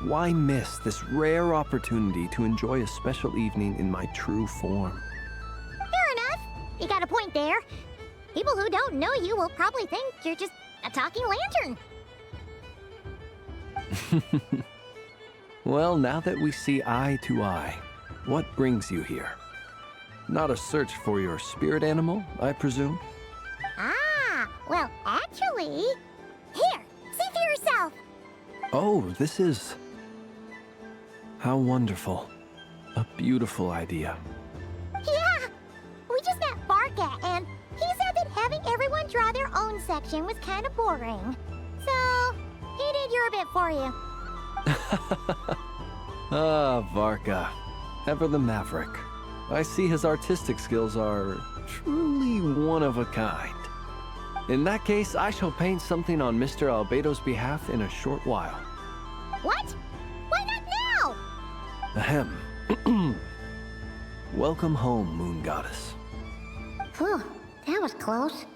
Why miss this rare opportunity to enjoy a special evening in my true form? Fair enough. You got a point there. People who don't know you will probably think you're just a talking lantern. Well, now that we see eye to eye, what brings you here? Not a search for your spirit animal, I presume? Ah, well, actually... Here, see for yourself. Oh, this is... How wonderful. A beautiful idea. Yeah, we just met Barca, and he said that having everyone draw their own section was kind of boring. So, he did your bit for you. Ah, Varka. Ever the maverick. I see his artistic skills are truly one of a kind. In that case, I shall paint something on Mr. Albedo's behalf in a short while. What? Why not now? Ahem. Welcome home, Moon Goddess. Phew, that was close.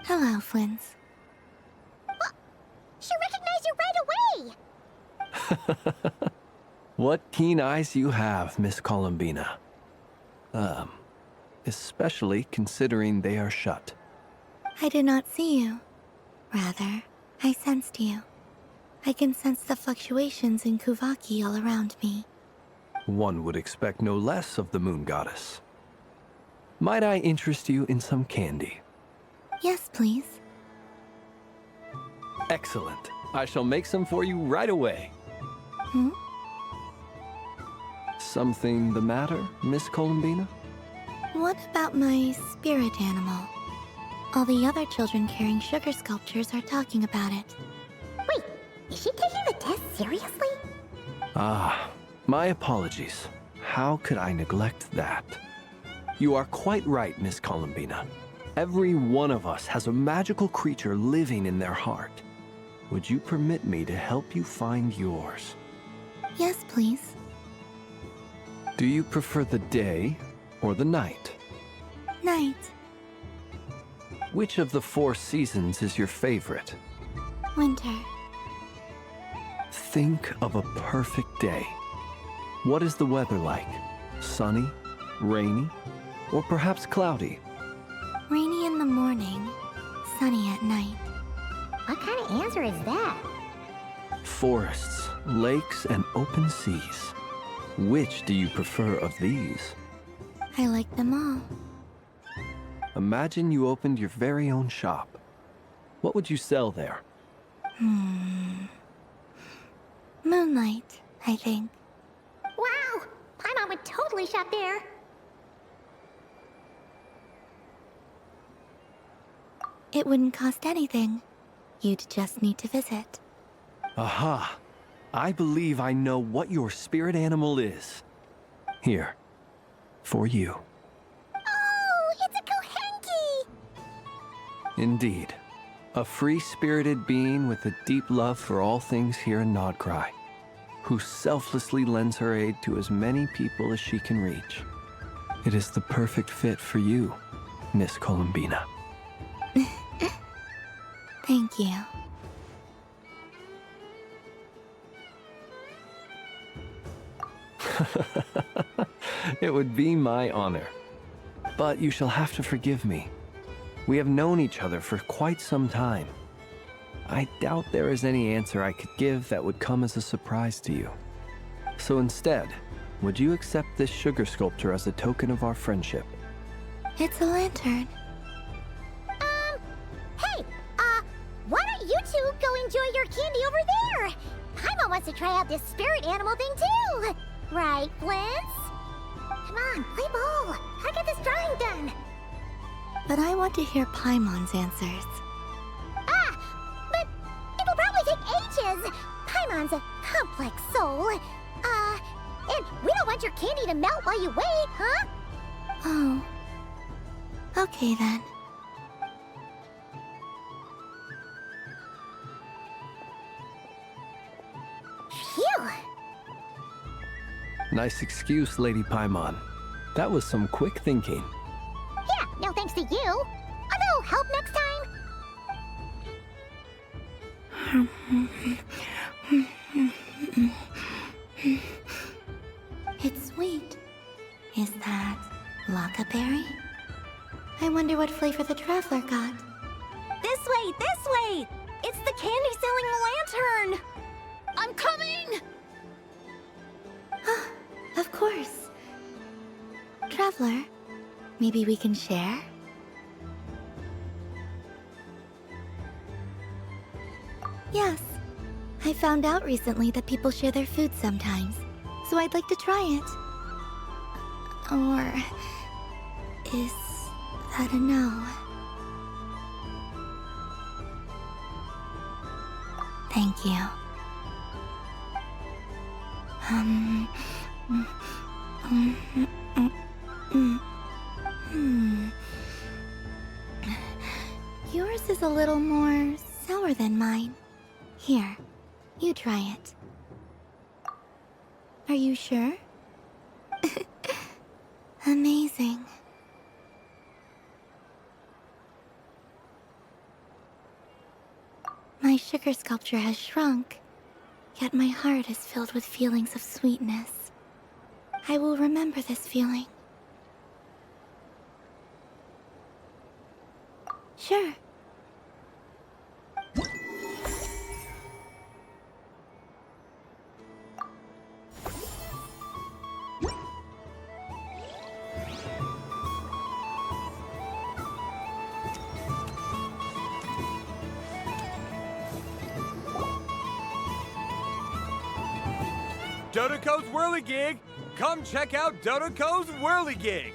Hello, Flins. She recognized you right away! What keen eyes you have, Miss Columbina. Especially considering they are shut. I did not see you. Rather, I sensed you. I can sense the fluctuations in Kuvaki all around me. One would expect no less of the Moon Goddess. Might I interest you in some candy? Yes, please. Excellent. I shall make some for you right away. Something the matter, Miss Columbina? What about my spirit animal? All the other children carrying sugar sculptures are talking about it. Wait, is she taking the test seriously? Ah, my apologies. How could I neglect that? You are quite right, Miss Columbina. Every one of us has a magical creature living in their heart. Would you permit me to help you find yours? Yes, please. Do you prefer the day or the night? Night. Which of the 4 seasons is your favorite? Winter. Think of a perfect day. What is the weather like? Sunny, rainy, or perhaps cloudy? Rainy in the morning, sunny at night. What kind of answer is that? Forests, lakes, and open seas. Which do you prefer of these? I like them all. Imagine you opened your very own shop. What would you sell there? Moonlight, I think. Wow! Paimon would totally shop there. It wouldn't cost anything. You'd just need to visit. Aha! I believe I know what your spirit animal is. Here, for you. Oh, it's a Kohenki! Indeed. A free-spirited being with a deep love for all things here in Nod-krai, who selflessly lends her aid to as many people as she can reach. It is the perfect fit for you, Miss Columbina. Thank you. It would be my honor. But you shall have to forgive me. We have known each other for quite some time. I doubt there is any answer I could give that would come as a surprise to you. So instead, would you accept this sugar sculpture as a token of our friendship? It's a lantern. Hey, why don't you two go enjoy your candy over there? Paimon wants to try out this spirit animal thing too. Right, Flint's? Come on, play ball. I get this drawing done. But I want to hear Paimon's answers. But it'll probably take ages. Paimon's a complex soul. And we don't want your candy to melt while you wait, huh? Oh. Okay then. Phew. Nice excuse, Lady Paimon. That was some quick thinking. Yeah, no thanks to you. Although, help next time. It's sweet. Is that Lockaberry? I wonder what flavor the traveler got. This way, this way! It's the candy-selling lantern! I'm coming! Of course. Traveler, maybe we can share? Yes. I found out recently that people share their food sometimes, so I'd like to try it. Or is that a no? Thank you. Yours is a little more sour than mine. Here, you try it. Are you sure? Amazing. My sugar sculpture has shrunk, yet my heart is filled with feelings of sweetness. I will remember this feeling. Sure. Dodoko's Whirligig! Come check out Dodoko's Whirligig!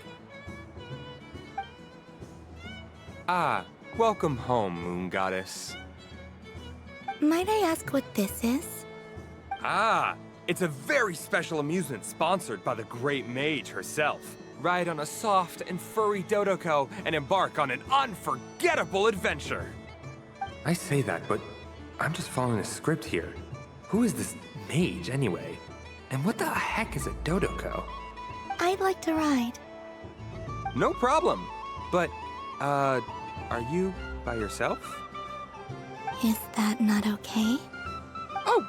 Ah, welcome home, Moon Goddess. Might I ask what this is? Ah, it's a very special amusement sponsored by the great mage herself. Ride on a soft and furry Dodoko and embark on an unforgettable adventure. I say that, but I'm just following a script here. Who is this mage, anyway? And what the heck is a Dodoko? I'd like to ride. No problem. But, are you by yourself? Is that not okay? Oh,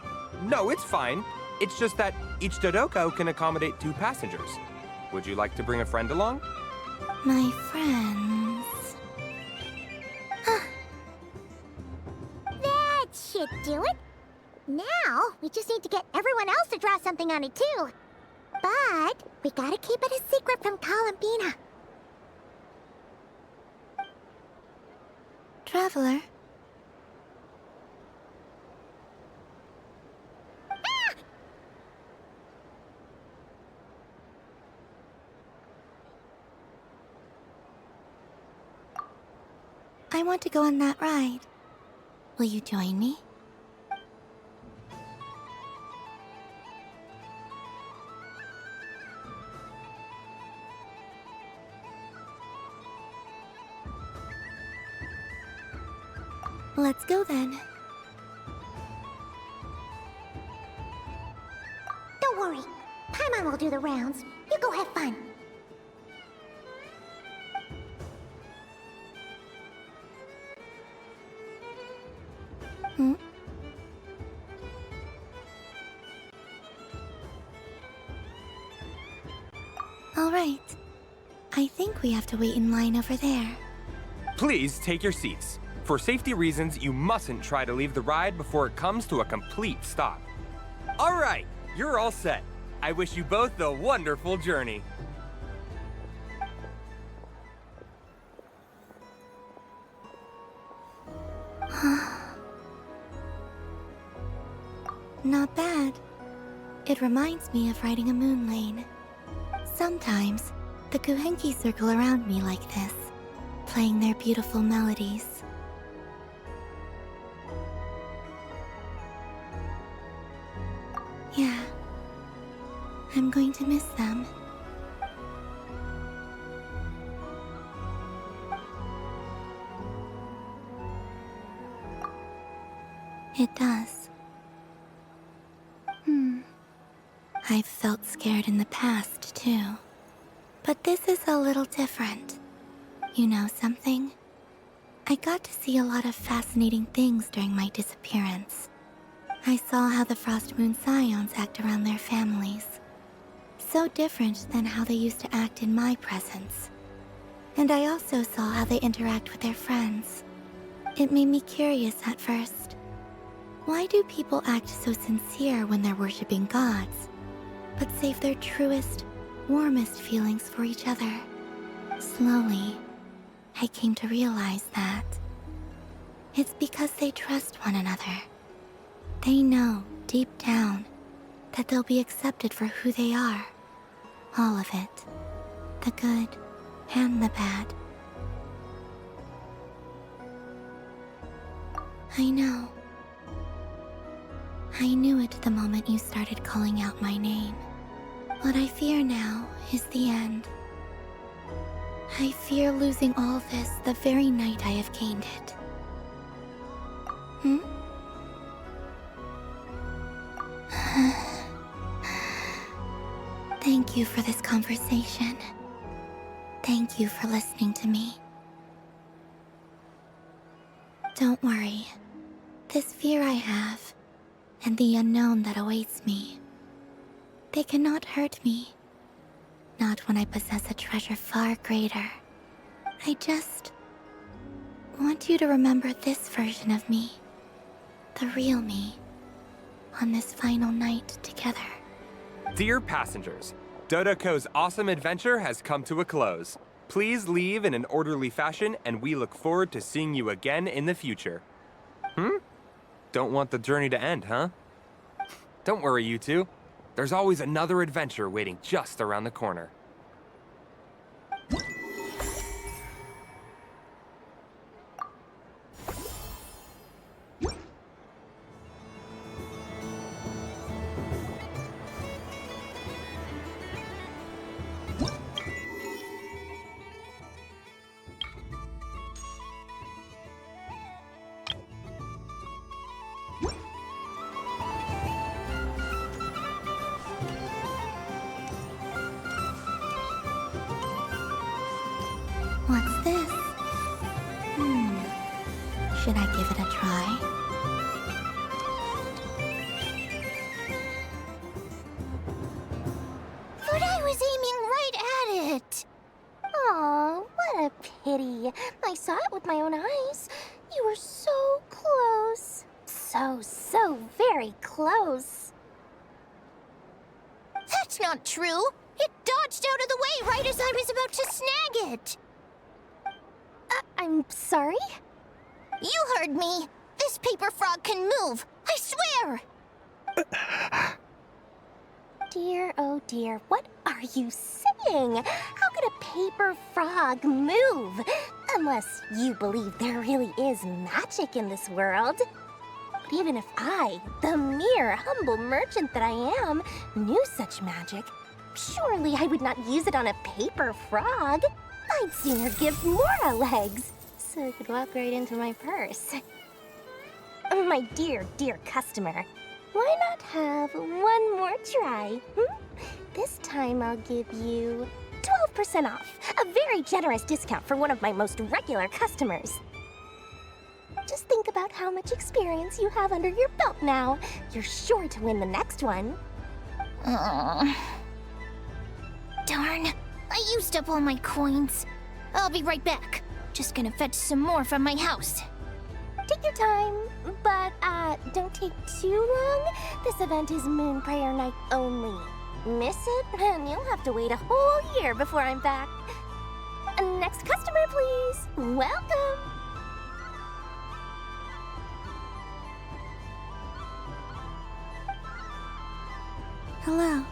no, it's fine. It's just that each Dodoko can accommodate 2 passengers. Would you like to bring a friend along? My friends... That should do it. Now, we just need to get everyone else to draw something on it too. But we gotta keep it a secret from Columbina. Traveler? I want to go on that ride. Will you join me? Let's go then. Don't worry. Paimon will do the rounds. You go have fun. All right. I think we have to wait in line over there. Please take your seats. For safety reasons, you mustn't try to leave the ride before it comes to a complete stop. All right, you're all set. I wish you both a wonderful journey. Not bad. It reminds me of riding a moon lane. Sometimes, the Kuhenki circle around me like this, playing their beautiful melodies. Yeah, I'm going to miss them. It does. I've felt scared in the past, too. But this is a little different. You know something? I got to see a lot of fascinating things during my disappearance. I saw how the Frost Moon Scions act around their families. So different than how they used to act in my presence. And I also saw how they interact with their friends. It made me curious at first. Why do people act so sincere when they're worshipping gods, but save their truest, warmest feelings for each other? Slowly, I came to realize that it's because they trust one another. They know, deep down, that they'll be accepted for who they are. All of it. The good and the bad. I know. I knew it the moment you started calling out my name. What I fear now is the end. I fear losing all this the very night I have gained it. Thank you for this conversation. Thank you for listening to me. Don't worry. This fear I have, and the unknown that awaits me, they cannot hurt me. Not when I possess a treasure far greater. I just want you to remember this version of me. The real me. On this final night together. Dear passengers, Dodoko's awesome adventure has come to a close. Please leave in an orderly fashion, and we look forward to seeing you again in the future. Don't want the journey to end, huh? Don't worry, you two. There's always another adventure waiting just around the corner. What's this? Should I give it a try? But I was aiming right at it! Aw, what a pity. I saw it with my own eyes. You were so close. So very close. That's not true! It dodged out of the way right as I was about to snag it! I'm sorry? You heard me! This paper frog can move! I swear! Dear, oh dear, what are you saying? How could a paper frog move? Unless you believe there really is magic in this world. But even if I, the mere humble merchant that I am, knew such magic, surely I would not use it on a paper frog. I'd sooner give Mora legs, so I could walk right into my purse. My dear, dear customer, why not have one more try? This time I'll give you 12% off, a very generous discount for one of my most regular customers. Just think about how much experience you have under your belt now. You're sure to win the next one. Darn, I used up all my coins. I'll be right back. Just gonna fetch some more from my house. Take your time, but don't take too long. This event is Moon Prayer Night only. Miss it, and you'll have to wait a whole year before I'm back. Next customer, please. Welcome. Hello.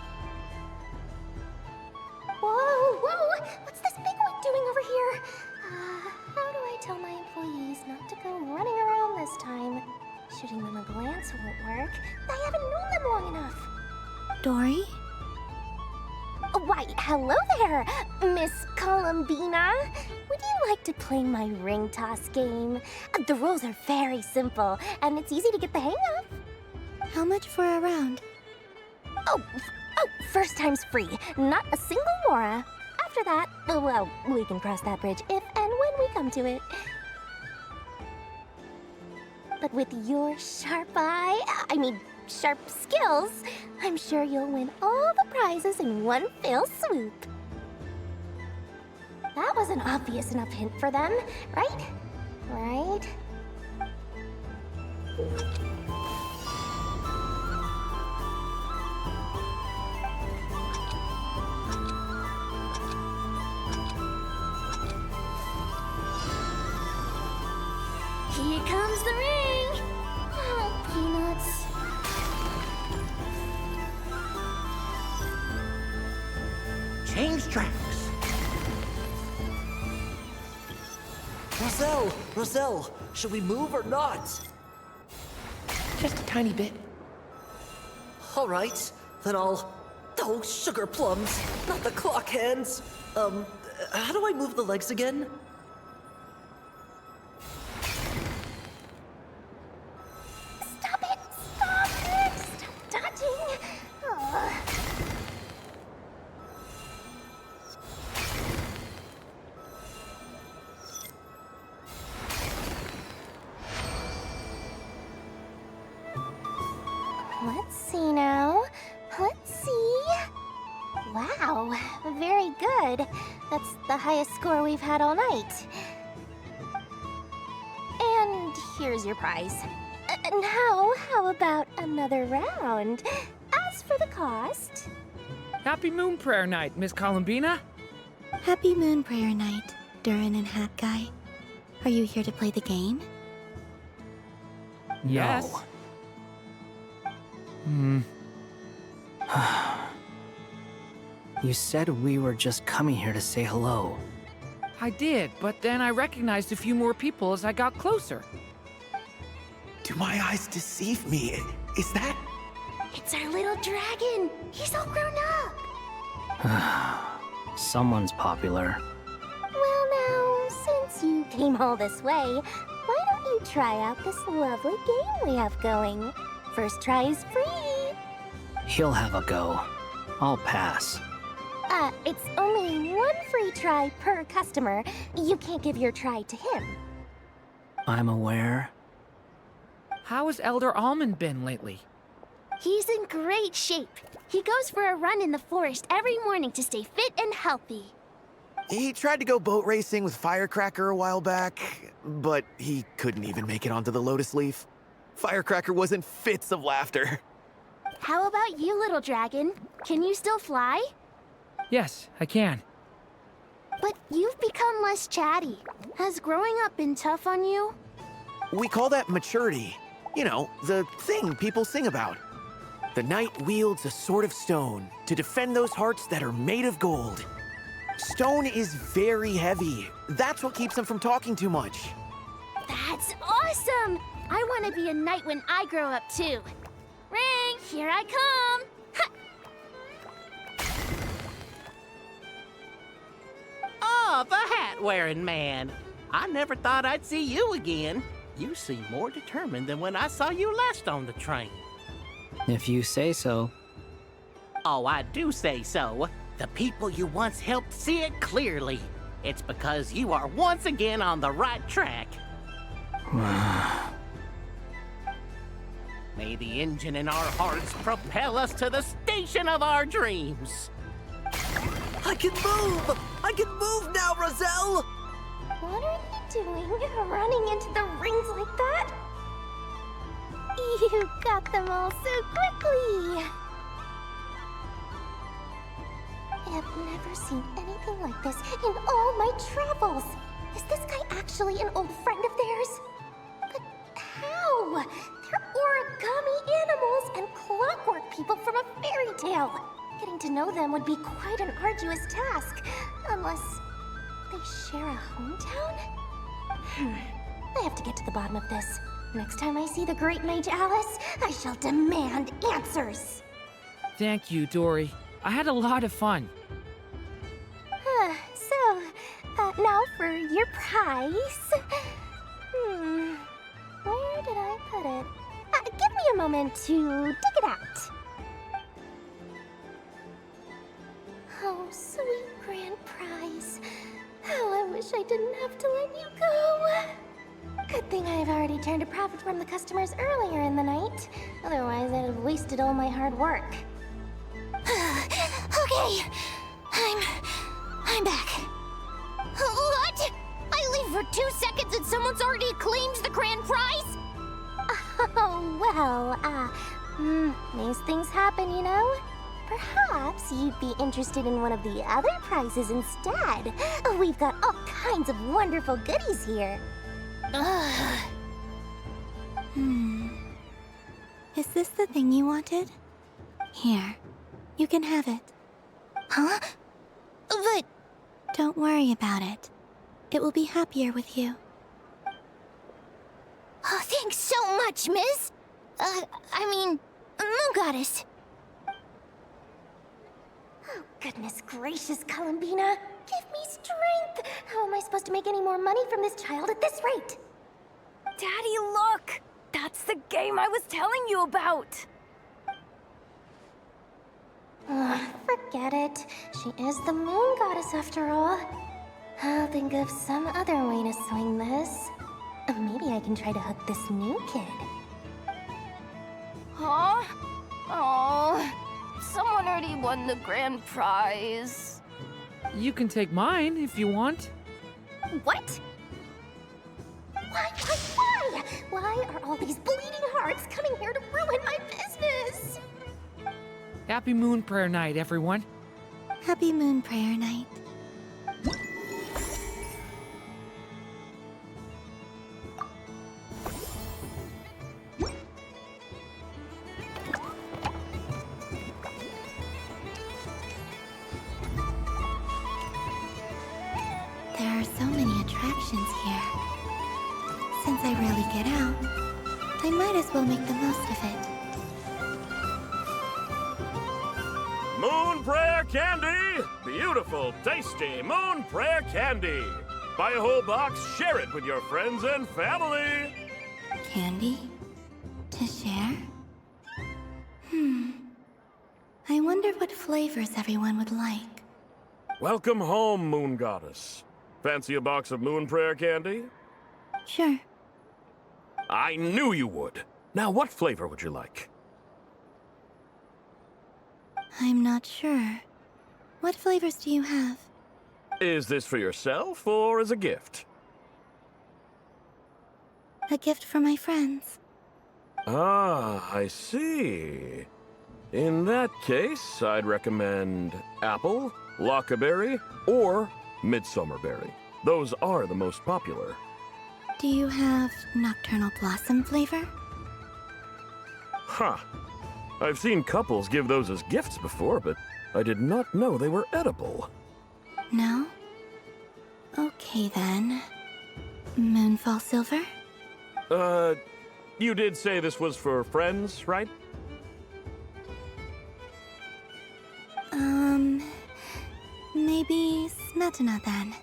Whoa, whoa! What's this big one doing over here? How do I tell my employees not to go running around this time? Shooting them a glance won't work. I haven't known them long enough. Dory? Why, hello there, Miss Columbina. Would you like to play my ring toss game? The rules are very simple, and it's easy to get the hang of. How much for a round? Oh, first time's free. Not a single mora. After that, well, we can cross that bridge if and when we come to it. But with your sharp sharp skills, I'm sure you'll win all the prizes in one fell swoop. That was an obvious enough hint for them, right? Right? Here comes the ring! Oh, peanuts. Change tracks. Roselle, should we move or not? Just a tiny bit. All right, then I'll... Oh, sugar plums, not the clock hands. How do I move the legs again? Stop it! Stop dodging! Ugh. Let's see now. Let's see. Wow, very good. That's the highest score we've had all night. And here's your prize. Now, how about another round? As for the cost... Happy Moon Prayer Night, Miss Columbina. Happy Moon Prayer Night, Durin and Hat Guy. Are you here to play the game? Yes. You said we were just coming here to say hello. I did, but then I recognized a few more people as I got closer. Do my eyes deceive me? Is that... It's our little dragon! He's all grown up! Someone's popular. Well now, since you came all this way, why don't you try out this lovely game we have going? First try is free! He'll have a go. I'll pass. It's only one free try per customer. You can't give your try to him. I'm aware. How has Elder Almond been lately? He's in great shape. He goes for a run in the forest every morning to stay fit and healthy. He tried to go boat racing with Firecracker a while back, but he couldn't even make it onto the Lotus Leaf. Firecracker was in fits of laughter. How about you, little dragon? Can you still fly? Yes, I can. But you've become less chatty. Has growing up been tough on you? We call that maturity. You know, the thing people sing about. The knight wields a sword of stone to defend those hearts that are made of gold. Stone is very heavy. That's what keeps him from talking too much. That's awesome! I want to be a knight when I grow up, too. Ring, here I come! Ha! Oh, the hat-wearing man. I never thought I'd see you again. You seem more determined than when I saw you last on the train. If you say so. Oh, I do say so. The people you once helped see it clearly. It's because you are once again on the right track. May the engine in our hearts propel us to the station of our dreams. I can move! I can move now, Roselle! What are you doing, running into the rings like that? You got them all so quickly! I have never seen anything like this in all my travels. Is this guy actually an old friend of theirs? But how? They're origami animals and clockwork people from a fairy tale. Getting to know them would be quite an arduous task, unless they share a hometown? I have to get to the bottom of this. Next time I see the Great Mage Alice, I shall demand answers. Thank you, Dory. I had a lot of fun. Now for your prize. Where did I put it? Give me a moment to dig it out. Oh, sweet grand prize. How I wish I didn't have to let you go. Good thing I've already turned a profit from the customers earlier in the night. Otherwise, I'd have wasted all my hard work. Okay, I'm back. What? I leave for 2 seconds and someone's already claimed the grand prize? Oh, well, these things happen, you know? Perhaps you'd be interested in one of the other prizes instead. We've got all kinds of wonderful goodies here. Is this the thing you wanted? Here, you can have it. Huh? But... Don't worry about it. It will be happier with you. Oh, thanks so much, miss. Moon Goddess. Oh, goodness gracious, Columbina. Give me strength. How am I supposed to make any more money from this child at this rate? Daddy, look! That's the game I was telling you about! Forget it. She is the Moon Goddess after all. I'll think of some other way to swing this. Maybe I can try to hook this new kid. Huh? Oh, someone already won the grand prize. You can take mine if you want. What? Why? Why are all these bleeding hearts coming here to ruin my business? Happy Moon Prayer Night, everyone. Happy Moon Prayer Night. There are so many attractions here. Since I rarely get out, I might as well make the most of it. Moon Prayer Candy! Beautiful, tasty Moon Prayer Candy! Buy a whole box, share it with your friends and family! Candy? To share? I wonder what flavors everyone would like. Welcome home, Moon Goddess. Fancy a box of Moon Prayer Candy? Sure. I knew you would. Now, what flavor would you like? I'm not sure. What flavors do you have? Is this for yourself or as a gift? A gift for my friends. Ah, I see. In that case, I'd recommend apple, lockaberry, or midsummerberry. Those are the most popular. Do you have nocturnal blossom flavor? Huh. I've seen couples give those as gifts before, but I did not know they were edible. No? Okay then. Moonfall silver? You did say this was for friends, right? Maybe smetana then.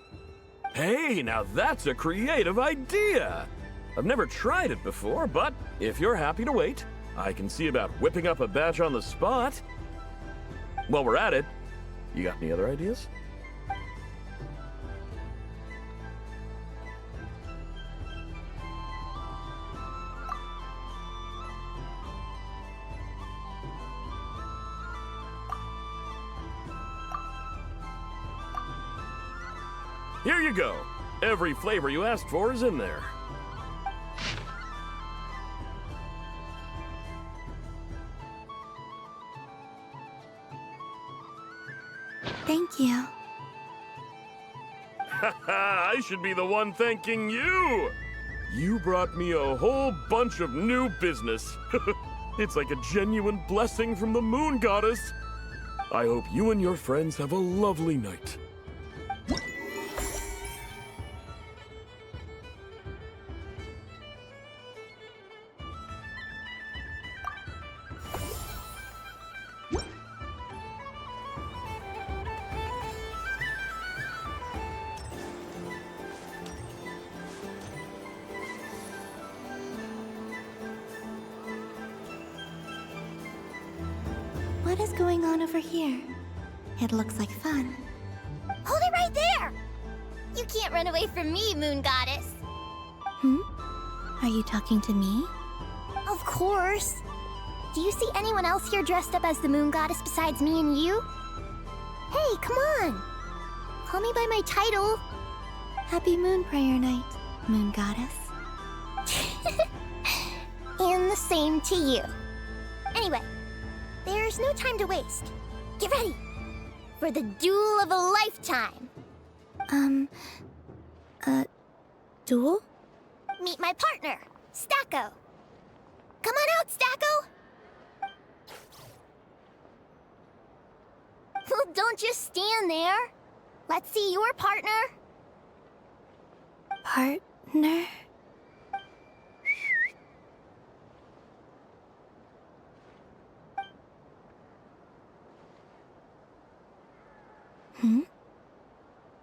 Hey, now that's a creative idea! I've never tried it before, but if you're happy to wait, I can see about whipping up a batch on the spot. While we're at it, you got any other ideas? Here you go. Every flavor you asked for is in there. Thank you. I should be the one thanking you! You brought me a whole bunch of new business. It's like a genuine blessing from the moon goddess. I hope you and your friends have a lovely night. What is going on over here? It looks like fun. Hold it right there! You can't run away from me, Moon Goddess. Are you talking to me? Of course. Do you see anyone else here dressed up as the Moon Goddess besides me and you? Hey, come on! Call me by my title. Happy Moon Prayer Night, Moon Goddess. And the same to you. Anyway, there's no time to waste. Get ready for the duel of a lifetime. Duel? Meet my partner, Stacko. Come on out, Stacko. Well, don't just stand there. Let's see your partner. Partner?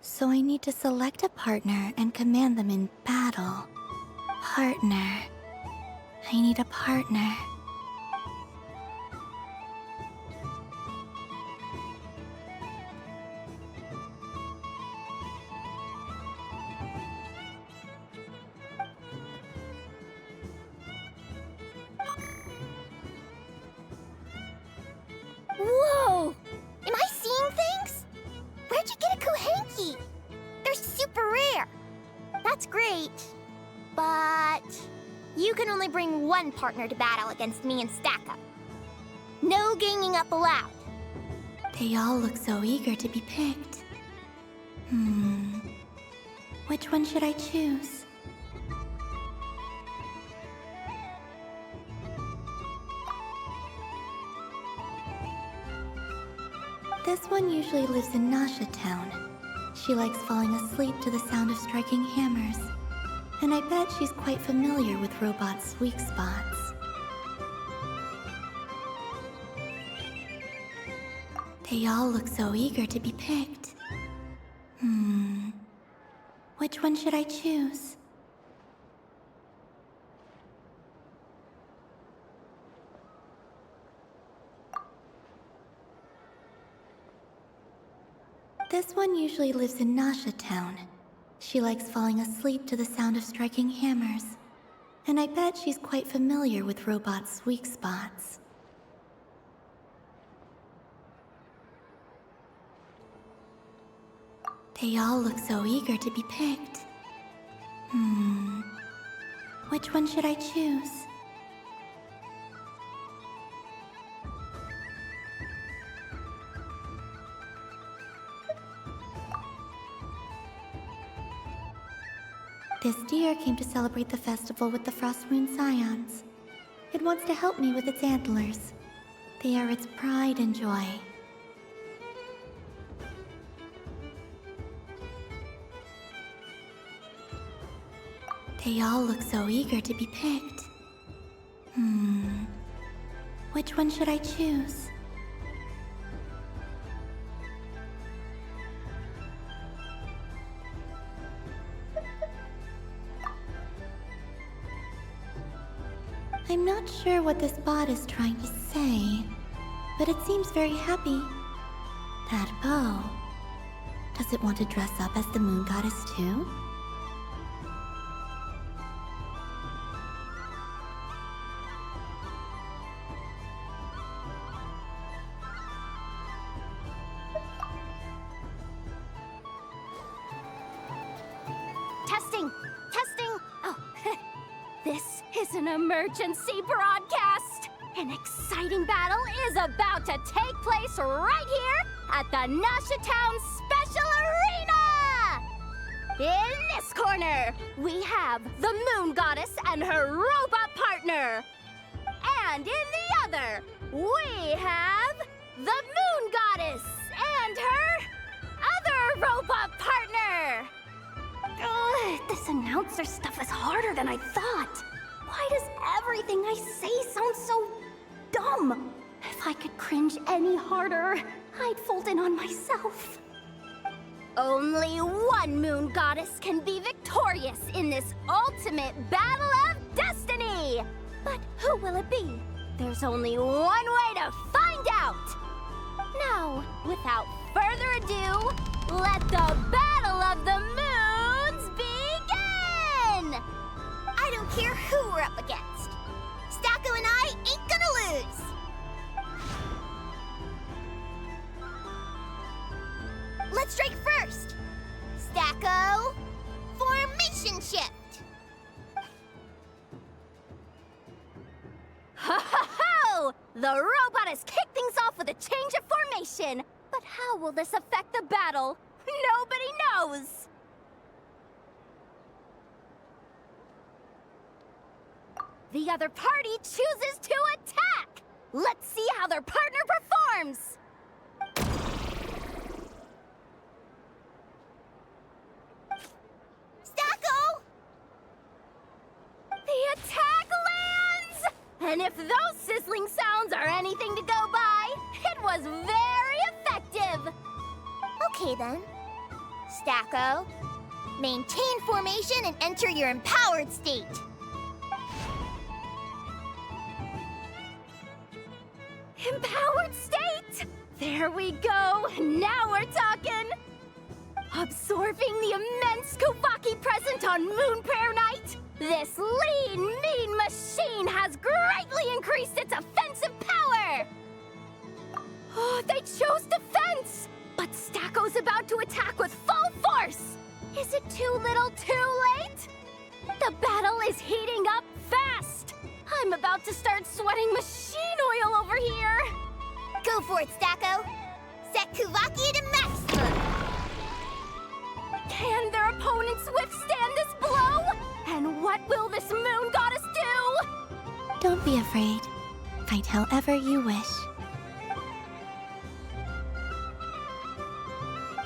So I need to select a partner and command them in battle. Partner. I need a partner. Whoa! Am I seeing things? Where'd you get a Kuhenki? They're super rare. That's great. But you can only bring one partner to battle against me and Stacko. No ganging up allowed. They all look so eager to be picked. Which one should I choose? This one usually lives in Nasha Town. She likes falling asleep to the sound of striking hammers. And I bet she's quite familiar with robots' weak spots. They all look so eager to be picked. Which one should I choose? This one usually lives in Nasha Town. She likes falling asleep to the sound of striking hammers. And I bet she's quite familiar with robots' weak spots. They all look so eager to be picked. Which one should I choose? This deer came to celebrate the festival with the Frost Moon Scions. It wants to help me with its antlers. They are its pride and joy. They all look so eager to be picked. Which one should I choose? I'm not sure what this bot is trying to say, but it seems very happy. That bow. Does it want to dress up as the Moon Goddess too? Testing! Oh, this is an emergency broadcast! An exciting battle is about to take place right here at the Nashatown Special Arena! In this corner, we have the Moon Goddess and her robot partner. And in the other, we have the Moon Goddess and her other robot partner. Ugh, this announcer stuff is harder than I thought. Why does everything I say sound so dumb? If I could cringe any harder, I'd fold in on myself. Only one Moon Goddess can be victorious in this ultimate battle of destiny! But who will it be? There's only one way to find out! Now, without further ado, let the Battle of the Moons begin! I don't care who we're up against. Stacko and I ain't gonna lose! Let's strike first! Stacko, formation shift! Ho-ho-ho! The robot has kicked things off with a change of formation. But how will this affect the battle? Nobody knows! The other party chooses to attack! Let's see how their partner performs! Stacko! The attack lands! And if those sizzling sounds are anything to go by, it was very effective! Okay then. Stacko, maintain formation and enter your empowered state. Empowered state! There we go! Now we're talking! Absorbing the immense Kuvaki present on Moon Prayer Night, this lean, mean machine has greatly increased its offensive power! Oh, they chose defense! But Stacko's about to attack with full force! Is it too little too late? The battle is heating up fast! I'm about to start sweating machine oil over here! Go for it, Stacko! Set Kuvaki to max mode! Can their opponents withstand this blow? And what will this Moon Goddess do? Don't be afraid. Fight however you wish.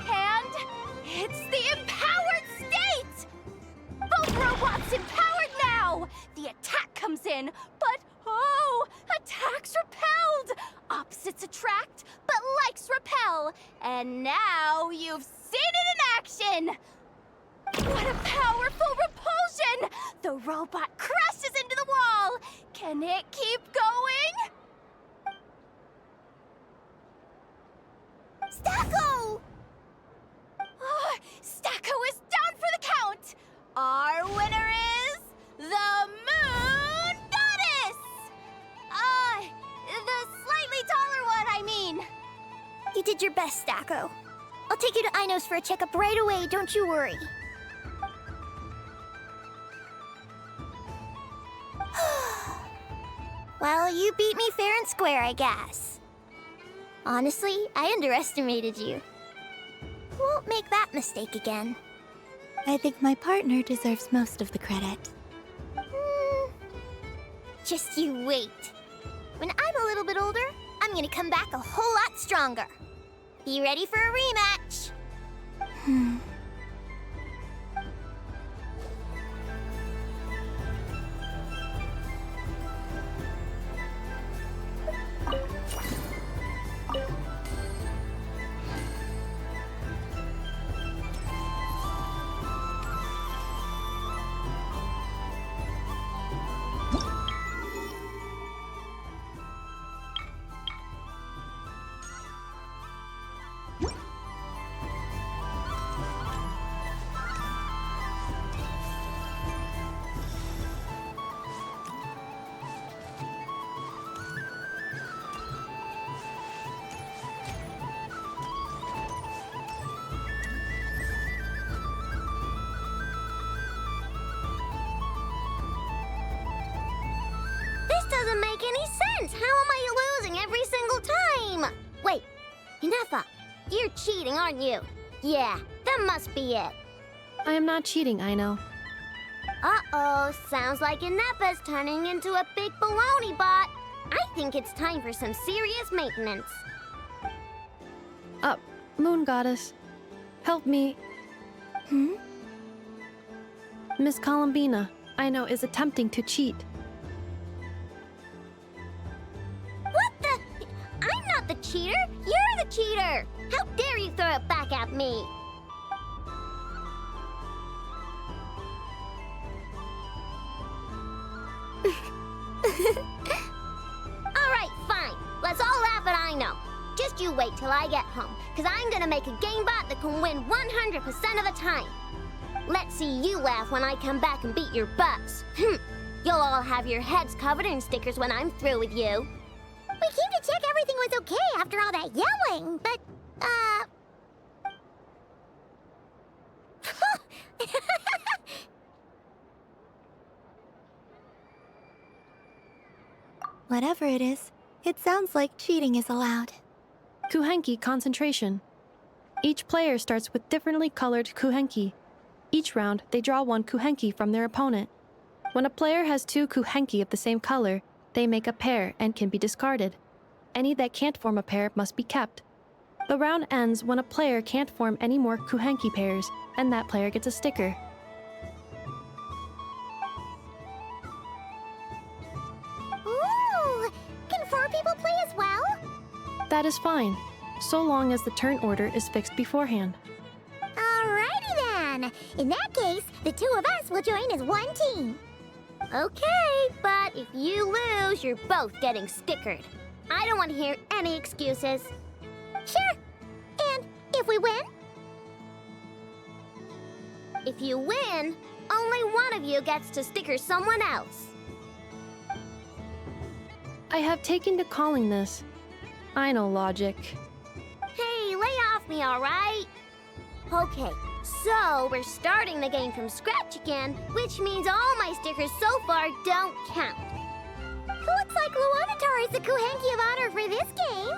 And it's the empowered state! Both robots empowered now! The attack comes in, but oh, attack's repelled! Opposites attract, but likes repel. And now you've seen it in action! What a powerful repulsion! The robot crashes into the wall! Can it keep going? Stacko! Oh, Stacko is down for the count! Our winner is the Moon Goddess! The slightly taller one, I mean. You did your best, Stacko. I'll take you to Ainos for a checkup right away, don't you worry. Well, you beat me fair and square, I guess. Honestly, I underestimated you. Won't make that mistake again. I think my partner deserves most of the credit. Just you wait. When I'm a little bit older, I'm gonna come back a whole lot stronger. Be ready for a rematch. Doesn't make any sense. How am I losing every single time? Wait, Inefa, You're cheating, aren't you? Yeah, that must be it. I am not cheating, Aino. Uh-oh, sounds like Inepa's turning into a big baloney bot. I think it's time for some serious maintenance. Moon Goddess, help me. Miss Columbina, Aino is attempting to cheat. What the? I'm not the cheater. You're the cheater. How dare you throw it back at me? All right, fine. Let's all laugh at Aino. Just you wait till I get home, because I'm gonna make a game bot that can win 100% of the time. Let's see you laugh when I come back and beat your butts. You'll all have your heads covered in stickers when I'm through with you. We came to check everything was okay after all that yelling, but, Whatever it is, it sounds like cheating is allowed. Kuhenki concentration. Each player starts with differently colored kuhenki. Each round, they draw one kuhenki from their opponent. When a player has two kuhenki of the same color, they make a pair and can be discarded. Any that can't form a pair must be kept. The round ends when a player can't form any more kuhenki pairs, and that player gets a sticker. ooh, can 4 people play as well? That is fine, so long as the turn order is fixed beforehand. Alrighty then. In that case, the 2 of us will join as one team. Okay, but if you lose, you're both getting stickered. I don't want to hear any excuses. Sure. And if we win? If you win, only one of you gets to sticker someone else. I have taken to calling this. I know logic. Hey, lay off me, all right? Okay, so we're starting the game from scratch again, which means all my stickers so far don't count. Looks like Luonatar is the Kuhenki of honor for this game.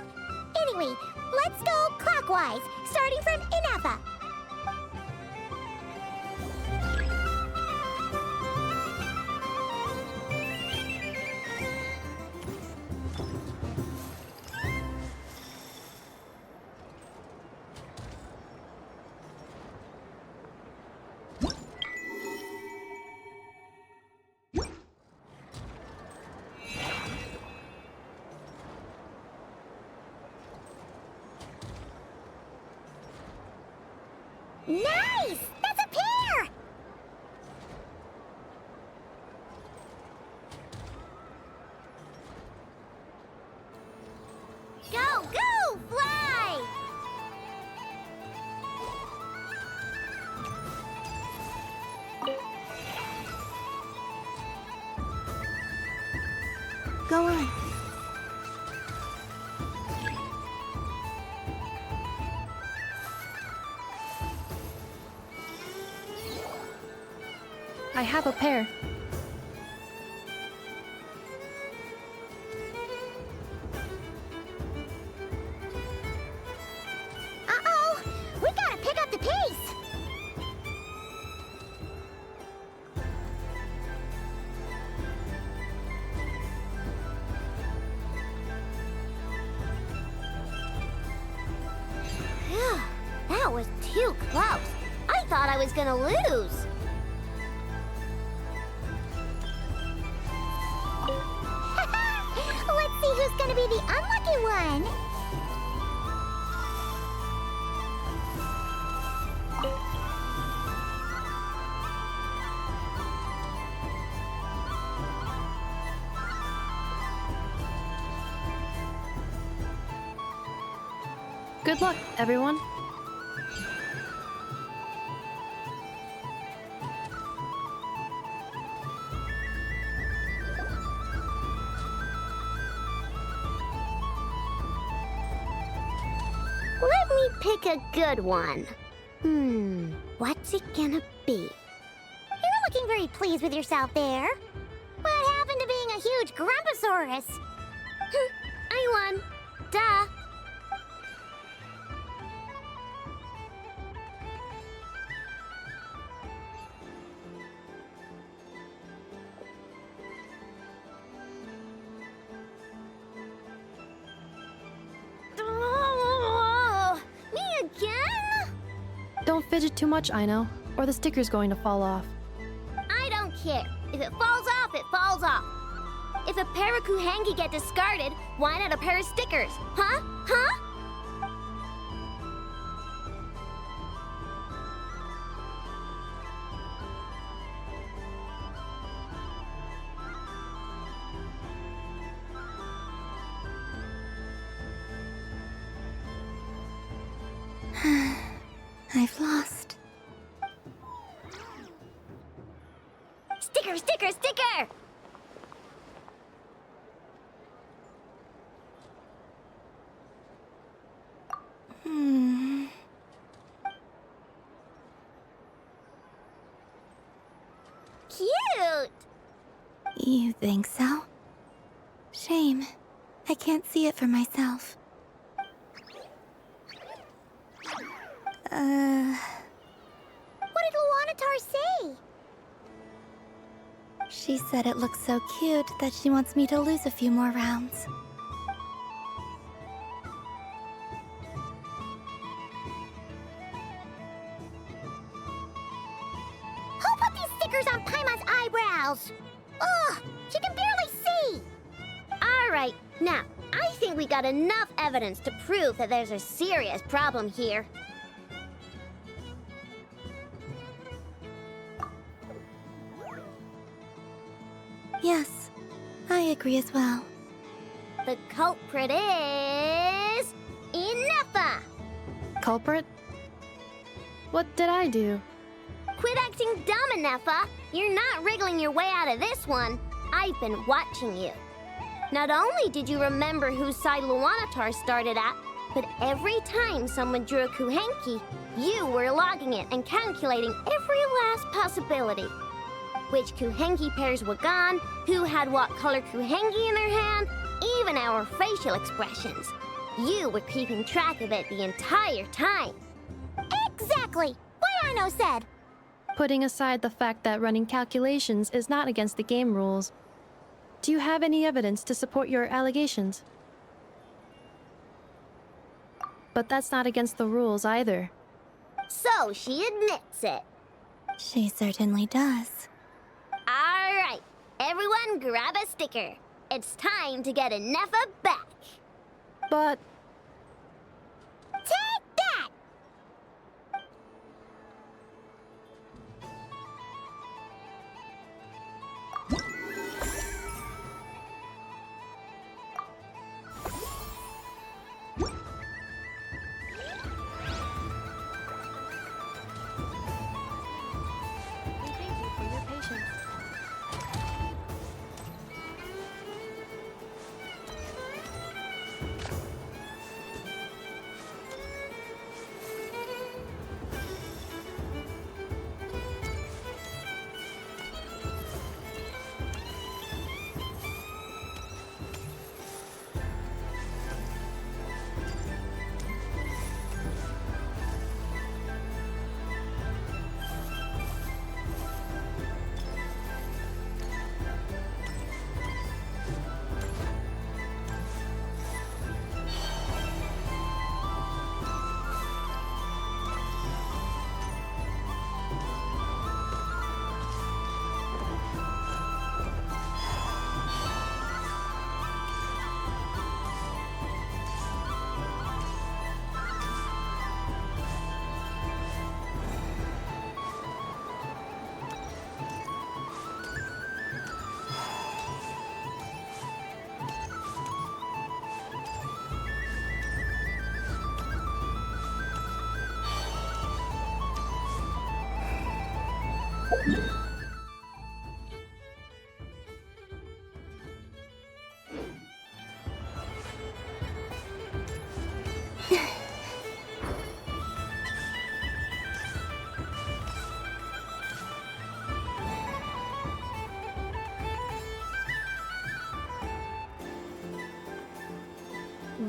Anyway, let's go clockwise, starting from Inepa. Nice! That's a pair! Go, go, fly! Go on. I have a pair. Uh-oh! We gotta pick up the pace! Phew, that was too close. I thought I was gonna lose. Let's see who's gonna be the unlucky one. Good luck, everyone. Let me pick a good one. What's it gonna be? You're looking very pleased with yourself there. What happened to being a huge Grumposaurus? I won. Duh. fidget too much, I know, or the sticker's going to fall off. I don't care. If it falls off, it falls off. If a pair of kuhenki get discarded, why not a pair of stickers? Huh? Huh? I've lost. Sticker, sticker, sticker! Cute! You think so? Shame. I can't see it for myself. What did Luanatar say? She said it looks so cute that she wants me to lose a few more rounds. Who put these stickers on Paimon's eyebrows? Ugh, she can barely see! Alright, now, I think we got enough evidence to prove that there's a serious problem here. Yes, I agree as well. The culprit is... Inefa! Culprit? What did I do? Quit acting dumb, Inefa! You're not wriggling your way out of this one. I've been watching you. Not only did you remember whose side Luanatar started at, but every time someone drew a kuhenki, you were logging it and calculating every last possibility. Which kuhenki pairs were gone, who had what color kuhenki in their hand, even our facial expressions. You were keeping track of it the entire time. Exactly! What Arno said! Putting aside the fact that running calculations is not against the game rules, do you have any evidence to support your allegations? But that's not against the rules either. So she admits it. She certainly does. Alright, everyone grab a sticker. It's time to get Inefa back. But... Take that! Thank you for your patience.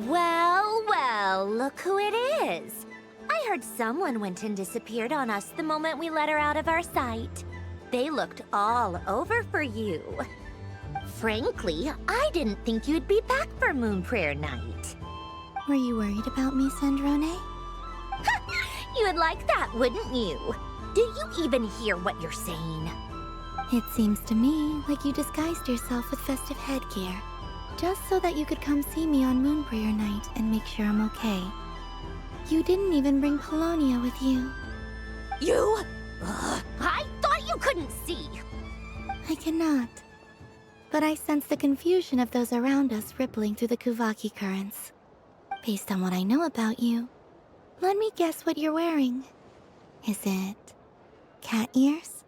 Well, well, look who it is. I heard someone went and disappeared on us the moment we let her out of our sight. They looked all over for you. Frankly, I didn't think you'd be back for Moon Prayer Night. Were you worried about me, Sandrone? You You would like that, wouldn't you? Do you even hear what you're saying? It seems to me like you disguised yourself with festive headgear, just so that you could come see me on Moonbriar night and make sure I'm okay. You didn't even bring Polonia with you. You? I thought you couldn't see. I cannot. But I sense the confusion of those around us rippling through the Kuvaki currents. Based on what I know about you, let me guess what you're wearing. Is it cat ears?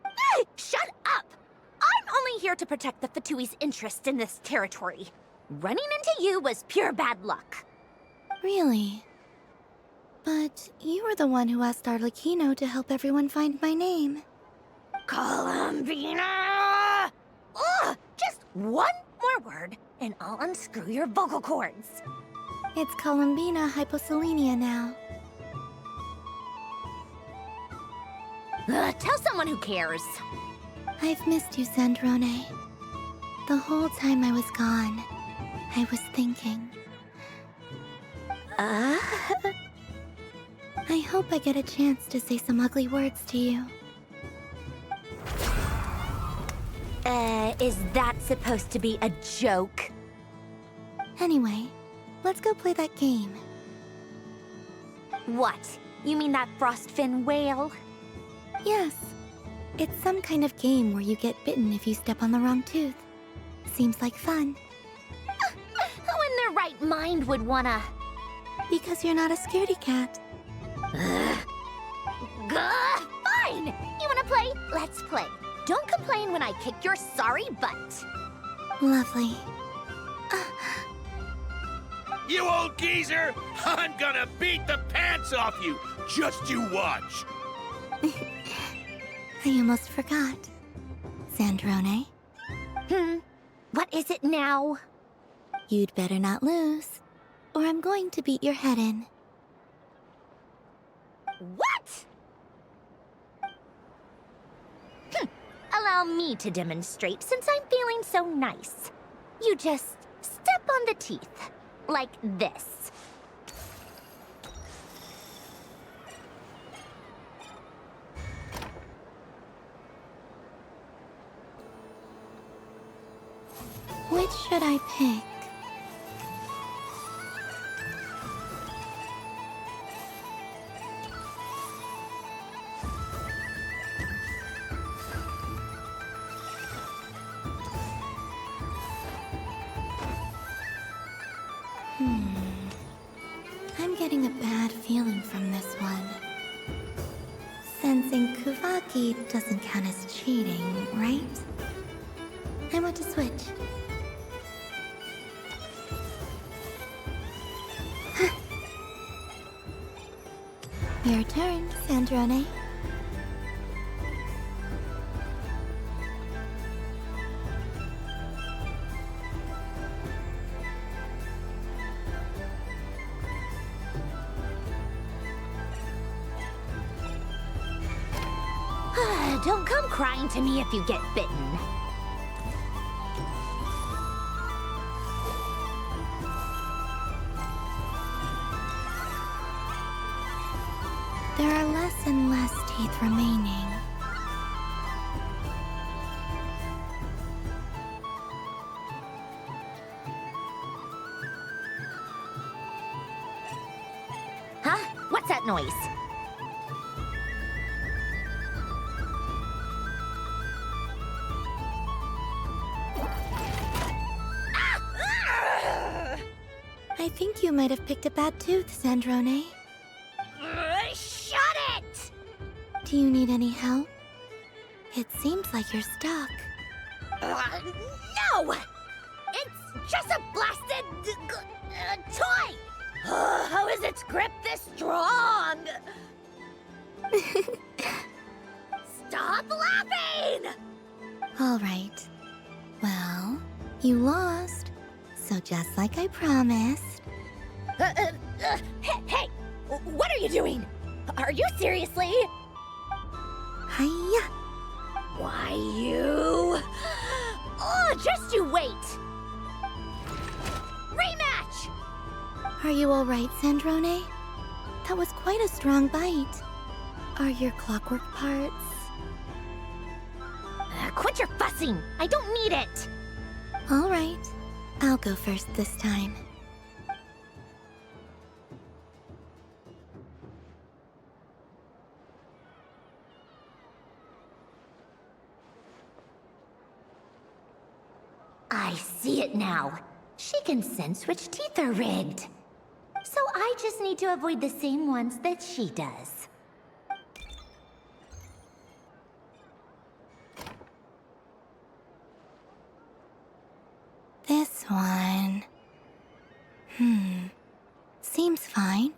Hey, shut up! I'm only here to protect the Fatui's interest in this territory. Running into you was pure bad luck. Really? But you were the one who asked Arlecchino to help everyone find my name. Columbina! Ugh! Just one more word, and I'll unscrew your vocal cords. It's Columbina hyposelenia now. Tell someone who cares. I've missed you, Sandrone. The whole time I was gone, I was thinking. I hope I get a chance to say some ugly words to you. Is that supposed to be a joke? Anyway, let's go play that game. What? You mean that frostfin whale? Yes. It's some kind of game where you get bitten if you step on the wrong tooth. Seems like fun. Who in their right mind would wanna... Because you're not a scaredy cat. Fine! You wanna play? Let's play. Don't complain when I kick your sorry butt. Lovely. You old geezer! I'm gonna beat the pants off you! Just you watch! I almost forgot. Sandrone? What is it now? You'd better not lose, or I'm going to beat your head in. What? Allow me to demonstrate since I'm feeling so nice. You just step on the teeth, like this. Which should I pick? I'm getting a bad feeling from this one. Sensing Kuvaki doesn't count as cheating, right? I want to switch. Your turn, Sandrone. Don't come crying to me if you get bitten. There are less and less teeth remaining. Huh? What's that noise? I think you might have picked a bad tooth, Sandrone. Shut it! Do you need any help? It seems like you're stuck. No! It's just a blasted toy! How is its grip this strong? Stop laughing! All right. Well, you lost. So just like I promised. Hey! What are you doing? Are you seriously? Hiya! Why, you... Oh, just you wait! Rematch! Are you all right, Sandrone? That was quite a strong bite. Are your clockwork parts? Quit your fussing! I don't need it! All right. I'll go first this time. I see it now. She can sense which teeth are rigged. So I just need to avoid the same ones that she does. This one... Seems fine.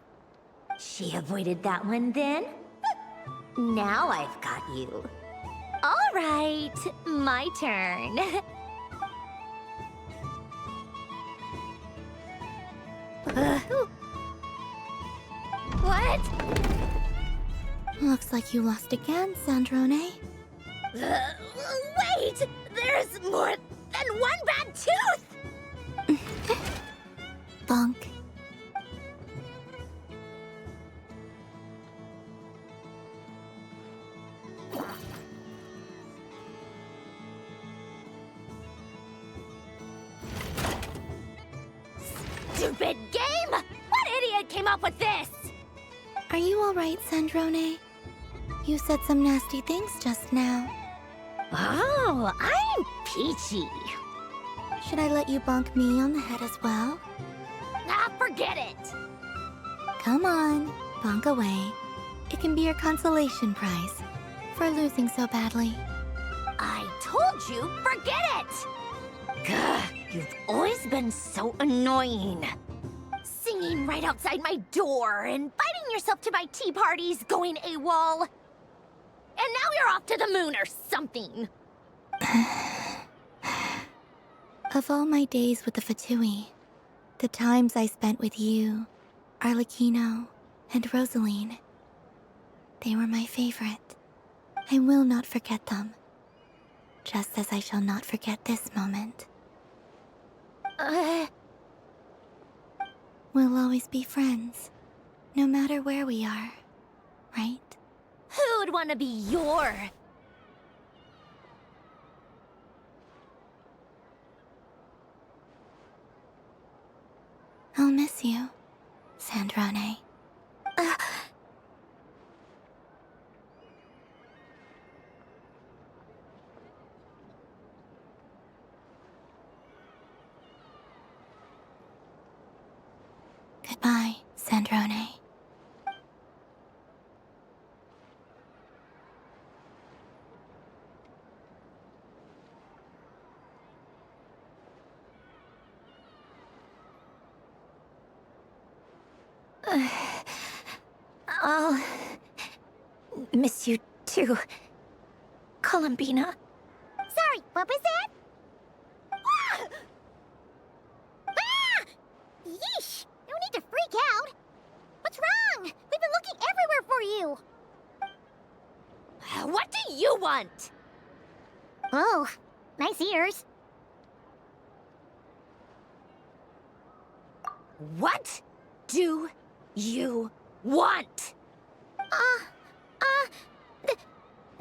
She avoided that one then? Now I've got you. All right, my turn. What? Looks like you lost again, Sandrone. Wait! There's more than one bad tooth! Bonk. Stupid game! What idiot came up with this? Are you alright, Sandrone? You said some nasty things just now. Oh, I'm peachy. Should I let you bonk me on the head as well? Ah, forget it! Come on, bonk away. It can be your consolation prize for losing so badly. I told you, forget it! Gah, you've always been so annoying. Singing right outside my door, inviting yourself to my tea parties, going AWOL. And now you're off to the moon or something. Of all my days with the Fatui, the times I spent with you, Arlecchino, and Rosaline, they were my favorite. I will not forget them. Just as I shall not forget this moment. We'll always be friends, no matter where we are, right? Who would want to be your... I'll miss you, Sandrone. Goodbye, Sandrone. I'll miss you too, Columbina. Sorry, what was that? Ah! Ah! Yeesh! No need to freak out. What's wrong? We've been looking everywhere for you. What do you want? Oh, nice ears. What do you want?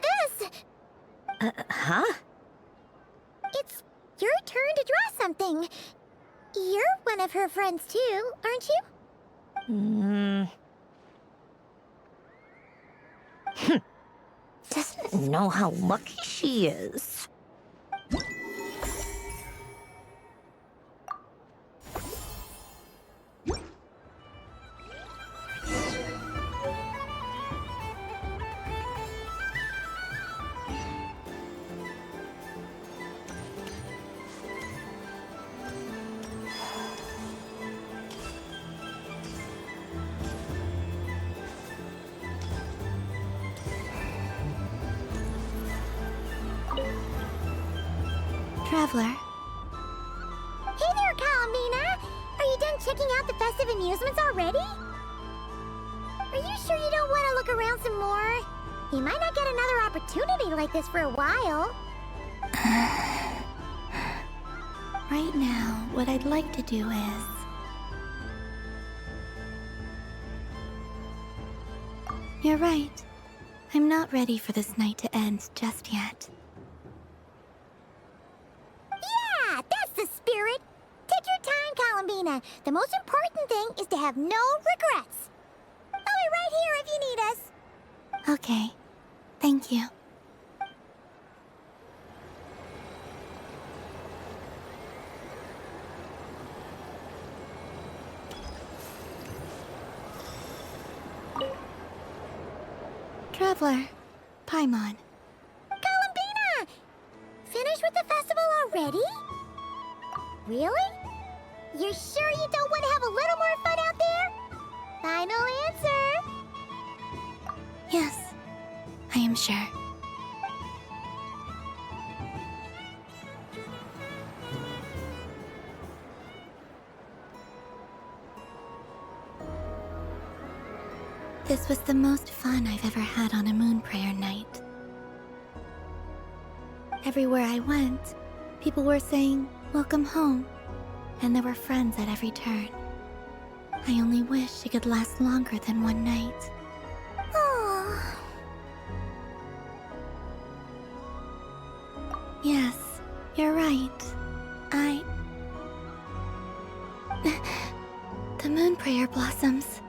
This. Huh? It's your turn to draw something. You're one of her friends too, aren't you? Doesn't know how lucky she is. Traveler. Hey there, Columbina! Are you done checking out the festive amusements already? Are you sure you don't want to look around some more? You might not get another opportunity like this for a while. Right now, what I'd like to do is... You're right. I'm not ready for this night to end just yet. Yeah, that's the spirit. Take your time, Columbina. The most important thing is to have no regrets. I'll be right here if you need us. Okay. Thank you. Traveler, Paimon. Columbina! Finished with the festival already? Really? You're sure you don't want to have a little more fun out there? Final answer. Yes, I am sure. This was the most fun I've ever had on a moon prayer night. Everywhere I went, people were saying, "Welcome home," and there were friends at every turn. I only wish it could last longer than one night. Oh. Yes, you're right. The moon prayer blossoms.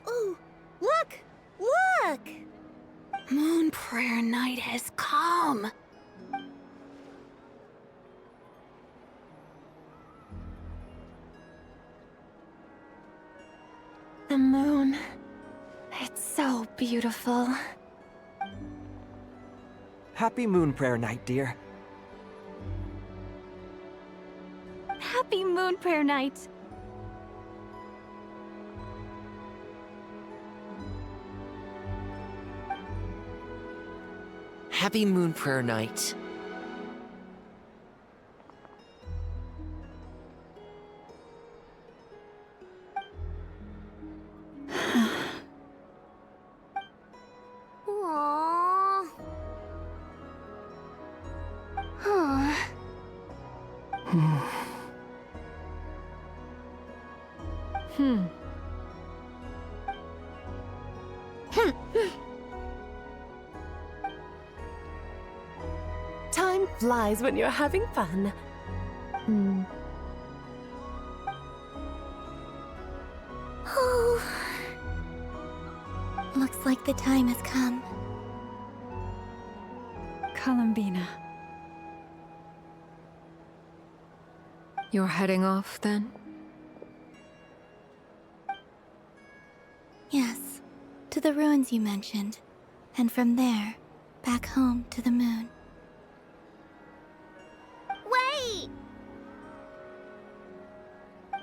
Ooh, look! Look! Moon prayer night has come. The moon. It's so beautiful. Happy Moon Prayer Night, dear. Happy Moon Prayer Night. Happy Moon Prayer Night. Aww. Huh. Time flies when you're having fun. Oh. Looks like the time has come. Columbina. You're heading off, then? Yes, to the ruins you mentioned, and from there, back home to the moon. Wait!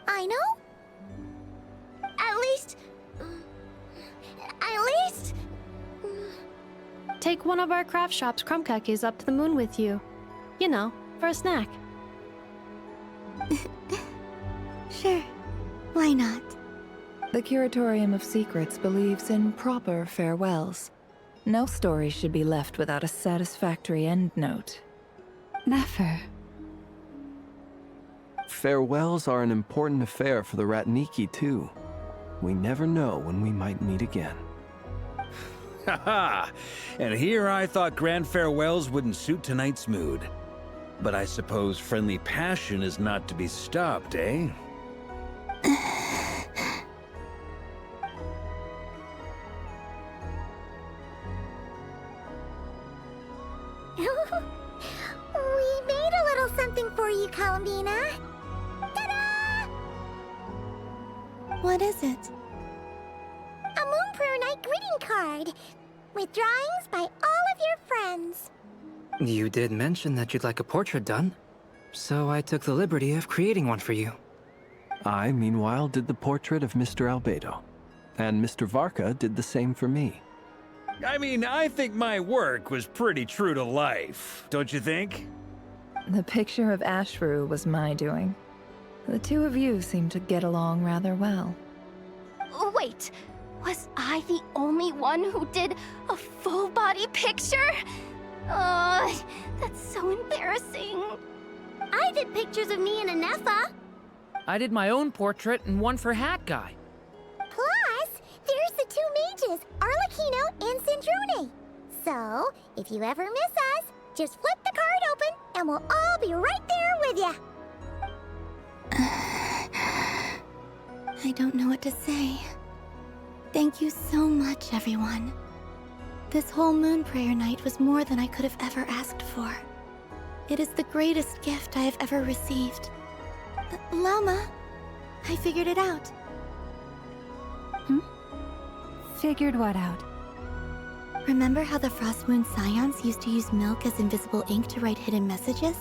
I know? At least... Take one of our craft shop's crumb cookies up to the moon with you. You know, for a snack. Sure. Why not? The Curatorium of Secrets believes in proper farewells. No story should be left without a satisfactory endnote. Never. Farewells are an important affair for the Ratniki, too. We never know when we might meet again. Haha! And here I thought grand farewells wouldn't suit tonight's mood. But I suppose friendly passion is not to be stopped, eh? We made a little something for you, Columbina. Ta-da! What is it? A Moon Prayer Night greeting card with drawings by all of your friends. You did mention that you'd like a portrait done, so I took the liberty of creating one for you. I, meanwhile, did the portrait of Mr. Albedo, and Mr. Varka did the same for me. I mean, I think my work was pretty true to life, don't you think? The picture of Ashru was my doing. The two of you seem to get along rather well. Wait, was I the only one who did a full-body picture? That's so embarrassing. I did pictures of me and Anefa. I did my own portrait and one for Hat Guy. Plus, there's the two mages, Arlecchino and Sandrone. So, if you ever miss us, just flip the card open and we'll all be right there with you. I don't know what to say. Thank you so much, everyone. This whole moon prayer night was more than I could have ever asked for. It is the greatest gift I have ever received. Lauma, I figured it out. Figured what out? Remember how the Frost Moon Scions used to use milk as invisible ink to write hidden messages?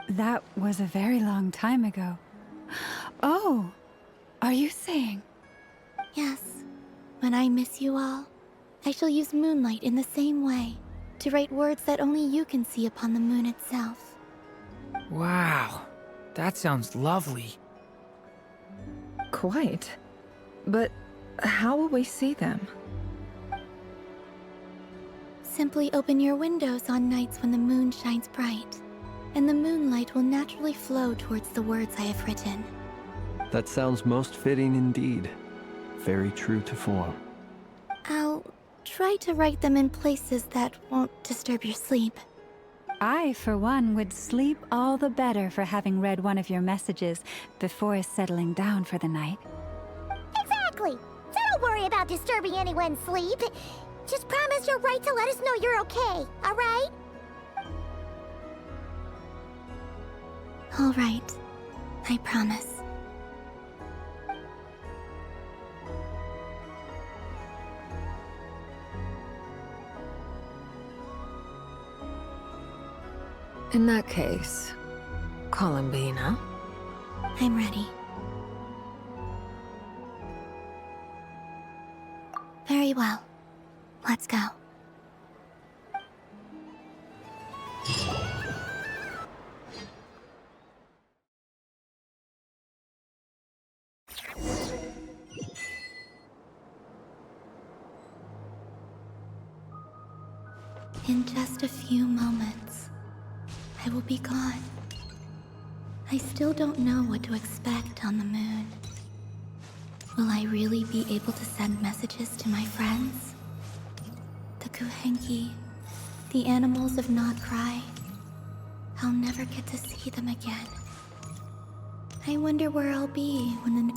That was a very long time ago. Oh, are you saying? Yes. When I miss you all, I shall use moonlight in the same way, to write words that only you can see upon the moon itself. Wow, that sounds lovely. Quite. But how will we see them? Simply open your windows on nights when the moon shines bright, and the moonlight will naturally flow towards the words I have written. That sounds most fitting indeed. Very true to form. I'll try to write them in places that won't disturb your sleep. I, for one, would sleep all the better for having read one of your messages before settling down for the night. Exactly. So don't worry about disturbing anyone's sleep. Just promise you'll write to let us know you're okay, all right? All right. I promise. In that case, Columbina? I'm ready. Very well. Let's go. In just a few moments, I will be gone. I still don't know what to expect on the moon. Will I really be able to send messages to my friends? The Kuhenki, the animals of nod-krai. I'll never get to see them again. I wonder where I'll be when the...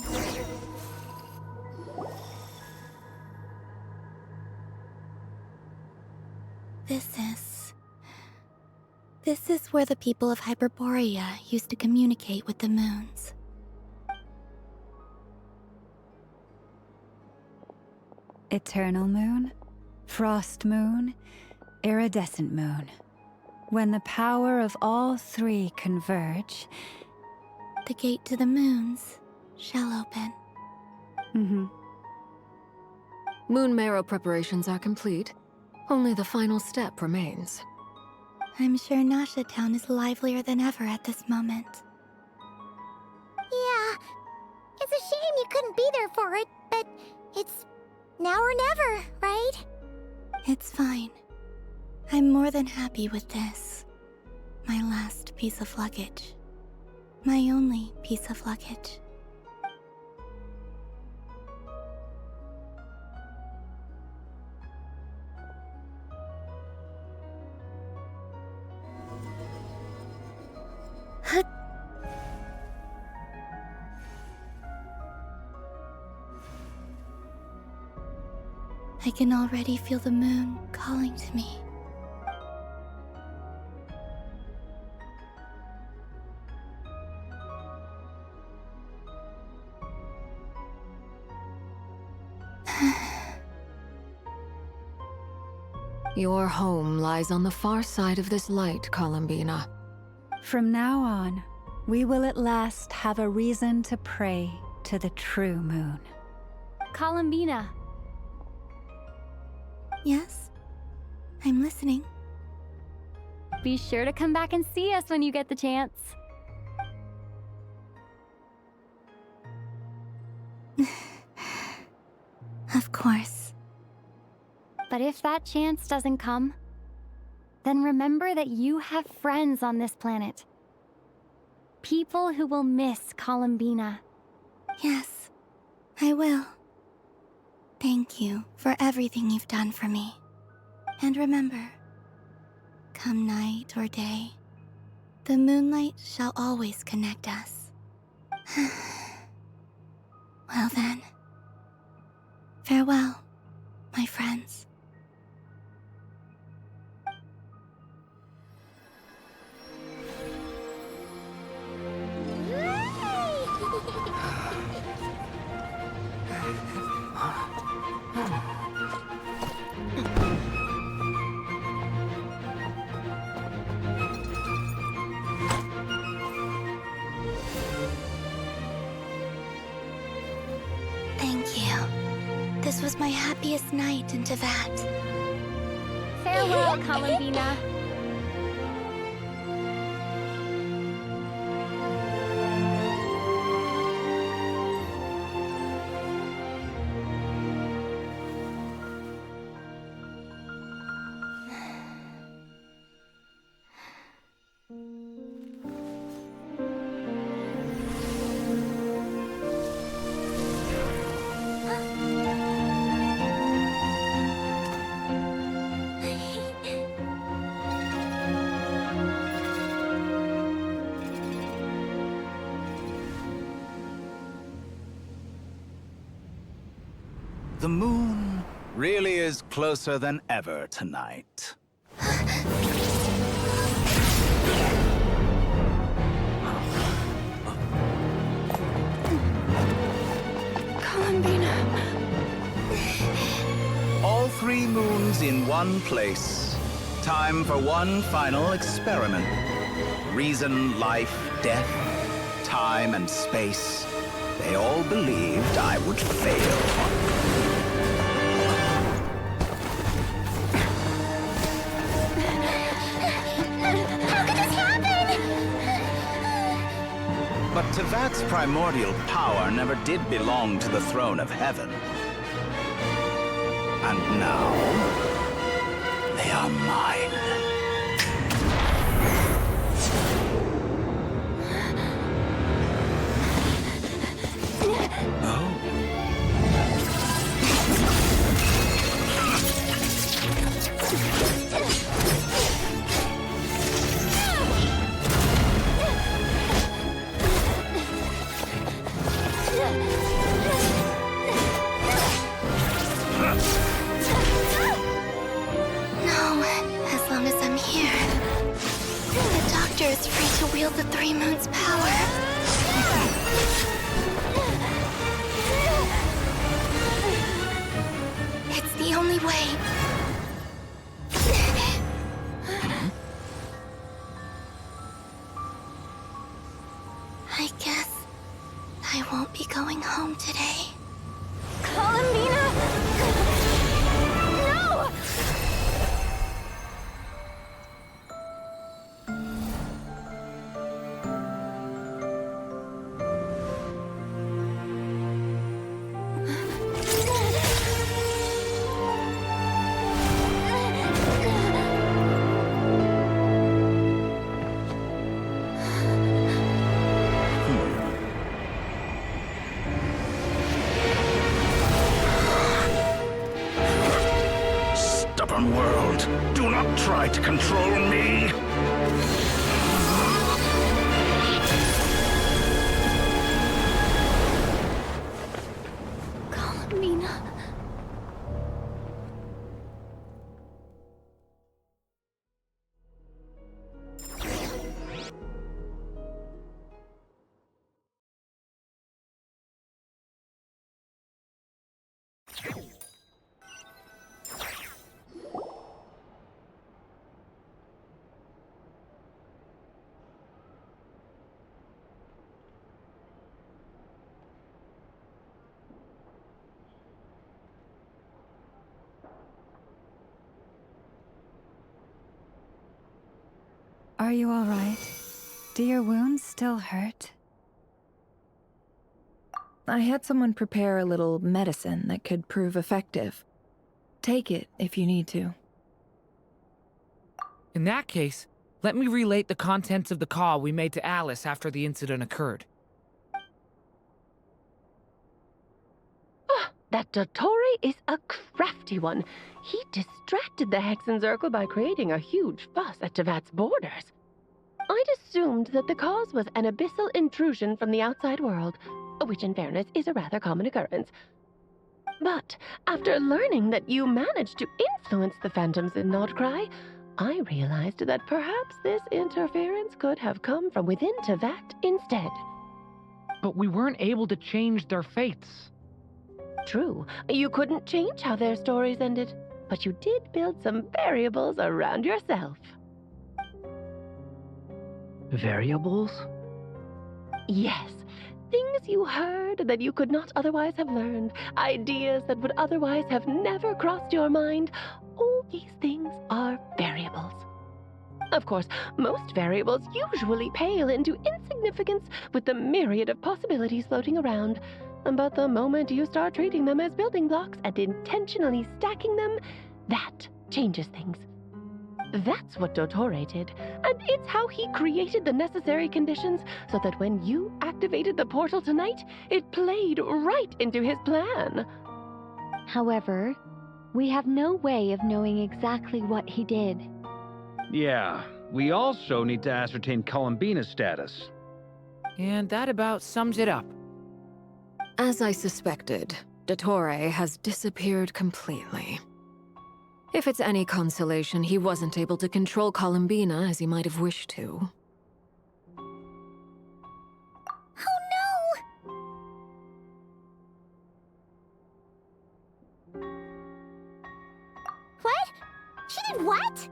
This is where the people of Hyperborea used to communicate with the moons. Eternal moon, frost moon, iridescent moon. When the power of all three converge, the gate to the moons shall open. Moon marrow preparations are complete. Only the final step remains. I'm sure Nasha Town is livelier than ever at this moment. Yeah, it's a shame you couldn't be there for it, but it's now or never, right? It's fine. I'm more than happy with this. My last piece of luggage. My only piece of luggage. I can already feel the moon calling to me. Your home lies on the far side of this light, Columbina. From now on, we will at last have a reason to pray to the true moon. Columbina. Yes? I'm listening. Be sure to come back and see us when you get the chance. Of course. But if that chance doesn't come, then remember that you have friends on this planet. People who will miss Columbina. Yes, I will. Thank you for everything you've done for me. And remember, come night or day, the moonlight shall always connect us. Well then, farewell, my friends. Thank you. This was my happiest night in Tevat. Farewell, Columbina. The moon really is closer than ever tonight. Columbina. All 3 moons in one place. Time for one final experiment. Reason, life, death, time, and space. They all believed I would fail. But Tevat's primordial power never did belong to the throne of heaven. And now, they are mine. No, as long as I'm here. The Doctor is free to wield the 3 moons' power. It's the only way. I guess I won't be going home today. Columbina! No! Stubborn world, do not try to control me! Columbina. Are you all right? Do your wounds still hurt? I had someone prepare a little medicine that could prove effective. Take it if you need to. In that case, let me relate the contents of the call we made to Alice after the incident occurred. That dottore is a crafty one. He distracted the Hexenzirkel by creating a huge fuss at Tevat's borders. I'd assumed that the cause was an abyssal intrusion from the outside world, which in fairness is a rather common occurrence. But after learning that you managed to influence the phantoms in nod-krai, I realized that perhaps this interference could have come from within Tevat instead. But we weren't able to change their fates. True, you couldn't change how their stories ended, but you did build some variables around yourself. Variables? Yes, things you heard that you could not otherwise have learned, ideas that would otherwise have never crossed your mind. All these things are variables. Of course, most variables usually pale into insignificance with the myriad of possibilities floating around. But the moment you start treating them as building blocks and intentionally stacking them, that changes things. That's what dottore did, and it's how he created the necessary conditions so that when you activated the portal tonight, it played right into his plan. However, we have no way of knowing exactly what he did. Yeah, we also need to ascertain Columbina's status. And that about sums it up. As I suspected, dottore has disappeared completely. If it's any consolation, he wasn't able to control Columbina as he might have wished to. Oh no! What? She did what?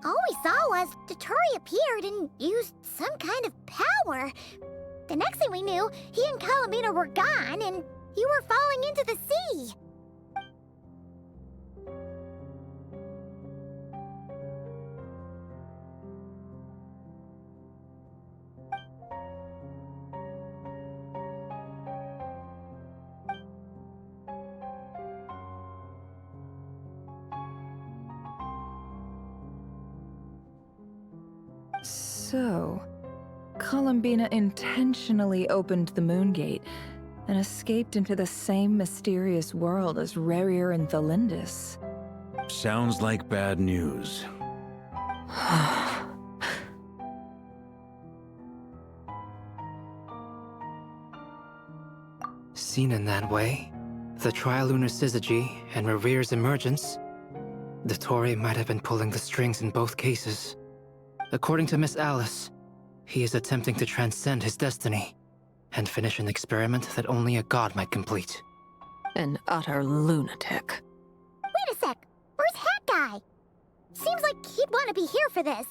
All we saw was dottore appeared and used some kind of power. The next thing we knew, he and Columbina were gone and you were falling into the sea. So, Columbina intentionally opened the Moon Gate and escaped into the same mysterious world as Rarier and Thalindis. Sounds like bad news. Seen in that way, the trilunar syzygy and Rarier's emergence, dottore might have been pulling the strings in both cases. According to Miss Alice, he is attempting to transcend his destiny and finish an experiment that only a god might complete. An utter lunatic. Wait a sec, where's Hat Guy? Seems like he'd want to be here for this.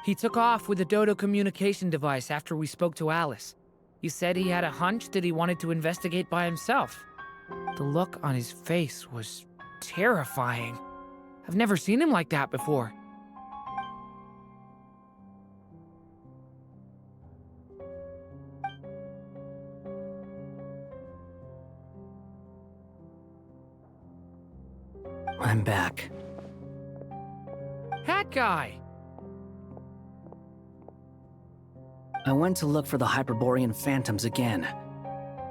He took off with the Dodo communication device after we spoke to Alice. He said he had a hunch that he wanted to investigate by himself. The look on his face was terrifying. I've never seen him like that before. I'm back. Hat Guy! I went to look for the Hyperborean phantoms again.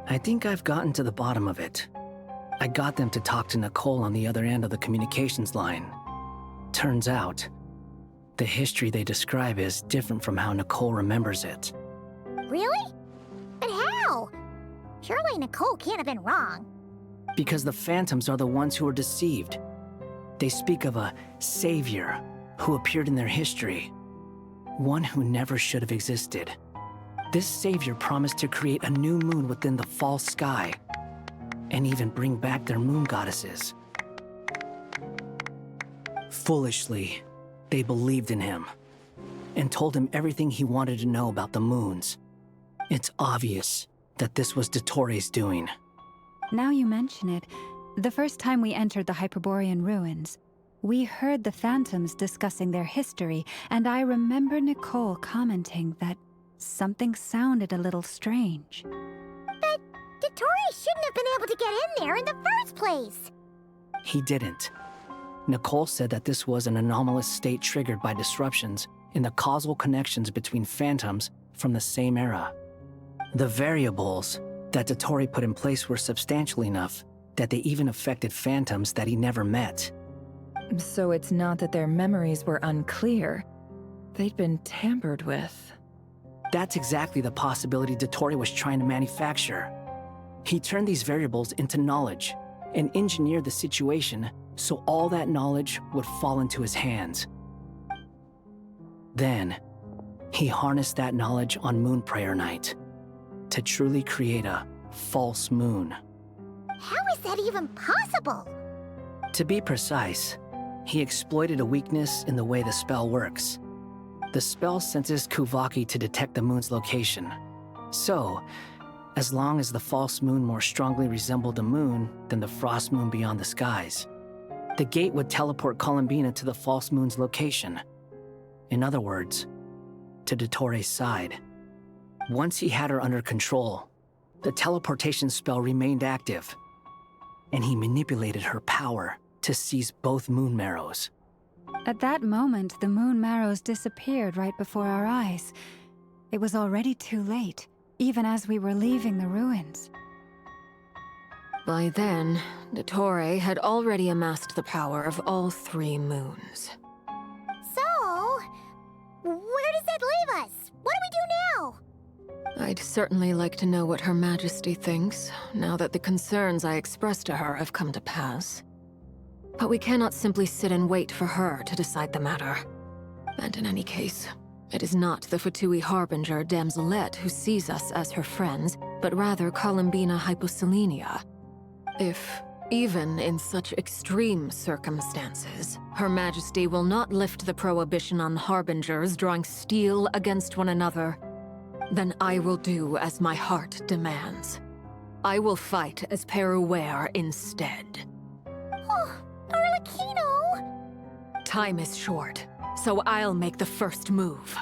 I think I've gotten to the bottom of it. I got them to talk to Nicole on the other end of the communications line. Turns out, the history they describe is different from how Nicole remembers it. Really? But how? Surely Nicole can't have been wrong. Because the phantoms are the ones who were deceived. They speak of a savior who appeared in their history. One who never should have existed. This savior promised to create a new moon within the false sky, and even bring back their moon goddesses. Foolishly, they believed in him, and told him everything he wanted to know about the moons. It's obvious that this was dottore's doing. Now you mention it, the first time we entered the Hyperborean ruins, we heard the phantoms discussing their history, and I remember Nicole commenting that something sounded a little strange. But dottore shouldn't have been able to get in there in the first place. he didn't. Nicole said that this was an anomalous state triggered by disruptions in the causal connections between phantoms from the same era. The variables that dottore put in place were substantial enough that they even affected phantoms that he never met. So it's not that their memories were unclear. They'd been tampered with. That's exactly the possibility dottore was trying to manufacture. He turned these variables into knowledge and engineered the situation so all that knowledge would fall into his hands. Then, he harnessed that knowledge on Moon Prayer Night to truly create a false moon. How is that even possible? To be precise, he exploited a weakness in the way the spell works. The spell senses Kuvaki to detect the moon's location. So, as long as the false moon more strongly resembled a moon than the frost moon beyond the skies, the gate would teleport Columbina to the false moon's location. In other words, to dottore's side. Once he had her under control, the teleportation spell remained active, and he manipulated her power to seize both moon marrows. At that moment, the moon marrows disappeared right before our eyes. It was already too late, even as we were leaving the ruins. By then, dottore had already amassed the power of all 3 moons. So, where does that leave us? What do we do now? I'd certainly like to know what Her Majesty thinks, now that the concerns I expressed to her have come to pass. But we cannot simply sit and wait for her to decide the matter. And in any case, it is not the Fatui Harbinger Damselette who sees us as her friends, but rather Columbina Hyposelenia. If, even in such extreme circumstances, Her Majesty will not lift the prohibition on Harbingers drawing steel against one another, then I will do as my heart demands. I will fight as Peruware instead. Oh, Arlecchino! Time is short, so I'll make the first move.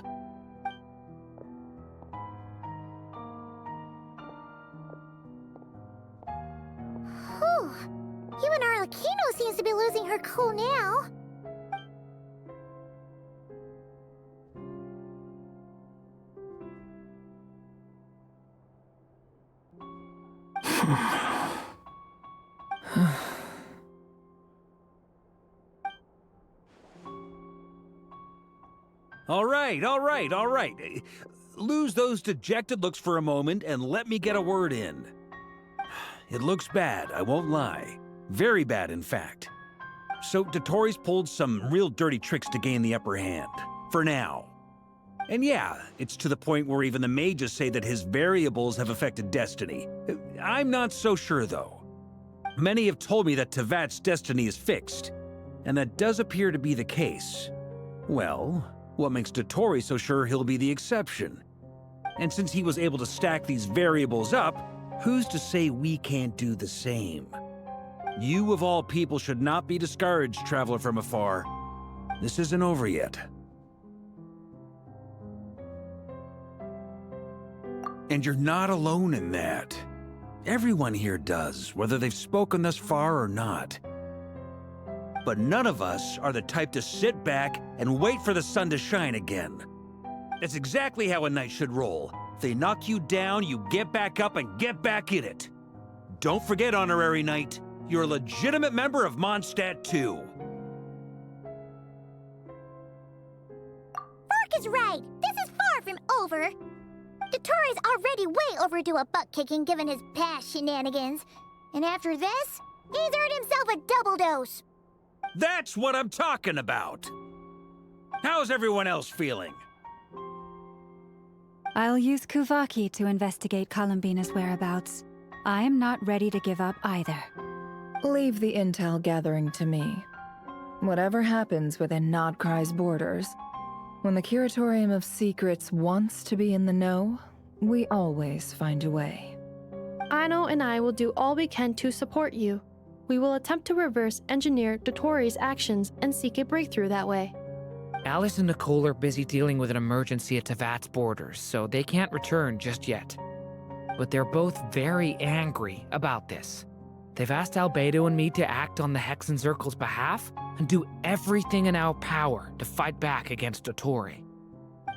Whew. Even Arlecchino seems to be losing her cool now. All right. Lose those dejected looks for a moment and let me get a word in. It looks bad, I won't lie. Very bad, in fact. So dottore's pulled some real dirty tricks to gain the upper hand. For now. And yeah, it's to the point where even the mages say that his variables have affected destiny. I'm not so sure, though. Many have told me that Tevat's destiny is fixed, and that does appear to be the case. Well, what makes dottore so sure he'll be the exception? And since he was able to stack these variables up, who's to say we can't do the same? You of all people should not be discouraged, traveler from afar. This isn't over yet. And you're not alone in that. Everyone here does, whether they've spoken thus far or not. But none of us are the type to sit back and wait for the sun to shine again. That's exactly how a knight should roll. If they knock you down, you get back up and get back in it. Don't forget, honorary knight, you're a legitimate member of Mondstadt too. Vark is right. This is far from over. Dottore's already way overdue a butt-kicking given his past shenanigans. And after this, he's earned himself a double dose. That's what I'm talking about. How's everyone else feeling? I'll use Kuvaki to investigate Columbina's whereabouts. I am not ready to give up either. Leave the intel gathering to me. Whatever happens within nod-krai's borders, when the Curatorium of Secrets wants to be in the know, we always find a way. Ano and I will do all we can to support you. We will attempt to reverse engineer dottore's actions and seek a breakthrough that way. Alice and Nicole are busy dealing with an emergency at Tevat's borders, so they can't return just yet. But they're both very angry about this. They've asked Albedo and me to act on the Hexen Circle's behalf and do everything in our power to fight back against dottore.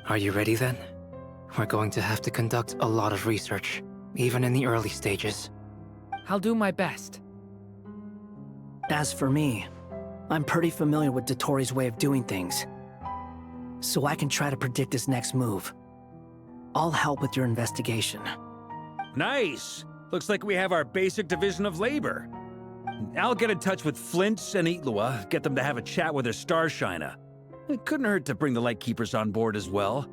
Are you ready then? We're going to have to conduct a lot of research, even in the early stages. I'll do my best. As for me, I'm pretty familiar with dottore's way of doing things, so I can try to predict his next move. I'll help with your investigation. Nice! Looks like we have our basic division of labor. I'll get in touch with Flint and Itlua, get them to have a chat with their Starshiner. It couldn't hurt to bring the Lightkeepers on board as well.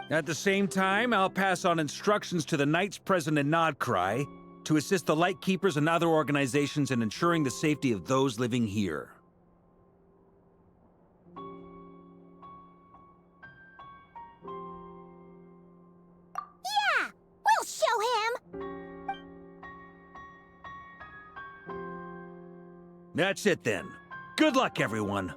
At the same time, I'll pass on instructions to the Knights present in Nod-krai to assist the Lightkeepers and other organizations in ensuring the safety of those living here. Yeah! We'll show him! That's it then. Good luck, everyone.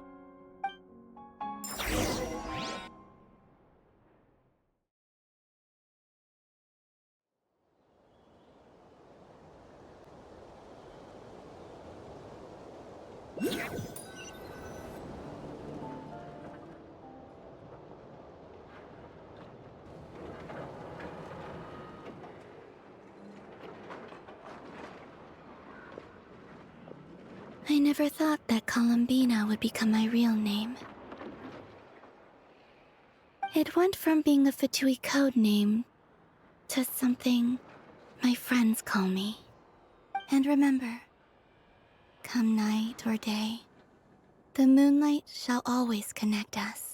I never thought that Columbina would become my real name. It went from being a Fatui code name to something my friends call me. And remember, come night or day, the moonlight shall always connect us.